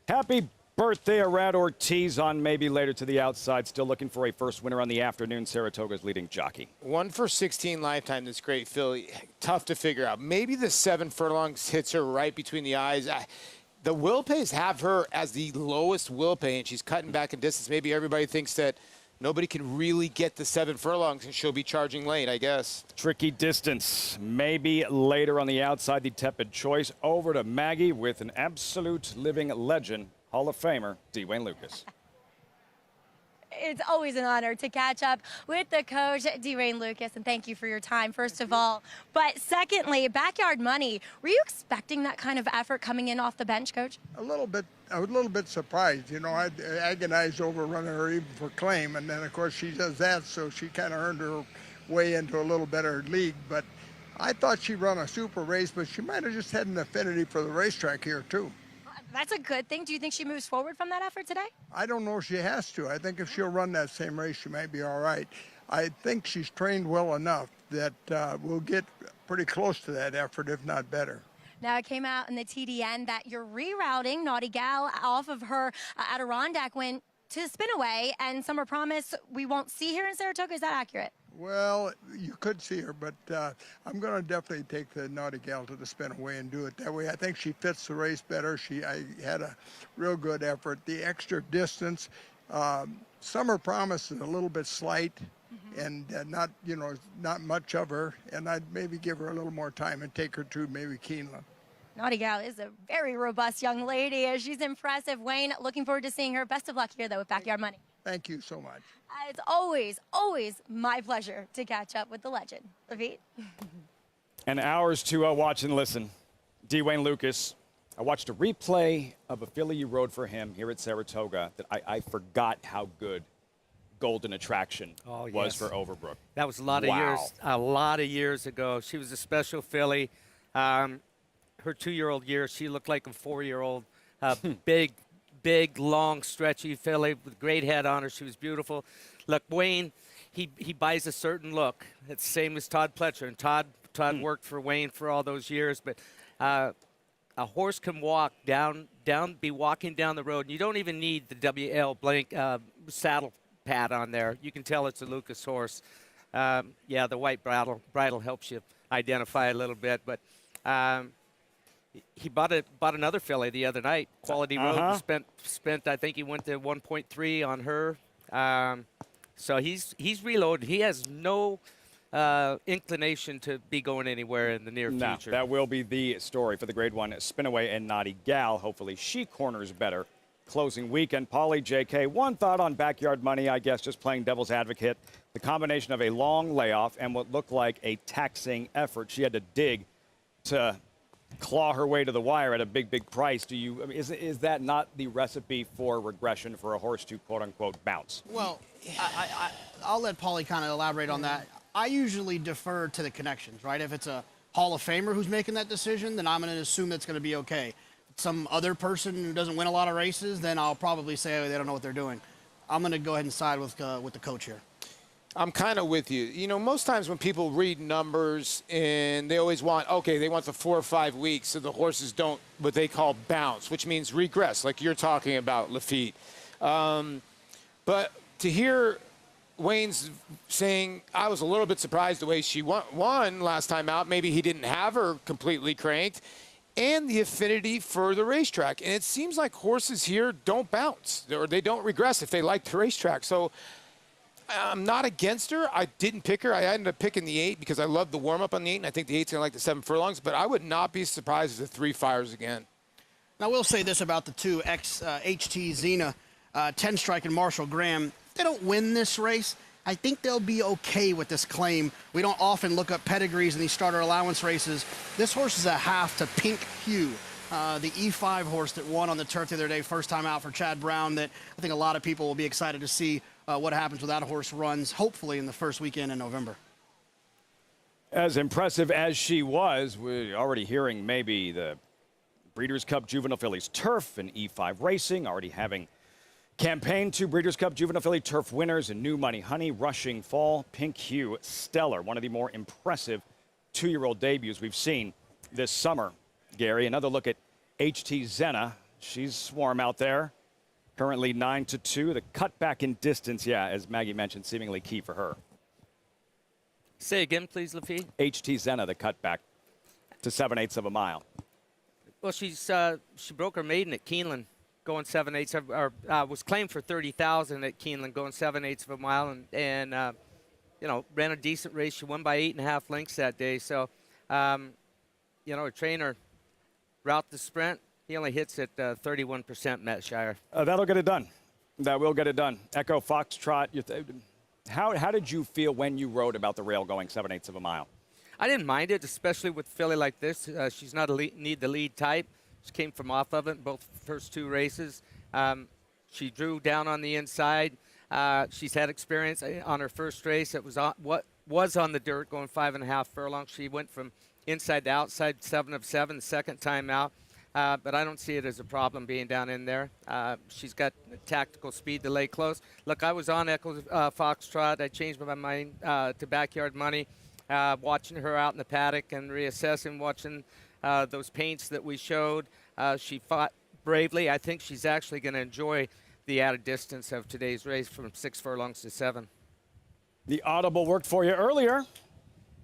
Happy birthday, Rad Ortiz on maybe later to the outside. Still looking for a first winner on the afternoon. Saratoga's leading jockey. 1 for 16 lifetime. That's great, Phil. Tough to figure out. Maybe the 7 furlongs hits her right between the eyes. The will pays have her as the lowest will pay, and she's cutting back in distance. Maybe everybody thinks that nobody can really get the 7 furlongs, and she'll be charging late, I guess. Tricky distance. Maybe later on the outside, the tepid choice. Over to Maggie with an absolute living legend, Hall of Famer, D. Wayne Lucas. It's always an honor to catch up with the coach, D. Wayne Lucas, and thank you for your time, first of all. But secondly, Backyard Money, were you expecting that kind of effort coming in off the bench, Coach? A little bit. I was a little bit surprised. You know, I agonized over running her even for claim, and then, of course, she does that, so she kind of earned her way into a little better league. But I thought she'd run a super race, but she might have just had an affinity for the racetrack here, too. That's a good thing. Do you think she moves forward from that effort today? I don't know if she has to. I think if she'll run that same race, she might be all right. I think she's trained well enough that we'll get pretty close to that effort, if not better. Now, it came out in the TDN that you're rerouting Naughty Gal off of her Adirondack win. to Spinaway and Summer Promise we won't see here in Saratoga. Is that accurate? Well, you could see her, but I'm going to definitely take the Naughty Gal to the Spinaway and do it that way. I think she fits the race better. I had a real good effort. The extra distance, Summer Promise is a little bit slight, and not much of her. And I'd maybe give her a little more time and take her to maybe Keeneland. Naughty Gal is a very robust young lady. She's impressive. Wayne, looking forward to seeing her. Best of luck here, though, with Backyard Money. Thank you so much. It's always, always my pleasure to catch up with the legend. Levine? And hours to watch and listen. D. Wayne Lucas. I watched a replay of a filly you rode for him here at Saratoga that I forgot how good Golden Attraction was for Overbrook. That was a lot of years ago. She was a special filly. Her 2-year-old year, she looked like a 4-year-old. Big, long, stretchy filly with great head on her. She was beautiful. Look, Wayne, he buys a certain look. It's the same as Todd Pletcher. And Todd worked for Wayne for all those years. But a horse can be walking down the road. And you don't even need the WL blank saddle pad on there. You can tell it's a Lucas horse. The white bridle helps you identify a little bit. But he bought another filly the other night. Quality Road. Spent I think he went to 1.3 on her. So he's reloaded. He has no inclination to be going anywhere in the near future. That will be the story for the Grade 1 Spinaway and Naughty Gal. Hopefully she corners better. Closing weekend. Paulie, JK, one thought on Backyard Money, I guess, just playing devil's advocate. The combination of a long layoff and what looked like a taxing effort. She had to dig to claw her way to the wire at a big price. Is that not the recipe for regression for a horse to quote-unquote bounce? Well, I'll let Paulie kind of elaborate on that. I usually defer to the connections, right? If it's a Hall of Famer who's making that decision, then I'm going to assume that's going to be okay. Some other person who doesn't win a lot of races, then I'll probably say they don't know what they're doing. I'm going to go ahead and side with the coach here. I'm kind of with you. You know, most times when people read numbers and they always want the 4 or 5 weeks so the horses don't what they call bounce, which means regress, like you're talking about, Lafitte. But to hear Wayne's saying, I was a little bit surprised the way she won last time out. Maybe he didn't have her completely cranked. And the affinity for the racetrack. And it seems like horses here don't bounce or they don't regress if they like the racetrack. So I'm not against her. I didn't pick her. I ended up picking the 8 because I love the warm-up on the 8, and I think the 8's going to like the 7 furlongs. But I would not be surprised if the 3 fires again. Now, I will say this about the 2 HT Xena, 10 Strike and Marshall Graham. If they don't win this race, I think they'll be okay with this claim. We don't often look up pedigrees in these starter allowance races. This horse is a half to Pink Hue, the E5 horse that won on the turf the other day, first time out for Chad Brown, that I think a lot of people will be excited to see what happens with that horse runs, hopefully in the first weekend in November. As impressive as she was, we're already hearing maybe the Breeders' Cup Juvenile Fillies Turf and E5 Racing, already having campaign 2 Breeders' Cup Juvenile Filly Turf winners and New Money Honey, Rushing Fall, Pink Hue, Stellar, one of the more impressive 2-year-old debuts we've seen this summer. Gary, another look at HT Xena. She's swarm out there. Currently 9-2. The cutback in distance, as Maggie mentioned, seemingly key for her. Say again, please, Lafitte. HT Xena, the cutback to 7/8 of a mile. Well, she broke her maiden at Keeneland, going 7/8, or was claimed for 30,000 at Keeneland, going 7/8 of a mile, and ran a decent race. She won by 8.5 lengths that day. So, her trainer, route the sprint. He only hits at 31% Matt Shire. That'll get it done. That will get it done. Echo Foxtrot. How did you feel when you wrote about the rail going 7/8 of a mile? I didn't mind it, especially with a filly like this. She's not a need the lead type. She came from off of it in both first 2 races. She drew down on the inside. She's had experience on her first race. It was what was on the dirt, going 5.5 furlongs. She went from inside to outside, 7 of 7, the second time out. But I don't see it as a problem being down in there. She's got tactical speed to lay close. Look, I was on Echo Foxtrot. I changed my mind to Backyard Money, watching her out in the paddock and reassessing, watching those paints that we showed. She fought bravely. I think she's actually going to enjoy the added distance of today's race from 6 furlongs to 7. The audible worked for you earlier.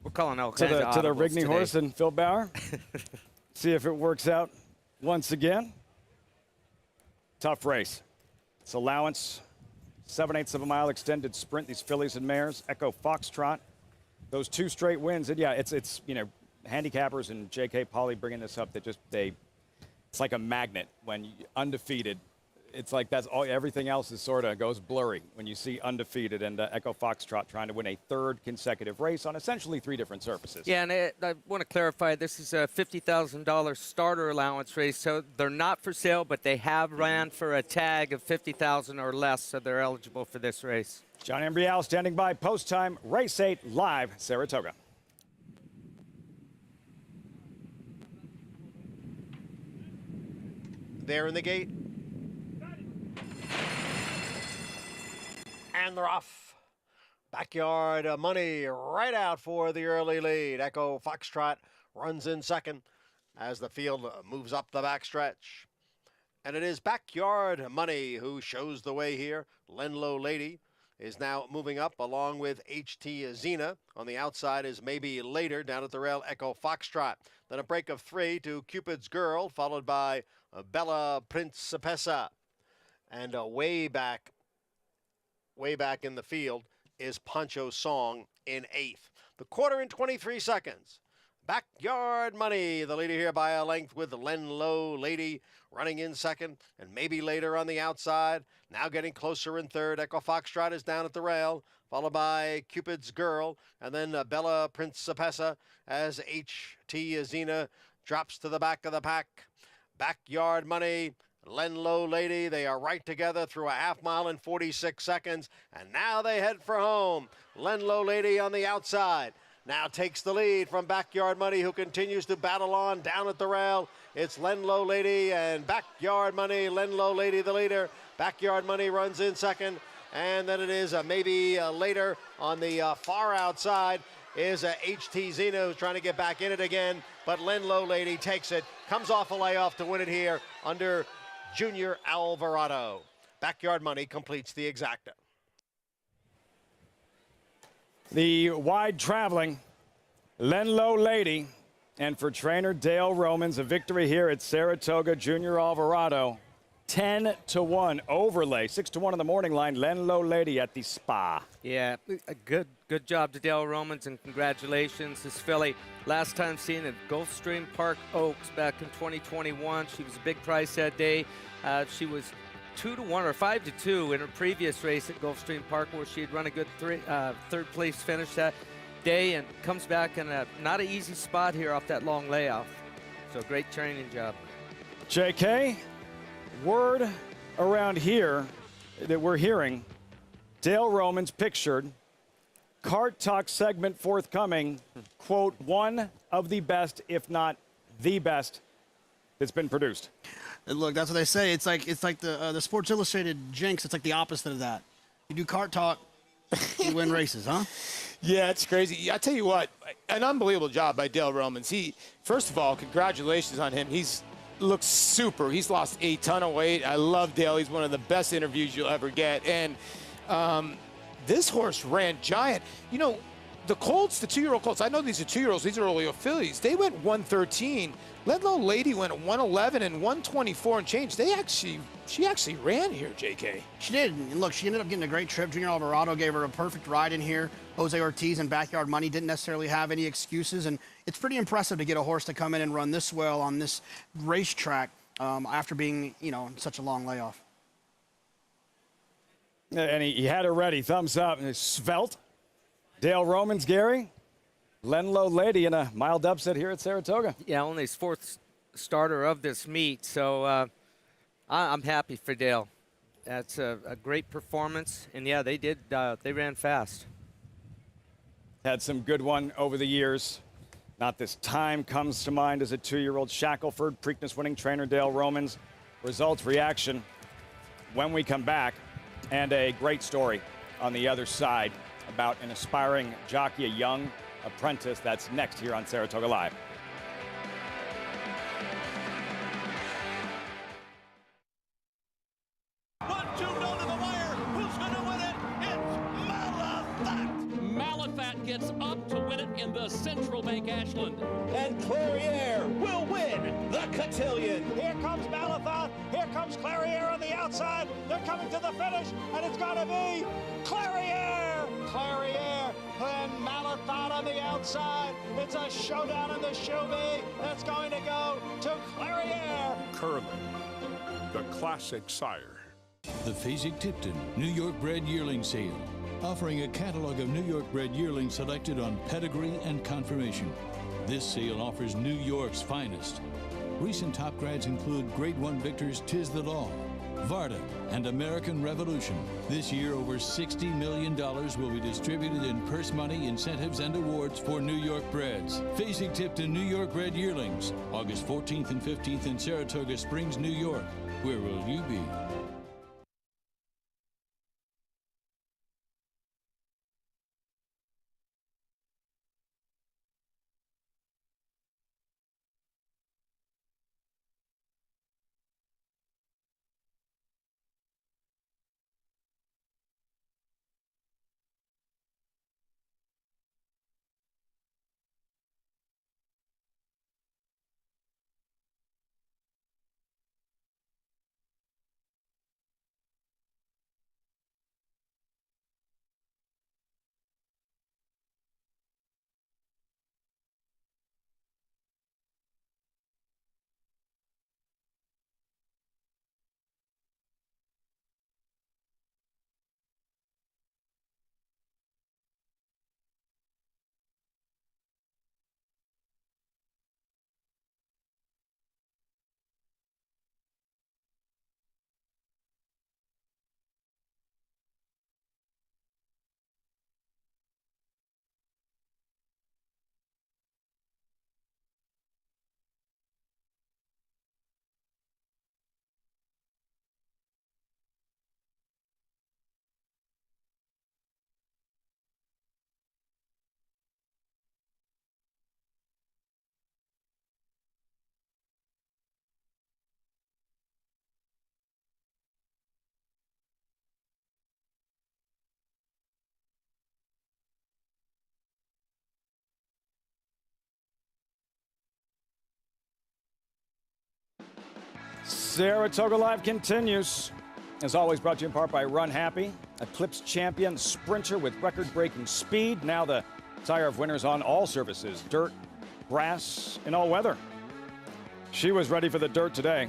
We're calling all to kinds of the audibles Rigney today. horse and Phil Bauer. See if it works out once again. Tough race. It's allowance, 7/8 of a mile extended sprint. These fillies and mares, Echo Foxtrot, those 2 straight wins. And yeah, it's you know, handicappers and J.K. Pauley bringing this up. It's like a magnet when undefeated. It's like that's all. Everything else is sort of goes blurry when you see undefeated and Echo Foxtrot trying to win a 3rd consecutive race on essentially 3 different surfaces. Yeah, and I want to clarify, this is a $50,000 starter allowance race, so they're not for sale, but they have ran for a tag of $50,000 or less, so they're eligible for this race. John Embrial standing by, post time, race 8, live, Saratoga. There in the gate. And they're off. Backyard Money right out for the early lead. Echo Foxtrot runs in second as the field moves up the backstretch. And it is Backyard Money who shows the way here. Lenlow Lady is now moving up along with HT Zena. On the outside is Maybe Later. Down at the rail, Echo Foxtrot. Then a break of 3 to Cupid's Girl, followed by Bella Principessa. And way back in the field is Poncho Song in 8th. The quarter in 23 seconds. Backyard Money, the leader here by a length, with Lenlow Lady running in second, and Maybe Later on the outside. Now getting closer in third. Echo Foxtrot is down at the rail, followed by Cupid's Girl, and then Bella Principessa as HT Zena drops to the back of the pack. Backyard Money, Lenlow Lady, they are right together through a half mile in 46 seconds, and now they head for home. Lenlow Lady on the outside now takes the lead from Backyard Money, who continues to battle on down at the rail. It's Lenlow Lady and Backyard Money. Lenlow Lady the leader. Backyard Money runs in second, and then it is Maybe Later on the far outside is HT Zena, who's trying to get back in it again, but Lenlow Lady takes it, comes off a layoff to win it here under Junior Alvarado. Backyard Money completes the exacta. The wide traveling Lenlow Lady, and for trainer Dale Romans, a victory here at Saratoga. Junior Alvarado, 10-1 overlay, 6-1 on the morning line. Lenlow Lady at the Spa. Yeah, a good job to Dale Romans, and congratulations. This filly, last time seen at Gulfstream Park Oaks back in 2021. She was a big price that day. She was 2-1 or 5-2 in her previous race at Gulfstream Park, where she had run a good third place finish that day, and comes back in a not an easy spot here off that long layoff. So great training job. JK, word around here that we're hearing, Dale Romans pictured, Cart Talk segment forthcoming, quote, one of the best, if not the best, that's been produced. And look, that's what they say. It's like the Sports Illustrated jinx. It's like the opposite of that. You do Cart Talk, you win races, huh? Yeah, it's crazy. I tell you what, an unbelievable job by Dale Romans. First of all, congratulations on him. He's looks super. He's lost a ton of weight. I love Dale. He's one of the best interviews you'll ever get. And this horse ran giant. You know, the colts, the 2-year-old colts, I know these are 2-year-olds. These are early fillies. They went 113. Lenlow Lady went 111 and 124 and change. She actually ran here, JK. She did. And look, she ended up getting a great trip. Junior Alvarado gave her a perfect ride in here. Jose Ortiz and Backyard Money didn't necessarily have any excuses. And it's pretty impressive to get a horse to come in and run this well on this racetrack after being, in such a long layoff. And he had her ready. Thumbs up. And svelte. Dale Romans, Gary. Lenlow Lady in a mild upset here at Saratoga. Yeah, only his 4th starter of this meet, so I'm happy for Dale. That's a great performance, and yeah, they did. They ran fast. Had some good one over the years. Not this time comes to mind as a 2-year-old. Shackelford, Preakness-winning trainer Dale Romans. Results, reaction when we come back, and a great story on the other side about an aspiring jockey, a young apprentice. That's next here on Saratoga Live. 1, 2, Malafat gets up to win it in the Central Bank Ashland. And Clariere will win the cotillion. Here comes Malafat. Here comes Clariere on the outside. They're coming to the finish, and it's going to be Clariere. Clariere and Malafat on the outside. It's a showdown in the Shelby. That's going to go to Clariere. Curly, the classic sire. The Fasig-Tipton New York Bred Yearling Sale, offering a catalog of New York bred yearlings selected on pedigree and conformation. This sale offers New York's finest. Recent top grads include Grade 1 victors Tis the Law, Varda, and American Revolution. This year, over $60 million will be distributed in purse money, incentives, and awards for New York breds. Fasig-Tipton New York Bred Yearlings, August 14th and 15th in Saratoga Springs, New York. Where will you be? Saratoga Live continues. As always, brought to you in part by Run Happy, Eclipse champion sprinter with record-breaking speed. Now the tire of winners on all surfaces, dirt, grass, and all weather. She was ready for the dirt today.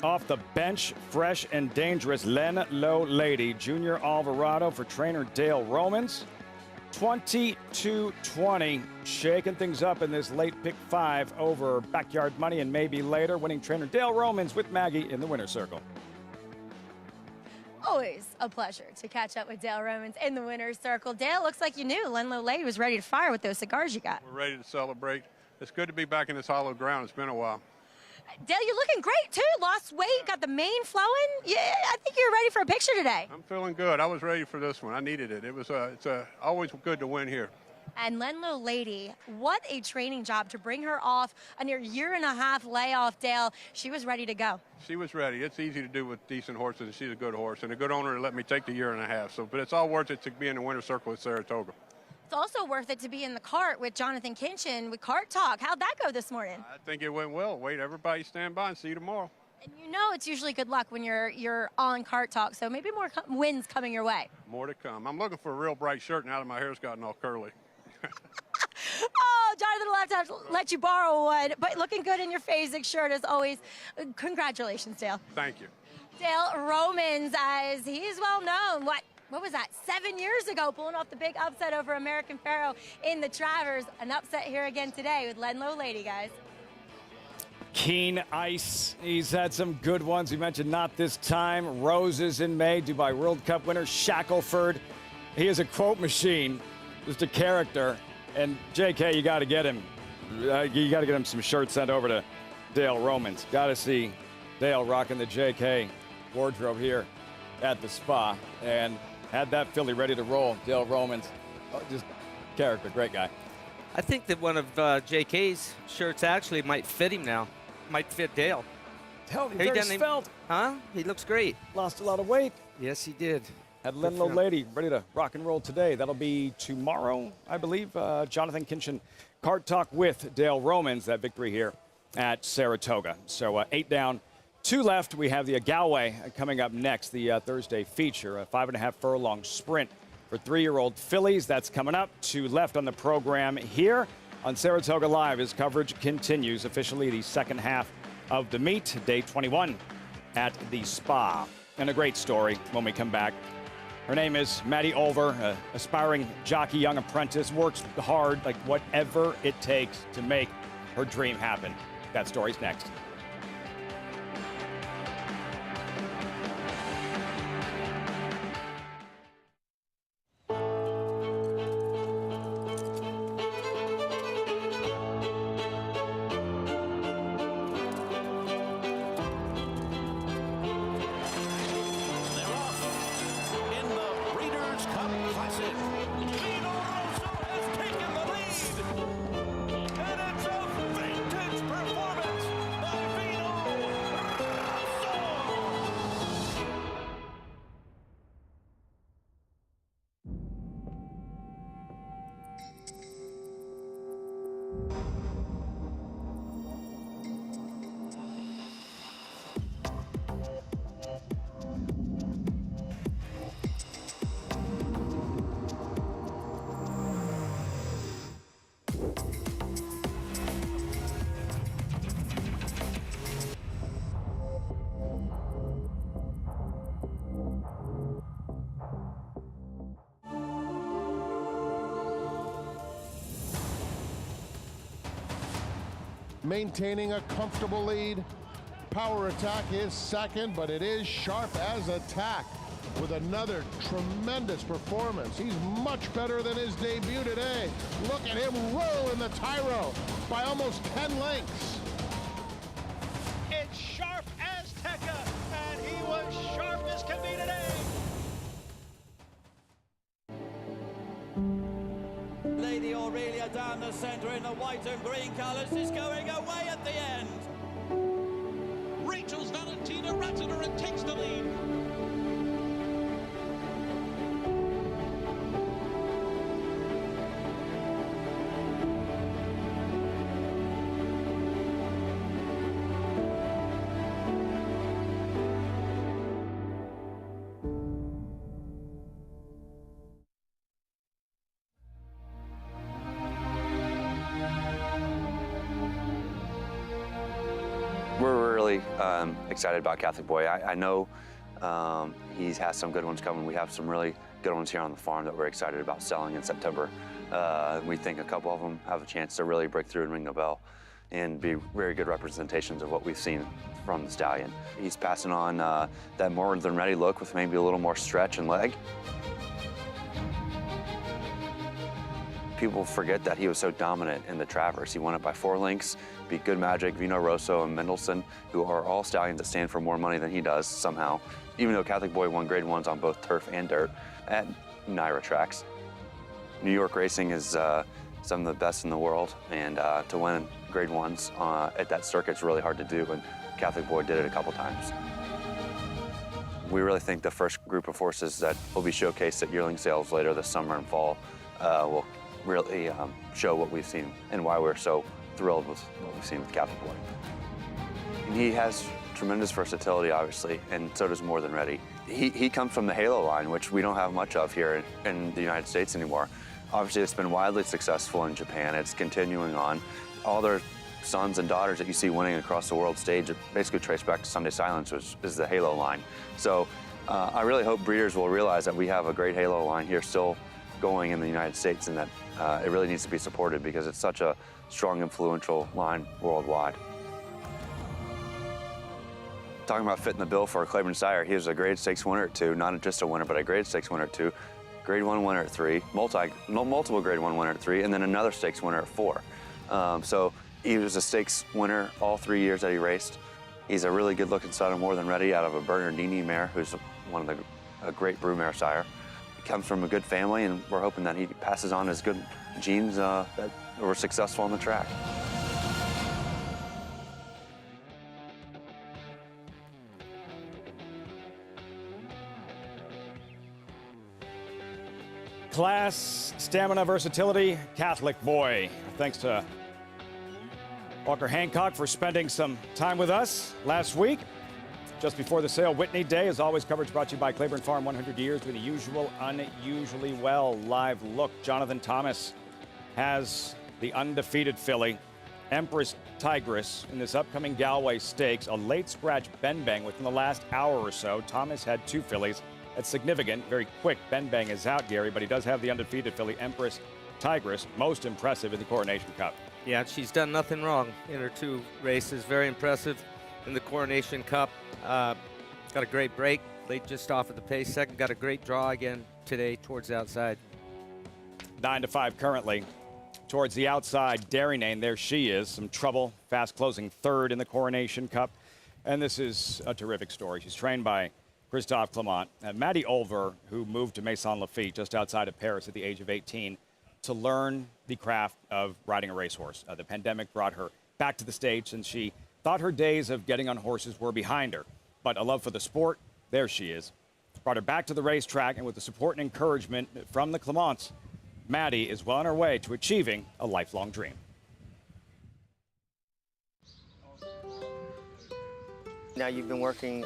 Off the bench, fresh and dangerous, Len Low Lady, Junior Alvarado for trainer Dale Romans. 22-20, shaking things up in this late pick 5 over Backyard Money and Maybe Later, winning trainer Dale Romans with Maggie in the winner's circle. Always a pleasure to catch up with Dale Romans in the winner's circle. Dale, looks like you knew Lenlo Lady was ready to fire with those cigars you got. We're ready to celebrate. It's good to be back in this hollow ground. It's been a while. Dale, you're looking great, too. Lost weight, got the mane flowing. Yeah, I think you're ready for a picture today. I'm feeling good. I was ready for this one. I needed it. It's always good to win here. And Lenlo Lady, what a training job to bring her off a near year-and-a-half layoff, Dale. She was ready to go. She was ready. It's easy to do with decent horses, and she's a good horse, and a good owner to let me take the year and a half. So, but it's all worth it to be in the winner's circle at Saratoga. It's also worth it to be in the cart with Jonathan Kinchin with Cart Talk. How'd that go this morning? I think it went well. Wait, everybody stand by and see you tomorrow. And you know it's usually good luck when you're on Cart Talk, so maybe more wins coming your way. More to come. I'm looking for a real bright shirt now that my hair's gotten all curly. Oh, Jonathan will have to let you borrow one, but looking good in your Fasig shirt as always. Congratulations, Dale. Thank you. Dale Romans, as he's well known, what was that, 7 years ago, pulling off the big upset over American Pharoah in the Travers. An upset here again today with Lenlo Lady, guys. Keen Ice, he's had some good ones. We mentioned Not This Time, Roses in May, Dubai World Cup winner Shackelford. He is a quote machine, just a character. And JK, you got to get him. You got to get him some shirts sent over to Dale Romans. Got to see Dale rocking the JK wardrobe here at the spa, and had that filly ready to roll. Dale Romans, just character, great guy. I think that one of JK's shirts actually might fit him now. Might fit Dale. Hell, he's very svelte. Huh? He looks great. Lost a lot of weight. Yes, he did. Had Linlow Lady ready to rock and roll today. That'll be tomorrow, I believe. Jonathan Kinchin, Cart Talk with Dale Romans, that victory here at Saratoga. So 8 down, 2 left. We have the Galway coming up next, the Thursday feature, a 5.5 furlong sprint for 3-year-old fillies. That's coming up. 2 left on the program here on Saratoga Live as coverage continues. Officially the second half of the meet, day 21 at the Spa. And a great story when we come back. Her name is Maddie Olver, an aspiring jockey, young apprentice, works hard, like whatever it takes to make her dream happen. That story's next. Maintaining a comfortable lead. Power Attack is second, but it is Sharp as Attack with another tremendous performance. He's much better than his debut today. Look at him roll in the Tyro by almost 10 lengths. It's Sharp Azteca, and he was sharp as can be today. Lady Aurelia down the center in the white and green colors is going away at the end. Rachel's Valentina Ratzener and takes the lead. We're really excited about Catholic Boy. I know he has some good ones coming. We have some really good ones here on the farm that we're excited about selling in September. We think a couple of them have a chance to really break through and ring the bell and be very good representations of what we've seen from the stallion. He's passing on that more than ready look with maybe a little more stretch and leg. People forget that he was so dominant in the Travers. He won it by 4 lengths, beat Good Magic, Vino Rosso, and Mendelssohn, who are all stallions that stand for more money than he does somehow, even though Catholic Boy won grade 1s on both turf and dirt at NYRA tracks. New York racing is some of the best in the world, and to win grade 1s at that circuit is really hard to do, and Catholic Boy did it a couple times. We really think the first group of horses that will be showcased at yearling sales later this summer and fall will really show what we've seen and why we're so thrilled with what we've seen with Catholic Boy. And he has tremendous versatility, obviously, and so does More Than Ready. He comes from the Halo line, which we don't have much of here in the United States anymore. Obviously, it's been wildly successful in Japan. It's continuing on. All their sons and daughters that you see winning across the world stage basically trace back to Sunday Silence, which is the Halo line. So I really hope breeders will realize that we have a great Halo line here still going in the United States, and that it really needs to be supported because it's such a strong, influential line worldwide. Talking about fitting the bill for a Claiborne sire, he was a grade 6 winner at 2, not just a winner, but a grade 6 winner at 2, grade 1 winner at 3, multiple grade 1 winner at 3, and then another stakes winner at 4. So he was a stakes winner all 3 years that he raced. He's a really good-looking son of More Than Ready out of a Bernardini mare, who's one of a great broodmare sire. Comes from a good family, and we're hoping that he passes on his good genes that were successful on the track. class, stamina, versatility, Catholic boy. Thanks to Walker Hancock for spending some time with us last week. Just before the sale, Whitney Day. As always, coverage brought to you by Claiborne Farm, 100 years with a usual, unusually well live look. Jonathan Thomas has the undefeated filly, Empress Tigress, in this upcoming Galway Stakes. A late scratch Ben Bang within the last hour or so. Thomas had two fillies. That's significant, very quick. Ben Bang is out, Gary, but he does have the undefeated filly, Empress Tigress, most impressive in the Coronation Cup. Yeah, she's done nothing wrong in her two races. Very impressive in the Coronation Cup. Got a great break, late just off at the pace. Second, got a great draw again today towards the outside. 9-5 currently. Towards the outside, Darynane, there she is. Some trouble, fast closing third in the Coronation Cup. And this is a terrific story. She's trained by Christophe Clement. Maddie Olver, who moved to Maison Lafitte just outside of Paris at the age of 18 to learn the craft of riding a racehorse. The pandemic brought her back to the States, and she thought her days of getting on horses were behind her. But a love for the sport, there she is. Brought her back to the racetrack, and with the support and encouragement from the Clements, Maddie is well on her way to achieving a lifelong dream. Now you've been working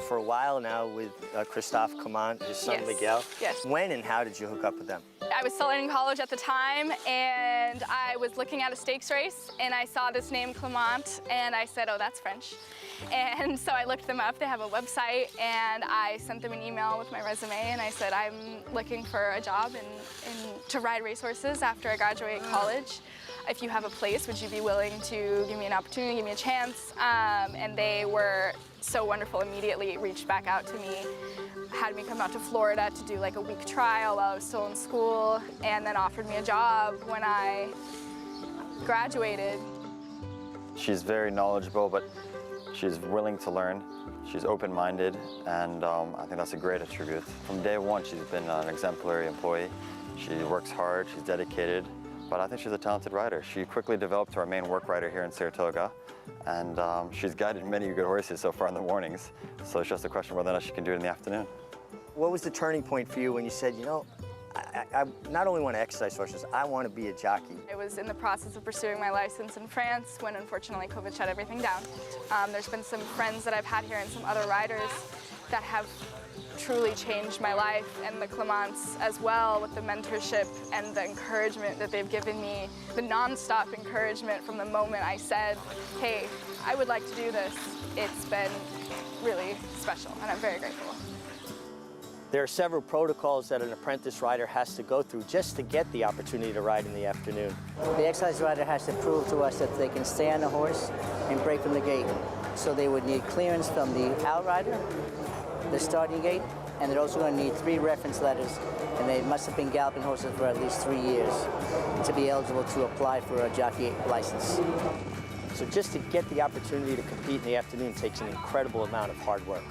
for a while now with Christophe Clement, his son Miguel. Yes. When and how did you hook up with them? I was still in college at the time, and I was looking at a stakes race, and I saw this name Clement, and I said, oh, that's French. And so I looked them up. They have a website, and I sent them an email with my resume, and I said, I'm looking for a job to ride racehorses after I graduate college. If you have a place, would you be willing to give me an opportunity, give me a chance? And they were so wonderful, immediately reached back out to me, had me come out to Florida to do like a week trial while I was still in school, and then offered me a job when I graduated. She's very knowledgeable, but she's willing to learn. She's open-minded, and I think that's a great attribute. From day one, she's been an exemplary employee. She works hard, she's dedicated, but I think she's a talented rider. She quickly developed to our main work rider here in Saratoga, and she's guided many good horses so far in the mornings, so it's just a question of whether or not she can do it in the afternoon. What was the turning point for you when you said, you know, I not only want to exercise horses, I want to be a jockey? I was in the process of pursuing my license in France when unfortunately COVID shut everything down. There's been some friends that I've had here and some other riders that have truly changed my life, and the Clements as well, with the mentorship and the encouragement that they've given me, the non-stop encouragement from the moment I said, hey, I would like to do this. It's been really special, and I'm very grateful. There are several protocols that an apprentice rider has to go through just to get the opportunity to ride in the afternoon. The exercise rider has to prove to us that they can stay on the horse and break from the gate. So they would need clearance from the outrider, the starting gate, and they're also going to need 3 reference letters, and they must have been galloping horses for at least 3 years to be eligible to apply for a jockey license. So just to get the opportunity to compete in the afternoon takes an incredible amount of hard work.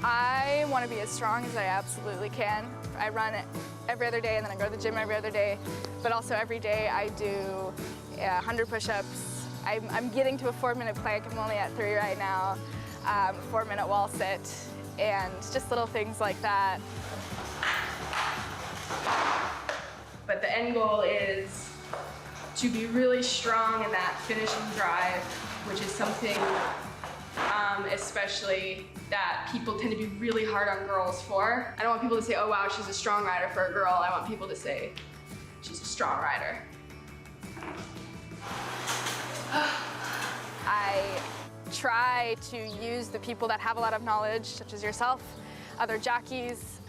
I want to be as strong as I absolutely can. I run every other day, and then I go to the gym every other day, but also every day I do 100 push-ups. I'm getting to a 4-minute plank. I'm only at 3 right now. 4-minute wall sit, and just little things like that. But the end goal is to be really strong in that finishing drive, which is something especially that people tend to be really hard on girls for. I don't want people to say, oh wow, she's a strong rider for a girl. I want people to say, she's a strong rider. I try to use the people that have a lot of knowledge, such as yourself, other jockeys.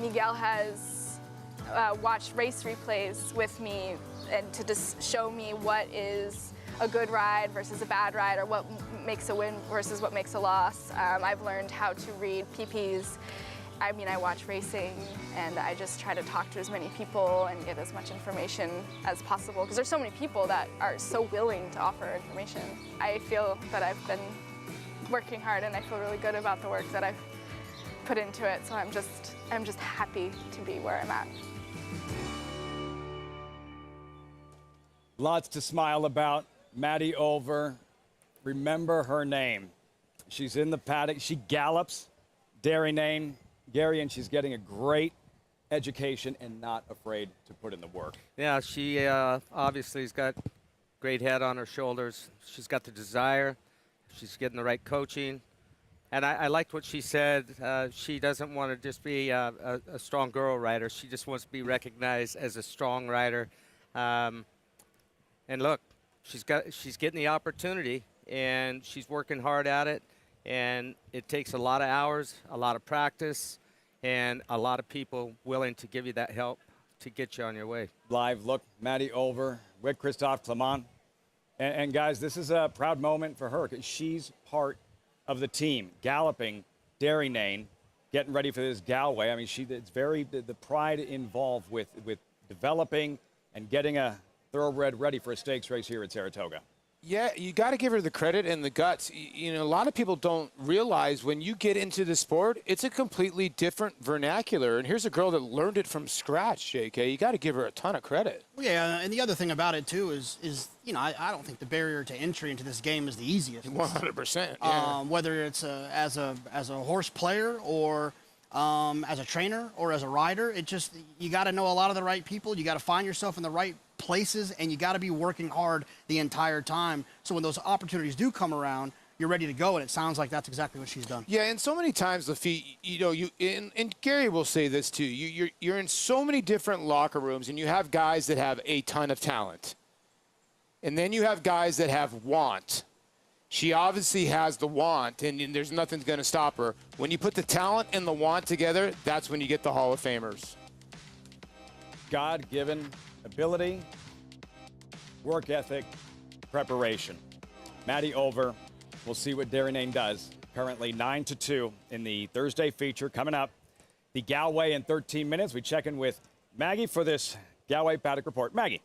Miguel has watched race replays with me and to just show me what is a good ride versus a bad ride, or what makes a win versus what makes a loss. I've learned how to read PPs. I mean, I watch racing, and I just try to talk to as many people and get as much information as possible, because there's so many people that are so willing to offer information. I feel that I've been working hard, and I feel really good about the work that I've put into it, so I'm just happy to be where I'm at. Lots to smile about. Maddie Olver, remember her name. She's in the paddock. She gallops Darynane, Gary, and she's getting a great education and not afraid to put in the work. Yeah, she obviously has got great head on her shoulders. She's got the desire. She's getting the right coaching. And I liked what she said. She doesn't want to just be a strong girl rider. She just wants to be recognized as a strong rider. And look, she's getting the opportunity, and she's working hard at it. And it takes a lot of hours, a lot of practice, and a lot of people willing to give you that help to get you on your way. Live look, Maddie Over with Christophe Clement. And guys, this is a proud moment for her because she's part of the team, galloping Dairy Nane, getting ready for this Galway. I mean, it's very the pride involved with developing and getting a thoroughbred ready for a stakes race here at Saratoga. Yeah, you got to give her the credit and the guts. You know, a lot of people don't realize when you get into the sport, it's a completely different vernacular. And here's a girl that learned it from scratch, JK. You got to give her a ton of credit. Well, yeah, and the other thing about it, too, is you know, I don't think the barrier to entry into this game is the easiest. 100%. Yeah. Whether it's as a horse player or as a trainer or as a rider, you got to know a lot of the right people. You got to find yourself in the right places, and you got to be working hard the entire time. So when those opportunities do come around, you're ready to go, and it sounds like that's exactly what she's done. Yeah, and so many times, Lafitte, you know, and Gary will say this too. You're in so many different locker rooms, and you have guys that have a ton of talent, and then you have guys that have want. She obviously has the want, and there's nothing going to stop her. When you put the talent and the want together, that's when you get the Hall of Famers. God-given ability, work ethic, preparation. Maddie Over. We'll see what Dairy Nane does. Currently 9-2 in the Thursday feature. Coming up, the Galway in 13 minutes. We check in with Maggie for this Galway paddock report. Maggie.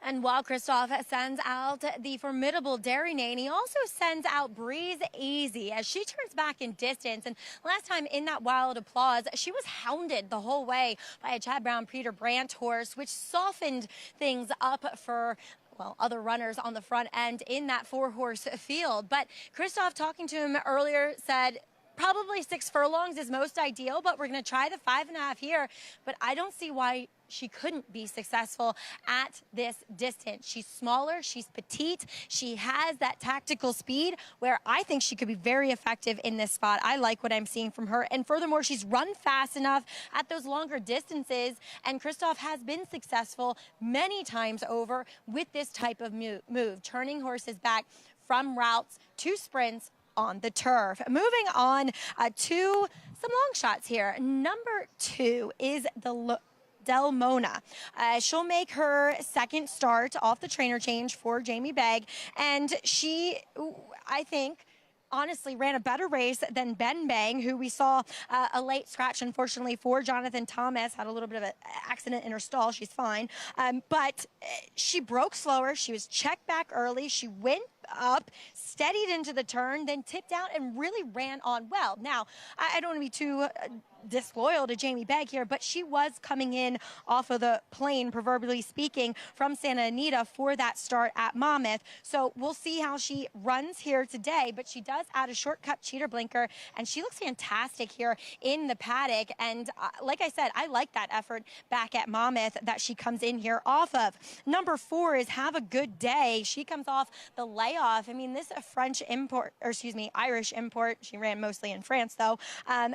And while Christophe sends out the formidable Dairy Nane, he also sends out Breeze Easy as she turns back in distance. And last time in that Wild Applause, she was hounded the whole way by a Chad Brown Peter Brandt horse, which softened things up for other runners on the front end in that 4-horse field. But Christophe, talking to him earlier, said probably 6 furlongs is most ideal, but we're going to try the 5.5 here. But I don't see why she couldn't be successful at this distance. She's smaller, she's petite, she has that tactical speed where I think she could be very effective in this spot. I like what I'm seeing from her. And furthermore, she's run fast enough at those longer distances, and Christophe has been successful many times over with this type of move, turning horses back from routes to sprints on the turf. Moving on to some long shots here. Number 2 is the Del Mona. She'll make her second start off the trainer change for Jamie Begg, and she, I think, honestly ran a better race than Ben Bang, who we saw a late scratch, unfortunately, for Jonathan Thomas. Had a little bit of an accident in her stall. She's fine. But she broke slower. She was checked back early. She went up, steadied into the turn, then tipped out and really ran on well. Now, I don't want to be too disloyal to Jamie Begg here, but she was coming in off of the plane, proverbially speaking, from Santa Anita for that start at Monmouth. So we'll see how she runs here today, but she does add a shortcut cheater blinker, and she looks fantastic here in the paddock. And like I said, I like that effort back at Monmouth that she comes in here off of. Number 4 is Have a Good Day. She comes off the layoff. I mean, this French import, or excuse me, Irish import, she ran mostly in France though,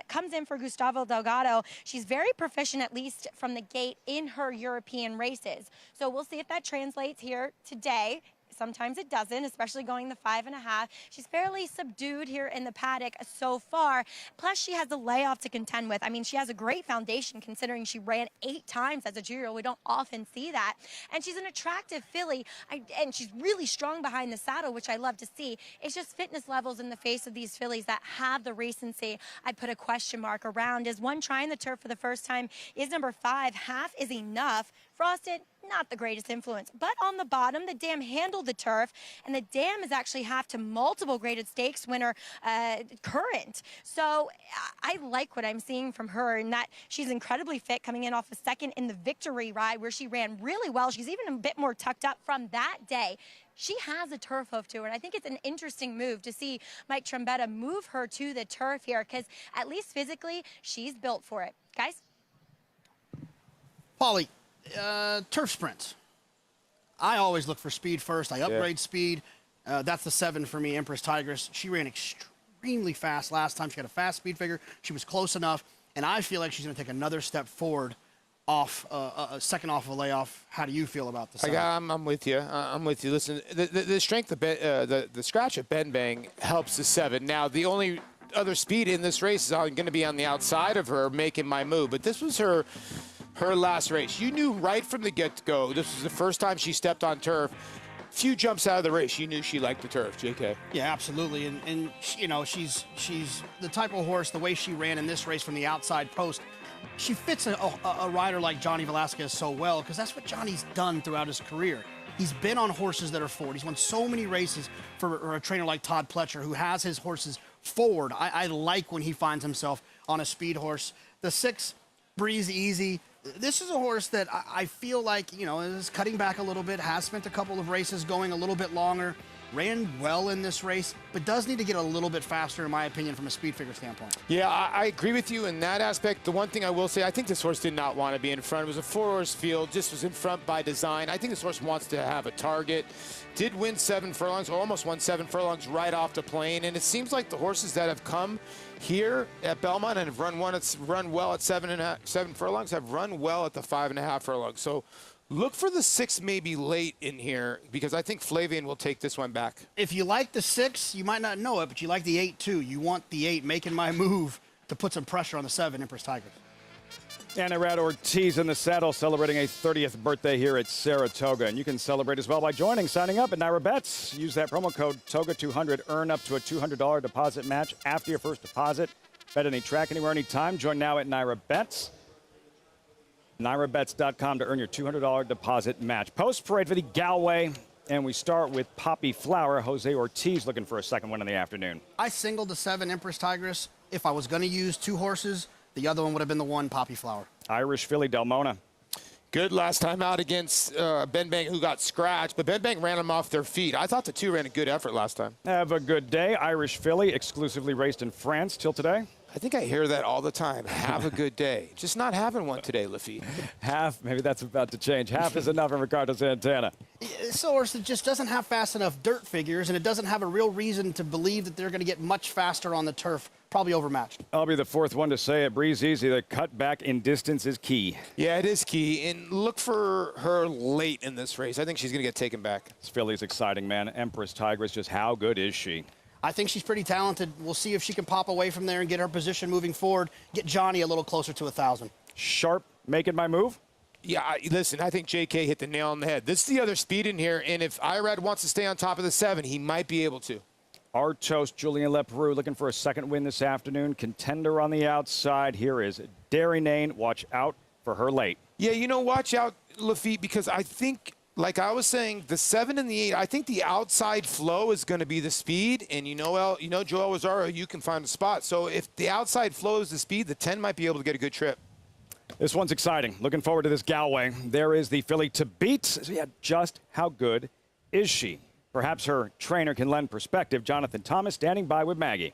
comes in for Gustavo Delgado. She's very proficient, at least from the gate, in her European races. So we'll see if that translates here today. Sometimes it doesn't, especially going the 5.5. She's fairly subdued here in the paddock so far. Plus, she has a layoff to contend with. I mean, she has a great foundation considering she ran 8 times as a junior. We don't often see that. And she's an attractive filly, and she's really strong behind the saddle, which I love to see. It's just fitness levels in the face of these fillies that have the recency I'd put a question mark around. Is one trying the turf for the first time? Is number 5. Half is Enough. Frosted, not the greatest influence. But on the bottom, the dam handled the turf, and the dam is actually half to multiple graded stakes winner Current. So I like what I'm seeing from her in that she's incredibly fit, coming in off a second in the victory ride where she ran really well. She's even a bit more tucked up from that day. She has a turf hoof to her, and I think it's an interesting move to see Mike Trombetta move her to the turf here because at least physically, she's built for it. Guys? Paulie, turf sprints. I always look for speed first. I upgrade speed. That's the 7 for me, Empress Tigress. She ran extremely fast last time. She had a fast speed figure. She was close enough, and I feel like she's going to take another step forward off a second off of a layoff. How do you feel about the 7? I'm with you. I'm with you. Listen, the strength of the scratch of Ben Bang helps the 7. Now, the only other speed in this race is going to be on the outside of her making my move, but this was her last race. You knew right from the get-go, this was the first time she stepped on turf. Few jumps out of the race, you knew she liked the turf, JK. Yeah, absolutely. And you know, she's the type of horse, the way she ran in this race from the outside post, she fits a rider like Johnny Velasquez so well because that's what Johnny's done throughout his career. He's been on horses that are forward. He's won so many races for a trainer like Todd Pletcher who has his horses forward. I like when he finds himself on a speed horse. The 6, Breeze Easy. This is a horse that I feel like, you know, is cutting back a little bit, has spent a couple of races going a little bit longer, ran well in this race, but does need to get a little bit faster, in my opinion, from a speed figure standpoint. Yeah, I agree with you in that aspect. The one thing I will say, I think this horse did not want to be in front. It was a 4-horse field, just was in front by design. I think this horse wants to have a target. Did win 7 furlongs, or almost won 7 furlongs right off the plane, and it seems like the horses that have come here at Belmont and have run well at 7 furlongs have run well at the 5.5 furlongs. So look for the 6 maybe late in here because I think Flavian will take this one back. If you like the 6, you might not know it, but you like the 8 too. You want the 8 making my move to put some pressure on the 7, Empress Tigress. Anna Rad Ortiz in the saddle celebrating a 30th birthday here at Saratoga. And you can celebrate as well by signing up at Naira Bets. Use that promo code TOGA200. Earn up to a $200 deposit match after your first deposit. Bet any track, anywhere, anytime. Join now at Naira Bets. NairaBets.com to earn your $200 deposit match. Post parade for the Galway. And we start with Poppy Flower. Jose Ortiz looking for a second win in the afternoon. I singled the 7, Empress Tigress. If I was going to use 2 horses, the other one would have been the 1, Poppy Flower. Irish Filly Delmona. Good last time out against Ben Bang, who got scratched, but Ben Bang ran them off their feet. I thought the 2 ran a good effort last time. Have a good day. Irish Filly, exclusively raced in France till today. I think I hear that all the time. Have a good day. Just not having one today, Lafitte. Half, maybe that's about to change. Half is enough in Ricardo Santana. It's a horse that just doesn't have fast enough dirt figures, and it doesn't have a real reason to believe that they're going to get much faster on the turf. Probably overmatched. I'll be the 4th one to say it. Breeze Easy, the cut back in distance is key. Yeah, it is key. And look for her late in this race. I think she's going to get taken back. This filly's exciting, man. Empress Tigress, just how good is she? I think she's pretty talented. We'll see if she can pop away from there and get her position moving forward, get Johnny a little closer to 1,000. Sharp making my move? Yeah, listen, I think JK hit the nail on the head. This is the other speed in here, and if Irad wants to stay on top of the 7, he might be able to. Artos, Julian Leperoux looking for a second win this afternoon. Contender on the outside. Here is Dairy Nane. Watch out for her late. Yeah, you know, watch out, Lafitte, because I think, like I was saying, the 7 and the 8, I think the outside flow is going to be the speed. And you know Joel Rosario, you can find a spot. So if the outside flow is the speed, the 10 might be able to get a good trip. This one's exciting. Looking forward to this Galway. There is the filly to beat. So yeah, just how good is she? Perhaps her trainer can lend perspective. Jonathan Thomas standing by with Maggie.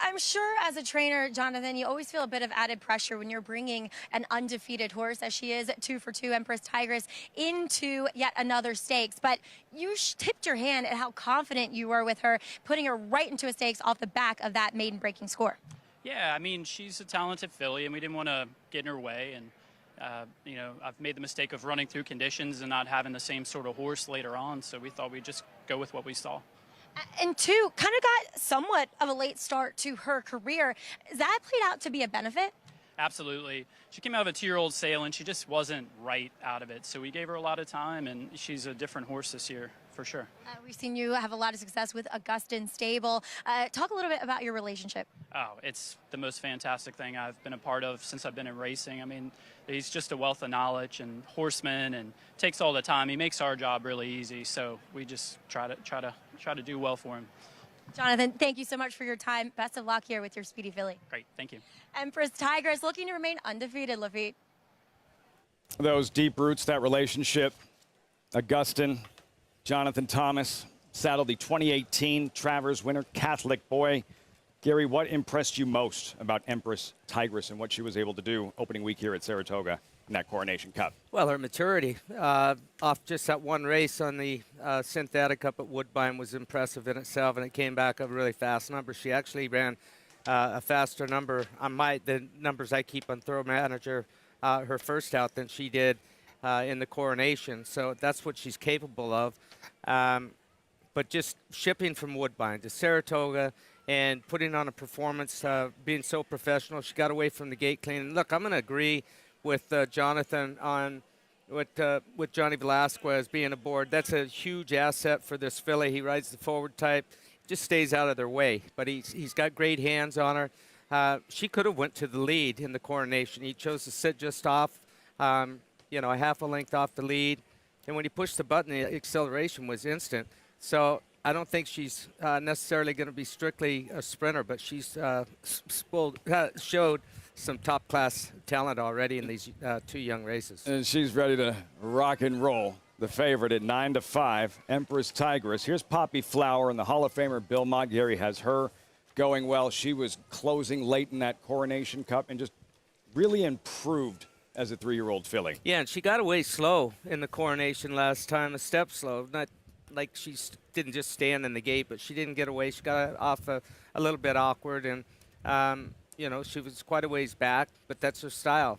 I'm sure as a trainer, Jonathan, you always feel a bit of added pressure when you're bringing an undefeated horse, as she is 2 for 2 Empress Tigress, into yet another stakes. But you tipped your hand at how confident you were with her, putting her right into a stakes off the back of that maiden breaking score. Yeah, I mean, she's a talented filly, and we didn't want to get in her way. And you know, I've made the mistake of running through conditions and not having the same sort of horse later on, so we thought we'd just go with what we saw. And 2, kind of got somewhat of a late start to her career. That played out to be a benefit? Absolutely. She came out of a 2-year-old sale, and she just wasn't right out of it, so we gave her a lot of time, and she's a different horse this year for sure. We've seen you have a lot of success with Augustin Stable. Talk a little bit about your relationship. Oh, it's the most fantastic thing I've been a part of since I've been in racing. I mean, he's just a wealth of knowledge and horseman, and takes all the time. He makes our job really easy, so we just try to do well for him. Jonathan, thank you so much for your time. Best of luck here with your Speedy Filly. Great, thank you. Empress Tigress looking to remain undefeated, Lafitte. Those deep roots, that relationship. Augustin, Jonathan Thomas saddled the 2018 Travers winner, Catholic boy. Gary, what impressed you most about Empress Tigress and what she was able to do opening week here at Saratoga in that Coronation Cup? Well, her maturity off just that one race on the Synthetic Cup at Woodbine was impressive in itself, and it came back a really fast number. She actually ran a faster number on the numbers I keep on Throw Manager, her first out, than she did in the Coronation. So that's what she's capable of. But just shipping from Woodbine to Saratoga and putting on a performance, being so professional, she got away from the gate clean. And look, I'm going to agree with Jonathan on with Johnny Velasquez being aboard. That's a huge asset for this filly. He rides the forward type, just stays out of their way. But he's got great hands on her. She could have went to the lead in the Coronation. He chose to sit just off, a half a length off the lead. And when he pushed the button, the acceleration was instant. So I don't think she's necessarily going to be strictly a sprinter, but she's showed some top-class talent already in these two young races. And she's ready to rock and roll. The favorite at 9-5, Empress Tigress. Here's Poppy Flower, and the Hall of Famer Bill Mott. Gary has her going well. She was closing late in that Coronation Cup and just really improved as a 3-year-old filly. Yeah, and she got away slow in the Coronation last time, a step slow. Not like she didn't just stand in the gate, but she didn't get away. She got off a little bit awkward, and she was quite a ways back, but that's her style.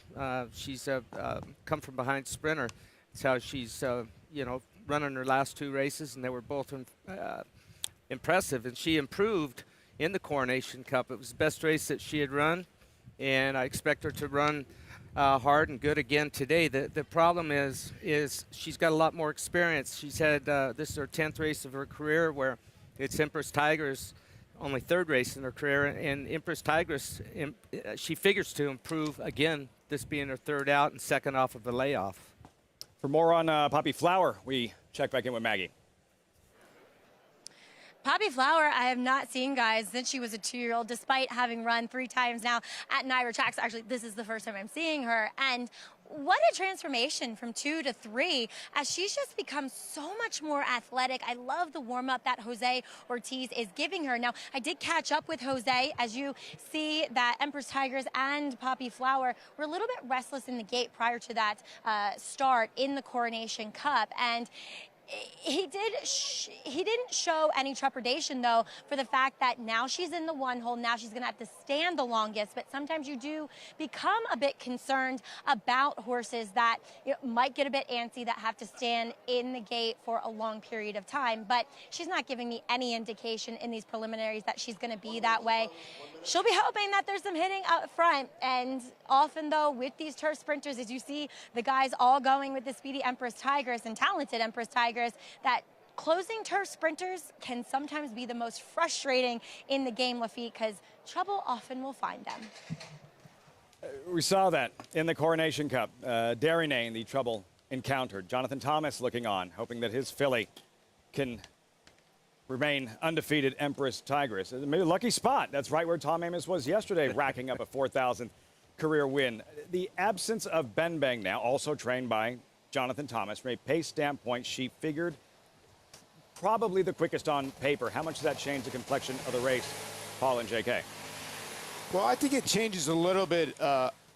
She's a come from behind sprinter. That's how she's running her last two races, and they were both impressive. And she improved in the Coronation Cup. It was the best race that she had run, and I expect her to run hard and good again today. The problem is she's got a lot more experience. She's had this is her 10th race of her career, where it's Empress Tigress, only 3rd race in her career, and Empress Tigress, she figures to improve again, this being her 3rd out and 2nd off of the layoff. For more on Poppy Flower, we check back in with Maggie. Poppy Flower, I have not seen, guys, since she was a 2-year-old, despite having run 3 times now at Niagara Tracks. Actually, this is the first time I'm seeing her. And what a transformation from 2 to 3, as she's just become so much more athletic. I love the warm-up that Jose Ortiz is giving her. Now, I did catch up with Jose. As you see, that Empress Tigress and Poppy Flower were a little bit restless in the gate prior to that start in the Coronation Cup. And he didn't show any trepidation, though, for the fact that now she's in the 1 hole. Now she's going to have to stand the longest. But sometimes you do become a bit concerned about horses that might get a bit antsy, that have to stand in the gate for a long period of time. But she's not giving me any indication in these preliminaries that she's going to be that way. She'll be hoping that there's some hitting up front. And often, though, with these turf sprinters, as you see the guys all going with the speedy Empress Tigress and talented Empress Tigress, that closing turf sprinters can sometimes be the most frustrating in the game, Lafitte, because trouble often will find them. We saw that in the Coronation Cup. Darynane, the trouble encountered. Jonathan Thomas looking on, hoping that his filly can remain undefeated Empress Tigress. Maybe a lucky spot. That's right where Tom Amoss was yesterday, racking up a 4,000th career win. The absence of Ben Bang now, also trained by Jonathan Thomas, from a pace standpoint, she figured probably the quickest on paper. How much does that change the complexion of the race, Paul and JK? Well, I think it changes a little bit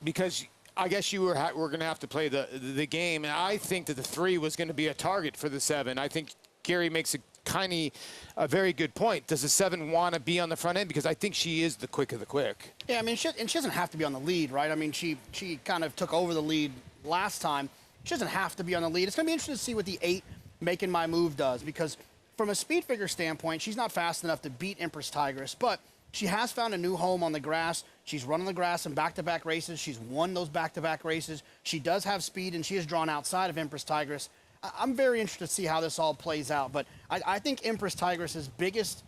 because I guess you were going to have to play the game, and I think that the 3 was going to be a target for the 7. I think Gary makes a very good point. Does the 7 want to be on the front end? Because I think she is the quick of the quick. Yeah, I mean, she doesn't have to be on the lead, right? I mean, she kind of took over the lead last time. She doesn't have to be on the lead. It's going to be interesting to see what the 8 Making My Move does, because from a speed figure standpoint, she's not fast enough to beat Empress Tigress, but she has found a new home on the grass. She's run on the grass in back-to-back races. She's won those back-to-back races. She does have speed, and she is drawn outside of Empress Tigress. I'm very interested to see how this all plays out. But I think Empress Tigress's biggest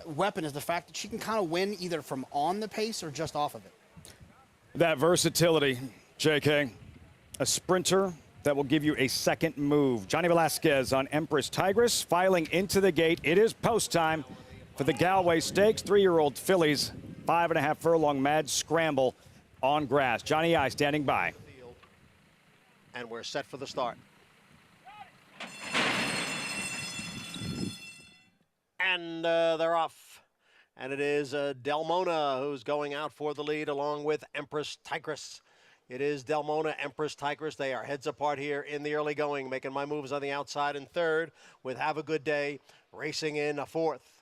weapon is the fact that she can kind of win either from on the pace or just off of it. That versatility, JK, a sprinter that will give you a second move. Johnny Velasquez on Empress Tigress filing into the gate. It is post time for the Galway Stakes. 3-year-old fillies, 5.5 furlong mad scramble on grass. Johnny I standing by. And we're set for the start. And they're off. And it is Delmona who's going out for the lead along with Empress Tigress. It is Delmona, Empress Tigress. They are heads apart here in the early going, making my moves on the outside in third with Have a Good Day racing in a fourth.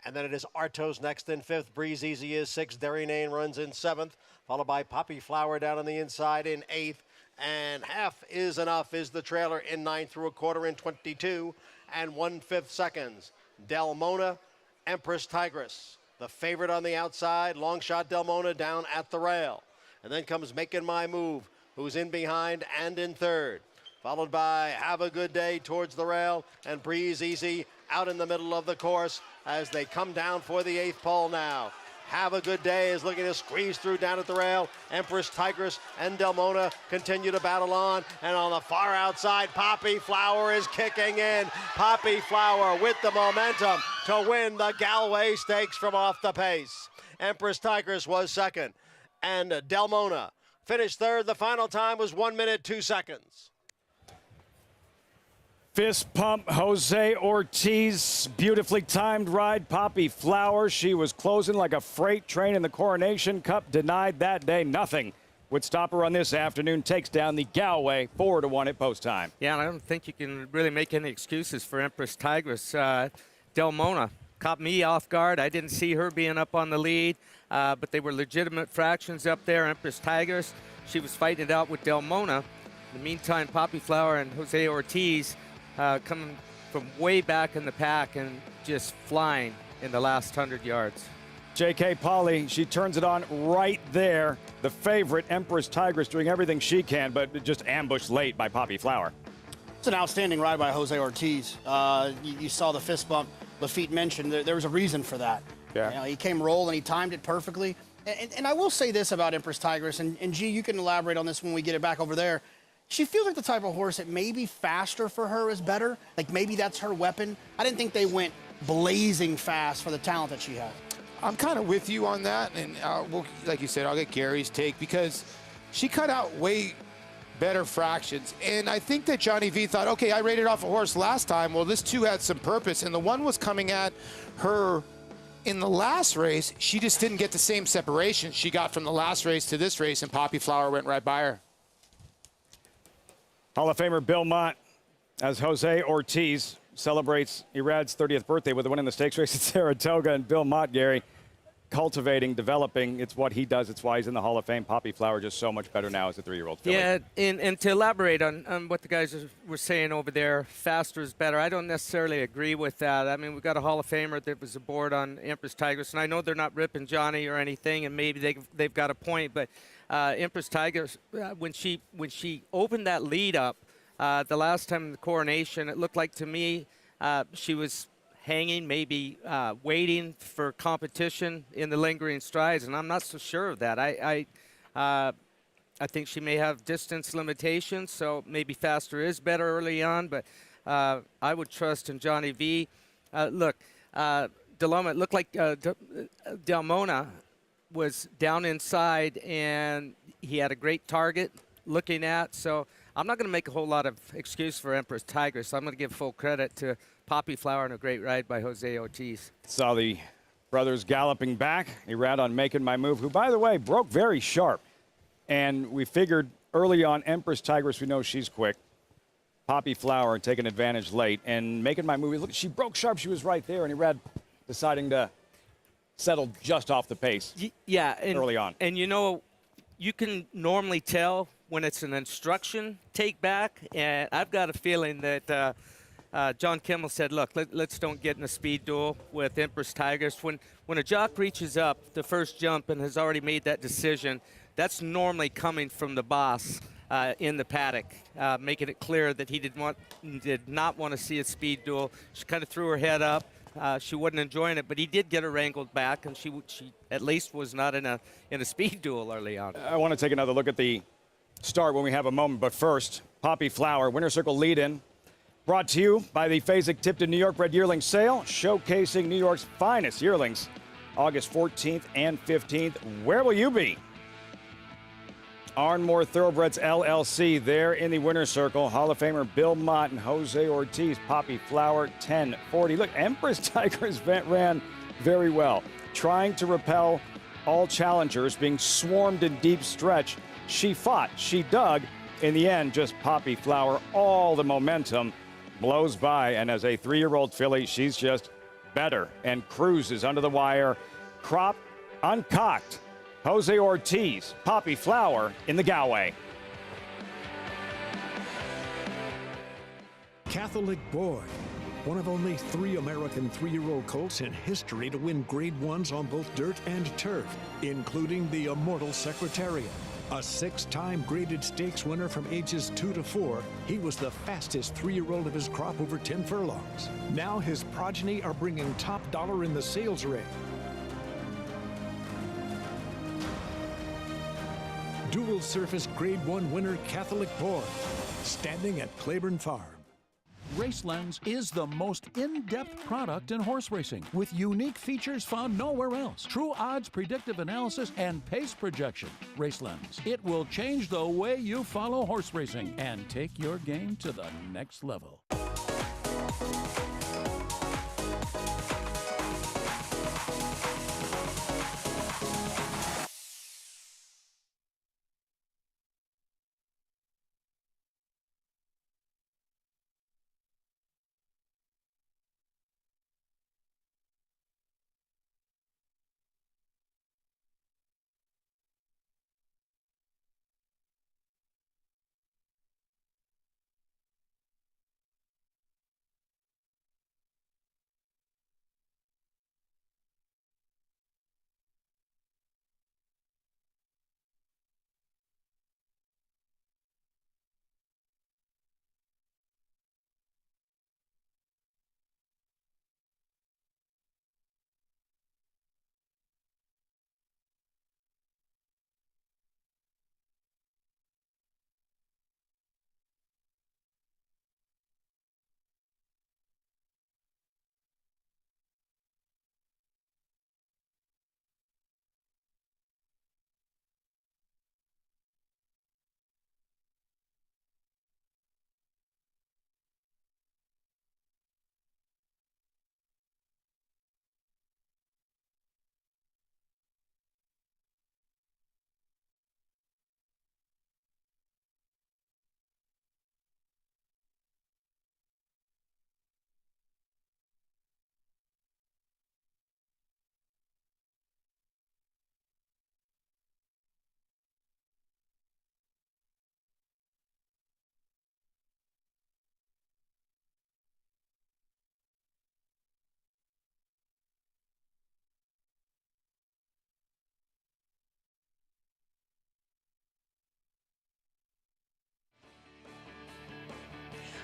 And then it is Artos next in fifth. Breeze Easy is sixth. Derrynane runs in seventh, followed by Poppy Flower down on the inside in eighth. And Half Is Enough is the trailer in ninth through a quarter in 22 and 1/5 seconds. Delmona, Empress Tigress, the favorite on the outside. Long shot Delmona down at the rail. And then comes Making My Move, who's in behind and in third. Followed by Have a Good Day towards the rail and Breeze Easy out in the middle of the course as they come down for the eighth pole now. Have a Good Day is looking to squeeze through down at the rail. Empress Tigress and Delmona continue to battle on. And on the far outside, Poppy Flower is kicking in. Poppy Flower with the momentum to win the Galway Stakes from off the pace. Empress Tigress was second. And Delmona finished third. The final time was 1 minute, 2 seconds. Fist pump, Jose Ortiz, beautifully timed ride. Poppy Flower, she was closing like a freight train in the Coronation Cup. Denied that day. Nothing would stop her on this afternoon. Takes down the Galway 4-1 at post time. Yeah, and I don't think you can really make any excuses for Empress Tigress. Delmona caught me off guard. I didn't see her being up on the lead, but they were legitimate fractions up there. Empress Tigress, she was fighting it out with Delmona. In the meantime, Poppy Flower and Jose Ortiz coming from way back in the pack and just flying in the last 100 yards. J.K. Polly, she turns it on right there. The favorite, Empress Tigress, doing everything she can, but just ambushed late by Poppy Flower. It's an outstanding ride by Jose Ortiz. You saw the fist bump Lafitte mentioned. There was a reason for that. Yeah. You know, he came rolling, he timed it perfectly. And I will say this about Empress Tigress, and G, you can elaborate on this when we get it back over there. She feels like the type of horse that maybe faster for her is better. Like maybe that's her weapon. I didn't think they went blazing fast for the talent that she has. I'm kind of with you on that, and like you said, I'll get Gary's take because she cut out way better fractions. And I think that Johnny V thought, okay, I rated off a horse last time. Well, this too had some purpose, and the one was coming at her in the last race. She just didn't get the same separation she got from the last race to this race, and Poppy Flower went right by her. Hall of Famer Bill Mott, as Jose Ortiz celebrates Erad's 30th birthday with a win in the stakes race at Saratoga. And Bill Mott, Gary, cultivating, developing. It's what he does. It's why he's in the Hall of Fame. Poppy Flower just so much better now as a 3-year-old filly. Yeah, and to elaborate on what the guys were saying over there, faster is better. I don't necessarily agree with that. I mean, we've got a Hall of Famer that was aboard on Empress Tigress, and I know they're not ripping Johnny or anything, and maybe they've got a point, but Empress Tigress, when she opened that lead up the last time in the Coronation, it looked like to me she was hanging, maybe waiting for competition in the lingering strides, and I'm not so sure of that. I think she may have distance limitations, so maybe faster is better early on, but I would trust in Johnny V. Look, Delmona, it looked like Delmona was down inside, and he had a great target looking at, so I'm not going to make a whole lot of excuse for Empress Tigress. I'm going to give full credit to Poppy Flower and a great ride by Jose Ortiz. Saw the brothers galloping back. Erad on Making My Move, who, by the way, broke very sharp. And we figured early on Empress Tigress, we know she's quick. Poppy Flower taking advantage late. And Making My Move, look, she broke sharp. She was right there. And Erad deciding to settle just off the pace early on. And, you know, you can normally tell when it's an instruction take back. And I've got a feeling that John Kimmel said, look, let's don't get in a speed duel with Empress Tigress. When a jock reaches up the first jump and has already made that decision, that's normally coming from the boss. in the paddock, making it clear that he did not want to see a speed duel. She kind of threw her head up. She wasn't enjoying it, but he did get her wrangled back, and she at least was not in a speed duel early on. I want to take another look at the start when we have a moment, but first, Poppy Flower, Winter Circle lead-in, brought to you by the Fasig-Tipton New York Bred Yearling Sale, showcasing New York's finest yearlings, August 14th and 15th. Where will you be? Arnmore Thoroughbreds LLC there in the Winter Circle. Hall of Famer Bill Mott and Jose Ortiz. Poppy Flower 1040. Look, Empress Tigers ran very well, trying to repel all challengers, being swarmed in deep stretch. She fought, she dug. In the end, just Poppy Flower, all the momentum blows by. And as a 3-year-old filly, she's just better and cruises under the wire. Crop uncocked. Jose Ortiz, Poppy Flower in the Galway. Catholic Boy, one of only 3 American 3-year-old colts in history to win Grade 1s on both dirt and turf, including the immortal Secretariat. A 6-time graded stakes winner from ages 2 to 4, he was the fastest 3-year-old of his crop over 10 furlongs. Now his progeny are bringing top dollar in the sales ring. Dual surface Grade 1 winner Catholic Boy, standing at Claiborne Farm. RaceLens is the most in-depth product in horse racing, with unique features found nowhere else. True odds, predictive analysis, and pace projection. RaceLens. It will change the way you follow horse racing and take your game to the next level.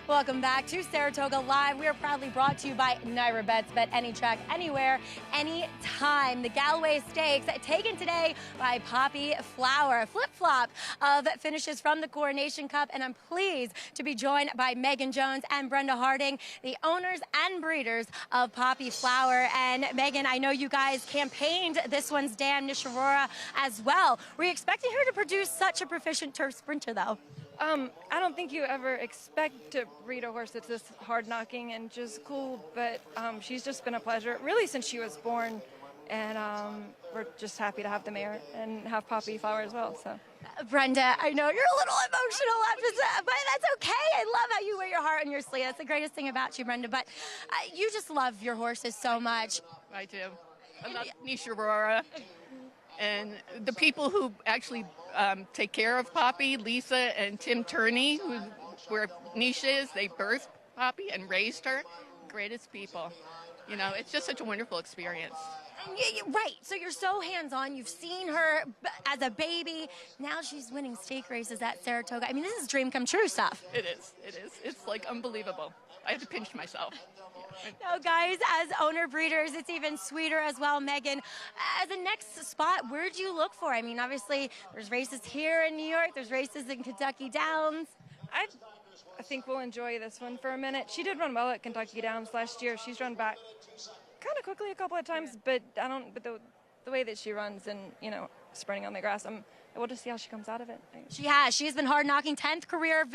Welcome back to Saratoga Live. We are proudly brought to you by Naira Bets. Bet any track, anywhere, anytime. The Galloway Stakes taken today by Poppy Flower. A flip-flop of finishes from the Coronation Cup, and I'm pleased to be joined by Megan Jones and Brenda Harding, the owners and breeders of Poppy Flower. And Megan, I know you guys campaigned this one's dam, Nishirora, as well. Were you expecting her to produce such a proficient turf sprinter, though? I don't think you ever expect to breed a horse that's this hard knocking and just cool, but she's just been a pleasure, really, since she was born. And we're just happy to have the mare and have Poppy Flower as well. So, Brenda, I know you're a little emotional after that, but that's okay. I love how you wear your heart on your sleeve. That's the greatest thing about you, Brenda. But you just love your horses so much. I do. I love Nishirora. And the people who actually take care of Poppy, Lisa and Tim Turney, where Nisha is, they birthed Poppy and raised her. Greatest people. You know, it's just such a wonderful experience. Right. So you're so hands-on. You've seen her as a baby. Now she's winning stake races at Saratoga. I mean, this is dream come true stuff. It is. It is. It's like unbelievable. I have to pinch myself. Now, guys, as owner breeders, it's even sweeter as well. Megan, as a next spot, where do you look for? I mean, obviously, there's races here in New York. There's races in Kentucky Downs. I think we'll enjoy this one for a minute. She did run well at Kentucky Downs last year. She's run back kind of quickly a couple of times, but But the way that she runs and sprinting on the grass, we'll just see how she comes out of it. She has. She's been hard knocking. 10th career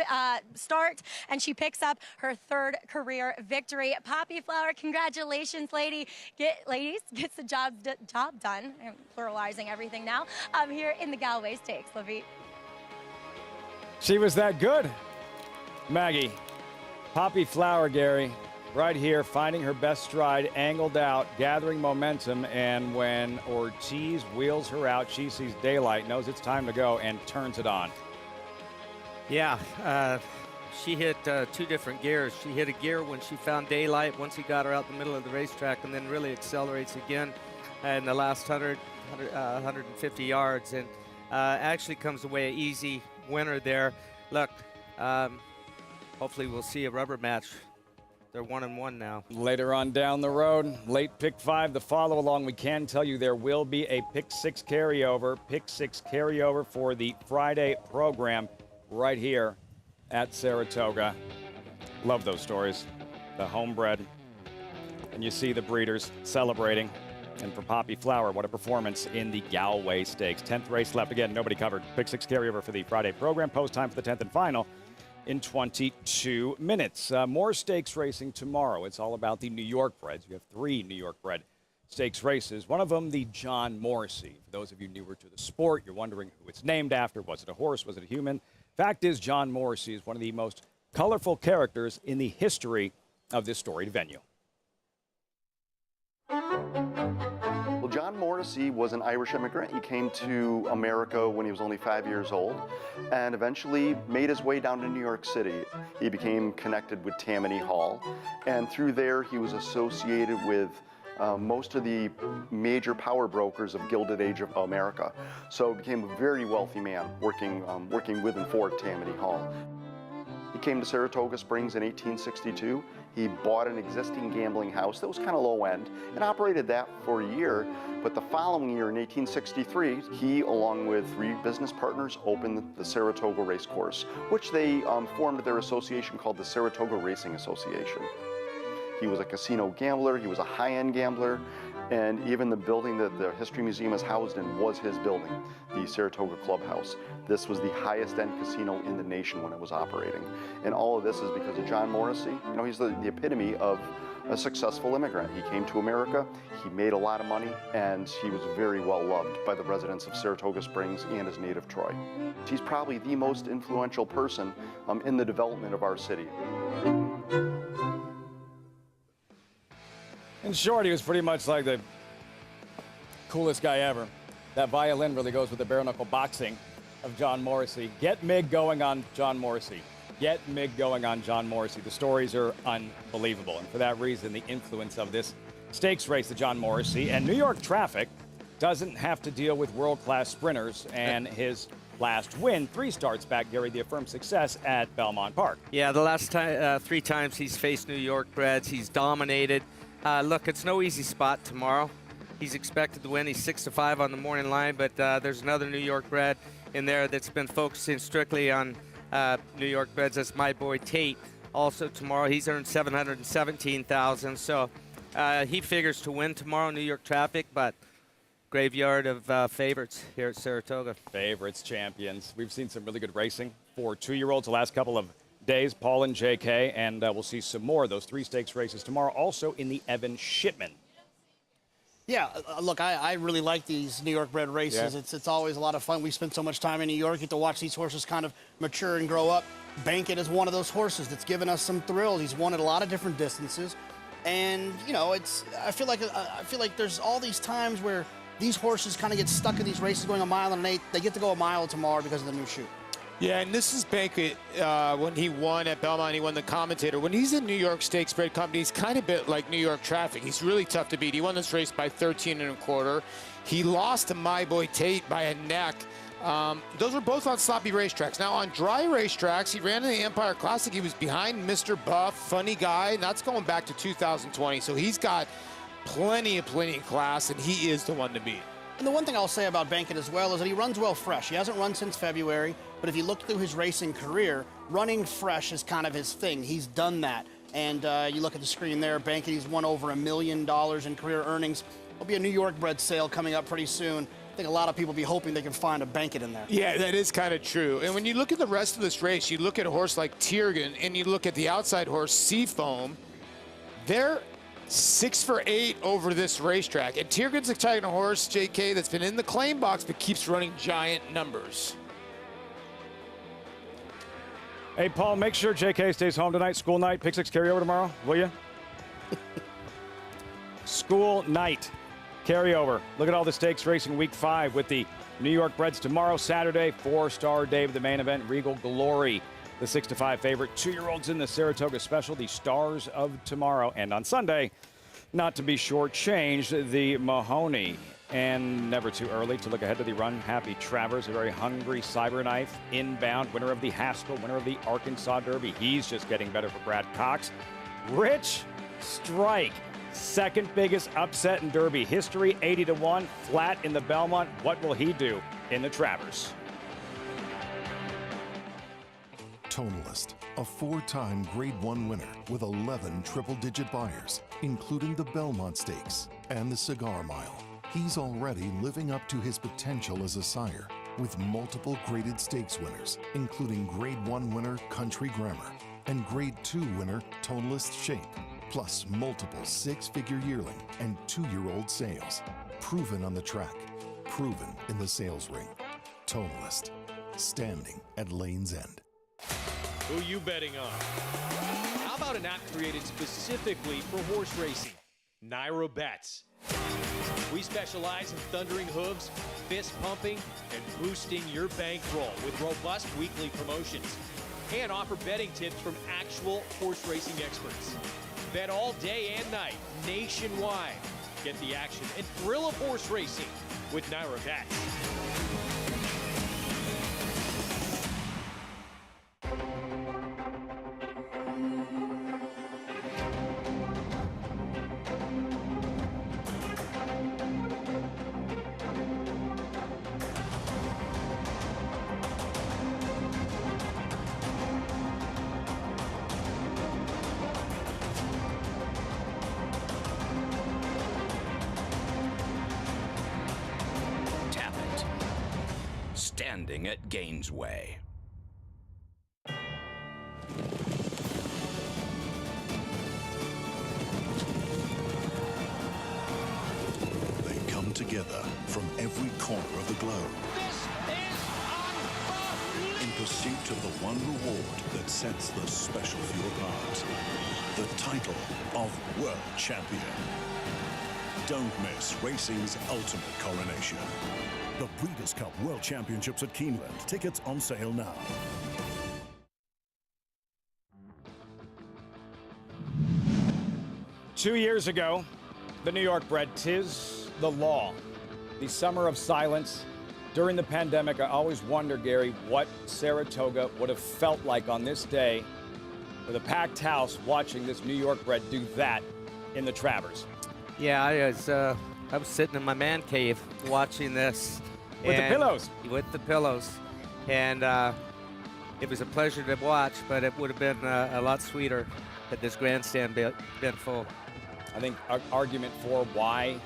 start, and she picks up her 3rd career victory. Poppy Flower, congratulations, ladies. Gets the job done. I'm pluralizing everything now. Here in the Galway Stakes, Levite. She was that good, Maggie. Poppy Flower, Gary, right here, finding her best stride, angled out, gathering momentum, and when Ortiz wheels her out, she sees daylight, knows it's time to go, and turns it on. Yeah, she hit 2 different gears. She hit a gear when she found daylight, once he got her out in the middle of the racetrack, and then really accelerates again in the last 150 yards, and actually comes away an easy winner there. Look, hopefully we'll see a rubber match. They're 1-1 now. Later on down the road, late pick 5, the follow along. We can tell you there will be a pick 6 carryover. Pick 6 carryover for the Friday program right here at Saratoga. Love those stories. The homebred. And you see the breeders celebrating. And for Poppy Flower, what a performance in the Galway Stakes. 10th race left. Again, nobody covered. Pick 6 carryover for the Friday program. Post time for the 10th and final in 22 minutes. More stakes racing tomorrow. It's all about the New York breds. You have 3 New York bred stakes races. One of them, the John Morrissey. For those of you newer to the sport, you're wondering who it's named after. Was it a horse? Was it a human? Fact is, John Morrissey is one of the most colorful characters in the history of this storied venue. Well, John Morrissey was an Irish immigrant. He came to America when he was only 5 years old and eventually made his way down to New York City. He became connected with Tammany Hall, and through there he was associated with most of the major power brokers of Gilded Age of America. So became a very wealthy man working with and for Tammany Hall. He came to Saratoga Springs in 1862. He bought an existing gambling house that was kind of low end and operated that for a year. But the following year in 1863, he, along with 3 business partners, opened the Saratoga Race Course, which they formed their association called the Saratoga Racing Association. He was a casino gambler, he was a high-end gambler, and even the building that the History Museum is housed in was his building, the Saratoga Clubhouse. This was the highest-end casino in the nation when it was operating. And all of this is because of John Morrissey. You know, he's the epitome of a successful immigrant. He came to America, he made a lot of money, and he was very well loved by the residents of Saratoga Springs and his native Troy. He's probably the most influential person in the development of our city. In short, he was pretty much like the coolest guy ever. That violin really goes with the bare-knuckle boxing of John Morrissey. Get Mig going on John Morrissey. Get Mig going on John Morrissey. The stories are unbelievable. And for that reason, the influence of this stakes race, the John Morrissey, and New York traffic doesn't have to deal with world-class sprinters. And his last win, 3 starts back, Gary, the affirmed success at Belmont Park. Yeah, the last 3 times he's faced New York breds, he's dominated. Look, it's no easy spot tomorrow. He's expected to win. He's 6-5 on the morning line, but there's another New York bred in there that's been focusing strictly on New York breds. That's my boy Tate. Also tomorrow, he's earned $717,000. So he figures to win tomorrow, New York traffic, but graveyard of favorites here at Saratoga. Favorites, champions. We've seen some really good racing for 2-year-olds the last couple of days, Paul and JK, and we'll see some more of those 3 stakes races tomorrow, also in the Evan Shipman. Yeah, look, I really like these New York bred races. Yeah. It's always a lot of fun. We spend so much time in New York, get to watch these horses kind of mature and grow up. Bankit is one of those horses that's given us some thrills. He's won at a lot of different distances, and you know, I feel like there's all these times where these horses kind of get stuck in these races going a mile and an eighth. They get to go a mile tomorrow because of the new shoe. Yeah, and this is Bankett when he won at Belmont. He won the commentator. When he's in New York Stakes Spread Company, he's kind of a bit like New York Traffic. He's really tough to beat. He won this race by 13 1/4. He lost to My Boy Tate by a neck. Those were both on sloppy racetracks. Now, on dry racetracks, he ran in the Empire Classic. He was behind Mr. Buff, funny guy, and that's going back to 2020. So he's got plenty of class, and he is the one to beat. And the one thing I'll say about Bankett as well is that he runs well fresh. He hasn't run since February, but if you look through his racing career, running fresh is kind of his thing. He's done that. And you look at the screen there, Bankett, he's won over $1 million in career earnings. There'll be a New York bred sale coming up pretty soon. I think a lot of people will be hoping they can find a Bankett in there. Yeah, that is kind of true. And when you look at the rest of this race, you look at a horse like Tiergan, and you look at the outside horse, Seafoam, they're 6 for 8 over this racetrack. And Tiergan's a type of horse, JK, that's been in the claim box but keeps running giant numbers. Hey, Paul, make sure JK stays home tonight. School night, pick 6 carryover tomorrow, will you? School night, carryover. Look at all the stakes racing week 5 with the New York Breds tomorrow, Saturday, 4-star day with the main event, Regal Glory. The 6-5 favorite, 2-year-olds in the Saratoga Special, the Stars of Tomorrow. And on Sunday, not to be shortchanged, the Mahoney. And never too early to look ahead to the Run Happy Travers, a very hungry Cyberknife, inbound, winner of the Haskell, winner of the Arkansas Derby. He's just getting better for Brad Cox. Rich Strike, second biggest upset in Derby history, 80-1, flat in the Belmont. What will he do in the Travers? Tonalist, a 4-time Grade 1 winner with 11 triple-digit buyers, including the Belmont Stakes and the Cigar Mile. He's already living up to his potential as a sire with multiple graded stakes winners, including Grade 1 winner Country Grammar and Grade 2 winner Tonalist Shape, plus multiple 6-figure yearling and 2-year-old sales. Proven on the track, proven in the sales ring. Tonalist, standing at Lane's End. Who you betting on? How about an app created specifically for horse racing? Nairo Bets. We specialize in thundering hooves, fist pumping, and boosting your bankroll with robust weekly promotions. And offer betting tips from actual horse racing experts. Bet all day and night, nationwide. Get the action and thrill of horse racing with Nairo Bets. Standing at Gainesway. They come together from every corner of the globe in pursuit of the one reward that sets the special few apart. The title of World Champion. Don't miss racing's ultimate coronation. The Breeders' Cup World Championships at Keeneland. Tickets on sale now. Two years ago, the New York bred, 'Tis the Law, the summer of silence. During the pandemic, I always wonder, Gary, what Saratoga would have felt like on this day with a packed house watching this New York bred do that in the Travers. Yeah, I was sitting in my man cave watching this. With the pillows. With the pillows. And it was a pleasure to watch, but it would have been a lot sweeter had this grandstand been full. I think an argument for why,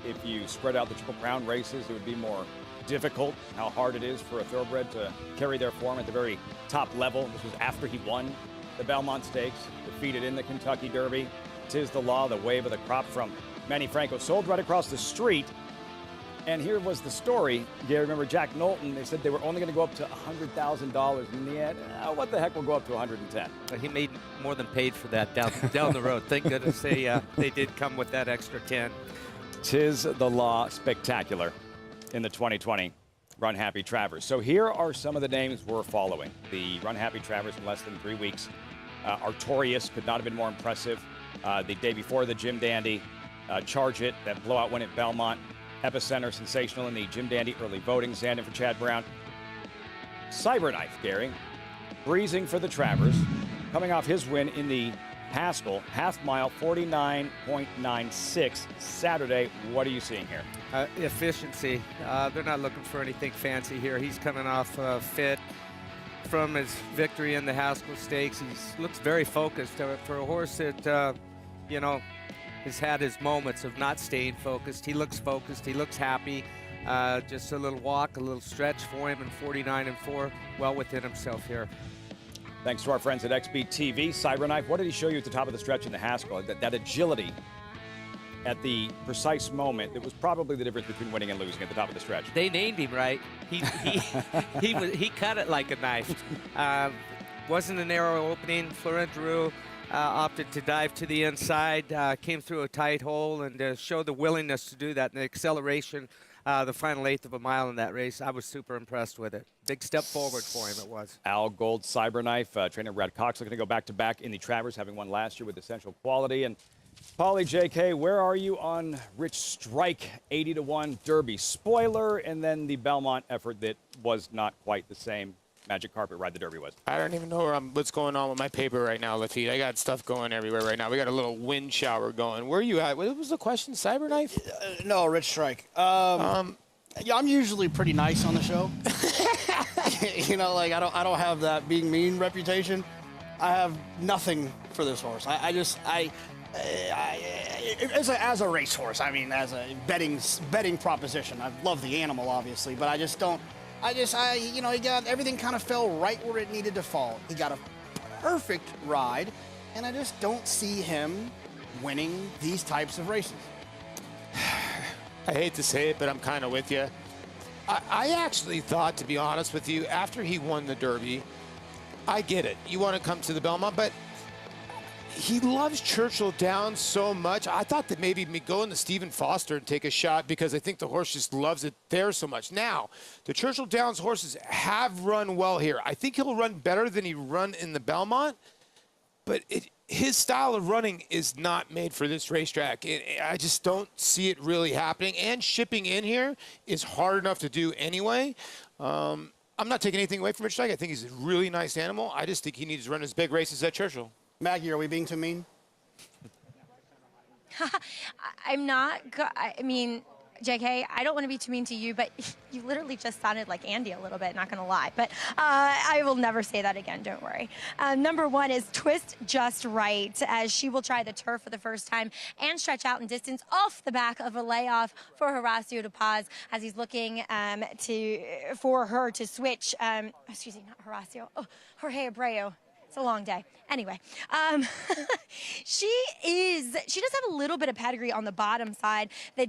if you spread out the Triple Crown races, it would be more difficult, how hard it is for a thoroughbred to carry their form at the very top level. This was after he won the Belmont Stakes, defeated in the Kentucky Derby. 'Tis the Law, the wave of the crop from Manny Franco, sold right across the street. And here was the story. You remember Jack Knowlton, they said they were only going to go up to $100,000. In the end, what the heck will go up to 110? He made more than paid for that down the road. Thank goodness they did come with that extra 10. 'Tis the Law, spectacular in the 2020 Run Happy Travers. So here are some of the names we're following. The Run Happy Travers in less than 3 weeks. Artorias could not have been more impressive. The day before, the Jim Dandy. Charge It, that blowout win at Belmont. Epicenter, sensational in the Jim Dandy early voting. Zandon for Chad Brown. Cyberknife, Gary, breezing for the Travers. Coming off his win in the Haskell, half mile, 49.96 Saturday. What are you seeing here? Efficiency. They're not looking for anything fancy here. He's coming off fit from his victory in the Haskell Stakes. He looks very focused. For a horse that, has had his moments of not staying focused, he looks focused. He looks happy. Just a little walk, a little stretch for him in 49-4. Well within himself here. Thanks to our friends at XBTV. Cyberknife, what did he show you at the top of the stretch in the Haskell? That agility at the precise moment that was probably the difference between winning and losing at the top of the stretch. They named him right. He cut it like a knife. Wasn't a narrow opening. Florent Drew opted to dive to the inside, came through a tight hole, and showed the willingness to do that and the acceleration. The final 1/8 of a mile in that race, I was super impressed with it. Big step forward for him, it was. Al Gold, Cyberknife, trainer Brad Cox looking to go back-to-back in the Travers, having won last year with Essential Quality. And Paulie, JK, where are you on Rich Strike 80-1 Derby? Spoiler, and then the Belmont effort that was not quite the same magic carpet ride the Derby was. I don't even know what's going on with my paper right now, Lafitte. I got stuff going everywhere right now. We got a little wind shower going. Where are you at? What was the question, Cyberknife? No, Rich Strike. Yeah, I'm usually pretty nice on the show. I don't have that being mean reputation. I have nothing for this horse. As a racehorse, as a betting proposition, I love the animal, obviously, but I just don't. He got everything kind of fell right where it needed to fall. He got a perfect ride, and I just don't see him winning these types of races. I hate to say it, but I'm kind of with you. I actually thought, to be honest with you, after he won the Derby, I get it. You want to come to the Belmont, but he loves Churchill Downs so much. I thought that maybe me go into Stephen Foster and take a shot because I think the horse just loves it there so much. Now, the Churchill Downs horses have run well here. I think he'll run better than he run in the Belmont, but his style of running is not made for this racetrack. I just don't see it really happening. And shipping in here is hard enough to do anyway. I'm not taking anything away from Rich Strike. I think he's a really nice animal. I just think he needs to run his big races at Churchill. Maggie, are we being too mean? I'm not. JK, I don't want to be too mean to you, but you literally just sounded like Andy a little bit, not going to lie. But I will never say that again, don't worry. Number 1 is Twist Just Right, as she will try the turf for the first time and stretch out in distance off the back of a layoff for Horacio de Paz, as he's looking for her to switch. Excuse me, not Horacio. Oh, Jorge Abreu. It's a long day. Anyway, she does have a little bit of pedigree on the bottom side. The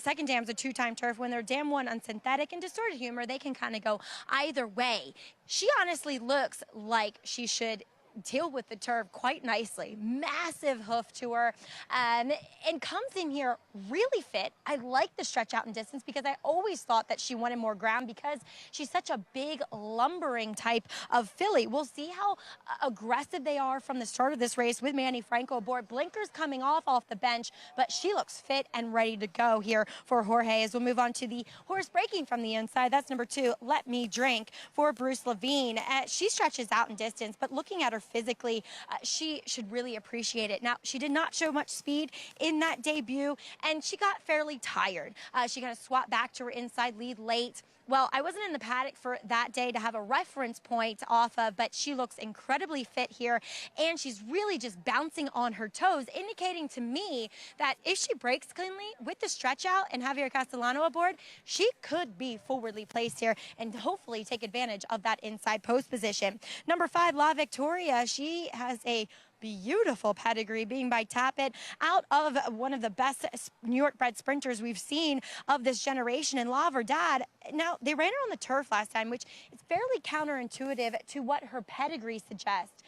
second dam's a 2-time turf winner. Dam 1 on synthetic and distorted humor. They can kind of go either way. She honestly looks like she should deal with the turf quite nicely. Massive hoof to her, and comes in here really fit. I like the stretch out in distance because I always thought that she wanted more ground because she's such a big lumbering type of filly. We'll see how aggressive they are from the start of this race with Manny Franco aboard. Blinkers coming off the bench, but she looks fit and ready to go here for Jorge. As we'll move on to the horse breaking from the inside, that's number 2, Let Me Drink, for Bruce Levine. She stretches out in distance, but looking at her physically, she should really appreciate it. Now, she did not show much speed in that debut, and she got fairly tired. She kind of swapped back to her inside lead late. Well, I wasn't in the paddock for that day to have a reference point off of, but she looks incredibly fit here, and she's really just bouncing on her toes, indicating to me that if she breaks cleanly with the stretch out and Javier Castellano aboard, she could be forwardly placed here and hopefully take advantage of that inside post position. Number 5, La Victoria. She has a beautiful pedigree, being by Tappet, out of one of the best New York bred sprinters we've seen of this generation in La Verdad. Now, they ran her on the turf last time, which is fairly counterintuitive to what her pedigree suggests.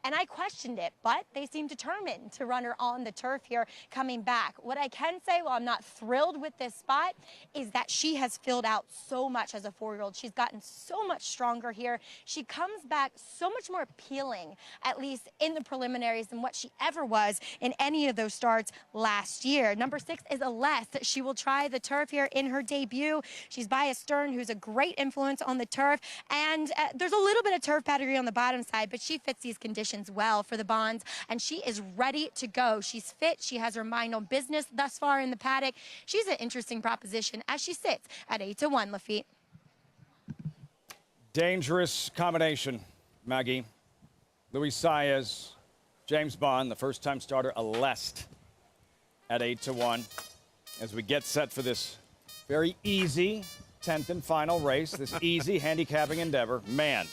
And I questioned it, but they seem determined to run her on the turf here coming back. What I can say, while I'm not thrilled with this spot, is that she has filled out so much as a 4-year-old. She's gotten so much stronger here. She comes back so much more appealing, at least in the preliminaries, than what she ever was in any of those starts last year. Number 6 is Alest. She will try the turf here in her debut. She's by a Stern, who's a great influence on the turf. And there's a little bit of turf pedigree on the bottom side, but she fits these conditions well for the Bonds, and she is ready to go. She's fit. She has her mind on business thus far in the paddock. She's an interesting proposition as she sits at 8-1, Lafitte. Dangerous combination, Maggie. Luis Saez, James Bond, the first-time starter, Alest at 8-1. As we get set for this very easy 10th and final race, this easy handicapping endeavor, man.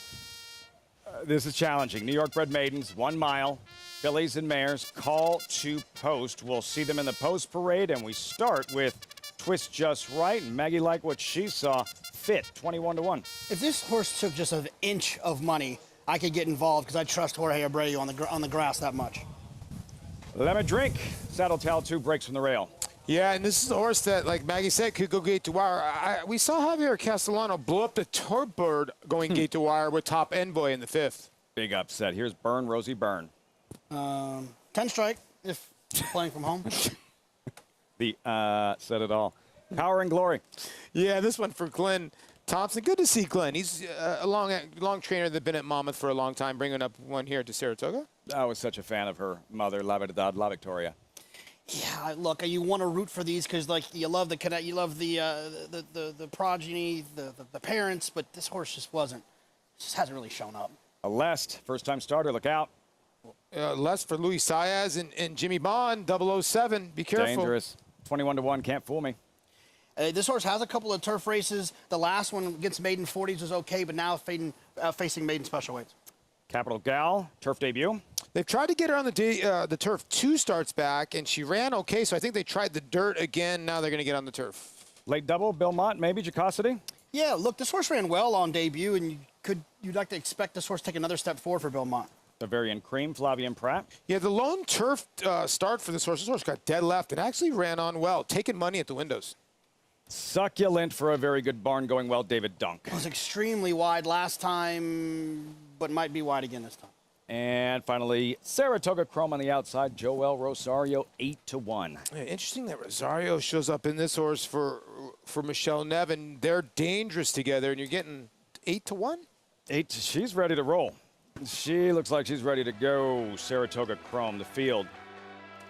This is challenging. New York bred maidens, 1 mile, fillies and mares, call to post. We'll see them in the post parade, and we start with Twist Just Right. And Maggie liked what she saw. Fit, 21-1. If this horse took just an inch of money, I could get involved because I trust Jorge Abreu on the grass that much. Lemon Drink, Saddle Tail 2 breaks from the rail. Yeah, and this is a horse that, like Maggie said, could go gate to wire. We saw Javier Castellano blow up the Turf Bird going gate to wire with Top Envoy in the 5th. Big upset. Here's Byrne, Rosie Byrne. 10 strike if playing from home. Said it all. Power and Glory. Yeah, this one for Glenn Thompson. Good to see Glenn. He's a long trainer that's been at Monmouth for a long time, bringing up one here to Saratoga. I was such a fan of her mother, La Verdad, La Victoria. Yeah, look, you want to root for these because, like, you love the cadet, you love the progeny, the parents, but this horse just hasn't really shown up. Alest, first-time starter, look out. Less for Luis Saez and Jimmy Bond, 007. Be careful. Dangerous. 21-1, can't fool me. This horse has a couple of turf races. The last one against maiden 40s was okay, but now facing maiden special weights. Capital Gal, turf debut. They've tried to get her on the turf 2 starts back, and she ran okay, so I think they tried the dirt again. Now they're going to get on the turf. Late double, Belmont, maybe, Jacosity? Yeah, look, this horse ran well on debut, and you'd like to expect this horse to take another step forward for Belmont. Bavarian Cream, Flavian Pratt. Yeah, the lone turf start for this horse got dead left and actually ran on well, taking money at the windows. Succulent for a very good barn going well, David Dunk. It was extremely wide last time, but might be wide again this time. And finally, Saratoga Chrome on the outside, Joel Rosario, 8-1. Yeah, interesting that Rosario shows up in this horse for Michelle Nevin. They're dangerous together, and you're getting 8-1? She's ready to roll. She looks like she's ready to go. Saratoga Chrome, the field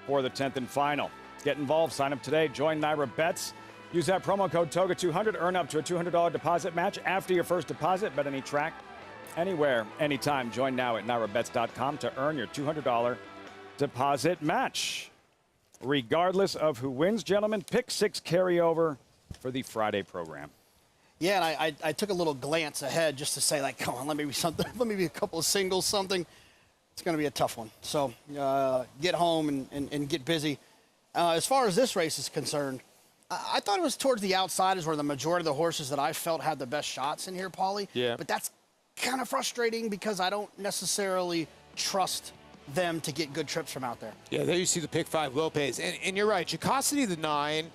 for the 10th and final. Get involved, sign up today, join Naira Bets. Use that promo code TOGA200, earn up to a $200 deposit match after your first deposit. Bet any track, anywhere, anytime. Join now at NairaBets.com to earn your $200 deposit match. Regardless of who wins, gentlemen, pick 6 carryover for the Friday program. Yeah, and I took a little glance ahead just to say, like, come on, let me be a couple of singles, something. It's going to be a tough one. So get home and get busy. As far as this race is concerned, I thought it was towards the outsiders where the majority of the horses that I felt had the best shots in here, Paulie. Yeah. But that's kind of frustrating because I don't necessarily trust them to get good trips from out there. Yeah, there you see the pick 5 Lopez. And you're right, Jacosity the 9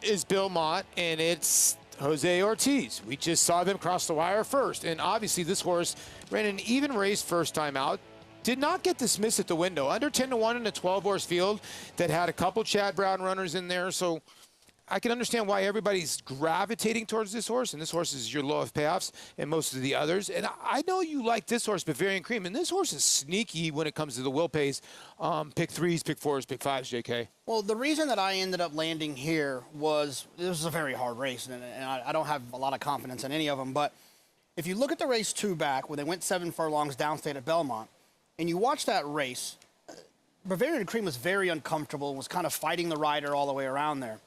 is Bill Mott, and it's Jose Ortiz. We just saw them cross the wire first. And obviously this horse ran an even race first time out. Did not get dismissed at the window. Under 10-1 in a 12-horse field that had a couple Chad Brown runners in there. So I can understand why everybody's gravitating towards this horse, and this horse is your lowest payoffs and most of the others. And I know you like this horse, Bavarian Cream, and this horse is sneaky when it comes to the will pays. Pick 3s, pick 4s, pick 5s, JK. Well, the reason that I ended up landing here was this was a very hard race, and I don't have a lot of confidence in any of them. But if you look at the race 2 back, where they went 7 furlongs downstate at Belmont, and you watch that race, Bavarian Cream was very uncomfortable and was kind of fighting the rider all the way around there.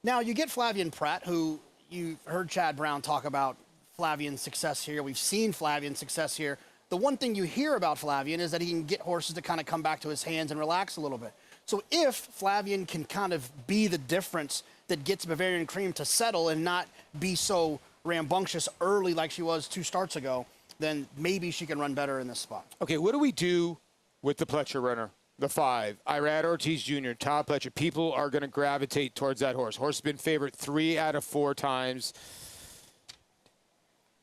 Now, you get Flavian Pratt, who you heard Chad Brown talk about Flavian's success here. We've seen Flavian's success here. The one thing you hear about Flavian is that he can get horses to kind of come back to his hands and relax a little bit. So if Flavian can kind of be the difference that gets Bavarian Cream to settle and not be so rambunctious early like she was 2 starts ago, then maybe she can run better in this spot. Okay, what do we do with the Pletcher runner, the 5. Irad Ortiz Jr., Todd Pletcher. People are going to gravitate towards that horse. Horse has been favored 3 out of 4 times.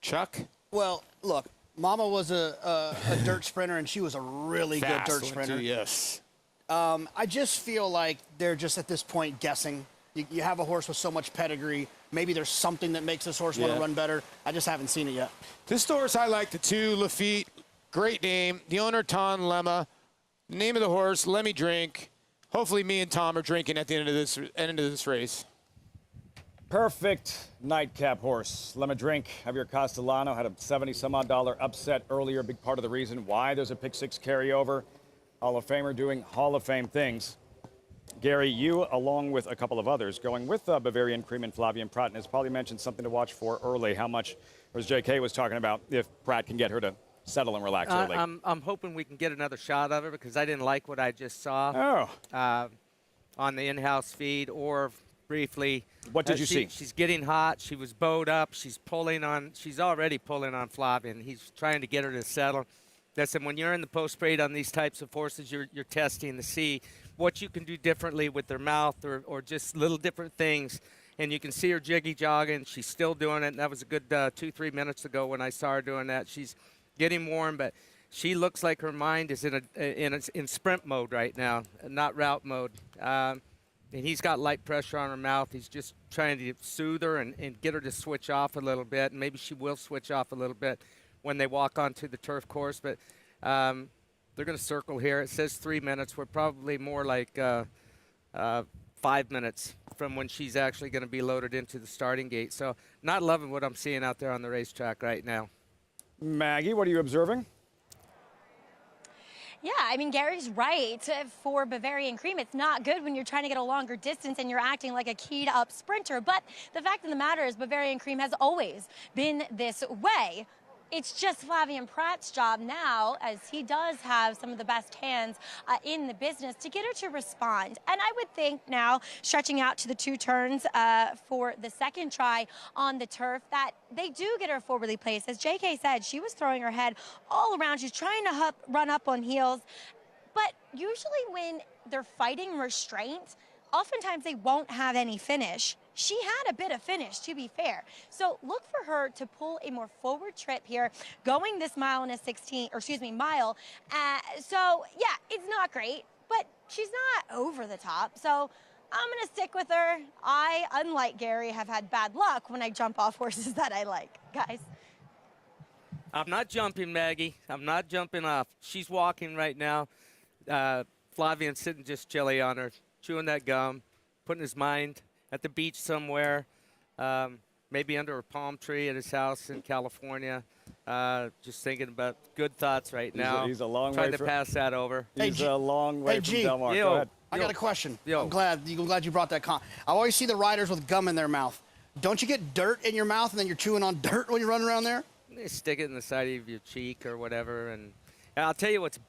Chuck? Well, look, Mama was a dirt sprinter, and she was a really Fast good dirt one, sprinter. too, yes. I just feel like they're just at this point guessing. You have a horse with so much pedigree. Maybe there's something that makes this horse want to run better. I just haven't seen it yet. This horse I like, the 2, Lafitte. Great name. The owner, Ton Lemma. Name of the horse, Let Me Drink. Hopefully me and Tom are drinking at the end of this race. Perfect nightcap horse. Let Me Drink. Javier Castellano had a $70-some-odd upset earlier. Big part of the reason why there's a pick 6 carryover. Hall of Famer doing Hall of Fame things. Gary, you, along with a couple of others, going with Bavarian Cream and Flavian Pratt, and has probably mentioned something to watch for early. How much, as J.K. was talking about, if Pratt can get her to settle and relax early. I'm hoping we can get another shot of her because I didn't like what I just saw on the in-house feed or briefly. What did you see? She's getting hot. She was bowed up. She's already pulling on Flavian. He's trying to get her to settle. Listen, when you're in the post-parade on these types of horses, you're testing to see what you can do differently with their mouth or just little different things. And you can see her jiggy-jogging. She's still doing it. And that was a good 2-3 minutes ago when I saw her doing that. She's getting warm, but she looks like her mind is in sprint mode right now, not route mode. And he's got light pressure on her mouth. He's just trying to soothe her and get her to switch off a little bit. And maybe she will switch off a little bit when they walk onto the turf course. But they're going to circle here. It says 3 minutes. We're probably more like 5 minutes from when she's actually going to be loaded into the starting gate. So not loving what I'm seeing out there on the racetrack right now. Maggie, what are you observing? Yeah, I mean, Gary's right. For Bavarian Cream, it's not good when you're trying to get a longer distance and you're acting like a keyed-up sprinter. But the fact of the matter is Bavarian Cream has always been this way. It's just Flavian Pratt's job now, as he does have some of the best hands in the business, to get her to respond. And I would think now, stretching out to the 2 turns for the second try on the turf, that they do get her forwardly placed. As JK said, she was throwing her head all around. She's trying to run up on heels. But usually when they're fighting restraint, oftentimes they won't have any finish. She had a bit of finish, to be fair. So look for her to pull a more forward trip here, going this mile. So, yeah, it's not great, but she's not over the top. So I'm going to stick with her. I, unlike Gary, have had bad luck when I jump off horses that I like, guys. I'm not jumping, Maggie. I'm not jumping off. She's walking right now. Flavian's sitting just chilly on her, chewing that gum, putting his mind at the beach somewhere, maybe under a palm tree at his house in California. Just thinking about good thoughts right now. He's a long trying way to pass that over. He's a long way from Del Mar. Yo, Go ahead. I got a question. Yo. I'm glad you brought that. I always see the riders with gum in their mouth. Don't you get dirt in your mouth and then you're chewing on dirt when you run around there? They stick it in the side of your cheek or whatever. And I'll tell you what's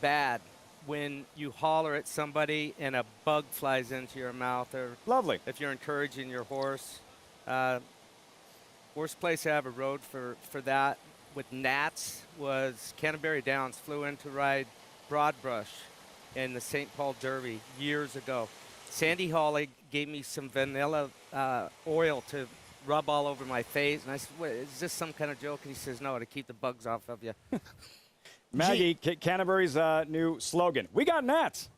bad. When you holler at somebody and a bug flies into your mouth, or lovely if you're encouraging your horse. Worst place I ever rode for that with gnats was Canterbury Downs. Flew in to ride Broadbrush in the St. Paul Derby years ago. Sandy Hawley gave me some vanilla oil to rub all over my face, and I said, "What, is this some kind of joke?" And he says, "No, to keep the bugs off of you." Maggie, Canterbury's new slogan, "We got gnats."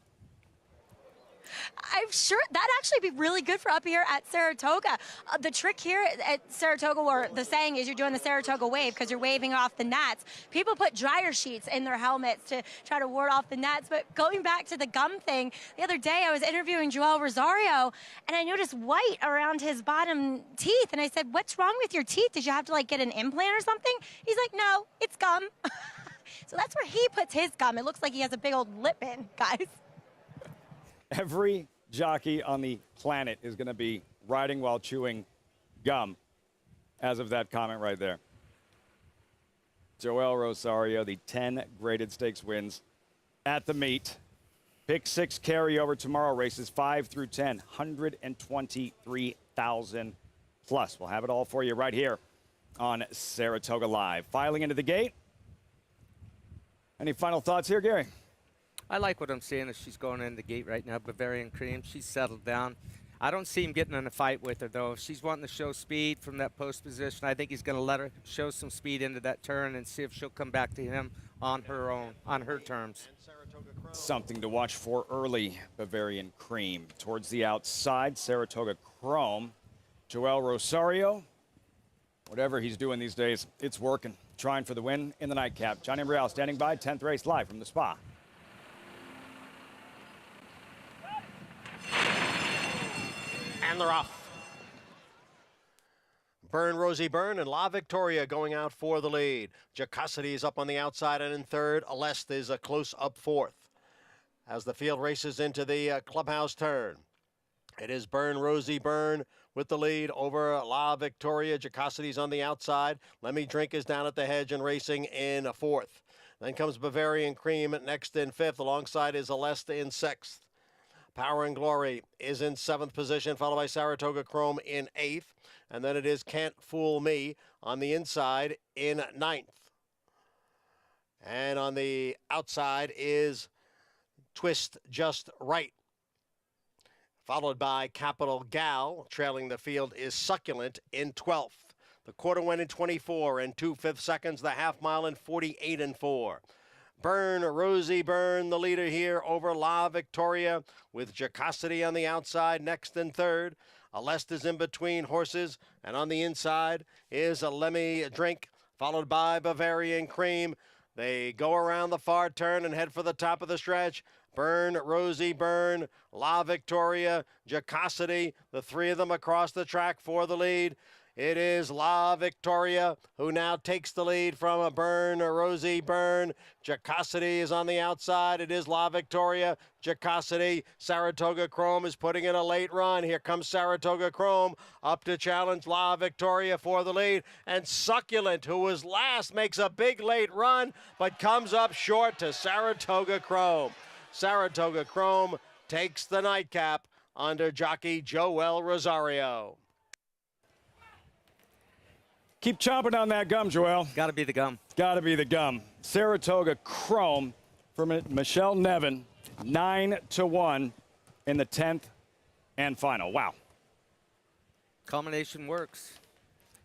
I'm sure that'd actually be really good for up here at Saratoga. The trick here at Saratoga, or the saying is, you're doing the Saratoga wave because you're waving off the gnats. People put dryer sheets in their helmets to try to ward off the gnats. But going back to the gum thing, the other day I was interviewing Joel Rosario, and I noticed white around his bottom teeth. And I said, "What's wrong with your teeth? Did you have to like get an implant or something?" He's like, "No, it's gum." So that's where he puts his gum. It looks like he has a big old lip in, guys. Every jockey on the planet is going to be riding while chewing gum, as of that comment right there. Joel Rosario, the 10 graded stakes wins at the meet. Pick 6 carryover tomorrow, races 5 through 10, 123,000 plus. We'll have it all for you right here on Saratoga Live. Filing into the gate. Any final thoughts here, Gary? I like what I'm seeing as she's going in the gate right now. Bavarian Cream, she's settled down. I don't see him getting in a fight with her, though. If she's wanting to show speed from that post position, I think he's going to let her show some speed into that turn and see if she'll come back to him on her own, on her terms. Something to watch for early. Bavarian Cream towards the outside. Saratoga Chrome. Joel Rosario. Whatever he's doing these days, it's working. Trying for the win in the nightcap. Johnny Embrial standing by. 10th race live from the Spa. And they're off. Byrne, Rosie Byrne, and La Victoria going out for the lead. Jacosity is up on the outside and in third. Aleste is a close up fourth. As the field races into the clubhouse turn, it is Byrne, Rosie Byrne with the lead over La Victoria. Jacosity's on the outside. Let Me Drink is down at the hedge and racing in fourth. Then comes Bavarian Cream next in fifth. Alongside is Aleste in sixth. Power and Glory is in seventh position, followed by Saratoga Chrome in eighth. And then it is Can't Fool Me on the inside in ninth. And on the outside is Twist Just Right. Followed by Capital Gal. Trailing the field is Succulent in 12th. The quarter went in 24 and 2/5 seconds. The half mile in 48 and 4. Byrne, Rosie Byrne, the leader here over La Victoria, with Jacosity on the outside, next and third. Aleste is in between horses, and on the inside is a Let Me Drink, followed by Bavarian Cream. They go around the far turn and head for the top of the stretch. Byrne, Rosie Byrne, La Victoria, Jacosity, the three of them across the track for the lead. It is La Victoria who now takes the lead from a Byrne, or Rosie Byrne. Jacosity is on the outside. It is La Victoria, Jacosity. Saratoga Chrome is putting in a late run. Here comes Saratoga Chrome up to challenge La Victoria for the lead. And Succulent, who was last, makes a big late run, but comes up short to Saratoga Chrome. Saratoga Chrome takes the nightcap under jockey Joel Rosario. Keep chomping on that gum, Joel. Got to be the gum. Got to be the gum. Saratoga Chrome from Michelle Nevin, 9-1 in the 10th and final. Wow. Combination works.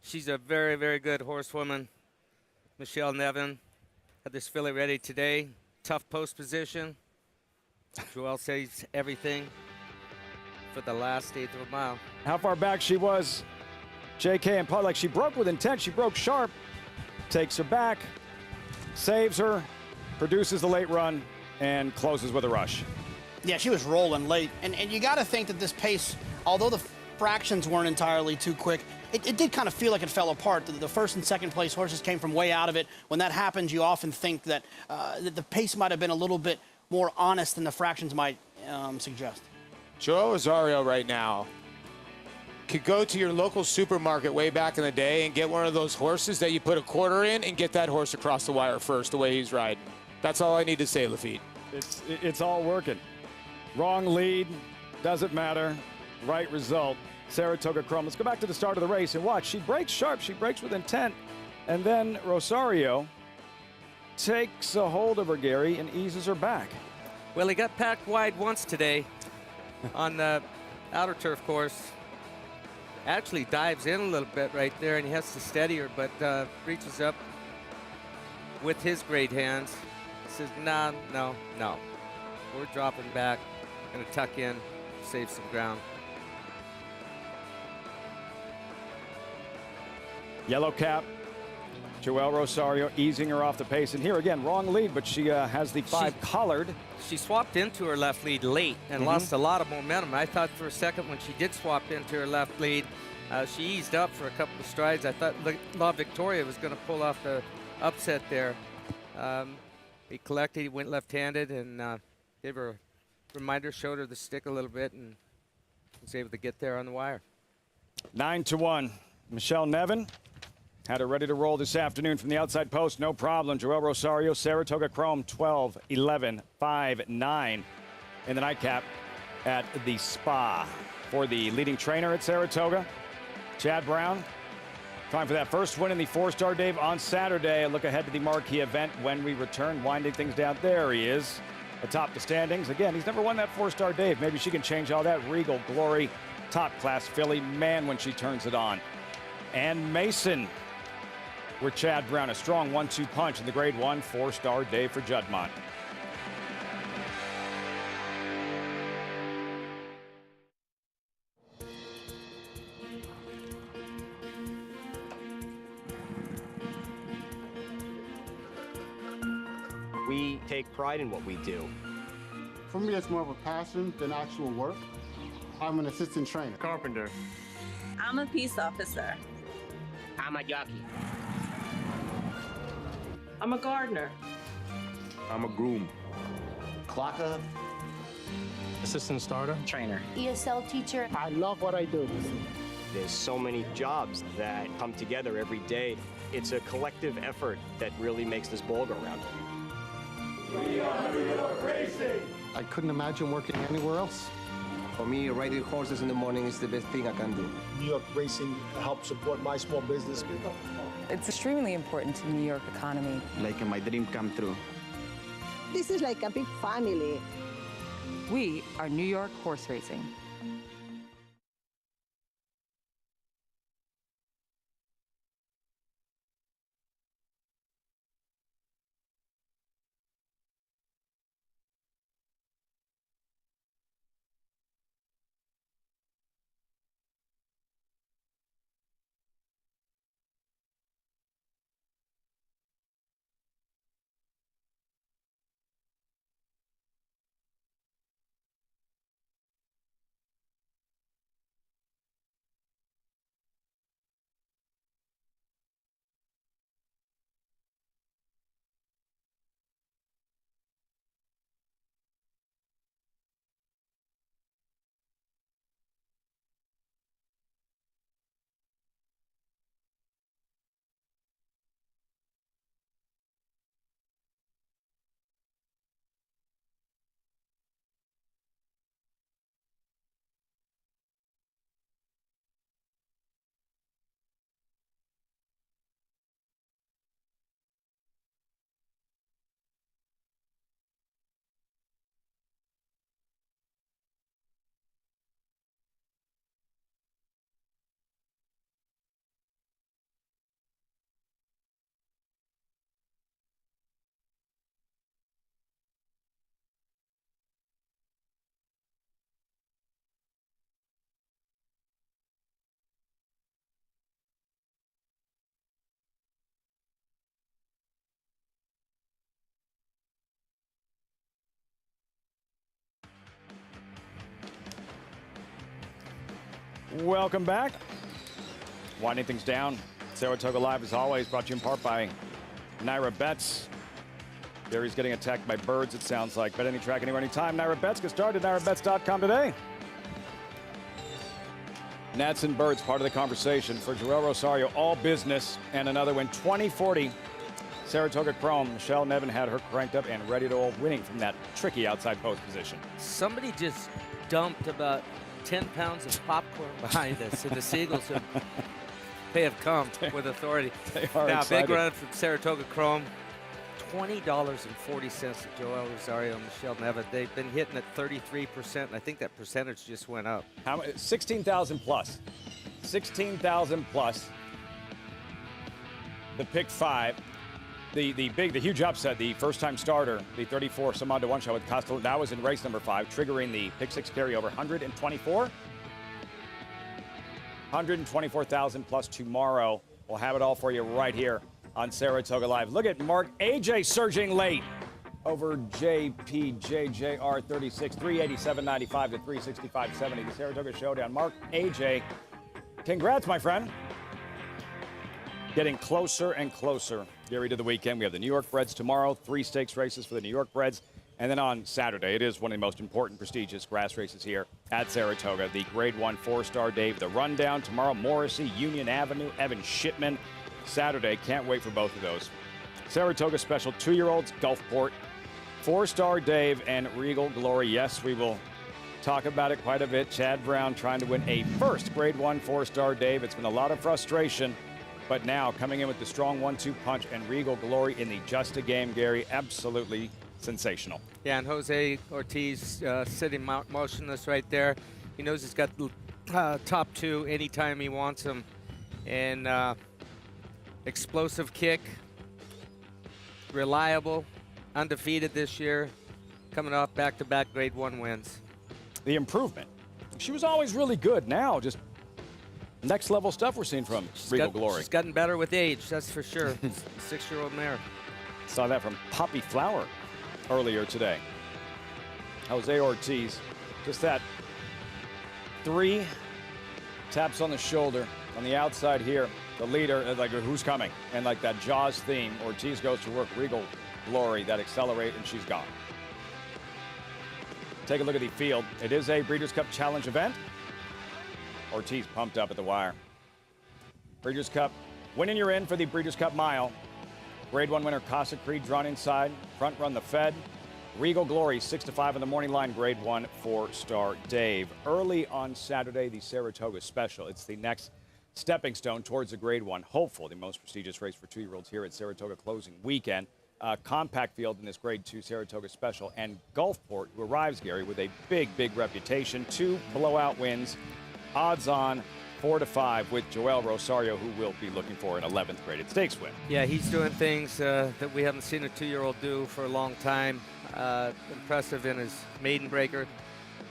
She's a very, very good horsewoman. Michelle Nevin had this filly ready today. Tough post position. Joel saves everything for the last eighth of a mile. How far back she was, JK and Paul, like she broke with intent, she broke sharp, takes her back, saves her, produces the late run, and closes with a rush. Yeah, she was rolling late. And you got to think that this pace, although the fractions weren't entirely too quick, it did kind of feel like it fell apart. The first and second place horses came from way out of it. When that happens, you often think that the pace might have been a little bit more honest than the fractions might suggest. Joel Rosario right now could go to your local supermarket way back in the day and get one of those horses that you put a quarter in and get that horse across the wire first, the way he's riding. That's all I need to say, Lafitte. It's all working. Wrong lead, doesn't matter. Right result. Saratoga Chrome. Let's go back to the start of the race and watch. She breaks sharp. She breaks with intent. And then Rosario takes a hold of her, Gary, and eases her back. Well, he got packed wide once today on the outer turf course. Actually dives in a little bit right there, and he has to steady her, but reaches up with his great hands. Says, no. We're dropping back. Going to tuck in, save some ground. Yellow cap. Joel Rosario easing her off the pace. And here again, wrong lead, but she has the five collared. She swapped into her left lead late and lost a lot of momentum. I thought for a second when she did swap into her left lead, she eased up for a couple of strides. I thought La Victoria was going to pull off the upset there. He collected, he went left-handed, and gave her a reminder, showed her the stick a little bit, and was able to get there on the wire. 9-1. Michelle Nevin had her ready to roll this afternoon from the outside post, no problem. Joel Rosario, Saratoga Chrome, 12-11, 5-9 in the nightcap at the Spa. For the leading trainer at Saratoga, Chad Brown, trying for that first win in the four-star Dave on Saturday. A look ahead to the marquee event when we return, winding things down. There he is, atop the standings. Again, he's never won that 4-star Dave. Maybe she can change all that. Regal Glory, top-class filly. Man, when she turns it on. And Mason with Chad Brown, a strong 1-2 punch in the Grade 1 4-star Dave for Juddmonte. We take pride in what we do. For me, it's more of a passion than actual work. I'm an assistant trainer. Carpenter. I'm a peace officer. I'm a jockey. I'm a gardener. I'm a groom. Clocker. Assistant starter. Trainer. ESL teacher. I love what I do. There's so many jobs that come together every day. It's a collective effort that really makes this ball go round. We are New York Racing. I couldn't imagine working anywhere else. For me, riding horses in the morning is the best thing I can do. New York Racing helps support my small business. It's extremely important to the New York economy. Like my dream come true. This is like a big family. We are New York Horse Racing. Welcome back. Winding things down. Saratoga Live, as always, brought to you in part by Naira Bets. Gary's getting attacked by birds, it sounds like. Bet any track, anywhere, anytime. Naira Bets. Get started at nairabets.com today. Nats and birds, part of the conversation for Joel Rosario. All business and another win. 20-40. Saratoga Chrome. Michelle Nevin had her cranked up and ready to roll, winning from that tricky outside post position. Somebody just dumped about 10 pounds of popcorn behind us, and the Seagulls they have come with authority. They are now, excited. big run from Saratoga Chrome. $20.40 to Joel Rosario and Michelle Nevin. They've been hitting at 33%, and I think that percentage just went up. How much? 16,000 plus. 16,000 plus. The pick 5. The huge upset, the first-time starter, the 34 some odd to 1 shot with Costello. That was in race number 5, triggering the pick 6 carryover. 124,000 plus tomorrow. We'll have it all for you right here on Saratoga Live. Look at Mark AJ surging late over JPJJR 36, 387.95 to 365.70. The Saratoga Showdown. Mark AJ, congrats, my friend. Getting closer and closer, Gary, to the weekend. We have the New York Breds tomorrow, 3 stakes races for the New York Breds. And then on Saturday, it is one of the most important, prestigious grass races here at Saratoga. The Grade 1 4-star Dave, the Rundown. Tomorrow, Morrissey, Union Avenue, Evan Shipman. Saturday, can't wait for both of those. Saratoga Special, 2-year-olds, Gulfport. 4-star Dave and Regal Glory. Yes, we will talk about it quite a bit. Chad Brown trying to win a first Grade 1 4-star Dave. It's been a lot of frustration. But now, coming in with the strong 1-2 punch and Regal Glory in the Just a Game, Gary, absolutely sensational. Yeah, and Jose Ortiz sitting motionless right there. He knows he's got the top two anytime he wants them. And explosive kick, reliable, undefeated this year, coming off back-to-back Grade 1 wins. The improvement. She was always really good. Now, just next level stuff we're seeing from Regal Glory. She's gotten better with age, that's for sure. 6-year-old mare. Saw that from Poppy Flower earlier today. Jose Ortiz, just that 3 taps on the shoulder on the outside here. The leader, like who's coming? And like that Jaws theme, Ortiz goes to work Regal Glory, that accelerate, and she's gone. Take a look at the field. It is a Breeders' Cup Challenge event. Ortiz pumped up at the wire. Breeders' Cup, winning you're in for the Breeders' Cup Mile. Grade 1 winner Casa Creed drawn inside. Front run the Fed. Regal Glory 6-5 on the morning line. Grade 1 4-star Dave. Early on Saturday, the Saratoga Special. It's the next stepping stone towards the Grade 1 hopeful, the most prestigious race for 2-year-olds here at Saratoga closing weekend. Compact field in this Grade 2 Saratoga Special, and Gulfport, who arrives, Gary, with a big, big reputation. 2 blowout wins, odds on 4-5 with Joel Rosario, who will be looking for an 11th graded stakes win. Yeah, he's doing things that we haven't seen a 2-year-old do for a long time. Impressive in his maiden breaker.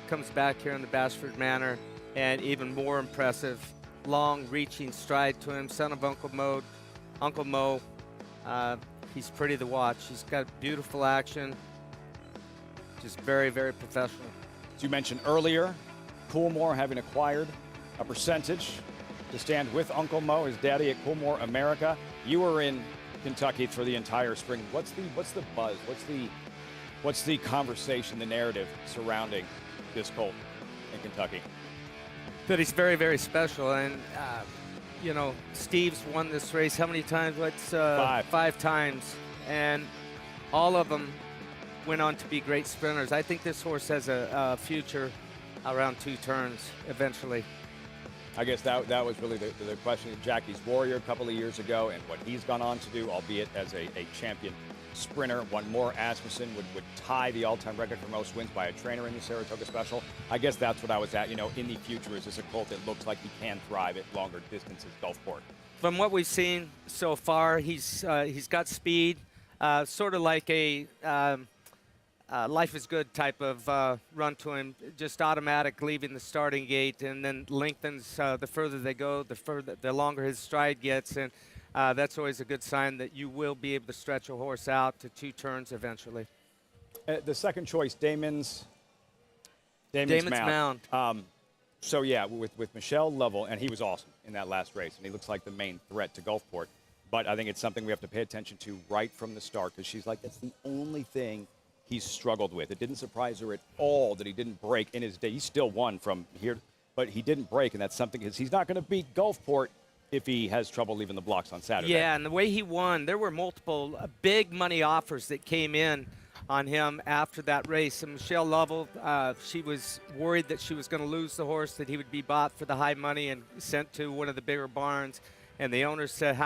Comes back here in the Bashford Manor, and even more impressive, long reaching stride to him. Son of Uncle Mo. He's pretty to watch. He's got beautiful action. Just very, very professional. As you mentioned earlier, Coolmore having acquired a percentage to stand with Uncle Mo, his daddy at Coolmore America. You were in Kentucky for the entire spring. What's the buzz? What's the conversation, the narrative surrounding this colt in Kentucky? That he's very, very special. And, you know, Steve's won this race how many times? 5 times. And all of them went on to be great sprinters. I think this horse has a future around 2 turns eventually. I guess that was really the question of Jackie's Warrior a couple of years ago and what he's gone on to do, albeit as a champion sprinter. One more Asmussen would tie the all-time record for most wins by a trainer in the Saratoga Special. I guess that's what I was at. You know, in the future, is this a colt that looks like he can thrive at longer distances, Gulfport? From what we've seen so far, he's got speed, sort of like a life is good type of run to him, just automatic leaving the starting gate, and then lengthens the further they go, the longer his stride gets, and that's always a good sign that you will be able to stretch a horse out to 2 turns eventually. The second choice, Damon's Mound. So yeah, with Michelle Lovell, and he was awesome in that last race, and he looks like the main threat to Gulfport. But I think it's something we have to pay attention to right from the start, because she's like, that's the only thing he's struggled with. It didn't surprise her at all that he didn't break in his day. He still won from here, but he didn't break, and that's something, because he's not going to beat Gulfport if he has trouble leaving the blocks on Saturday. Yeah, and the way he won, there were multiple big money offers that came in on him after that race. And Michelle Lovell, she was worried that she was going to lose the horse, that he would be bought for the high money and sent to one of the bigger barns. And the owner said,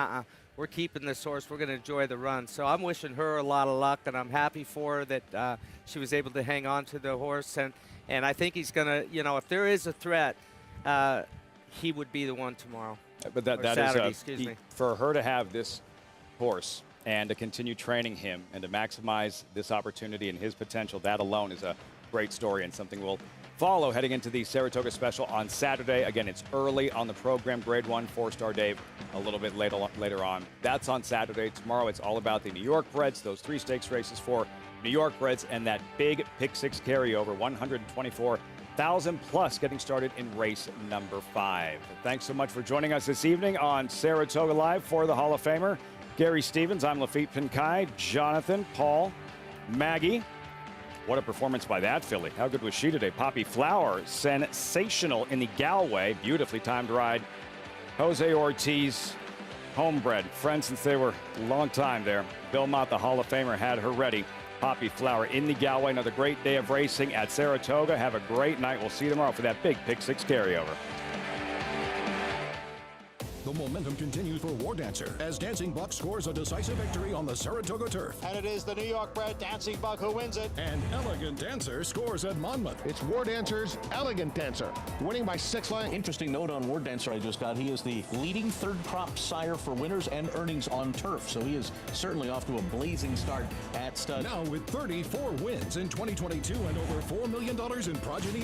we're keeping this horse. We're going to enjoy the run. So I'm wishing her a lot of luck, and I'm happy for her that she was able to hang on to the horse. And I think he's going to, you know, if there is a threat, he would be the one tomorrow. But that Saturday, is for her to have this horse and to continue training him and to maximize this opportunity and his potential, that alone is a great story and something we'll follow heading into the Saratoga Special on Saturday. Again, it's early on the program. Grade 1, 4-star Dave, a little bit later on. That's on Saturday. Tomorrow, it's all about the New York Breds, those 3 stakes races for New York Breds, and that big Pick 6 carryover, 124,000 plus, getting started in race number 5. Thanks so much for joining us this evening on Saratoga Live for the Hall of Famer Gary Stevens. I'm Lafitte Pinkai, Jonathan, Paul, Maggie. What a performance by that filly. How good was she today? Poppy Flower, sensational in the Galway. Beautifully timed ride. Jose Ortiz, homebred. Friends since they were a long time there. Bill Mott, the Hall of Famer, had her ready. Poppy Flower in the Galway. Another great day of racing at Saratoga. Have a great night. We'll see you tomorrow for that big Pick 6 carryover. The momentum continues for War Dancer as Dancing Buck scores a decisive victory on the Saratoga turf. And it is the New York-bred Dancing Buck who wins it. And Elegant Dancer scores at Monmouth. It's War Dancer's Elegant Dancer, winning by 6 lengths. Interesting note on War Dancer I just got. He is the leading third crop sire for winners and earnings on turf. So he is certainly off to a blazing start at stud. Now with 34 wins in 2022 and over $4 million in progeny